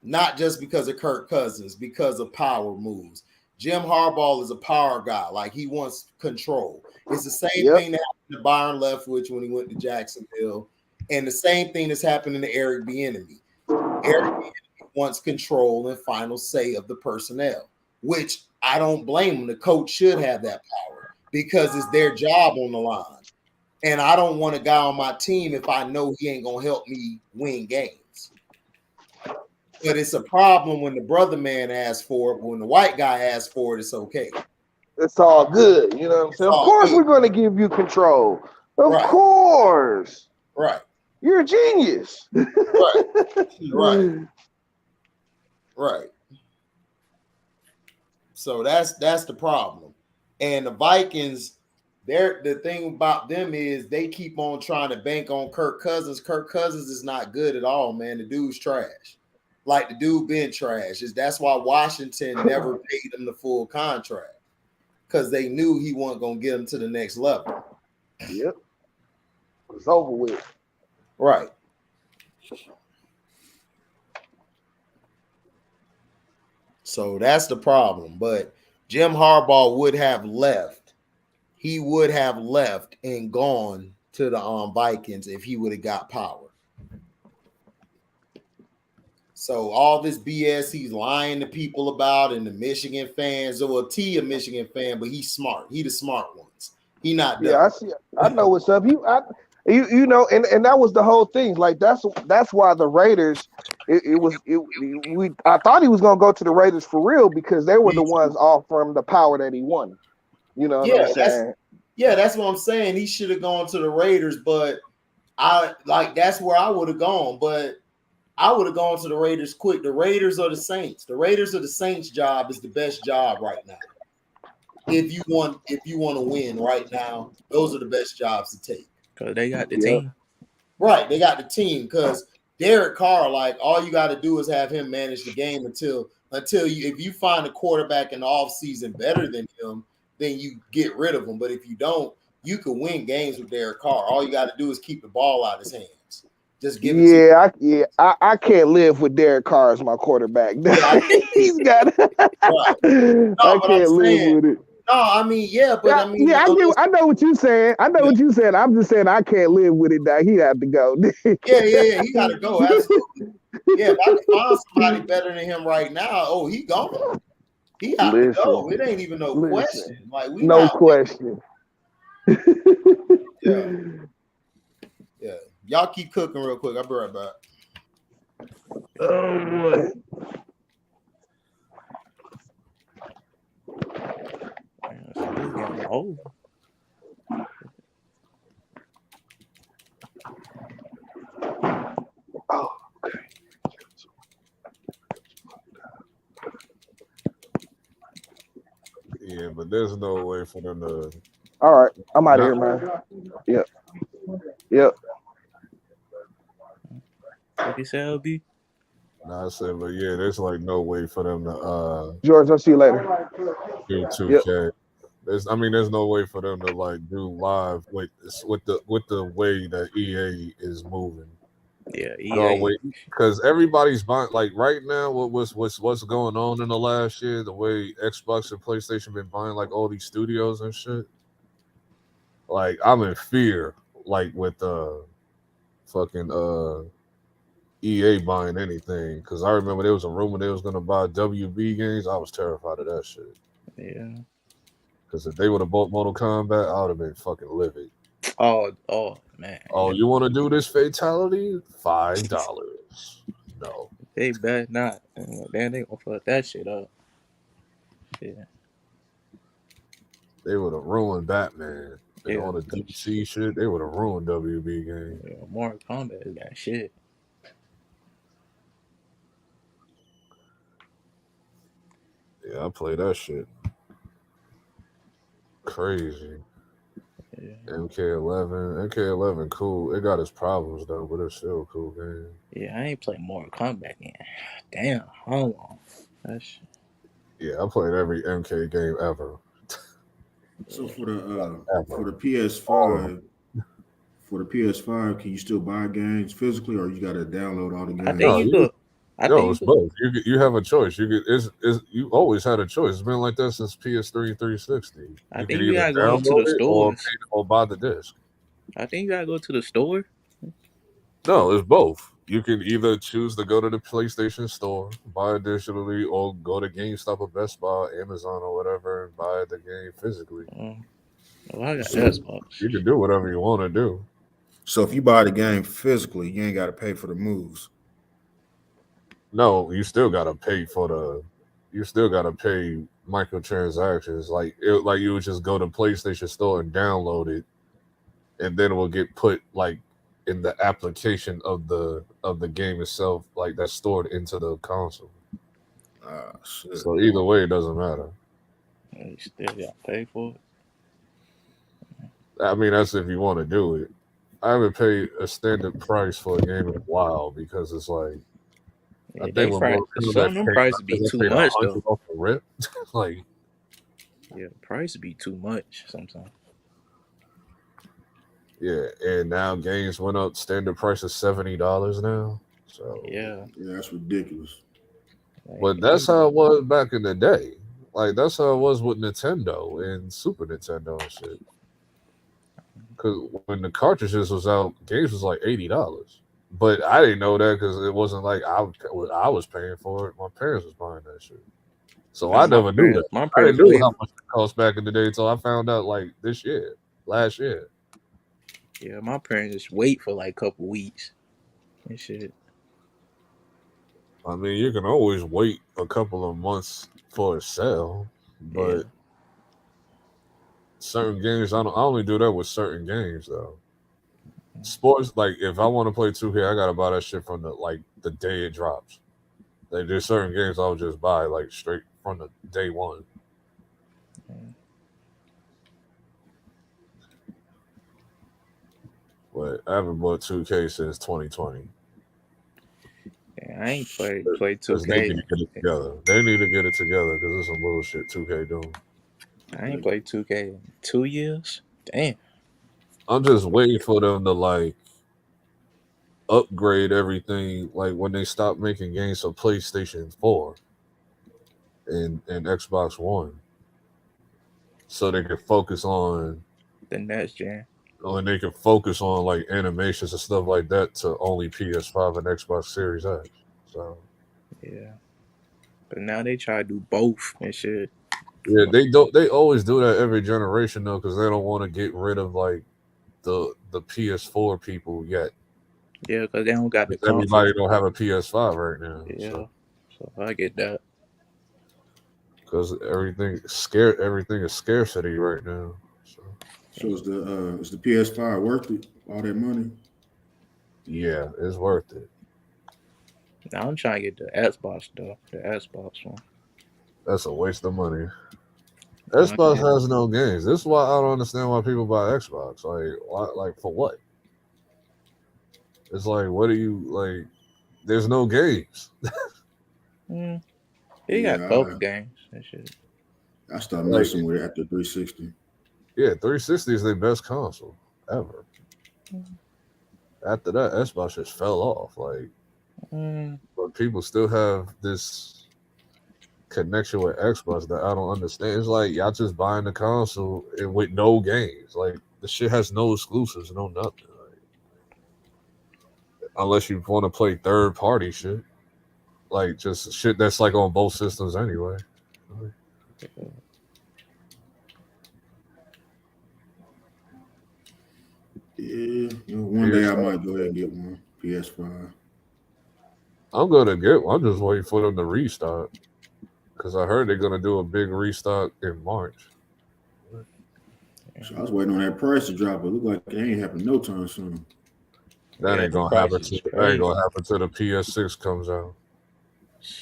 Not just because of Kirk Cousins, because of power moves. Jim Harbaugh is a power guy. Like, he wants control. It's the same thing that happened to Byron Leftwich when he went to Jacksonville, and the same thing that's happening to Eric Bieniemy. Eric Bieniemy wants control and final say of the personnel, which I don't blame him. The coach should have that power because it's their job on the line. And I don't want a guy on my team if I know he ain't going to help me win games. But it's a problem when the brother man asks for it. But when the white guy asks for it, it's okay. It's all good. You know what I'm saying? Of course we're going to give you control. Of course. Right. You're a genius. Right. So that's the problem. And the Vikings, the thing about them is they keep on trying to bank on Kirk Cousins. Kirk Cousins is not good at all, man. The dude's trash. Like the dude been trash. That's why Washington never paid him the full contract. because they knew he wasn't gonna get him to the next level. Yep. It's over with. Right. So that's the problem. But Jim Harbaugh would have left. He would have left and gone to the Vikings if he would have got power. So all this BS he's lying to people about, and the Michigan fans, well, T a Michigan fan, but he's smart. He the smart ones. He not dumb. Yeah, I see. I know what's up. You know, and that was the whole thing. Like that's why the Raiders. I thought he was gonna go to the Raiders for real because they were the ones offering the power that he wanted. You know what I'm saying? That's what I'm saying. He should have gone to the Raiders, but that's where I would have gone. But I would have gone to the Raiders quick. The Raiders or the Saints. The Raiders or the Saints job is the best job right now. If you want to win right now, those are the best jobs to take. Because they got the team. Right, they got the team. Because Derek Carr, like, all you got to do is have him manage the game until if you find a quarterback in the offseason better than him, then you get rid of him. But if you don't, you can win games with Derek Carr. All you got to do is keep the ball out of his hands. Just give it I can't live with Derek Carr as my quarterback. He's got I can't live with it. No, I mean, I know what you're saying. I know what you're saying. I'm just saying I can't live with it now. He have to go. He got to go. Absolutely. Yeah, if I can find somebody better than him right now, he gone. He have to go. It ain't even no question. Like no question. Yeah. Y'all keep cooking real quick. I'll be right back. Oh boy. Oh. Okay. Yeah, but there's no way for them to. All right, I'm out of here, man. Yep. What you say, LB? I said, but yeah, there's like no way for them to. George, I'll see you later. Do 2K. There's no way for them to like do live with the way that EA is moving. Yeah, EA. Because everybody's buying, like, right now. What's going on in the last year? The way Xbox and PlayStation been buying like all these studios and shit. Like, I'm in fear, like with fucking EA buying anything. Because I remember there was a rumor they was gonna buy WB games. I was terrified of that shit. Yeah. Because if they would have bought Mortal Kombat, I would have been fucking livid. Oh man. Oh, you want to do this fatality? $5. No. They bet not. Then they gonna fuck that shit up. Yeah. They would have ruined Batman. And all the DC shit, they would have ruined WB game. Yeah, Mortal Kombat is that shit. Yeah, I play that shit. Crazy. Yeah. MK11, cool. It got its problems though, but it's still a cool game. Yeah, I ain't played Mortal Kombat yet. Damn, hold on. Yeah, I played every MK game ever. So for the PS5, can you still buy games physically, or you got to download all the games? I think you could. It's both. You have a choice. You always had a choice. It's been like that since PS3 and 360. I think you gotta go to the store or buy the disc. I think you gotta go to the store. No, it's both. You can either choose to go to the PlayStation store, buy it digitally, or go to GameStop or Best Buy, Amazon or whatever, and buy the game physically. Well, I got Xbox. You can do whatever you want to do. So if you buy the game physically, you ain't got to pay for the moves. No, you still gotta pay microtransactions. Like you would just go to PlayStation Store and download it, and then it will get put like in the application of the game itself, like that's stored into the console. Shit. So either way, it doesn't matter. You still gotta pay for it. I mean, that's if you want to do it. I haven't paid a standard price for a game in a while because it's like. Yeah, some of them prices be too much though. Off the rip. Like, Yeah, the price be too much sometimes. Yeah, and now games went up. Standard price is $70 now. So Yeah, Yeah, that's ridiculous. but like that's how it was back in the day. Like that's how it was with Nintendo and Super Nintendo and shit. Because when the cartridges was out, games was like $80. But I didn't know that because it wasn't like I was paying for it. My parents was buying that shit, so I nah, never knew that. my I didn't parents know wait. how much it cost back in the day until I found out like this year, last year. Yeah, my parents just wait for like a couple weeks and shit. I mean, you can always wait a couple of months for a sale, Yeah, but certain games, I only do that with certain games though. Sports, like if I want to play 2K, I gotta buy that shit from the day it drops. Like there's certain games I'll just buy like straight from the day one. But I haven't bought 2K since 2020 yeah, I ain't play because they need 2K. to get it together. They need to get it together because it's some bullshit 2K doing. I ain't played 2K in 2 years. Damn. I'm just waiting for them to like upgrade everything. Like when they stop making games for PlayStation 4 and Xbox One, so they can focus on The next gen. when they can focus on like animations and stuff like that to only PS5 and Xbox Series X. So Yeah. But now they try to do both and shit. yeah, they don't. They always do that every generation though, because they don't want to get rid of like the PS4 people yet. Yeah, because they don't got the 'Cause console. everybody don't have a PS5 right now, Yeah. so So I get that. because everything is scarcity right now. So So is the PS5 worth it? All that money? yeah, it's worth it. Now I'm trying to get the Xbox though. The Xbox one. That's a waste of money. Nah, Xbox has no games. This is why I don't understand why people buy Xbox. Like, why? Like for what? It's like, what do you like? There's no games. they got a couple Yeah, games and shit. I stopped Like, messing with it after 360. yeah, 360 is their best console ever. After that, Xbox just fell off. Like, Mm, but people still have this connection with Xbox that I don't understand. It's like y'all just buying the console and with no games. Like the shit has no exclusives, no nothing. Like, unless you want to play third party shit, like just shit that's like on both systems anyway. Yeah, one day I PS5. might go ahead and get one PS5. I'm gonna get one. I'm just waiting for them to restart because I heard they're gonna do a big restock in March. So I was waiting on that price to drop. It looked like it ain't happening no time soon. That yeah, ain't them gonna happen. prices is That ain't crazy. gonna happen till the PS6 comes out.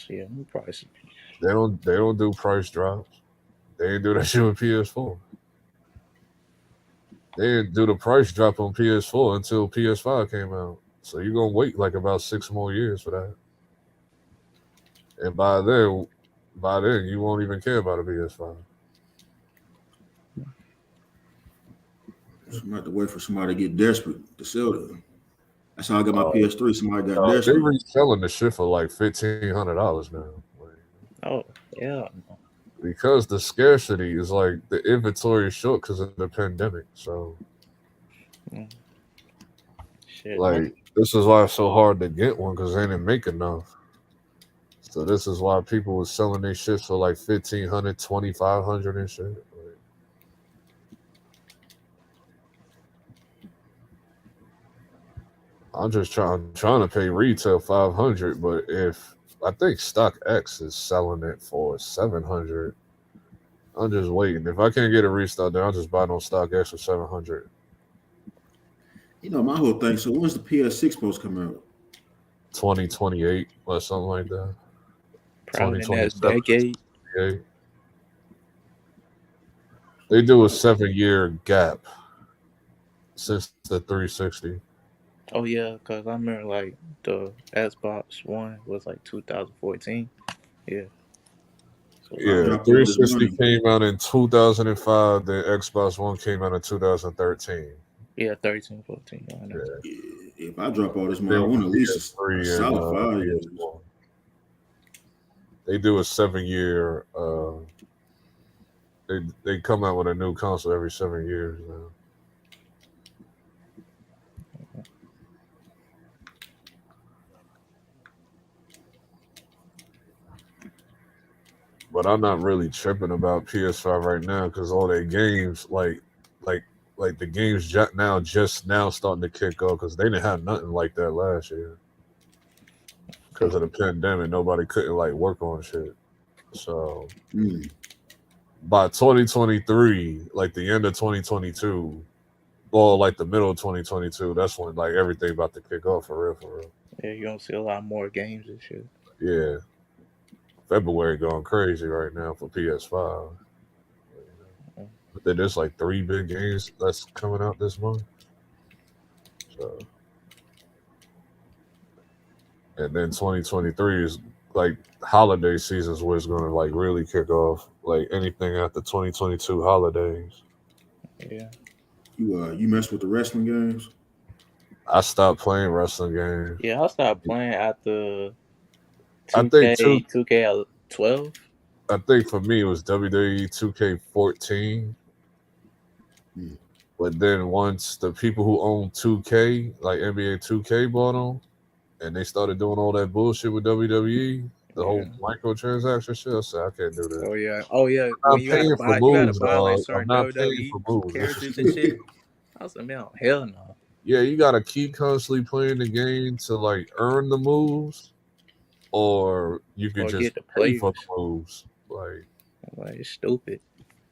Yeah, them prices. They don't. They don't do price drops. They didn't do that shit with PS4. They didn't do the price drop on PS4 until PS5 came out. So you're gonna wait like about 6 more years for that. And by then you won't even care about a PS5. So I'm gonna have to wait for somebody to get desperate to sell them. That's how I got my Uh, PS3. Somebody got they desperate. reselling the shit for like $1,500 now. Like, Oh, yeah. because the scarcity is like the inventory is short because of the pandemic. So Mm, shit, my like this is why it's so hard to get one because they didn't make enough. So this is why people were selling their shit for like 1,500, 2,500 and shit. Like, I'm trying to pay retail 500, but if I think Stock X is selling it for 700, I'm just waiting. If I can't get a restock, then I'll just buy it on Stock X for 700. My whole thing. So when's the PS6 supposed to come out? 2028 or something like that. probably the next 2027 decade. 28. They do a 7 year gap since the 360. Oh yeah, cause I remember like the Xbox One was like 2014. Yeah, Yeah, Drop all this 360 money. came out in 2005. Then Xbox One came out in 2013. Yeah, 13, 14. I know. Yeah, If I drop all this money, they I on want the at least a PS3 and solid 5 years. PS4. They do a 7 year. They come out with a new console every 7 years now. But I'm not really tripping about PS5 right now because all their games, like, like the games just now starting to kick off because they didn't have nothing like that last year because of the pandemic. Nobody couldn't like work on shit. So by 2023, like the end of 2022, or like the middle of 2022, that's when like everything about to kick off for real, for real. Yeah, you don't see a lot more games and shit. Yeah, February going crazy right now for PS5. But then there's like 3 big games that's coming out this month. So, and then 2023 is like holiday seasons where it's going to like really kick off. Like anything after 2022 holidays. Yeah. You mess with the wrestling games? I stopped playing wrestling games. Yeah, I started playing after I think 2K12. I think for me it was WWE 2K14. But then once the people who own 2K, like NBA 2K, bought them, and they started doing all that bullshit with WWE, the whole microtransaction shit, I said I can't do this. Oh yeah. I'm When not paying for you gotta moves, buy like dog. I'm certain not paying WWE for moves. characters and shit. I was like, man, hell no. Yeah, you gotta keep constantly playing the game to like earn the moves, or you could Or just get the pay for players. the moves. Like it's stupid.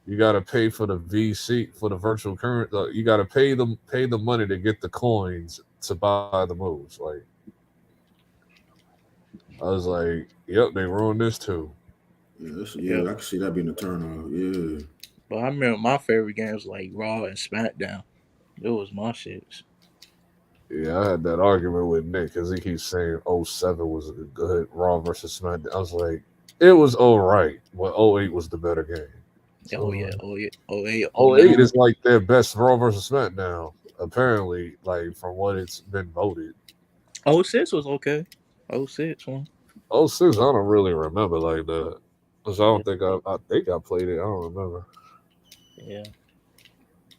you gotta pay for the VC for the virtual current. You gotta pay the money to get the coins to buy the moves. Like I was like, yep, they ruined this too. Yeah, I can see that being a turn off. Yeah. But I remember my favorite games like Raw and SmackDown. It was my shits. Yeah, I had that argument with Nick because he keeps saying '07 was a good Raw versus SmackDown. I was like, it was all right, but '08 was the better game. So, Oh yeah, 08, '08 09. is like their best Raw versus SmackDown, apparently, like from what it's been voted. 06 was okay. 06 one. '06, I don't really remember like that. Cause I don't think I think I played it. I don't remember. Yeah.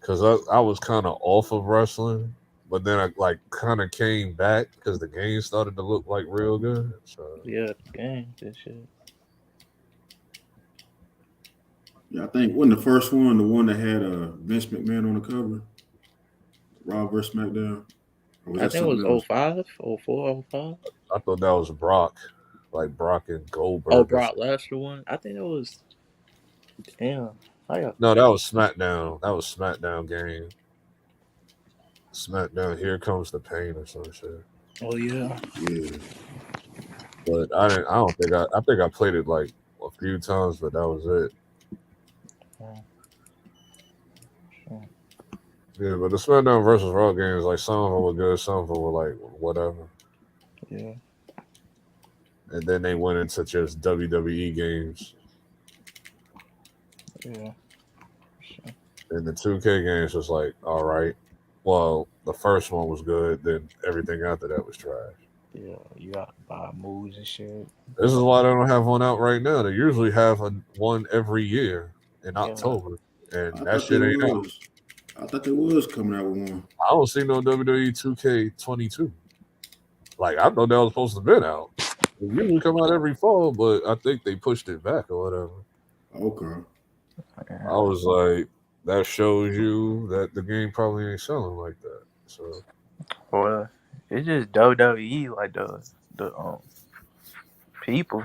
Cause I was kind of off of wrestling, but then I like kind of came back because the game started to look like real good. So Yeah, the games and shit. Yeah, I think wasn't the first one the one that had Vince McMahon on the cover? Raw vs. SmackDown? Or was I that think it something else? was 05, 04, 05. I thought that was Brock, like Brock and Goldberg. Oh, Brock Lesnar one. I think it was. Damn. No, that was SmackDown. That was SmackDown game. SmackDown. Here comes the pain or some shit. Oh yeah. Yeah. But I didn't. I don't think I. I think I played it like a few times, but that was it. Yeah, but the SmackDown versus Raw games, like some of them were good, some of them were like whatever. Yeah. And then they went into just WWE games. Yeah. And the 2K games was like, all right. Well, the first one was good, then everything after that was trash. Yeah, you got to buy moves and shit. This is why they don't have one out right now. They usually have one every year in October, and that shit ain't out. I thought there was coming out with one. I don't see no WWE 2K22. Like I know that was supposed to have been out. It usually come out every fall, but I think they pushed it back or whatever. Okay. I was like, that shows you that the game probably ain't selling like that. So, well, it's just WWE, like the people.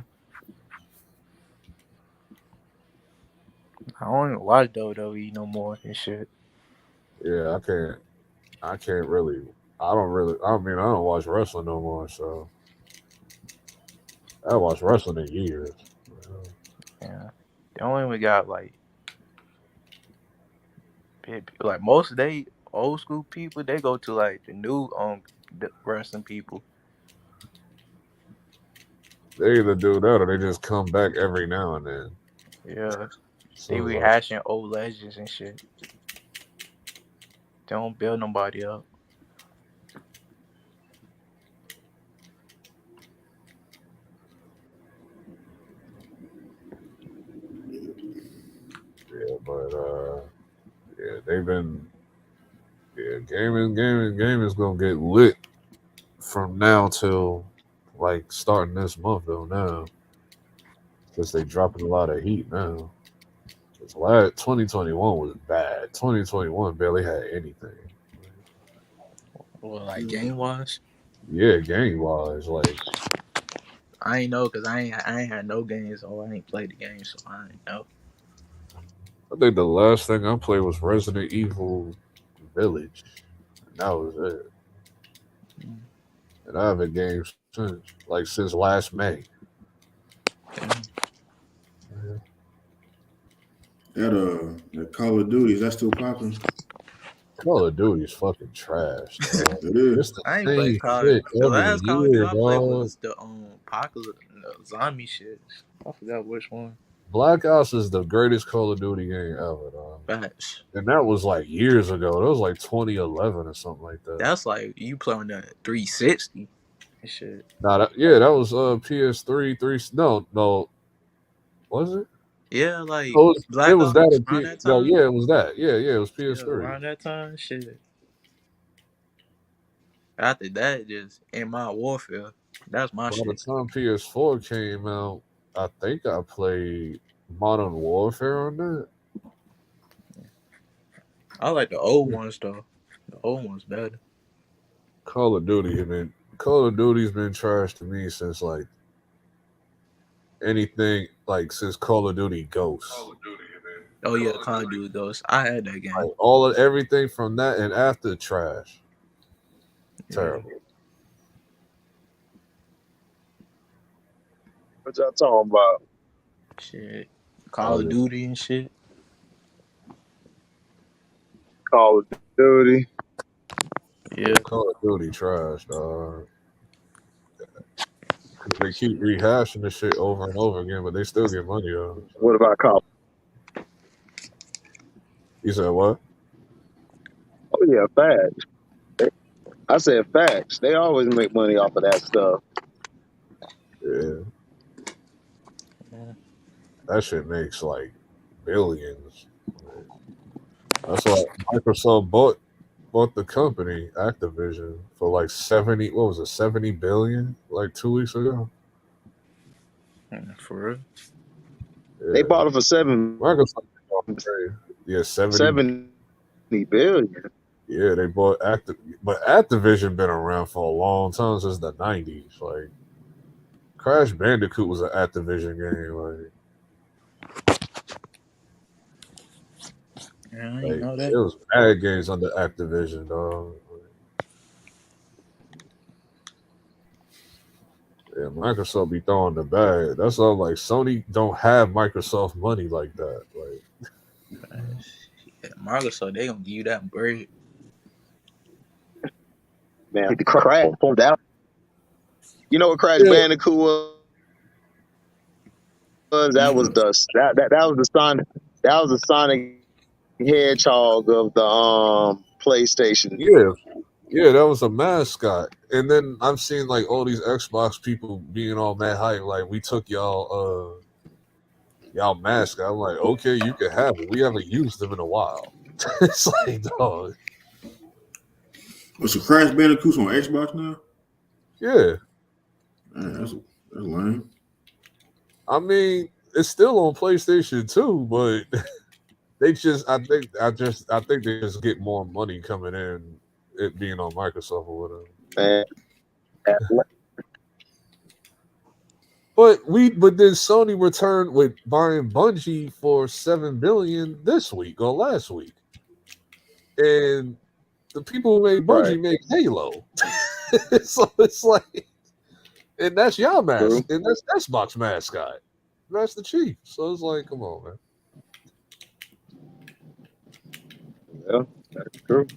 I don't even watch WWE no more and shit. yeah, I can't really. I don't watch wrestling no more. So, I watched wrestling in years. Yeah, they don't even got like most of they old school people. They go to like the new the wrestling people. They either do that or they just come back every now and then. Yeah, So they it's like, rehashing old legends and shit. They don't build nobody up. yeah, but yeah, they've been gaming's gonna get lit from now till like starting this month though now. Because they dropping a lot of heat now. Because last 2021 was bad. 2021 barely had anything. Well, like game wise, Yeah, game wise, like I ain't know because I ain't had no games or I ain't played the game, so I ain't know. I think the last thing I played was Resident Evil Village. And that was it. Mm. And I haven't gamed since last May. Damn. That Call of Duty, is that still popping? Call of Duty is fucking trash, dog. It is. It's the I ain't same played Call. shit The every last Call of Duty year, I played dog. was the apocalypse, the zombie shit. I forgot which one. Black Ops is the greatest Call of Duty game ever, dog. Facts. And that was like years ago. That was like 2011 or something like that. That's like you play on the 360 and shit. Nah, that was PS3, no, was it? Yeah, like Oh, it Black was that Ops in around P. that No, time. yeah, it was that. Yeah, it was Yeah, PS3. around that time, shit. After that, just in my warfare, that's my By the shit. time PS4 came out, I think I played Modern Warfare on that. I like the old ones though. The old ones better. Call of Duty's been trash to me since like anything like since Call of Duty Ghosts. Oh yeah, Call of Duty Ghosts. I had that game. Like all of everything from that and after trash. Yeah, Terrible. What y'all talking about? shit. Call of Duty and shit. Call of Duty. Yeah. Call of Duty trash, dog. They keep rehashing the shit over and over again, but they still get money on it. What about Call? You said what? Oh yeah, facts. I said facts. They always make money off of that stuff. Yeah. Yeah. That shit makes like billions. That's why Microsoft bought the company Activision for like 70, what was it, 70 billion like 2 weeks ago. For real. Yeah. They bought it for Microsoft yeah, 70 billion. Yeah, they bought but Activision been around for a long time, since the 90s. Like Crash Bandicoot was an Activision game. Yeah, I ain't Like know it that. was bad games under Activision, dog. Yeah, Microsoft be throwing the bag. That's all. Like Sony don't have Microsoft money like that. Like Yeah, Microsoft, they gonna give you that bread. Man, the crash pulled out. You know what Crash yeah, Bandicoot was? That was that was the Sonic. That was the Sonic Hedgehog of the PlayStation. yeah, yeah, that was a mascot. And then I've seen like all these Xbox people being all mad hype, like we took y'all mascot. I'm like, okay, you can have it. We haven't used them in a while. It's like, dog. What's the Crash Bandicoots on Xbox now? Yeah. Man, that's lame. I mean, it's still on PlayStation too, but they just I think they just get more money coming in, it being on Microsoft or whatever. Man, But then Sony returned with buying Bungie for $7 billion this week or last week. And the people who made Bungie made Halo. So it's like, and that's y'all mask, and that's Xbox mascot. That's the Chief. So it's like, come on, man. Yeah, that's true.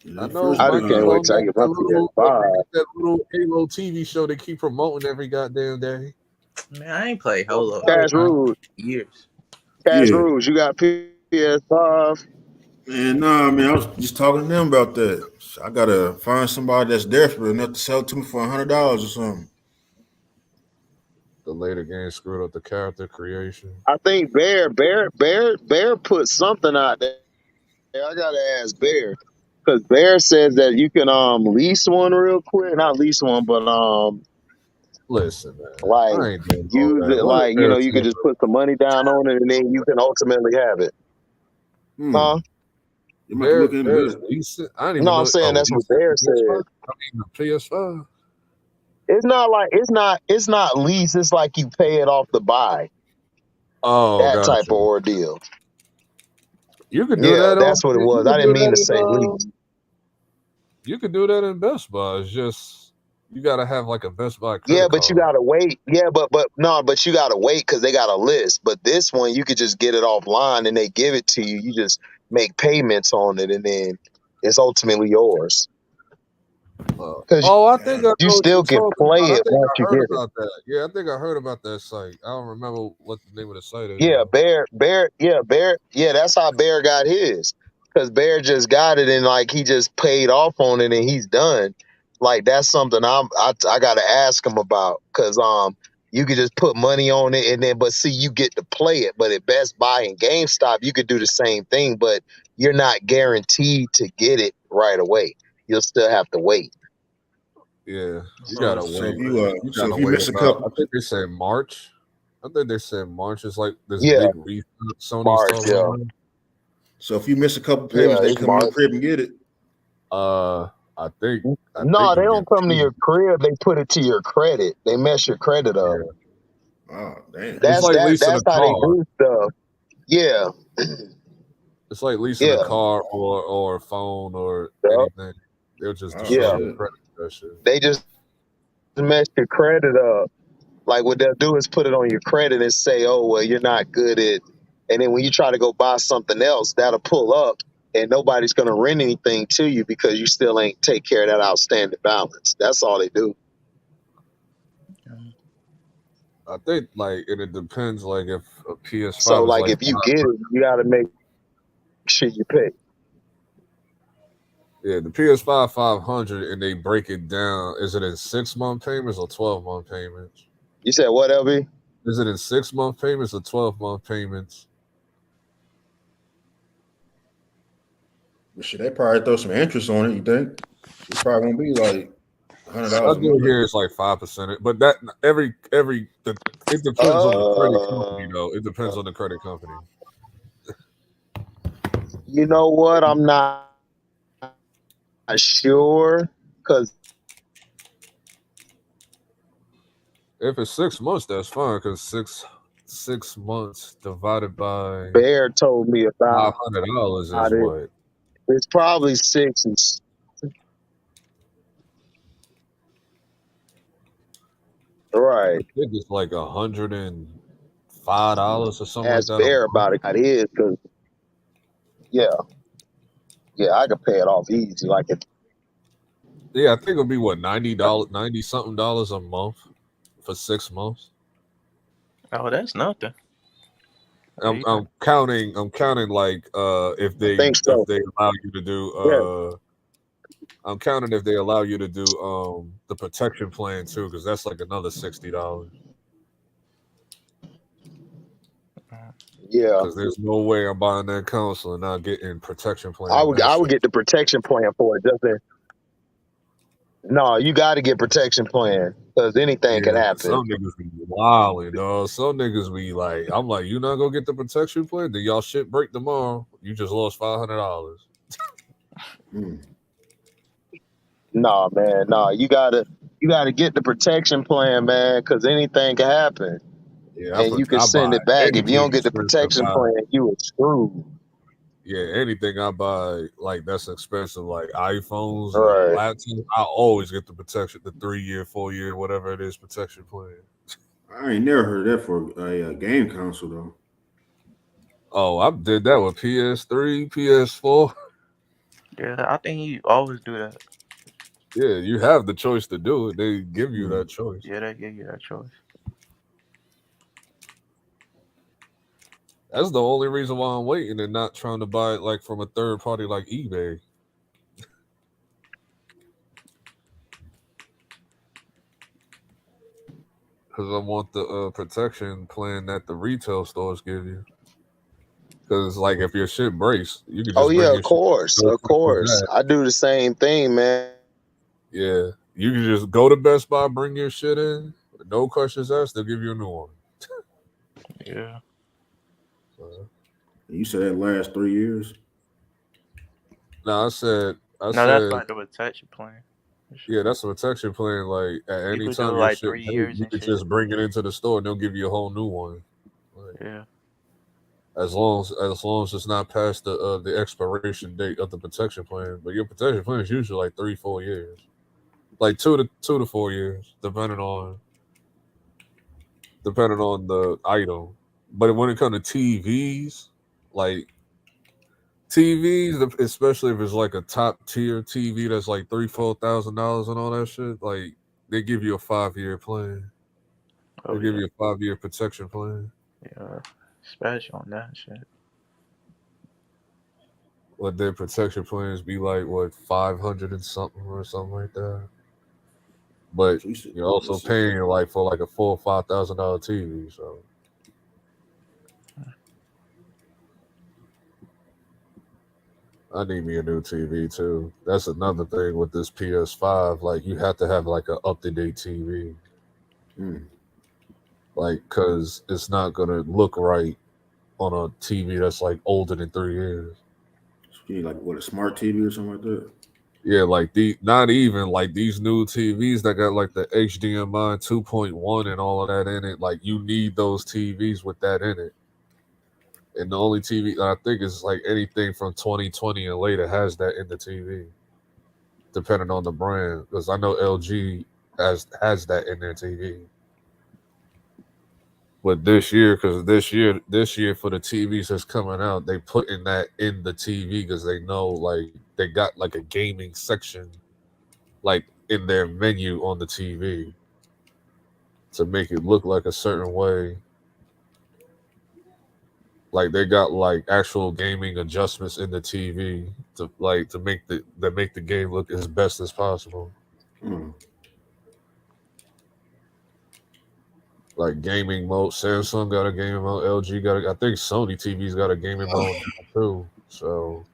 Yeah, I know I just can't wait till I Microsoft get my PS5. that little Halo TV show they keep promoting every goddamn day. Man, I ain't played Halo Cash rules. years. Cash Yeah. rules. You got PS5. Man, nah, man, I was just talking to them about that. So I gotta find somebody that's desperate enough to sell it to me for $100 or something. The later game screwed up the character creation. I think Bear put something out there. I gotta ask Bear. Because Bear says that you can lease one real quick. Not lease one, but Listen, man, like I ain't doing all use that. it, What is like, there you could to just put some money down on it and then you can ultimately have it. Huh? You might have to look into There's that. leasing. I didn't No, even I'm know. saying Oh, that's what leasing Bear the PS5. said. I mean the PS5. It's not like it's not lease. It's like you pay it off the buy. Oh, That type gotcha. of ordeal. You could do Yeah, that on. that's what it You was. I could didn't do mean to that say in. lease. You could do that in Best Buy. It's just you gotta have like a Best Buy Yeah, credit but you card. gotta wait. Yeah, but no, but you gotta wait because they got a list. But this one, you could just get it offline and they give it to you. You just make payments on it, and then it's ultimately yours. Because Oh, I think I you know what you're still can talking play about. I it think once I you heard get it. about that. Yeah, I think I heard about that site. I don't remember what the name of the site is Yeah, though. Bear. Yeah, that's how Bear got his. Because Bear just got it and like he just paid off on it and he's done. Like that's something I gotta ask him about. Because you could just put money on it and then but see you get to play it. But at Best Buy and GameStop you could do the same thing, but you're not guaranteed to get it right away. You'll still have to wait. Yeah, you So gotta so if wait. you You so gotta if you wait miss a about. I couple, think they said March. I think they said March is like this Yeah, big refund Sony's March. talking Yeah, about. so if you miss a couple yeah, payments, they it's come to your March. crib and get it. Uh, I think No, they you get don't come to two. your crib. They put it to your credit. They mess your credit up. Yeah, Oh damn. it's like leasing That's a how they car. do stuff. Yeah, It's like leasing a yeah, car or a phone or yeah, anything. They'll just Oh yeah. destroy your shit. credit with that shit. They just mess your credit up. Like what they'll do is put it on your credit and say, "Oh, well, you're not good at." And then when you try to go buy something else, that'll pull up, and nobody's gonna rent anything to you because you still ain't take care of that outstanding balance. That's all they do. I think like, and it depends. Like if a So, PS5 is like, like if you get it, you got to make sure you pay. yeah, the PS5 500, and they break it down. Is it in 6 month payments or 12 month payments? You said what, LB? Is it in 6 month payments or 12 month payments? But shit, they probably throw some interest on it. You think? It probably won't be like I $100 a do month. hear it's like 5%, but that it depends on the credit company Uh, though. It depends on the credit company. you know what? I'm not sure because If it's 6 months, that's fine because six months divided by Bear told me about $500 is it. what? It's probably six. I Right. think it's like $105 or something like Ask that a Bear month. about it. It is because yeah, yeah, I could pay it off easy. Like it. Yeah, I think it'll be what $90, 90 something dollars a month for 6 months. Oh, that's nothing. I'm, Yeah, I'm counting. I'm counting like if I think if so. they allow you to do Yeah. I'm counting if they allow you to do the protection plan too because that's like another $60 Yeah. because there's no way I'm buying that console and not getting protection plan on that I would shit. get the protection plan for it. No, you got to get protection plan because anything can Yeah, happen. some niggas be wilding, dog. Some niggas be like, I'm like, you not gonna get the protection plan? Then y'all shit break tomorrow. You just lost $500. Hmm. No, man. No, you gotta get the protection plan, man, because anything can happen, Yeah, and you can I send buy it back. If you anything don't get the expensive. protection plan, you are screwed. Yeah, anything I buy like that's expensive, like iPhones All and right. laptops, I always get the protection, the 3 year, 4 year, whatever it is, protection plan. I ain't never heard that for a game console though. Oh, I did that with PS3, PS4. yeah. I think you always do that. Yeah, you have the choice to do it. They give you Hmm. that choice. Yeah, they give you that choice. That's the only reason why I'm waiting and not trying to buy it like from a third party like eBay. Because I want the protection plan that the retail stores give you. Because like if your shit breaks, you can Oh just bring yeah, your of shit. course, Go of to the course. back. I do the same thing, man. Yeah, you can just go to Best Buy, bring your shit in, no questions asked. They'll give you a new one. Yeah. You said that last 3 years. No, I said, No, that's like the protection plan. yeah, that's a protection plan. Like at You any could do time your like shit 3 break, years you and can shit. just bring it into the store and they'll give you a whole new one. Like, Yeah. as long as it's not past the expiration date of the protection plan. But your protection plan is usually like 3-4 years, like 2 to 4 years, depending on the item. But when it comes to TVs, like TVs, especially if it's like a top tier TV that's like $3,000-$4,000 and all that shit, like they give you a 5-year plan. They Oh give yeah. you a 5-year protection plan. Yeah. Special on that shit. What their protection plans be like? What 500 and something or something like that? But you're also paying like for like a $4,000 or $5,000 TV. So I need me a new TV too. That's another thing with this PS5. Like you have to have like an up to date TV. Like because it's not gonna look right on a TV that's like older than 3 years. You need like what, a smart TV or something like that? Yeah, like not even like these new TVs that got like the HDMI 2.1 and all of that in it. Like you need those TVs with that in it. And the only TV that I think is like anything from 2020 and later has that in the TV, depending on the brand. Because I know LG has that in their TV. But this year for the TVs that's coming out, they putting that in the TV because they know like they got like a gaming section like in their menu on the TV to make it look like a certain way. Like they got like actual gaming adjustments in the TV to make the game look as best as possible. Like gaming mode, Samsung got a gaming mode, LG got I think Sony TV's got a gaming mode now too. So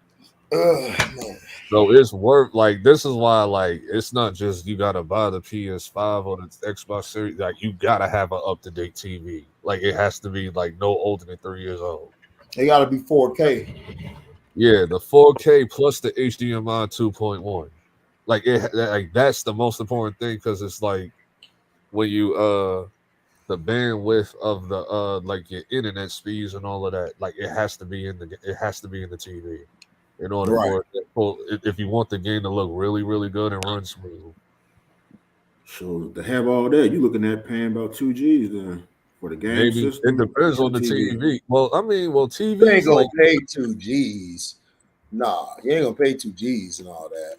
it's worth like this is why like it's not just you gotta buy the PS5 or the Xbox Series, like you gotta have an up-to-date TV. Like it has to be like no older than 3 years old. They gotta be 4K. Yeah, the 4K plus the HDMI 2.1. Like that's the most important thing because it's like when you the bandwidth of the like your internet speeds and all of that, like it has to be in the TV in order Right. for if you want the game to look really, really good and run smooth. So to have all that, you looking at paying about $2,000 then for the game Maybe it system depends and on the the TV. TV. Well, I mean, You ain't TVs gonna like pay $2,000. Nah, you ain't gonna pay $2,000 and all that.